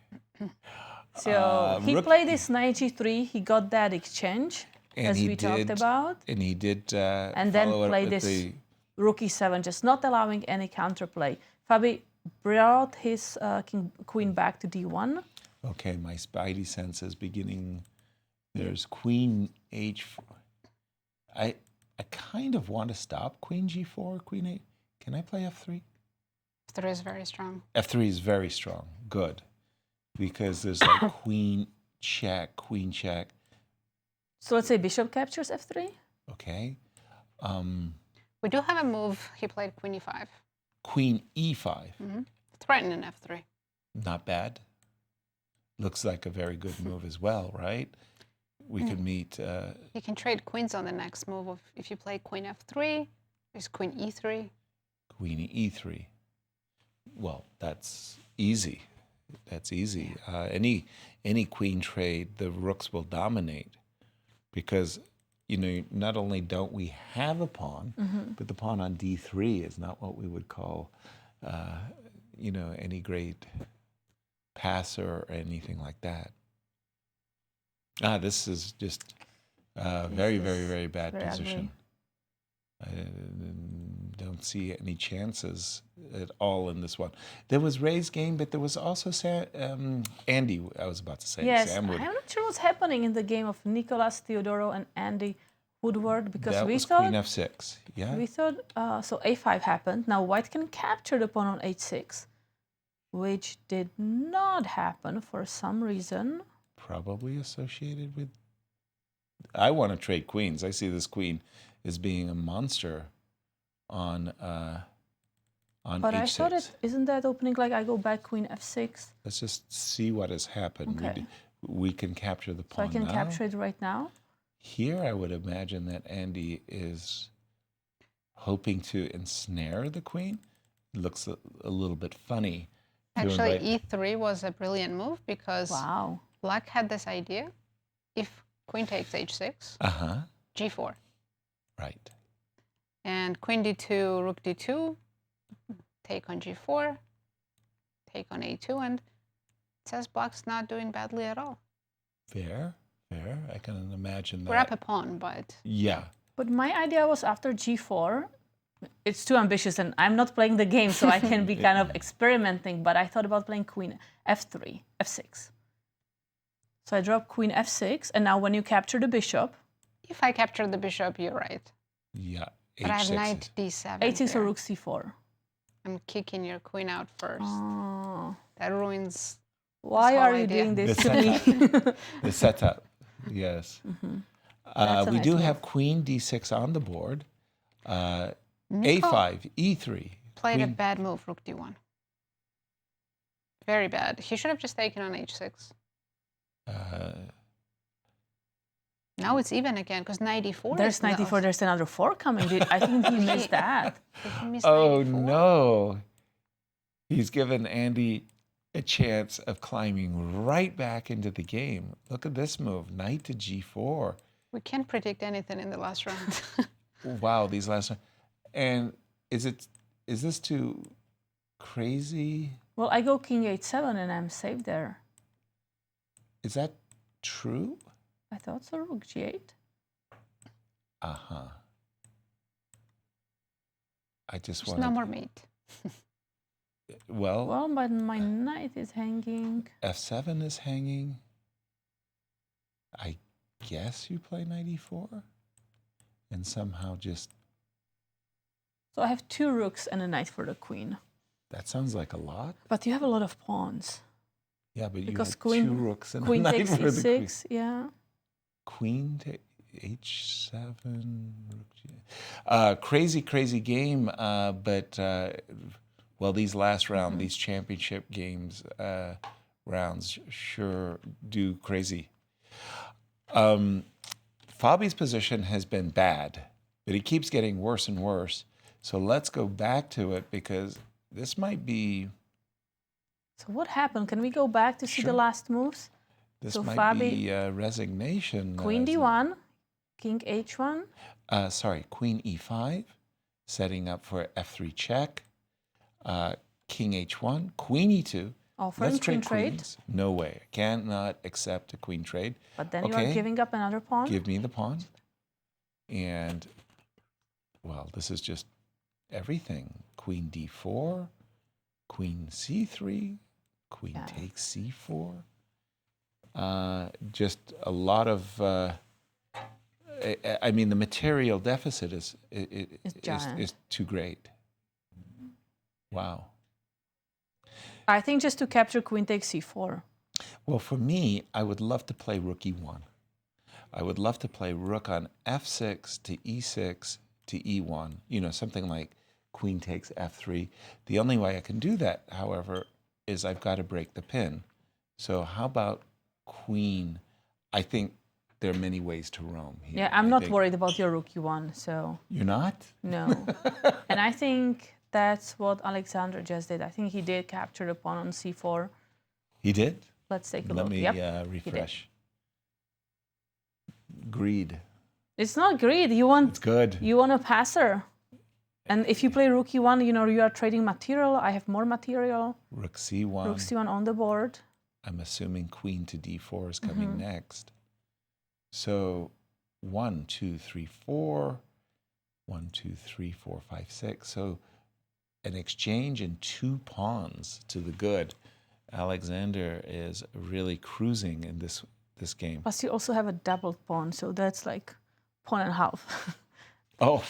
So he played this knight g3. He got that exchange, as we talked about. And he did. And then play this rook e7, just not allowing any counterplay. Fabi brought his queen back to d1. Okay, my spidey sense is beginning. There's queen h4. I kind of want to stop queen g4, queen 8. Can I play f3? F3 is very strong. F3 is very strong. Good. Because there's like queen check, queen check. So let's say bishop captures f3. Okay. We do have a move. He played queen e5. Queen e5. Threatening f3. Not bad. Looks like a very good move as well, right? We could meet... You can trade queens on the next move. If you play queen f3, there's queen e3. Queen e3. Well, that's easy. That's easy. Any queen trade, the rooks will dominate. Because, you know, not only don't we have a pawn, but the pawn on d3 is not what we would call, you know, any great passer or anything like that. This is just a very, very, very bad position. I don't see any chances at all in this one. There was Ray's game, but there was also Andy, I was about to say. Yes, Sam I'm not sure what's happening in the game of Nicolas Theodoro and Andy Woodward, because that we was thought... queen f6, yeah. We thought, so a5 happened. Now white can capture the pawn on h6, which did not happen for some reason. Probably associated with... I want to trade queens. I see this queen as being a monster on but h6. I thought isn't that opening like I go back queen f6? Let's just see what has happened. Okay. We can capture the pawn So I can now. capture it right now? Here I would imagine that Andy is hoping to ensnare the queen. It looks a little bit funny. Actually, e3 was a brilliant move because Black had this idea. If queen takes h6, g4. Right. And queen d2, rook d2, take on g4, take on a2, and it says Black's not doing badly at all. Fair, fair. I can imagine that. We're up a pawn, but... Yeah. But my idea was after g4, it's too ambitious and I'm not playing the game, so I can be kind of experimenting, but I thought about playing queen f3, f6. So I drop queen f6, and now when you capture the bishop... If I capture the bishop, you're right. Yeah, but I have knight d7 h6 or rook c4. I'm kicking your queen out first. That ruins... Why are you doing this to me? The setup, yes. We do have queen d6 on the board. A5, e3. Played a bad move, rook d1. Very bad. He should have just taken on h6. Now it's even again, because knight d4. There's knight d4, there's another 4 coming. I think he missed that. Oh, no. He's given Andy a chance of climbing right back into the game. Look at this move, knight to g4. We can't predict anything in the last round. Wow, these last rounds. And is this too crazy? Well, I go king h7 and I'm safe there. Is that true? I thought so, rook g8. I just want no more mate. Well, but my knight is hanging. f7 is hanging. I guess you play knight e4 and somehow just... So I have 2 rooks and a knight for the queen. That sounds like a lot. But you have a lot of pawns. Yeah, but because you have 2 rooks and queen a knight takes for the queen. e6, yeah. Queen to h7, rook crazy, crazy game. But well, these last round, these championship games rounds sure do crazy. Fabi's position has been bad, but he keeps getting worse and worse. So let's go back to it because this might be... So what happened? Can we go back to see the last moves? This so might Fabi, be resignation. Queen d1, king h1. Sorry, queen e5, setting up for f3 check. King h1, queen e2. Offering Let's queen trade trade. queens. No way. I cannot accept a queen trade. But then you are giving up another pawn. Give me the pawn. And, well, this is just everything. Queen d4, queen c3, queen takes c4. Just a lot of I mean, the material deficit is too great. Wow. I think just to capture queen takes c4. Well, for me, I would love to play rook e1. I would love to play rook on f6 to e6 to e1, you know, something like queen takes f3. The only way I can do that, however, is I've got to break the pin. So how about queen? I think there are many ways to roam here. Yeah, I'm not worried about your rook e1, so... You're not? No. And I think that's what Alexander just did. I think he did capture the pawn on c4. He did? Let's take a Let look. me Yep, refresh. Greed. It's not greed. You want... It's good. You want a passer. And if you play rook e1, you know, you are trading material. I have more material. Rook c1. Rook c1 on the board. I'm assuming queen to d4 is coming next. So 1, 2, 3, 4. 1, 2, 3, 4, 5, 6. So an exchange in 2 pawns to the good. Alexander is really cruising in this game. Plus you also have a doubled pawn, so that's like pawn and a half. Oh,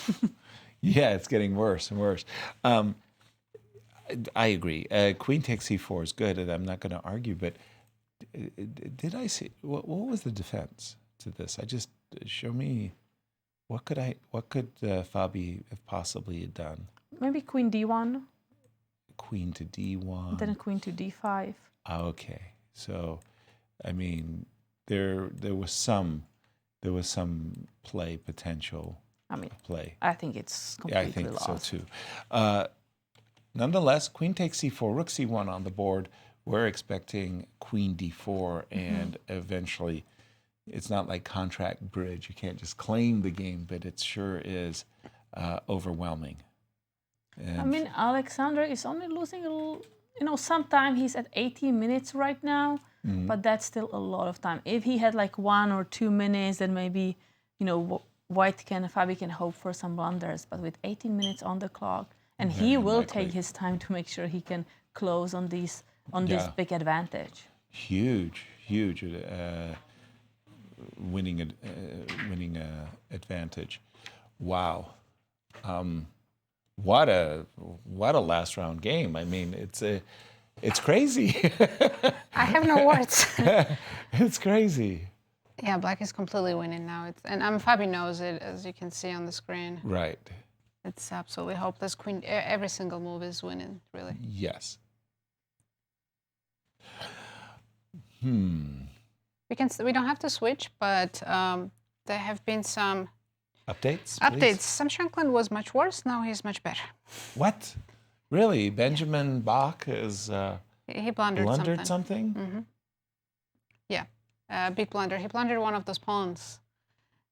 yeah, it's getting worse and worse. I agree. Queen takes c4 is good, and I'm not going to argue, but did I see, what was the defense to this? Show me, what could Fabi have possibly done? Maybe queen d1. Queen to d1. Then queen to d5. Okay, so I mean, there was some play potential. I mean, play. I think it's completely lost. So too. Nonetheless, queen takes c4, rook c1 on the board. We're expecting queen d4, and eventually, it's not like contract bridge. You can't just claim the game, but it sure is overwhelming. And I mean, Alexander is only losing a little, you know, sometimes he's at 80 minutes right now, but that's still a lot of time. If he had like 1 or 2 minutes, then maybe, you know, Fabi can hope for some blunders. But with 18 minutes on the clock, and he will take his time to make sure he can close on this big advantage. Huge winning advantage. Wow. What a last round game. I mean, it's crazy. I have no words. It's crazy. Yeah, black is completely winning now. And Fabi knows it, as you can see on the screen. Right. It's absolutely hopeless. Queen, every single move is winning, really. Yes. We don't have to switch, but there have been some updates. Please. Sam Shankland was much worse. Now he's much better. What? Really? Benjamin Bach is he blundered something? Mm-hmm. Yeah, big blunder. He blundered one of those pawns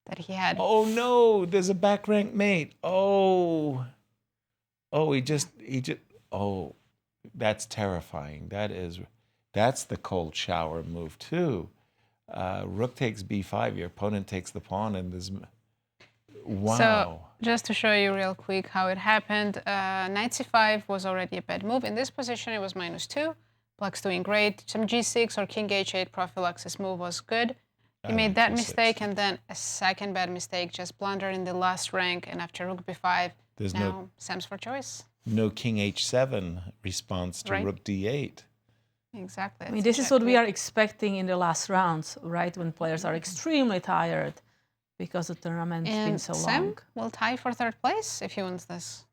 that he had. Oh no! There's a back rank mate. Oh, he just. Oh, that's terrifying. That's the cold shower move too. Rook takes b5. Your opponent takes the pawn, and there's. Wow. So just to show you real quick how it happened, knight c5 was already a bad move. In this position, it was -2. Black's doing great. Some g6 or king h8 prophylaxis move was good. He made that mistake, and then a second bad mistake, just blunder in the last rank, and after rook b5, there's now Sam's for choice. No king h7 response to rook d8. Exactly. I mean, this is what we are expecting in the last rounds, right? When players are extremely tired because the tournament's been so long. Sam will tie for 3rd place if he wins this.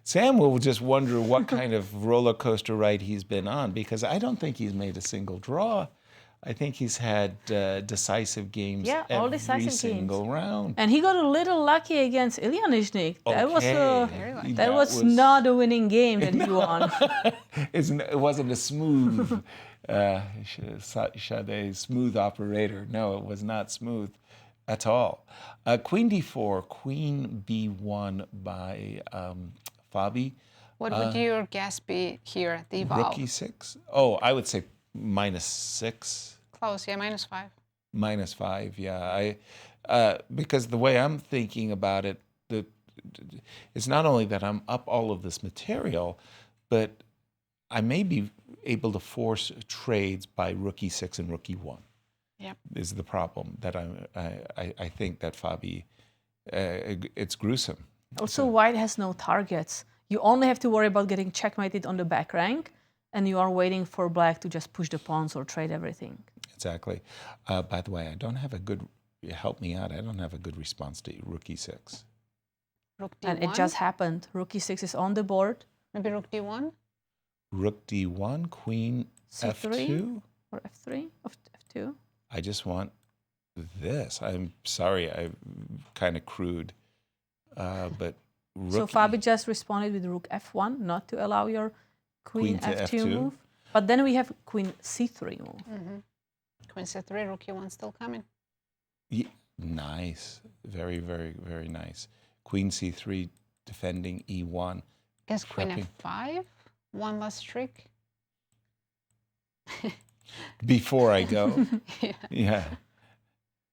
Sam will just wonder what kind of roller coaster ride he's been on, because I don't think he's made a single draw. I think he's had decisive games every single round. And he got a little lucky against Ilya Nizhnik. That was not a winning game that he won. It wasn't a smooth, Sade, smooth operator. No, it was not smooth at all. Queen d4, queen b1 by Fabi. What would your guess be here, the evolve? Rook e6? Oh, I would say -6. Close, yeah, -5. -5, yeah. Because the way I'm thinking about it, it's not only that I'm up all of this material, but I may be able to force trades by rook e6 and rook e1. Yep. is the problem that I think that Fabi, it's gruesome. Also, white has no targets. You only have to worry about getting checkmated on the back rank, and you are waiting for black to just push the pawns or trade everything. Exactly. By the way, I don't have a good, help me out, I don't have a good response to rook e6. Rook D1? And it just happened. Rook e6 is on the board. Maybe rook D1? Rook D1, queen C3 F2? Or F3? F2? I just want this. I'm sorry, I'm kind of crude, but rook So Fabi just responded with rook F1, not to allow your queen to F2 move. But then we have queen C3 move. Mm-hmm. Queen C3, rook E1 still coming. Yeah, nice. Very, very, very nice. Queen C3 defending E1. Guess queen F5? One last trick. Before I go. Yeah. Yeah.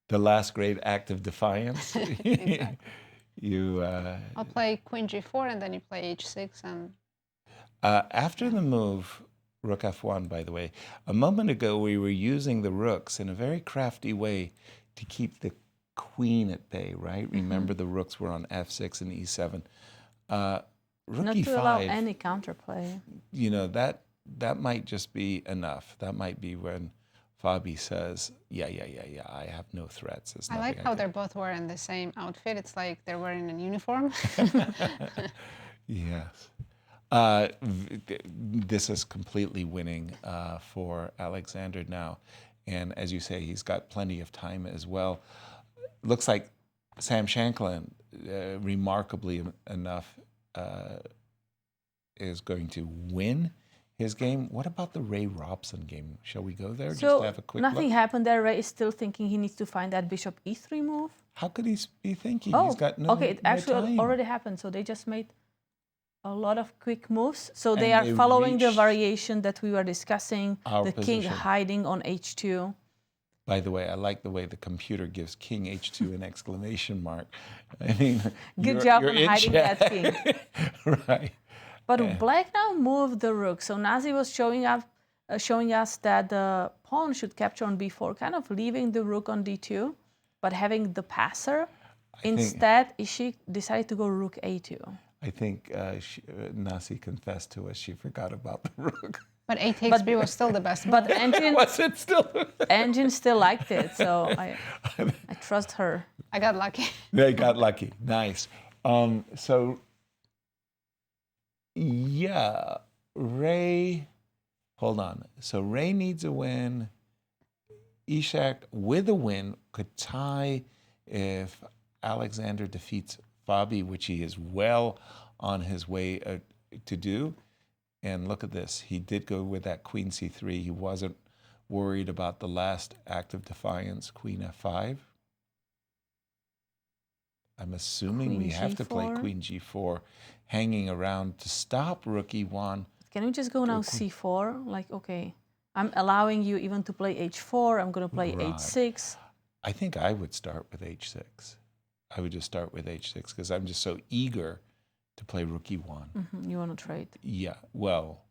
The last great act of defiance. Exactly. You. I'll play queen G4 and then you play H6 and. After the move, rook F1, by the way, a moment ago we were using the rooks in a very crafty way to keep the queen at bay, right? Mm-hmm. Remember the rooks were on F6 and E7. Rook Not E5, to allow any counterplay. You know, that might just be enough. That might be when Fabi says, yeah, I have no threats. There's I like how they're both wearing the same outfit. It's like they're wearing an uniform. Yes. This is completely winning for Alexander now. And as you say, he's got plenty of time as well. Looks like Sam Shanklin, remarkably enough, is going to win his game. What about the Ray Robson game? Shall we go there just to have a quick nothing look? happened there. Ray is still thinking he needs to find that bishop E3 move. How could he be thinking? Oh, He's got no okay. It actually time. already happened. So they just made a lot of quick moves. So they And are they following the reached variation that we were discussing. our The king position. hiding on H2. By the way, I like the way the computer gives King H2 an exclamation mark. I mean, Good job you're on in hiding check. that king. Right. But Yeah. black now moved the rook. So Nazi was showing us that the pawn should capture on b4, kind of leaving the rook on d2, but having the passer. Instead, Ishik decided to go rook a2. I think Nazi confessed to us she forgot about the rook. But A takes B was still the best. But engine Was it still? engine still liked it, so I trust her. I got lucky. They got lucky. Nice. So, yeah, Ray, hold on. So Ray needs a win. Ishak with a win could tie if Alexander defeats Fabi, which he is well on his way to do. And look at this. He did go with that queen c3. He wasn't worried about the last act of defiance, queen f5. I'm assuming Queen we have to play G4. queen g4, hanging around to stop rook e1. Can we just go now c4? Like, okay, I'm allowing you even to play h4. I'm going to play Right. h6. I think I would start with h6. I would just start with h6 because I'm just so eager to play rook e1. You want to trade. Yeah, well,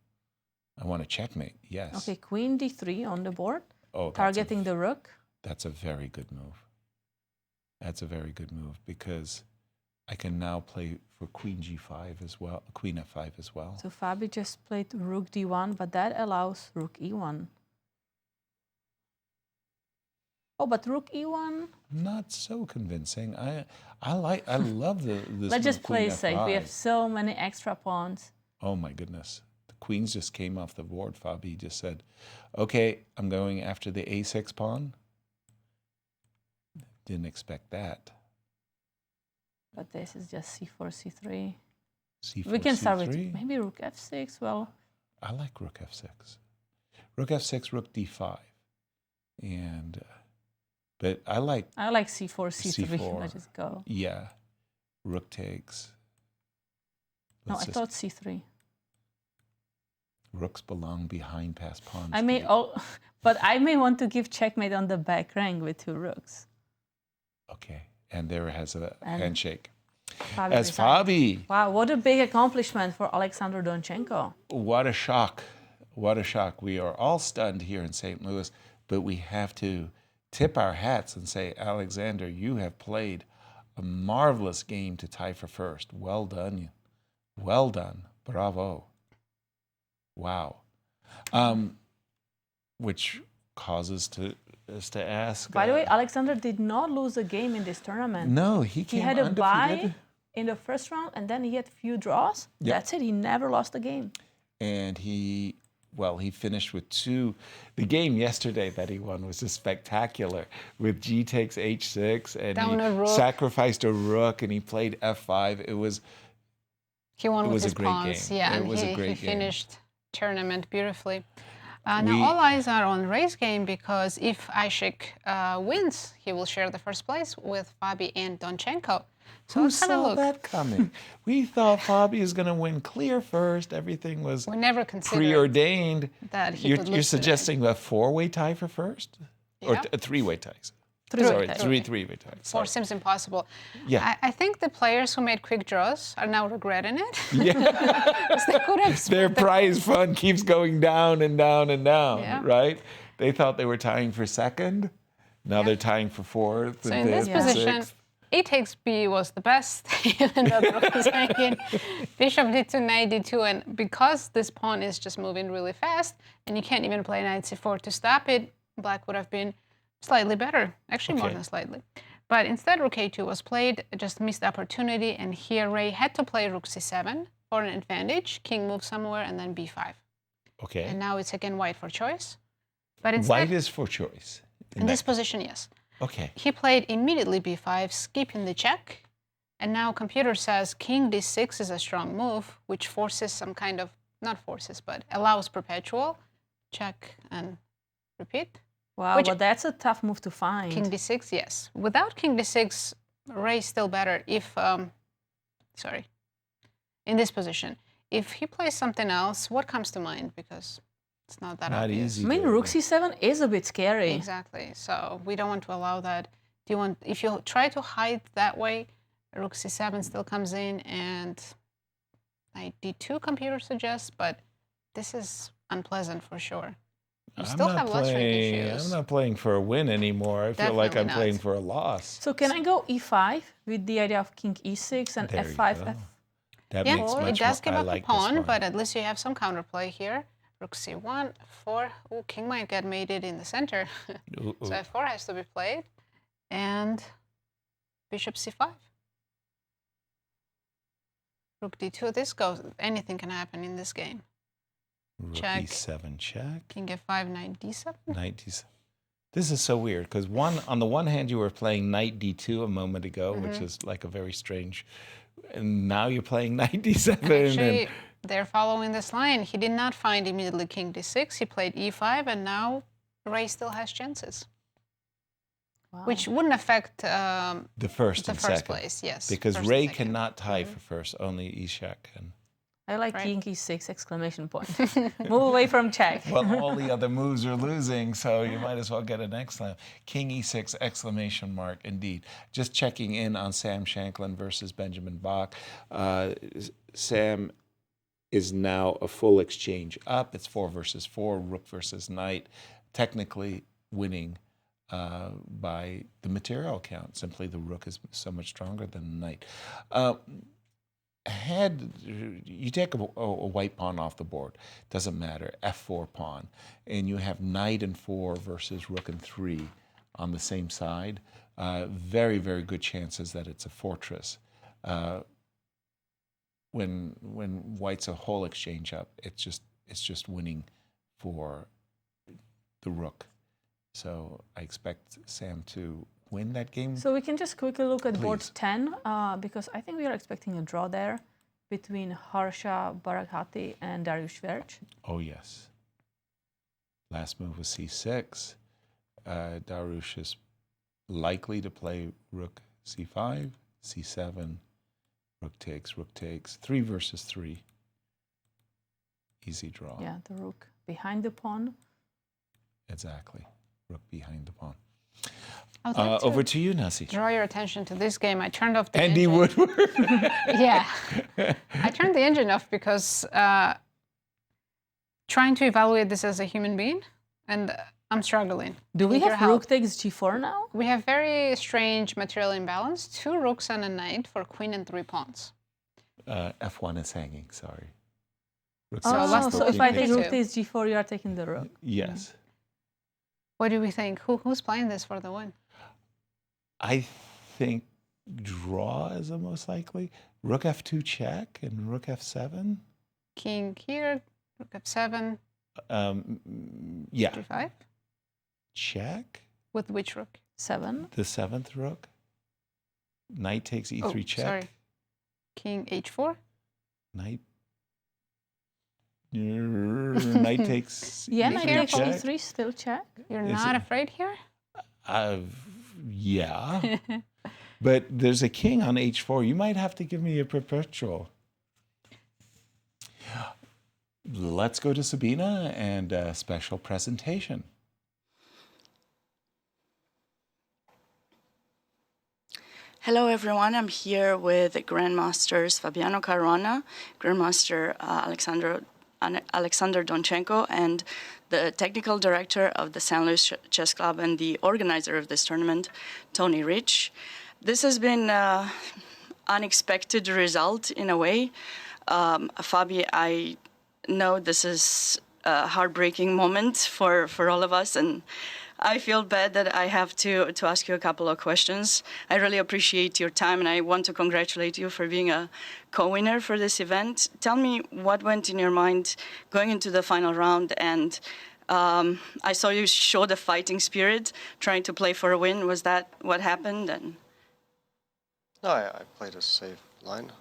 I want to checkmate, yes. Okay, queen d3 on the board, Oh, that's targeting the rook. That's a very good move. That's a very good move because I can now play for queen g5 as well, queen f5 as well. So Fabi just played rook d1, but that allows rook e1. Oh, but rook e1. Not so convincing. I love this. Let's just move, queen play safe. We have f5. so many extra pawns. Oh my goodness. The queens just came off the board. Fabi just said, okay, I'm going after the a6 pawn. Didn't expect that. But this is just c4, c3. C4, We can start C3. with maybe rook f6. Well, I like rook f6. Rook f6, rook d5. And, but I like c4, c3. C4. Let's just go. Yeah. Rook takes. No, Let's I just- thought c3. Rooks belong behind past pawns. I may but I may want to give checkmate on the back rank with two rooks. Okay. And there has a And handshake. Fabi As resigned. Fabi, Wow, what a big accomplishment for Alexander Donchenko. what a shock. What a shock. We are all stunned here in St. Louis, but we have to tip our hats and say, Alexander, you have played a marvelous game to tie for first. Well done. Well done. Bravo. Wow. Which causes us to ask. By the way, Alexander did not lose a game in this tournament. No, he came had a undefeated. bye in the first round, and then he had few draws. Yep. That's it. He never lost a game. And he finished with 2. The game yesterday that he won was just spectacular with G takes H6, and he sacrificed a rook, and he played F5. He won with his a great pawns, game. yeah, It and was a he great game. finished tournament beautifully. Now all eyes are on Ray's game, because if Ishik wins, he will share the first place with Fabi and Donchenko. So Who let's have a saw look. that coming? We thought Fabi was going to win clear first. Everything was We never considered preordained. that he You're, could you're lose today. suggesting a 4-way tie for first? Or Yeah. a 3-way ties? Three-way Sorry, ties. three-way ties. Four Sorry. seems impossible. Yeah. I think the players who made quick draws are now regretting it. Yeah. 'Cause they could have Their prize fund keeps going down and down and down, Yeah. right? They thought they were tying for second. Now they're tying for fourth. So and in this fifth and position, sixth. A takes B was the best, even though the rook was hanging. Bishop d2, knight d2, and because this pawn is just moving really fast, and you can't even play knight c4 to stop it, black would have been slightly better, actually more Okay. than slightly. But instead, rook a2 was played, just missed opportunity, and here Ray had to play rook c7 for an advantage. King moves somewhere, and then b5. Okay. And now it's again white for choice. But instead, White is for choice. in this position, yes. Okay. He played immediately b5, skipping the check. And now computer says king d6 is a strong move, which forces some kind of, not forces, but allows perpetual. Check and repeat. Wow, but that's a tough move to find. King d6, yes. Without king d6, Ray's still better if, sorry, in this position. If he plays something else, what comes to mind? Because it's not that obvious. I mean, rook c7 is a bit scary. Exactly. So we don't want to allow that. If you try to hide that way, rook c7 still comes in, and knight d2 computer suggests, but this is unpleasant for sure. You still have less rank issues. I'm not playing for a win anymore. I feel like I'm Definitely playing not. for a loss. So can I go e5 with the idea of king e6 and There you f5? go. That Yeah, makes it much does more, give I up like a this pawn, one. but at least you have some counterplay here. Rook c1, 4. Ooh, king might get mated in the center. Ooh, So ooh. f4 has to be played. And bishop c5. Rook d2, this goes, anything can happen in this game. Rook Check. e7 check. King f5, knight d7. Knight d7. This is so weird because on the one hand you were playing knight d2 a moment ago, which Mhm. is like a very strange, and now you're playing knight d7. Actually, and they're following this line. He did not find immediately king d6. He played e5, and now Ray still has chances. Which wouldn't affect the first and second. place, yes. Because first Ray and second. cannot tie for first, only Ishak can. I like king e6 exclamation point. Move away from check. Well, all the other moves are losing, so you might as well get an exclamation. King e6 exclamation mark, indeed. Just checking in on Sam Shanklin versus Benjamin Bach. Sam is now a full exchange up. It's 4 versus 4, rook versus knight, technically winning by the material count. Simply the rook is so much stronger than the knight. Had you take a white pawn off the board, doesn't matter, f4 pawn, and you have knight and 4 versus rook and 3 on the same side, very, very good chances that it's a fortress. When white's a whole exchange up, it's just winning for the rook. So I expect Sam to win that game. So we can just quickly look at board Please. 10, because I think we are expecting a draw there between Harsha Baraghati and Dariush Verch. Oh, yes. Last move was c6. Darush is likely to play rook c5, c7, rook takes, 3 versus 3. Easy draw. Yeah, the rook behind the pawn. Exactly. Rook behind the pawn. I would like Over to you, Nazi. Draw your attention to this game. I turned off the Andy engine. Woodward. Yeah. I turned the engine off because trying to evaluate this as a human being, and I'm struggling. Do we have rook takes g4 now? We have very strange material imbalance. 2 rooks and a knight for queen and 3 pawns. F1 is hanging, sorry. Rook Oh, so if I take rook Two. takes g4, you are taking the rook. Yes. What do we think? Who's playing this for the win? I think draw is the most likely. Rook F2 check and rook F7. King here, rook F7. Yeah. G5. Check. With which rook? 7. The 7th rook. Knight takes E3 check. Sorry. King H4. Knight. Knight takes. Yeah, knight takes check. e3, still check. You're not afraid here? Yeah. But there's a king on H4. You might have to give me a perpetual. Let's go to Sabina and a special presentation. Hello, everyone. I'm here with grandmasters Fabiano Caruana, grandmaster Alexander Donchenko, and the technical director of the St. Louis Chess Club and the organizer of this tournament, Tony Rich. This has been an unexpected result in a way. Fabi, I know this is a heartbreaking moment for all of us, and I feel bad that I have to ask you a couple of questions. I really appreciate your time, and I want to congratulate you for being a co-winner for this event. Tell me what went in your mind going into the final round, and I saw you show the fighting spirit, trying to play for a win. Was that what happened? And no, I played a safe line,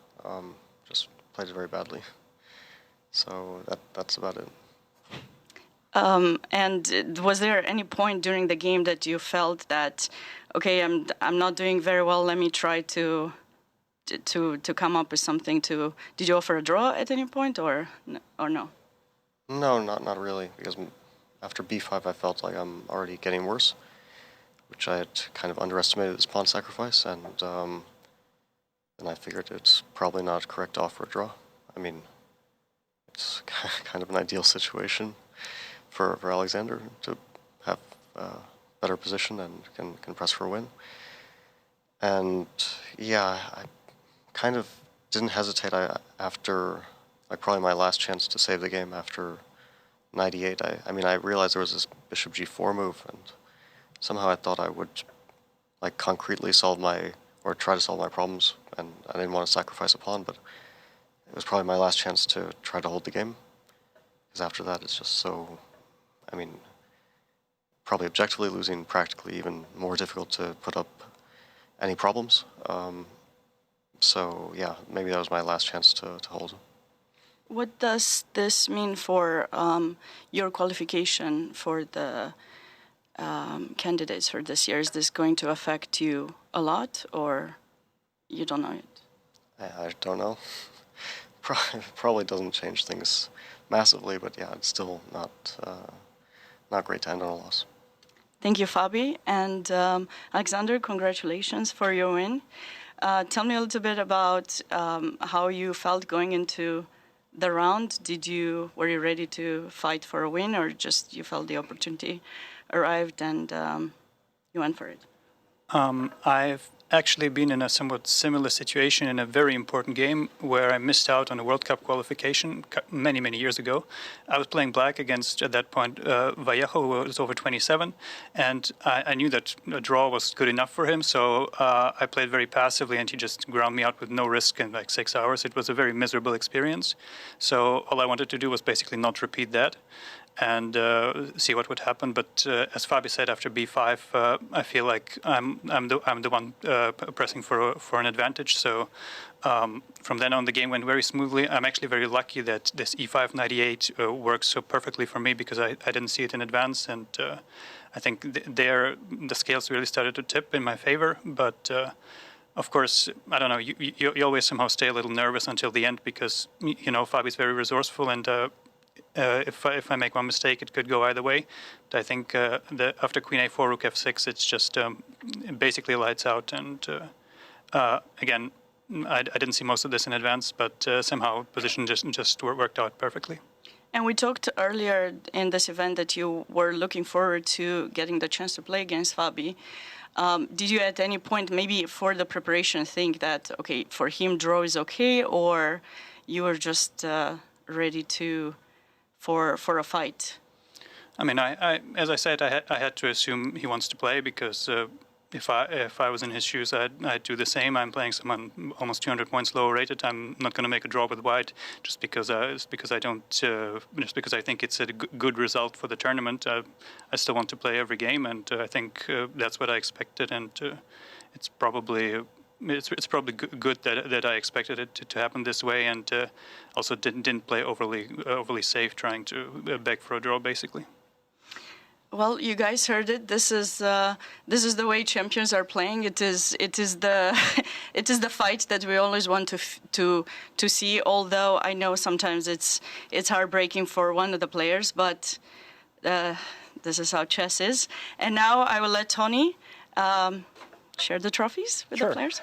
just played it very badly. So that's about it. And was there any point during the game that you felt that, okay, I'm not doing very well, let me try to come up with something to... Did you offer a draw at any point or no? No, not really, because after b5 I felt like I'm already getting worse, which I had kind of underestimated this pawn sacrifice, and then I figured it's probably not correct to offer a draw. I mean, it's kind of an ideal situation for Alexander to have a better position and can press for a win. And yeah, I kind of didn't hesitate after, like, probably my last chance to save the game after knight e8. I mean, I realized there was this bishop g4 move, and somehow I thought I would, like, concretely try to solve my problems, and I didn't want to sacrifice a pawn, but it was probably my last chance to try to hold the game, because after that it's just so, I mean, probably objectively losing, practically even more difficult to put up any problems. So yeah, maybe that was my last chance to hold. What does this mean for your qualification for the candidates for this year? Is this going to affect you a lot, or you don't know yet? I don't know. Probably doesn't change things massively, but yeah, it's still not great to end on a loss. Thank you, Fabi. And Alexander, congratulations for your win. Tell me a little bit about how you felt going into the round. Were you ready to fight for a win, or just you felt the opportunity arrived and you went for it? I've actually been in a somewhat similar situation in a very important game where I missed out on a World Cup qualification many years ago. I was playing black against, at that point, Vallejo, who was over 27, and I knew that a draw was good enough for him, so I played very passively, and he just ground me out with no risk in like 6 hours. It was a very miserable experience, so all I wanted to do was basically not repeat that and see what would happen. But as Fabi said, after b5, I feel like I'm the one pressing for an advantage. So from then on, the game went very smoothly. I'm actually very lucky that this e5 knight e8 works so perfectly for me, because I didn't see it in advance, and I think the scales really started to tip in my favor. But of course, I don't know. You always somehow stay a little nervous until the end, because Fabi's very resourceful, and if I make one mistake, it could go either way. But I think after queen a4, rook f6, it's just basically lights out. And again, I didn't see most of this in advance, but somehow position just worked out perfectly. And we talked earlier in this event that you were looking forward to getting the chance to play against Fabi. Did you at any point, maybe for the preparation, think that, okay, for him draw is okay, or you were just ready for a fight? I mean, as I said, I had to assume he wants to play because if I was in his shoes, I'd do the same. I'm playing someone almost 200 points lower rated. I'm not going to make a draw with white just because I think it's a good result for the tournament. I still want to play every game, and I think that's what I expected. And it's probably good that I expected it to happen this way, and also didn't play overly safe, trying to beg for a draw basically. Well, you guys heard it. This is the way champions are playing. It is the it is the fight that we always want to see. Although I know sometimes it's heartbreaking for one of the players, but this is how chess is. And now I will let Tony share the trophies with the players.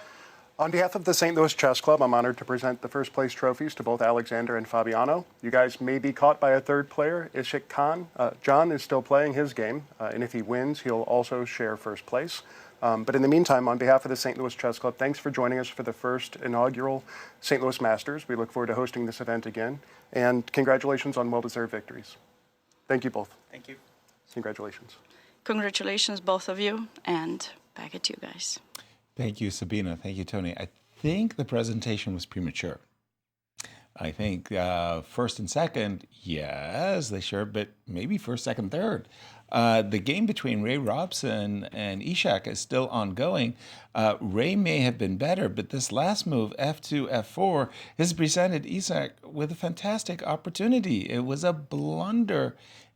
On behalf of the St. Louis Chess Club, I'm honored to present the first place trophies to both Alexander and Fabiano. You guys may be caught by a third player, Ishik Khan. John is still playing his game, and if he wins, he'll also share first place. But in the meantime, on behalf of the St. Louis Chess Club, thanks for joining us for the first inaugural St. Louis Masters. We look forward to hosting this event again, and congratulations on well-deserved victories. Thank you both. Thank you. Congratulations. Congratulations, both of you, and back at you guys. Thank you, Sabina. Thank you, Tony. I think the presentation was premature. I think first and second, yes, they sure, but maybe first, second, third. The game between Ray Robson and Ishak is still ongoing. Ray may have been better, but this last move, F2, F4, has presented Ishak with a fantastic opportunity. It was a blunder.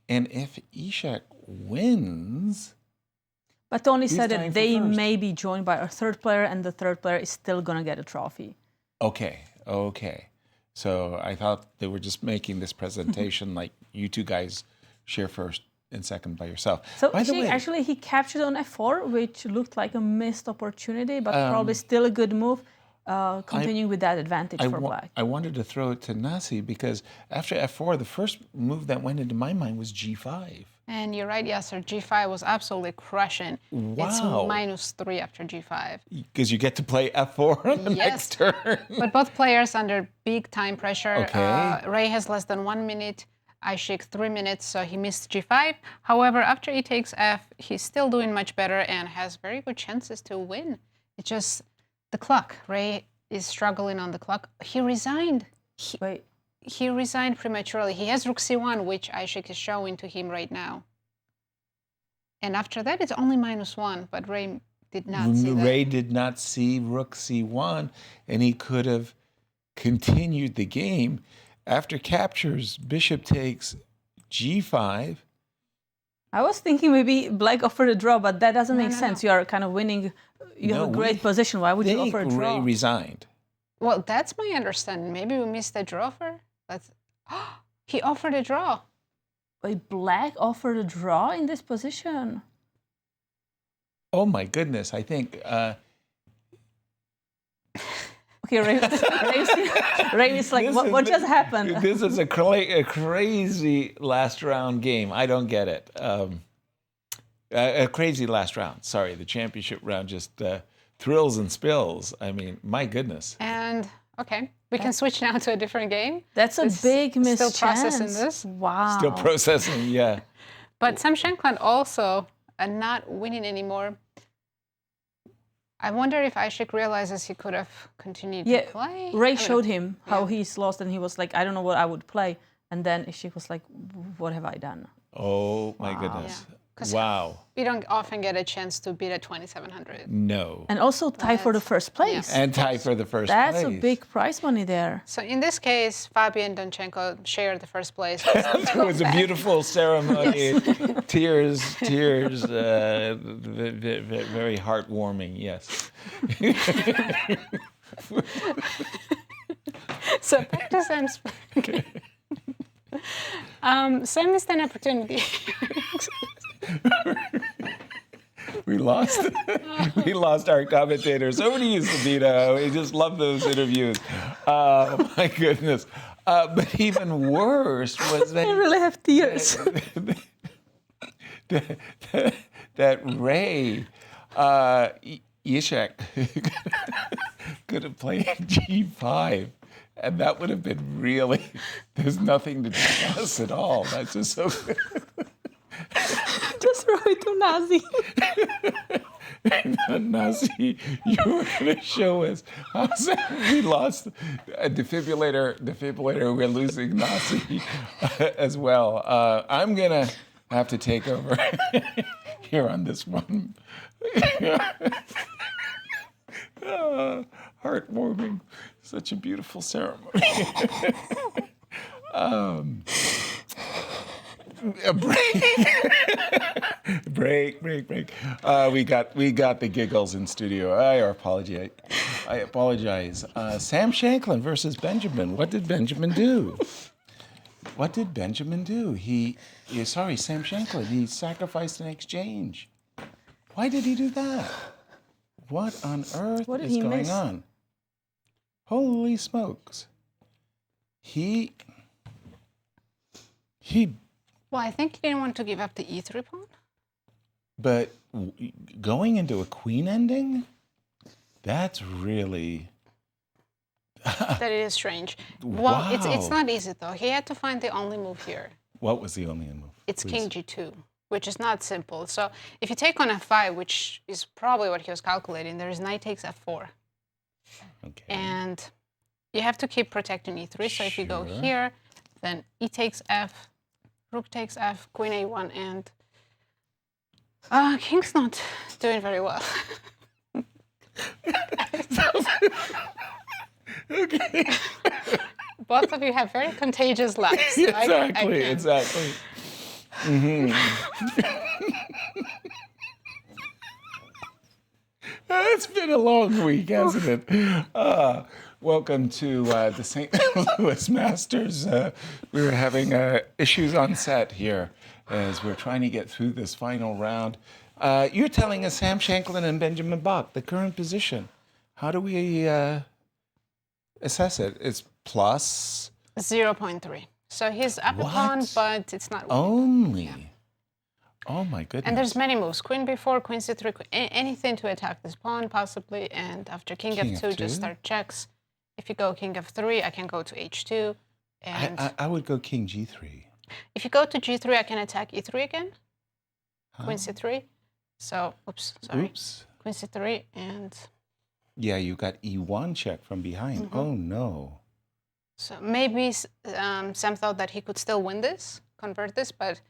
And if Ishak wins... But Tony said that they may be joined by a third player, and the third player is still going to get a trophy. Okay. So I thought they were just making this presentation like you two guys share first and second by yourself. So by the way, actually, he captured on F4, which looked like a missed opportunity, but probably still a good move, continuing with that advantage for Black. I wanted to throw it to Nazi because after F4, the first move that went into my mind was G5. And you're right, Yasser. G5 was absolutely crushing. Wow. It's -3 after G5. Because you get to play F4 on the next turn. But both players under big time pressure. Okay. Ray has less than 1 minute. Ishak 3 minutes, so he missed G5. However, after he takes F, he's still doing much better and has very good chances to win. It's just the clock. Ray is struggling on the clock. He resigned. He resigned prematurely. He has Rook C1, which Ishak is showing to him right now. And after that, it's only -1, but Ray did not see that. Ray did not see Rook C1, and he could have continued the game. After captures, Bishop takes G5. I was thinking maybe Black offered a draw, but that doesn't make sense. You are kind of winning. You have a great position. Why would you offer a draw? Ray resigned. Well, that's my understanding. Maybe we missed the draw for. He offered a draw. Wait, Black offered a draw in this position? Oh my goodness! I think. Okay, Ray is like, what just happened? This is a crazy last round game. I don't get it. A crazy last round. Sorry, the championship round just thrills and spills. I mean, my goodness. And okay, we can switch now to a different game. That's a big miss. Still processing this. Wow. Still processing, yeah. But Sam Shankland also not winning anymore. I wonder if Ishak realizes he could have continued to play. Ray showed him how he's lost, and he was like, I don't know what I would play. And then Ishak was like, what have I done? Oh, my goodness. Wow. We don't often get a chance to beat at 2,700. No. And also tie for the first place. Yeah. And tie for the first place. That's a big prize money there. So in this case, Fabi and Donchenko share the first place. It was a beautiful ceremony. Tears, very heartwarming, yes. So back to Sam's. Sam missed an opportunity. We lost our commentators. Over to you, Sabina. We just love those interviews. My goodness. But even worse was that I really have tears. that Ray Yashek could have played G5, and that would have been really. There's nothing to discuss at all. That's just so good. Just throw it to Nazi. Nazi, you were going to show us how we lost a defibrillator. We're losing Nazi as well. I'm going to have to take over here on this one. Heartwarming. Such a beautiful ceremony. A break. We got the giggles in studio. I apologize. Sam Shanklin versus Benjamin. What did Benjamin do? Sam Shanklin. He sacrificed an exchange. Why did he do that? What on earth is going on? Holy smokes. He. Well, I think he didn't want to give up the E3 pawn. But going into a queen ending? That's really... That is strange. Wow. Well, it's not easy, though. He had to find the only move here. What was the only move? It's King G2, which is not simple. So if you take on F5, which is probably what he was calculating, there is knight takes F4. Okay. And you have to keep protecting E3. So if you go here, then E takes F, Rook takes F, Queen A1, and King's not doing very well. Okay. Both of you have very contagious laughs. So Exactly. Mm-hmm. It's been a long week, hasn't it? Welcome to the St. Louis Masters. We were having issues on set here as we're trying to get through this final round. You're telling us Sam Shanklin and Benjamin Bach, the current position. How do we assess it? It's plus? 0.3. So he's up a pawn, but it's not winning. Only? Yeah. Oh, my goodness. And there's many moves. Queen b4, queen c3, anything to attack this pawn, possibly. And after king f2, just start checks. If you go king f3, I can go to h2. And I would go king g3. If you go to g3, I can attack e3 again. Queen c3. So, Queen c3 and... Yeah, you got e1 check from behind. Mm-hmm. Oh, no. So maybe Sam thought that he could still win this, convert this, but...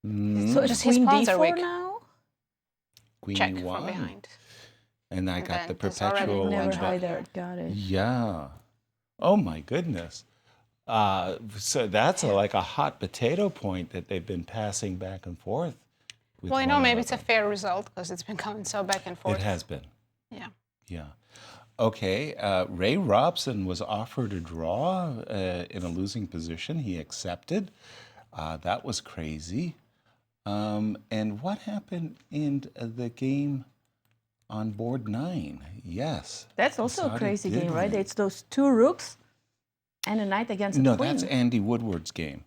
So just his pawns are weak. Now? Queen check e1. from behind. And I got the perpetual one. Got it. Yeah. Oh, my goodness. So that's like a hot potato point that they've been passing back and forth. Well, you know, maybe it's a fair result because it's been coming so back and forth. It has been. Yeah. Yeah. Okay. Ray Robson was offered a draw in a losing position. He accepted. That was crazy. And what happened in the game on board 9? Yes. That's also a crazy game, right? It's those two rooks and a knight against a queen. No, that's Andy Woodward's game.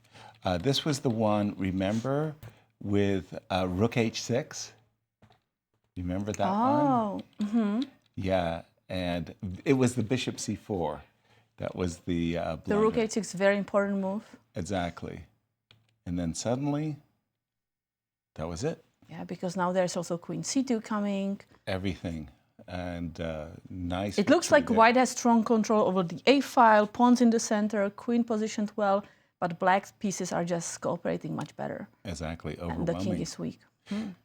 This was the one, remember, with rook h6? Remember that one? Oh, mm-hmm. Yeah, and it was the bishop c4. That was the blunder. The rook h6 is a very important move. Exactly. And then suddenly, that was it. Yeah, because now there's also queen c2 coming. Everything. And nice. It looks like white has strong control over the a file, pawns in the center, queen positioned well, but black pieces are just cooperating much better. Exactly, overwhelming. And the king is weak.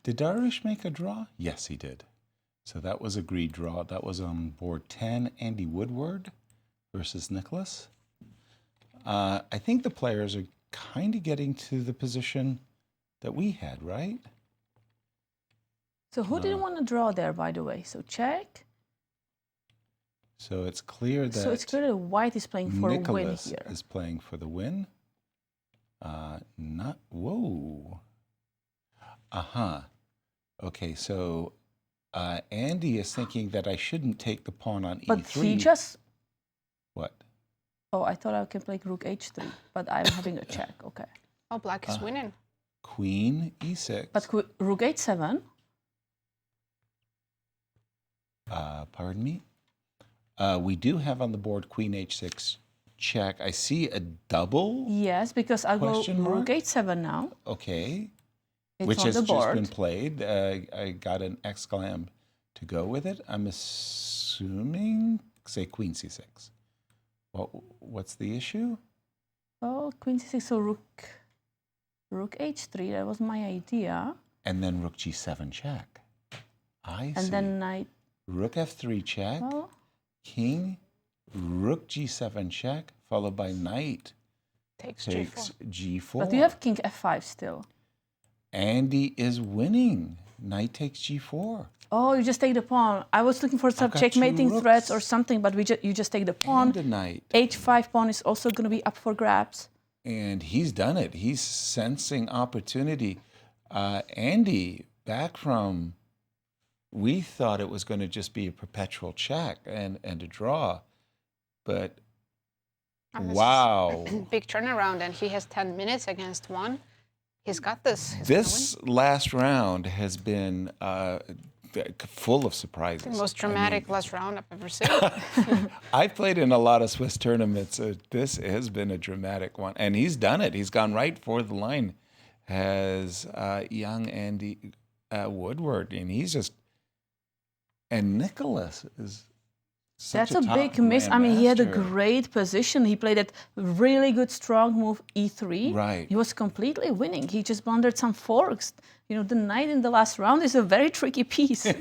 Did Dariush make a draw? Yes, he did. So that was agreed draw. That was on board 10, Andy Woodward versus Nicholas. I think the players are kind of getting to the position that we had, right? So who didn't want to draw there, by the way? So check. So it's clear that white is playing for Nicholas a win here. Is playing for the win. Whoa. Okay, so Andy is thinking that I shouldn't take the pawn on e3. But he just... What? Oh, I thought I can play rook h3, but I'm having a check. Okay. Oh, black is winning. Queen e6. But rook h7. Pardon me. We do have on the board queen h6 check. I see a double. Yes, because I'll go rook h7 now. Okay. It's which on has the board. just been played. I got an exclam to go with it. I'm assuming, say, queen c6. What's the issue? Oh, queen c6, so rook h3, that was my idea. And then rook g7 check. I see. And then knight. Rook f3 check. Oh. King, rook g7 check, followed by knight takes g4. But you have king f5 still. Andy is winning. Knight takes g4. Oh, you just take the pawn. I was looking for some checkmating threats or something, but you just take the pawn. And the knight. h5 pawn is also going to be up for grabs. And he's done it. He's sensing opportunity. Andy, back from, we thought it was going to just be a perpetual check and a draw, but wow. Big turnaround, and he has 10 minutes against one. He's got this. This last round has been full of surprises. The most dramatic last round I've ever seen. I've played in a lot of Swiss tournaments. This has been a dramatic one. And he's done it. He's gone right for the line. Has young Andy Woodward. And he's just... And Nicholas is... That's a big miss. I mean, he had a great position. He played that really good strong move, e3. Right. He was completely winning. He just blundered some forks. You know, the knight in the last round is a very tricky piece.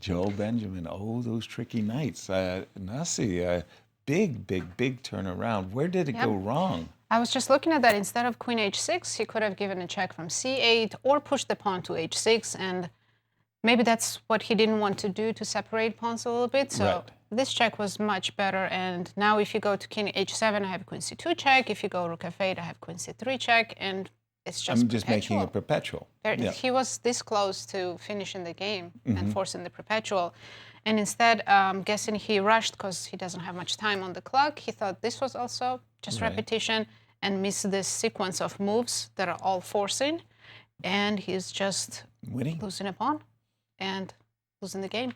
Joel Benjamin, oh, those tricky knights. Nazi, big turnaround. Where did it go wrong? I was just looking at that. Instead of queen h6, he could have given a check from c8 or pushed the pawn to h6. And maybe that's what he didn't want to do, to separate pawns a little bit. So this check was much better. And now if you go to king h7, I have queen c2 check. If you go rook f8, I have queen c3 check. And it's just I'm just making it perpetual. He was this close to finishing the game and forcing the perpetual. And instead, guessing he rushed because he doesn't have much time on the clock. He thought this was also just repetition and missed this sequence of moves that are all forcing. And he's just losing a pawn and losing the game.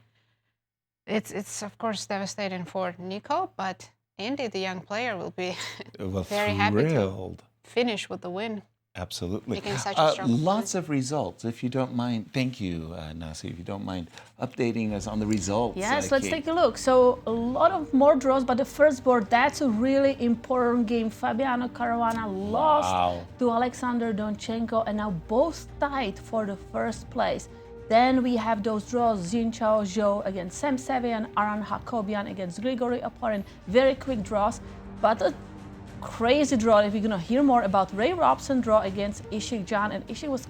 It's of course devastating for Nico, but Andy, the young player, will be very happy to finish with the win. Absolutely. Such a strong lots of results, if you don't mind. Thank you, Nazi, if you don't mind updating us on the results. Yes, let's take a look. So a lot of more draws, but the first board, that's a really important game. Fabiano Caruana lost to Alexander Donchenko, and now both tied for the first place. Then we have those draws, Jinchao Zhou against Sam Sevian, Aran Hakobian against Grigory Oparin. Very quick draws, but a crazy draw. If you're going to hear more about Ray Robson draw against Ishik Jan, and Ishik was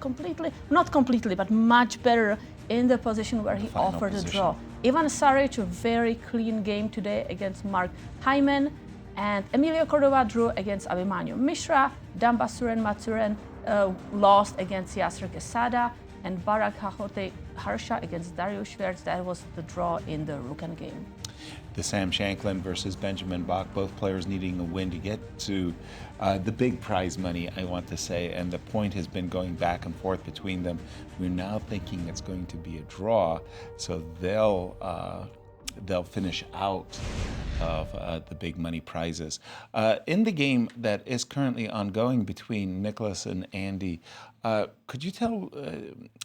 not completely, but much better in the position where he offered the draw. Ivan Saric, a very clean game today against Mark Hyman, and Emilio Cordova drew against Abhimanyu Mishra. Dambasuren Matsuren lost against Yasser Quesada, and Barak Hachote Harsha against Darius Schwartz. That was the draw in the Rukan game. The Sam Shanklin versus Benjamin Bach, both players needing a win to get to the big prize money, I want to say, and the point has been going back and forth between them. We're now thinking it's going to be a draw, so they'll finish out of the big money prizes. In the game that is currently ongoing between Nicholas and Andy, could you tell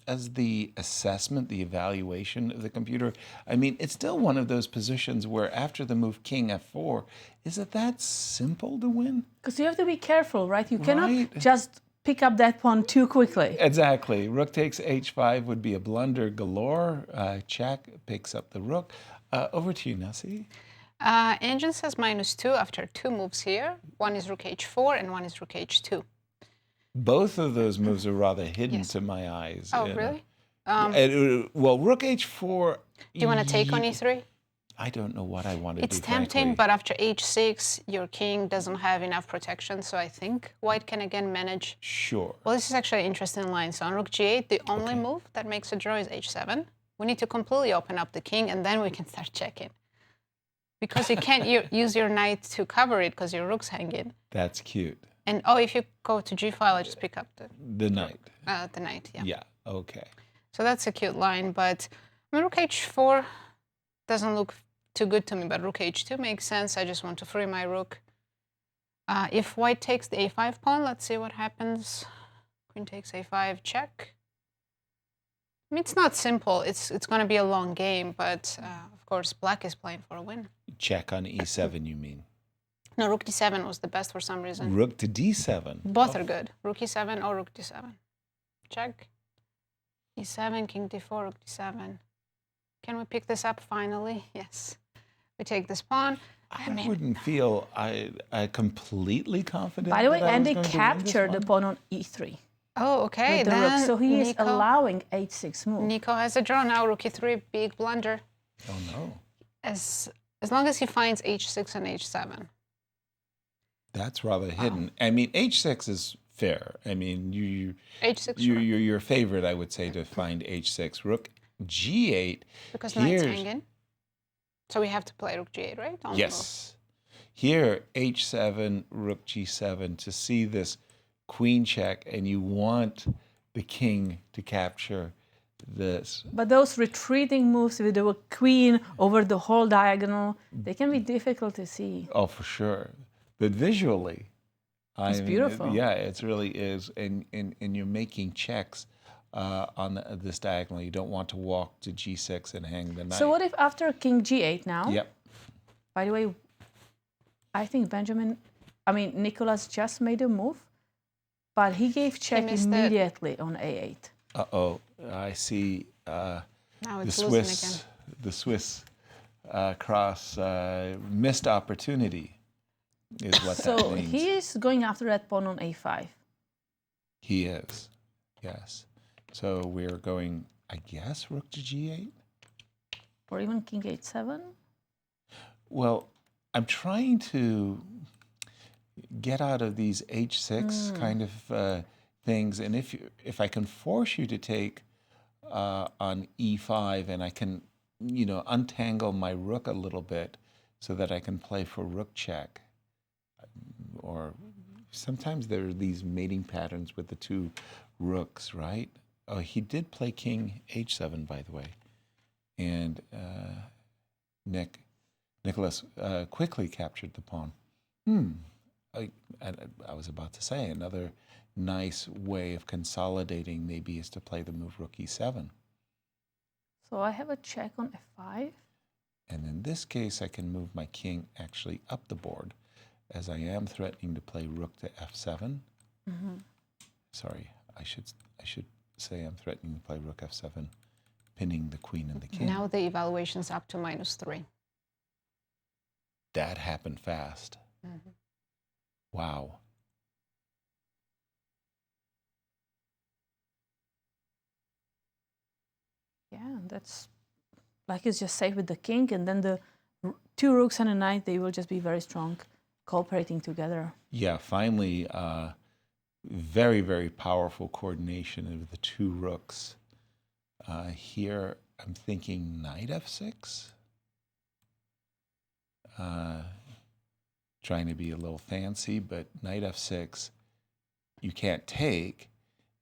as the assessment, the evaluation of the computer? I mean, it's still one of those positions where after the move king f4, is it that simple to win? Because you have to be careful, right? You cannot just pick up that pawn too quickly. Exactly. Rook takes h5 would be a blunder galore. Check picks up the rook. Over to you, Nazi. Engine says -2 after 2 moves here. One is rook h4 and one is rook h2. Both of those moves are rather hidden to my eyes. Oh, really? Well, rook h4... Do you want to take on e3? I don't know what I want to do. It's tempting, but after h6, your king doesn't have enough protection, so I think white can again manage. Sure. Well, this is actually an interesting line. So on rook g8, the only move that makes a draw is h7. We need to completely open up the king, and then we can start checking. because you can't use your knight to cover it because your rook's hanging. That's cute. And oh, if you go to g file, I just pick up The knight. the knight. Yeah. Yeah. Okay. So that's a cute line, but rook h4 doesn't look too good to me, but rook h2 makes sense. I just want to free my rook. If white takes the a5 pawn, let's see what happens. Queen takes a5, check. I mean, it's not simple. It's going to be a long game, but of course, black is playing for a win. Check on e7, you mean? No, rook d7 was the best for some reason. Rook to d7. Both are good. Rook e7 or rook d7. Check. e7, king d4, rook d7. Can we pick this up finally? Yes. We take this pawn. I wouldn't feel I completely confident. By the way, that I was Andy going to win this captured the one. pawn on e3. Oh, okay. With the rook. Then So he is Nico, allowing h6 move. Nico has a draw now. Rook e3, big blunder. Oh no. As long as he finds h6 and h7. That's rather hidden. I mean, h6 is fair. I mean, h6. you're your favorite, I would say, to find h6. Rook g8. Because knight's hanging. So we have to play rook g8, right? On Yes. Here, h7, rook g7, to see this queen check, and you want the king to capture this. But those retreating moves with the queen over the whole diagonal, they can be difficult to see. Oh, for sure. But visually, It's beautiful. Yeah, it really is. And you're making checks on this diagonal. You don't want to walk to g6 and hang the knight. So what if after king g8 now? Yep. By the way, I think Nicholas just made a move, but he gave check immediately on a8. Uh-oh, I see Now the it's losing again. Swiss cross missed opportunity is what that So means. he is going after that pawn on a5. He is, yes. So we're going, I guess, rook to g8? Or even king h7? Well, I'm trying to get out of these h6 kind of things, and if I can force you to take on e5, and I can, untangle my rook a little bit so that I can play for rook check, or sometimes there are these mating patterns with the two rooks, right? Oh, he did play king h7, by the way, and Nicholas quickly captured the pawn. I was about to say another nice way of consolidating maybe is to play the move rook e7. So I have a check on f5. And in this case, I can move my king actually up the board, as I am threatening to play rook to f7. Sorry, I should say I'm threatening to play rook f7, pinning the queen and the king. Now the evaluation's up to -3. That happened fast. Wow. Yeah, that's like it's just safe with the king, and then the two rooks and a knight, they will just be very strong, cooperating together. Yeah, finally, very, very powerful coordination of the two rooks. Here, I'm thinking knight f6. Trying to be a little fancy, but knight f6, you can't take.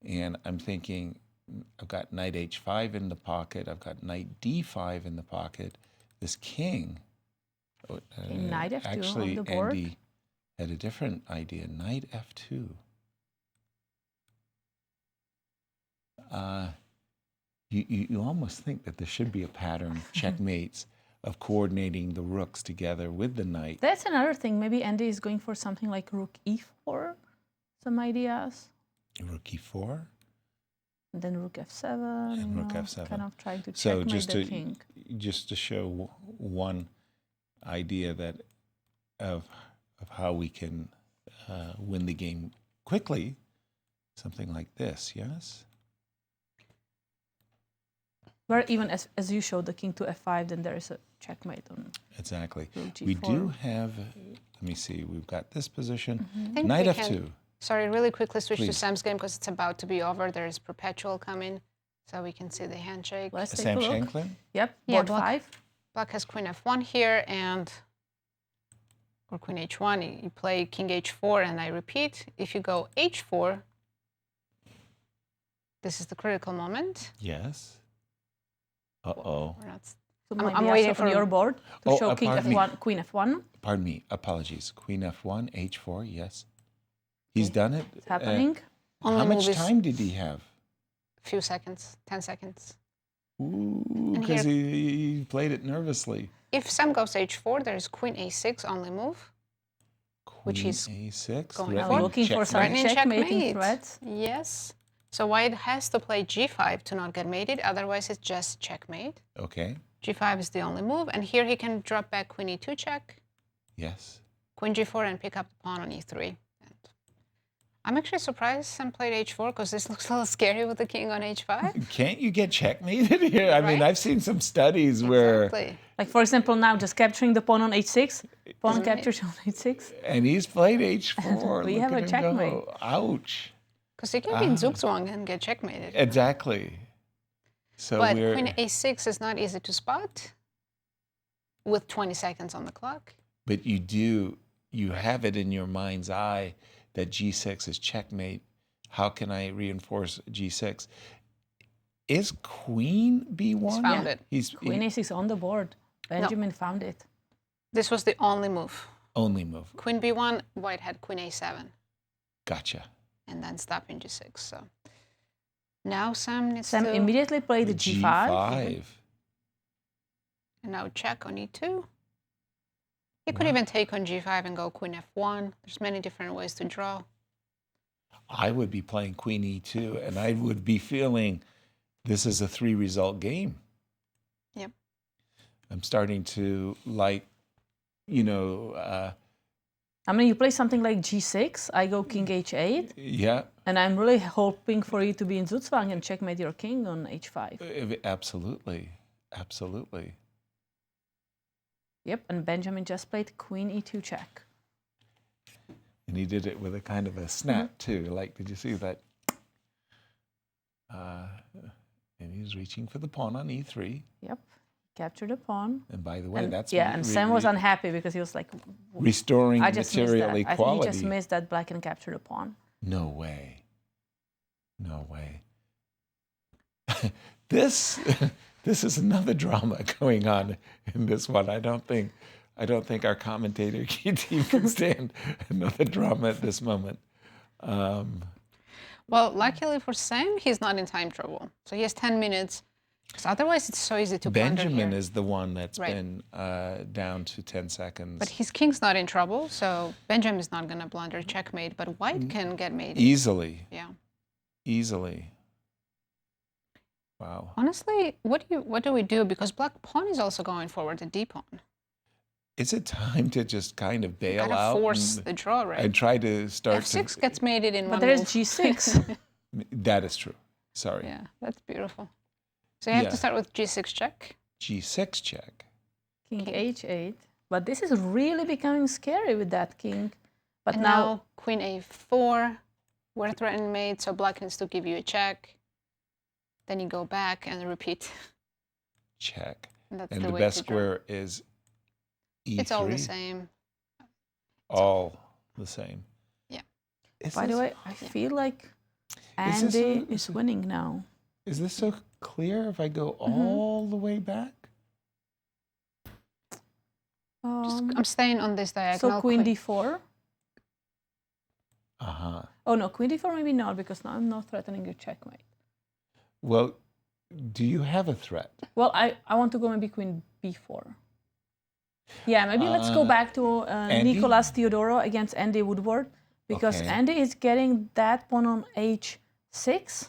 And I'm thinking, I've got knight h5 in the pocket. I've got knight d5 in the pocket. This king, Knight f2 actually, on the board. Andy had a different idea. Knight f2. You almost think that there should be a pattern of checkmates of coordinating the rooks together with the knight. That's another thing. Maybe Andy is going for something like rook e4, some ideas. Rook e4? And then rook f7. And rook f7. Kind of trying to So checkmate the king. Just to show one idea that of how we can win the game quickly, something like this, yes? Where even as you showed the king to f5, then there is a checkmate on. Exactly. rook g4. We do have, let me see, we've got this position. I think Knight we f2. can, sorry, really quickly switch to Please. Sam's game because it's about to be over. There is perpetual coming, so we can see the handshake. Let's take Sam a look. Shanklin? Yep, Yeah, board 5. Black has queen f1 here, and or queen h1, you play king h4, and I repeat, if you go h4, this is the critical moment. Yes. Uh-oh. I'm waiting for your board to show king pardon me. f1, queen f1. Pardon me. Apologies. Queen f1, h4, yes. He's done it. It's happening. How much time did he have? A few seconds, 10 seconds. Ooh, because he played it nervously. If Sam goes h4, there's queen a6 only move, which he's a6, going for. Looking for some checkmating threats. Yes. So white has to play g5 to not get mated, otherwise it's just checkmate. Okay. g5 is the only move, and here he can drop back queen e2 check. Yes. Queen g4 and pick up the pawn on e3. I'm actually surprised Sam played h4 because this looks a little scary with the king on h5. Can't you get checkmated here? I mean, I've seen some studies where... Like, for example, now just capturing the pawn on h6. Pawn captures on h6. And he's played h4. We have a checkmate. Go. Ouch. Because he can be in Zugzwang and get checkmated. Exactly. So but queen a6 is not easy to spot with 20 seconds on the clock. But you have it in your mind's eye that g6 is checkmate. How can I reinforce g6? Is queen b1? He's found it. Queen a6 on the board. Benjamin found it. This was the only move. Only move. Queen b1, white had queen a7. Gotcha. And then stopping g6. So now Sam needs Sam to... immediately played the g5. And now check on e2. He could even take on g5 and go queen f1. There's many different ways to draw. I would be playing queen e2, and I would be feeling this is a 3-result game. Yep. I'm starting to like, I mean, you play something like g6, I go king h8. Yeah. And I'm really hoping for you to be in Zugzwang and checkmate your king on h5. Absolutely. Absolutely. Yep, and Benjamin just played queen e2 check. And he did it with a kind of a snap, too. Like, did you see that? And he's reaching for the pawn on e3. Yep, captured a pawn. And by the way, that's... and Sam was unhappy because he was like... Restoring material equality. I think he just missed that black and captured a pawn. No way. No way. This is another drama going on in this one. I don't think our commentator team can stand another drama at this moment. Well, luckily for Sam, he's not in time trouble. So he has 10 minutes. Because otherwise, it's so easy to blunder Benjamin here. is the one that's been down to 10 seconds. But his king's not in trouble, so Benjamin is not going to blunder checkmate, but white can get mated. Easily. Yeah. Easily. Wow. Honestly, what do we do? Because black pawn is also going forward, the d pawn. Is it time to just kind of bail Gotta out force the draw, right? and try to start f6 gets mated in one But there's move. g6. That is true. Sorry. Yeah, that's beautiful. So you have to start with g6 check. G6 check. King h8. But this is really becoming scary with that king. But And now queen a4. We're threatened mate, so black needs to give you a check. Then you go back and repeat. Check. And that's and the the way best to draw. square is E3. It's all the same. All the same. Yeah. By the way, I feel like Andy is winning now. Is this so clear if I go all the way back? I'm staying on this diagonal. So queen d4. Uh-huh. Oh no, queen d4 maybe not, because now I'm not threatening your checkmate. Well, do you have a threat? Well, I want to go maybe queen b4. Yeah, maybe let's go back to Nicolas Teodoro against Andy Woodward, because Andy is getting that pawn on h6,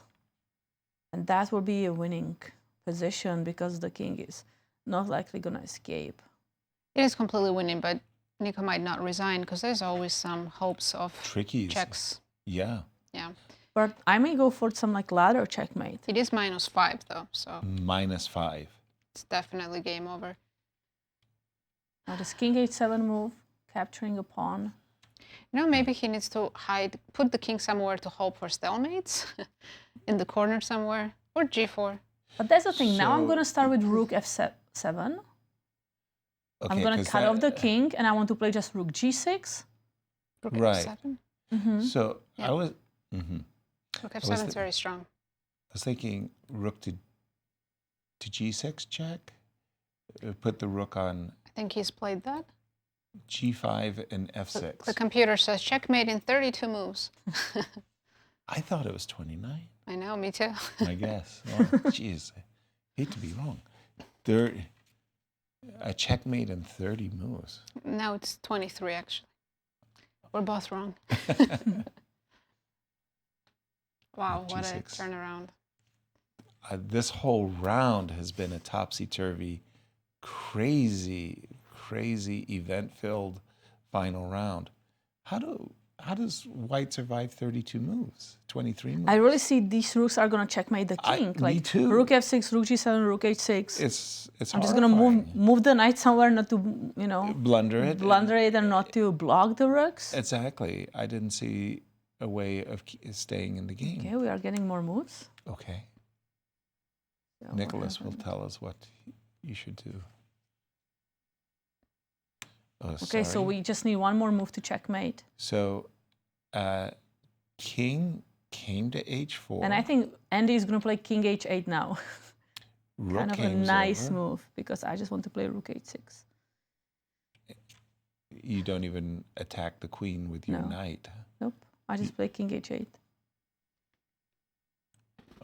and that will be a winning position because the king is not likely going to escape. It is completely winning, but Nico might not resign because there's always some hopes of checks. Yeah. Yeah. But I may go for some like ladder checkmate. It is -5 though, so -5. it's definitely game over. Now this king h7 move, capturing a pawn. You know, maybe he needs to put the king somewhere to hope for stalemates, in the corner somewhere, or g4. But that's the thing. Now I'm going to start with rook f7. Okay, I'm going to cut off the king, and I want to play just rook g6. Rook Right. f7. So Yeah. I was. Rook f7 is very strong. I was thinking rook to g6 check. Put the rook on I think he's played that. g5 and f6. The computer says checkmate in 32 moves. I thought it was 29. I know, me too. I guess. Oh, jeez, I hate to be wrong. A checkmate in 30 moves. Now it's 23, actually. We're both wrong. Wow, what a G6. turnaround. This whole round has been a topsy-turvy, crazy event-filled final round. How does White survive 32 moves, 23 moves? I really see these rooks are going to checkmate the king. Me too. Rook f6, rook g7, rook h6. It's I'm just going to move the knight somewhere, not to, blunder it and not to block the rooks. Exactly. I didn't see a way of staying in the game. Okay, we are getting more moves. Okay. So Nicholas will tell us what you should do. Oh, okay, so we just need one more move to checkmate. So, king came to h4. And I think Andy is going to play king h8 now. Kind of a nice move, because I just want to play rook h6. You don't even attack the queen with your knight. Nope, I just play king h8.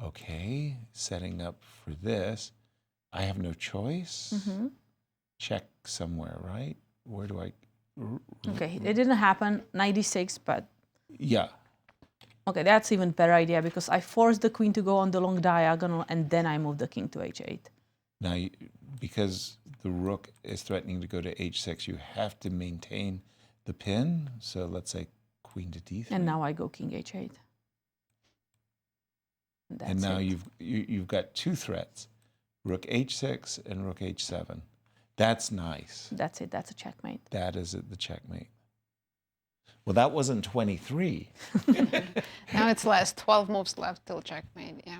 Okay, setting up for this. I have no choice. Check somewhere, right? Where do I? Okay, it didn't happen, 96, but... Yeah. Okay, that's even better idea, because I forced the queen to go on the long diagonal, and then I move the king to h8. Now, because the rook is threatening to go to h6, you have to maintain the pin. So let's say queen to d3. And now I go king h8. And now you've got two threats, rook h6 and rook h7. That's nice. That's it. That's a checkmate. That is the checkmate. Well, that wasn't 23. Now it's less. 12 moves left till checkmate. Yeah.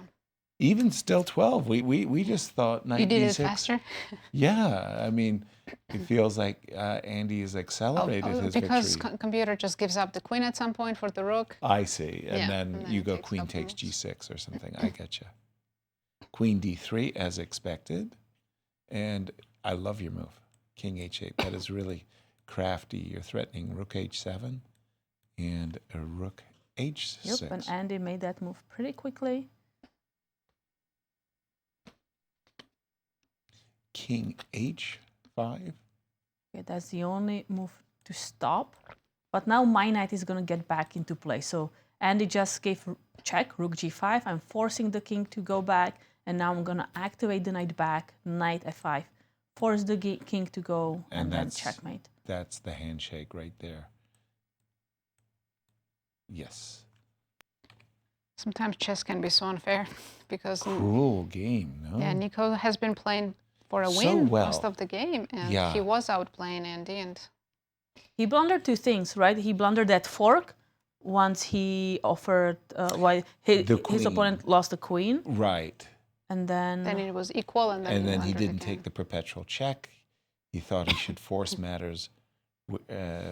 Even still 12. We just thought 96. You did it faster? Yeah. I mean, it feels like Andy has accelerated his because victory. Because computer just gives up the queen at some point for the rook. I see. And then you go queen takes g6 or something. I get you. Queen d3 as expected. And I love your move, king h8. That is really crafty. You're threatening rook h7 and a rook h6. Yep, and Andy made that move pretty quickly. King h5. Okay, that's the only move to stop. But now my knight is going to get back into play. So Andy just gave check, rook g5. I'm forcing the king to go back. And now I'm going to activate the knight back, knight f5. Force the king to go, and then checkmate. That's the handshake right there. Yes. Sometimes chess can be so unfair because... Cruel game, no? Yeah, Nico has been playing for a So win well. most of the game, and he was outplaying Andy. And he blundered two things, right? He blundered that fork once he offered, his opponent lost the queen. Right. And then it was equal, and then he didn't take the perpetual check. He thought he should force matters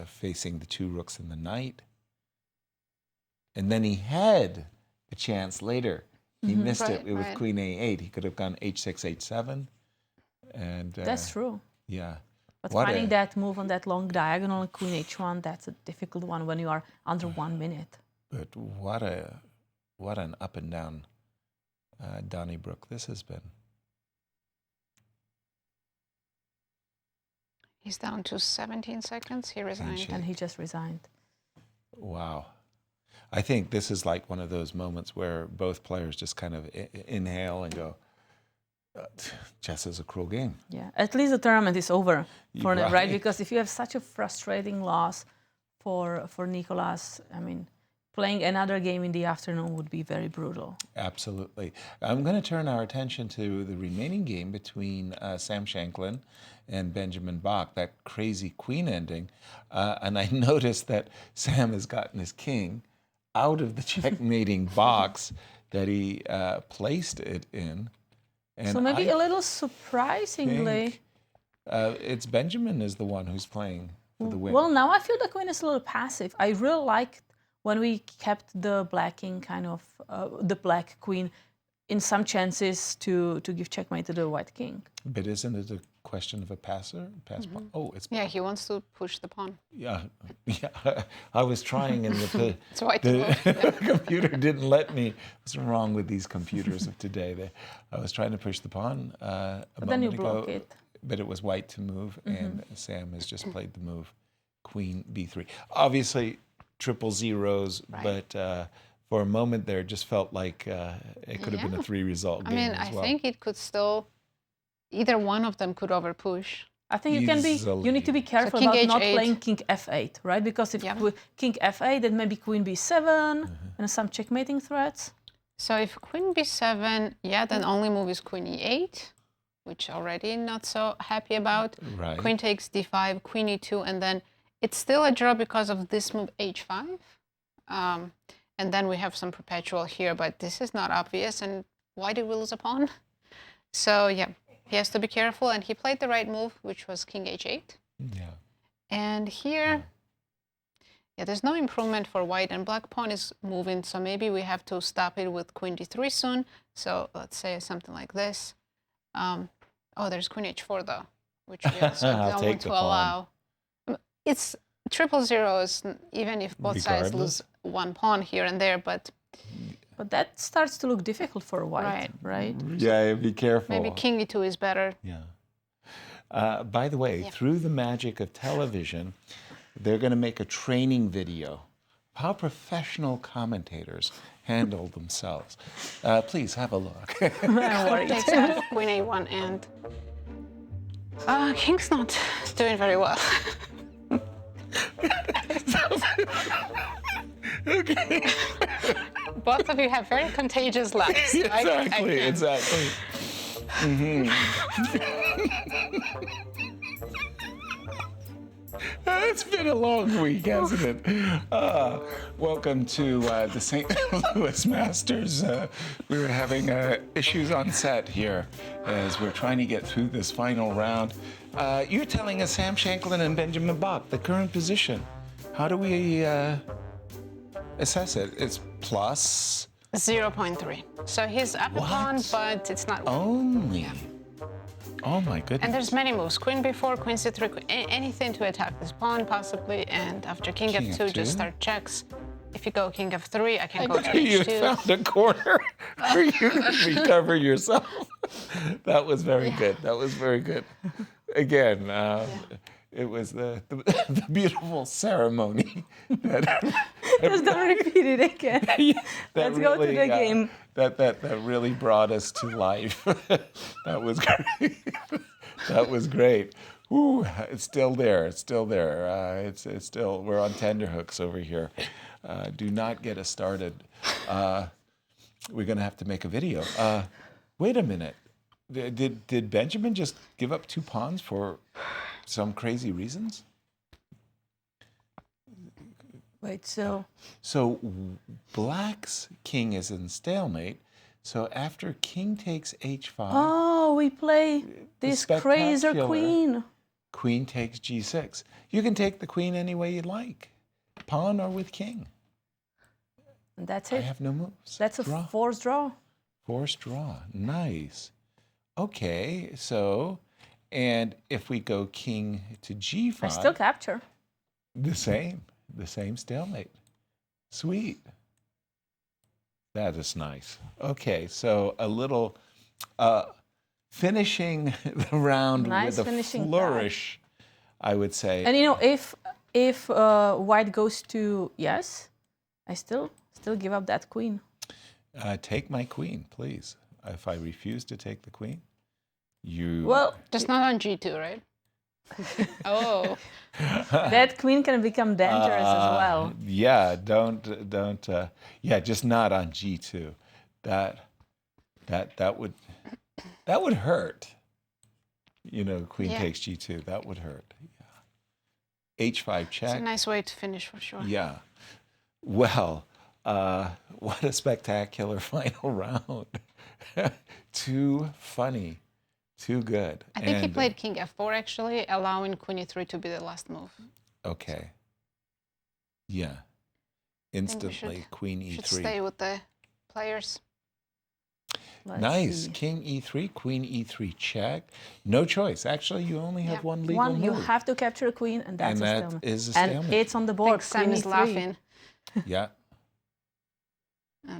facing the two rooks and the knight. And then he had a chance later. He missed it with queen a8. He could have gone h6, h7. And that's true. Yeah. But finding that move on that long diagonal, queen h1, that's a difficult one when you are under 1 minute. But what an up and down Donnybrook this has been. He's down to 17 seconds. He resigned. And he just resigned. Wow. I think this is like one of those moments where both players just kind of inhale and go, chess is a cruel game. Yeah, at least the tournament is over for them, right? Because if you have such a frustrating loss for Nicolas, I mean, playing another game in the afternoon would be very brutal. Absolutely. I'm going to turn our attention to the remaining game between Sam Shanklin and Benjamin Bach, that crazy queen ending. And I noticed that Sam has gotten his king out of the checkmating box that he placed it in. And so maybe a little surprisingly, It's Benjamin is the one who's playing for the win. Well, now I feel the queen is a little passive. I really liked when we kept the black king kind of, the black queen in some chances to give checkmate to the white king. But isn't it a question of a passer? Pawn? Oh, it's... Yeah, he wants to push the pawn. Yeah. I was trying and the Yeah. computer didn't let me. What's wrong with these computers of today? I was trying to push the pawn a But then you moment ago, block it. but it was white to move, and Sam has just played the move, queen b3. Obviously, triple zeros, but for a moment there, it just felt like it could have been a 3-result game as well. I think it could still, either one of them could overpush. I think you need to be careful So about not H8. playing king f8, right? Because if king f8, then maybe queen b7 and some checkmating threats. So if queen b7, then only move is queen e8, which already not so happy about. Right. Queen takes d5, queen e2, and then it's still a draw because of this move h5. And then we have some perpetual here, but this is not obvious, and why did we lose a pawn? So yeah, he has to be careful, and he played the right move, which was king h8. Yeah. And here, there's no improvement for white, and black pawn is moving, so maybe we have to stop it with queen d3 soon. So let's say something like this. Oh, there's queen h4 though, which we also don't want to allow. It's triple zeros, even if both sides lose one pawn here and there, but that starts to look difficult for white, right? Yeah, be careful. Maybe king e2 is better. Yeah. By the way, through the magic of television, they're going to make a training video of how professional commentators handle themselves. Please have a look. Takes out queen a1, and king's not doing very well. Okay. Both of you have very contagious laughs. Exactly. It's been a long week, hasn't it? Welcome to the St. Louis Masters. We were having issues on set here as we're trying to get through this final round. You're telling us Sam Shanklin and Benjamin Bach, the current position. How do we assess it? It's plus 0.3. So he's up a pawn, but it's not only. Yeah. Oh my goodness. And there's many moves. Queen b4, queen c3, anything to attack this pawn possibly. And after king f2, just start checks. If you go king f3, I can go to h2. You found a corner for you to recover yourself. That was very good. That was very good. Again, it was the beautiful ceremony. Just don't repeat it again. Let's go to the game. That really brought us to life. That was great. That was great. Ooh, it's still there. It's still there. It's still. We're on tenterhooks over here. Do not get us started. We're gonna have to make a video. Wait a minute. Did Benjamin just give up 2 pawns for some crazy reasons? Wait, so black's king is in stalemate. So after king takes h5. Oh, we play this crazy queen. Queen takes g6. You can take the queen any way you like, pawn or with king. And that's it. I have no moves. That's a forced draw. Forced draw. Nice. Okay, so, and if we go king to g5. I still capture. The same stalemate. Sweet. That is nice. Okay, so a little finishing the round with a flourish, I would say. And you know, if white goes to yes, I still give up that queen. Take my queen, please. If I refuse to take the queen, just not on g2, right? Oh, that queen can become dangerous as well. Yeah, don't. Yeah, just not on g2. That would hurt. You know, queen takes g2. That would hurt. Yeah. h5 check. It's a nice way to finish for sure. Yeah. Well, what a spectacular final round. Too funny. Too good. I think he played king f4, actually, allowing queen e3 to be the last move. Okay. Yeah. Instantly, queen e3. Should stay with the players. Nice. King e3, queen e3 check. No choice. Actually, you only have one legal move. You have to capture a queen, and that's a stalemate. Is a stalemate. And it's on the board. Sam is laughing. Yeah.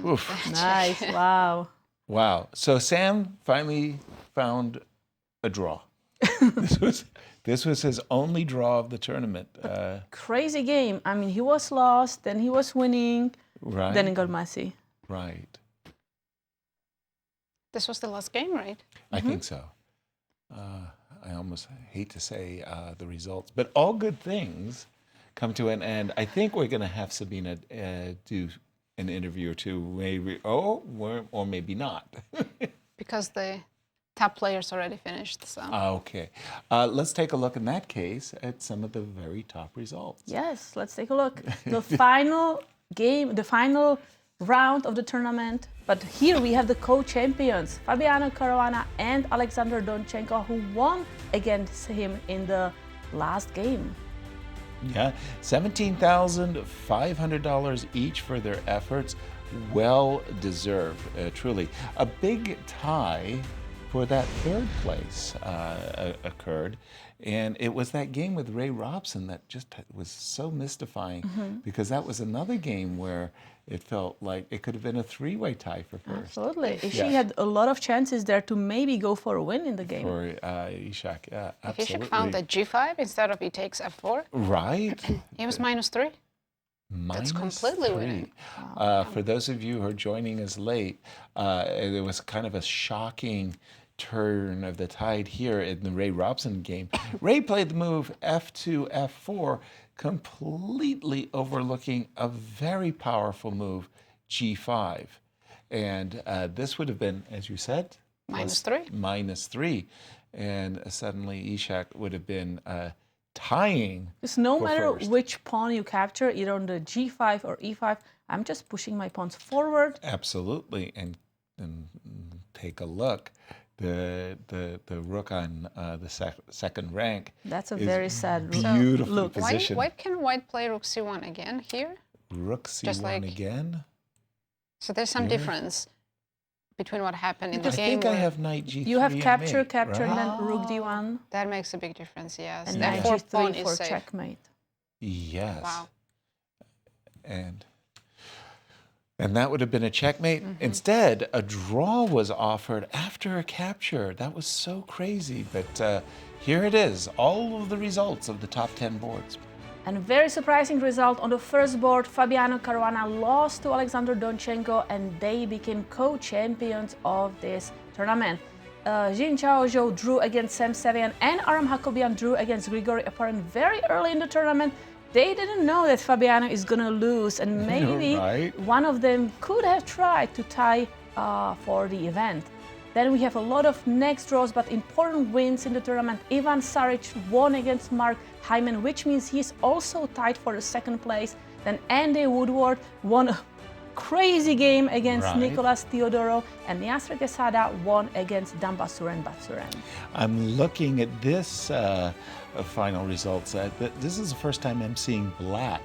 Oof. Nice. Wow. Wow. So Sam finally found a draw. This was his only draw of the tournament. Crazy game. I mean, he was lost, then he was winning, then it got messy. Right. This was the last game, right? I think so. I almost hate to say the results, but all good things come to an end. I think we're going to have Sabina do an interview or two, maybe, or maybe not. Because the top players already finished, so. Okay. Let's take a look in that case at some of the very top results. Yes, let's take a look. The final game, the final round of the tournament. But here we have the co-champions, Fabiano Caruana and Alexander Donchenko, who won against him in the last game. Yeah, $17,500 each for their efforts. Well deserved, truly. A big tie for that third place occurred. And it was that game with Ray Robson that just was so mystifying, because that was another game where it felt like it could have been a three-way tie for first. Absolutely. She had a lot of chances there to maybe go for a win in the game. For Ishak, yeah, absolutely. If he should found a g5 instead of he takes f4. Right. He was -3. That's completely winning. For those of you who are joining us late, there was kind of a shocking turn of the tide here in the Ray Robson game. Ray played the move f2, f4, completely overlooking a very powerful move, g5. And this would have been, as you said, -3. -3. And suddenly Ishak would have been tying. Because no matter which pawn you capture, either on the g5 or e5, I'm just pushing my pawns forward. Absolutely. And take a look. The rook on the second rank. That's a very sad beautiful position. Why can white play rook c1 again here? Rook c1 again? So there's some difference between what happened in the game. I think I have knight g3. You have capture, mate, capture, right? and then rook d1. That makes a big difference, yes. And that knight pawn g3 is for safe. checkmate. Yes. Wow. And that would have been a checkmate. Instead, a draw was offered after a capture. That was so crazy. But here it is, all of the results of the top 10 boards. And a very surprising result on the first board. Fabiano Caruana lost to Alexander Donchenko, and they became co-champions of this tournament. Jin Chaozhou drew against Sam Sevian, and Aram Hakobian drew against Grigory Aparin very early in the tournament. They didn't know that Fabiano is going to lose, and maybe one of them could have tried to tie for the event. Then we have a lot of next draws, but important wins in the tournament. Ivan Saric won against Mark Hyman, which means he's also tied for the second place. Then Andy Woodward won a crazy game against Nicolas Theodoro, and Yasser Quesada won against Dambasuren Batsuren. I'm looking at this final results. This is the first time I'm seeing black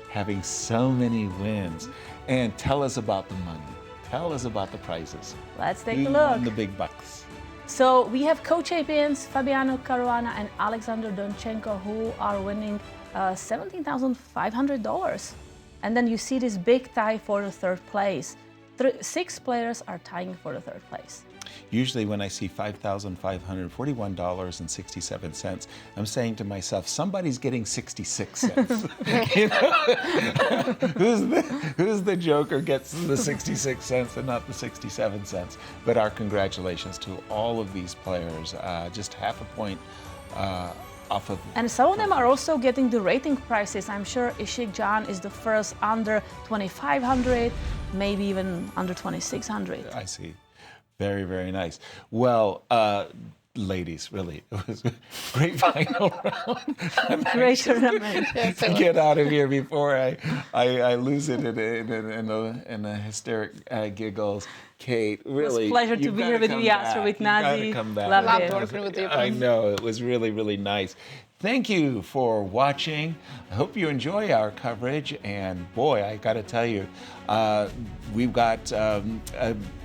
having so many wins. And tell us about the money. Tell us about the prizes. Let's take a look. Who won the big bucks? So we have co-champions Fabiano Caruana and Alexander Donchenko, who are winning $17,500. And then you see this big tie for the third place. 6 players are tying for the third place. Usually when I see $5,541.67, I'm saying to myself, somebody's getting 66 cents. You know? who's the joker gets the 66 cents and not the 67 cents? But our congratulations to all of these players. Just half a point off of. And some of them are also getting the rating prices. I'm sure Ishik Jan is the first under 2,500, maybe even under 2,600. I see. Very, very nice. Well, ladies, really, it was a great final round. Great tournament. To get out of here before I lose it in a hysteric giggles. Kate, really, it was a pleasure to be here with you, Yasser, with Nazi. Loved working with you. I know, it was really, really nice. Thank you for watching. I hope you enjoy our coverage. And boy, I got to tell you, we've got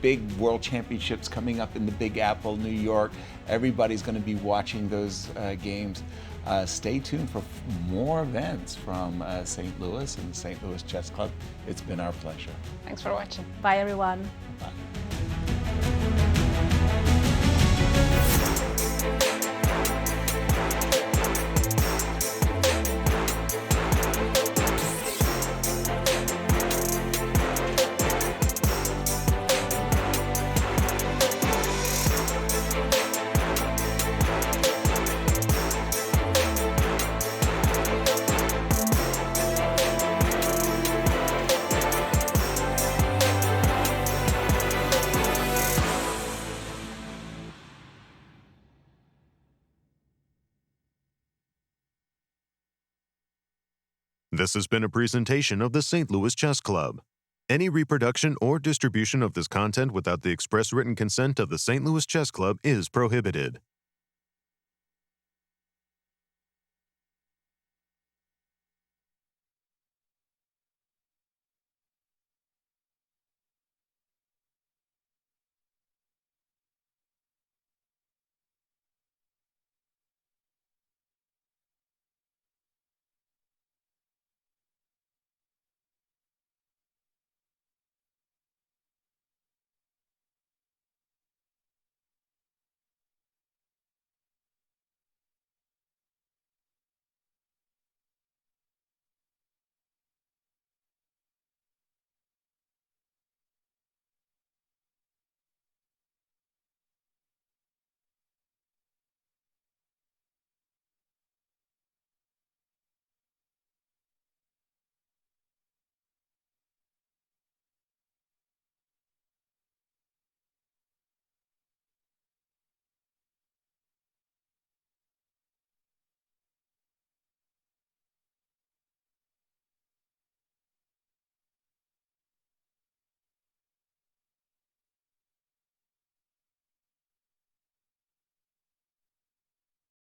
big World Championships coming up in the Big Apple, New York. Everybody's going to be watching those games. Stay tuned for more events from St. Louis and the St. Louis Chess Club. It's been our pleasure. Thanks for watching. Bye, everyone. Bye. This has been a presentation of the St. Louis Chess Club. Any reproduction or distribution of this content without the express written consent of the St. Louis Chess Club is prohibited.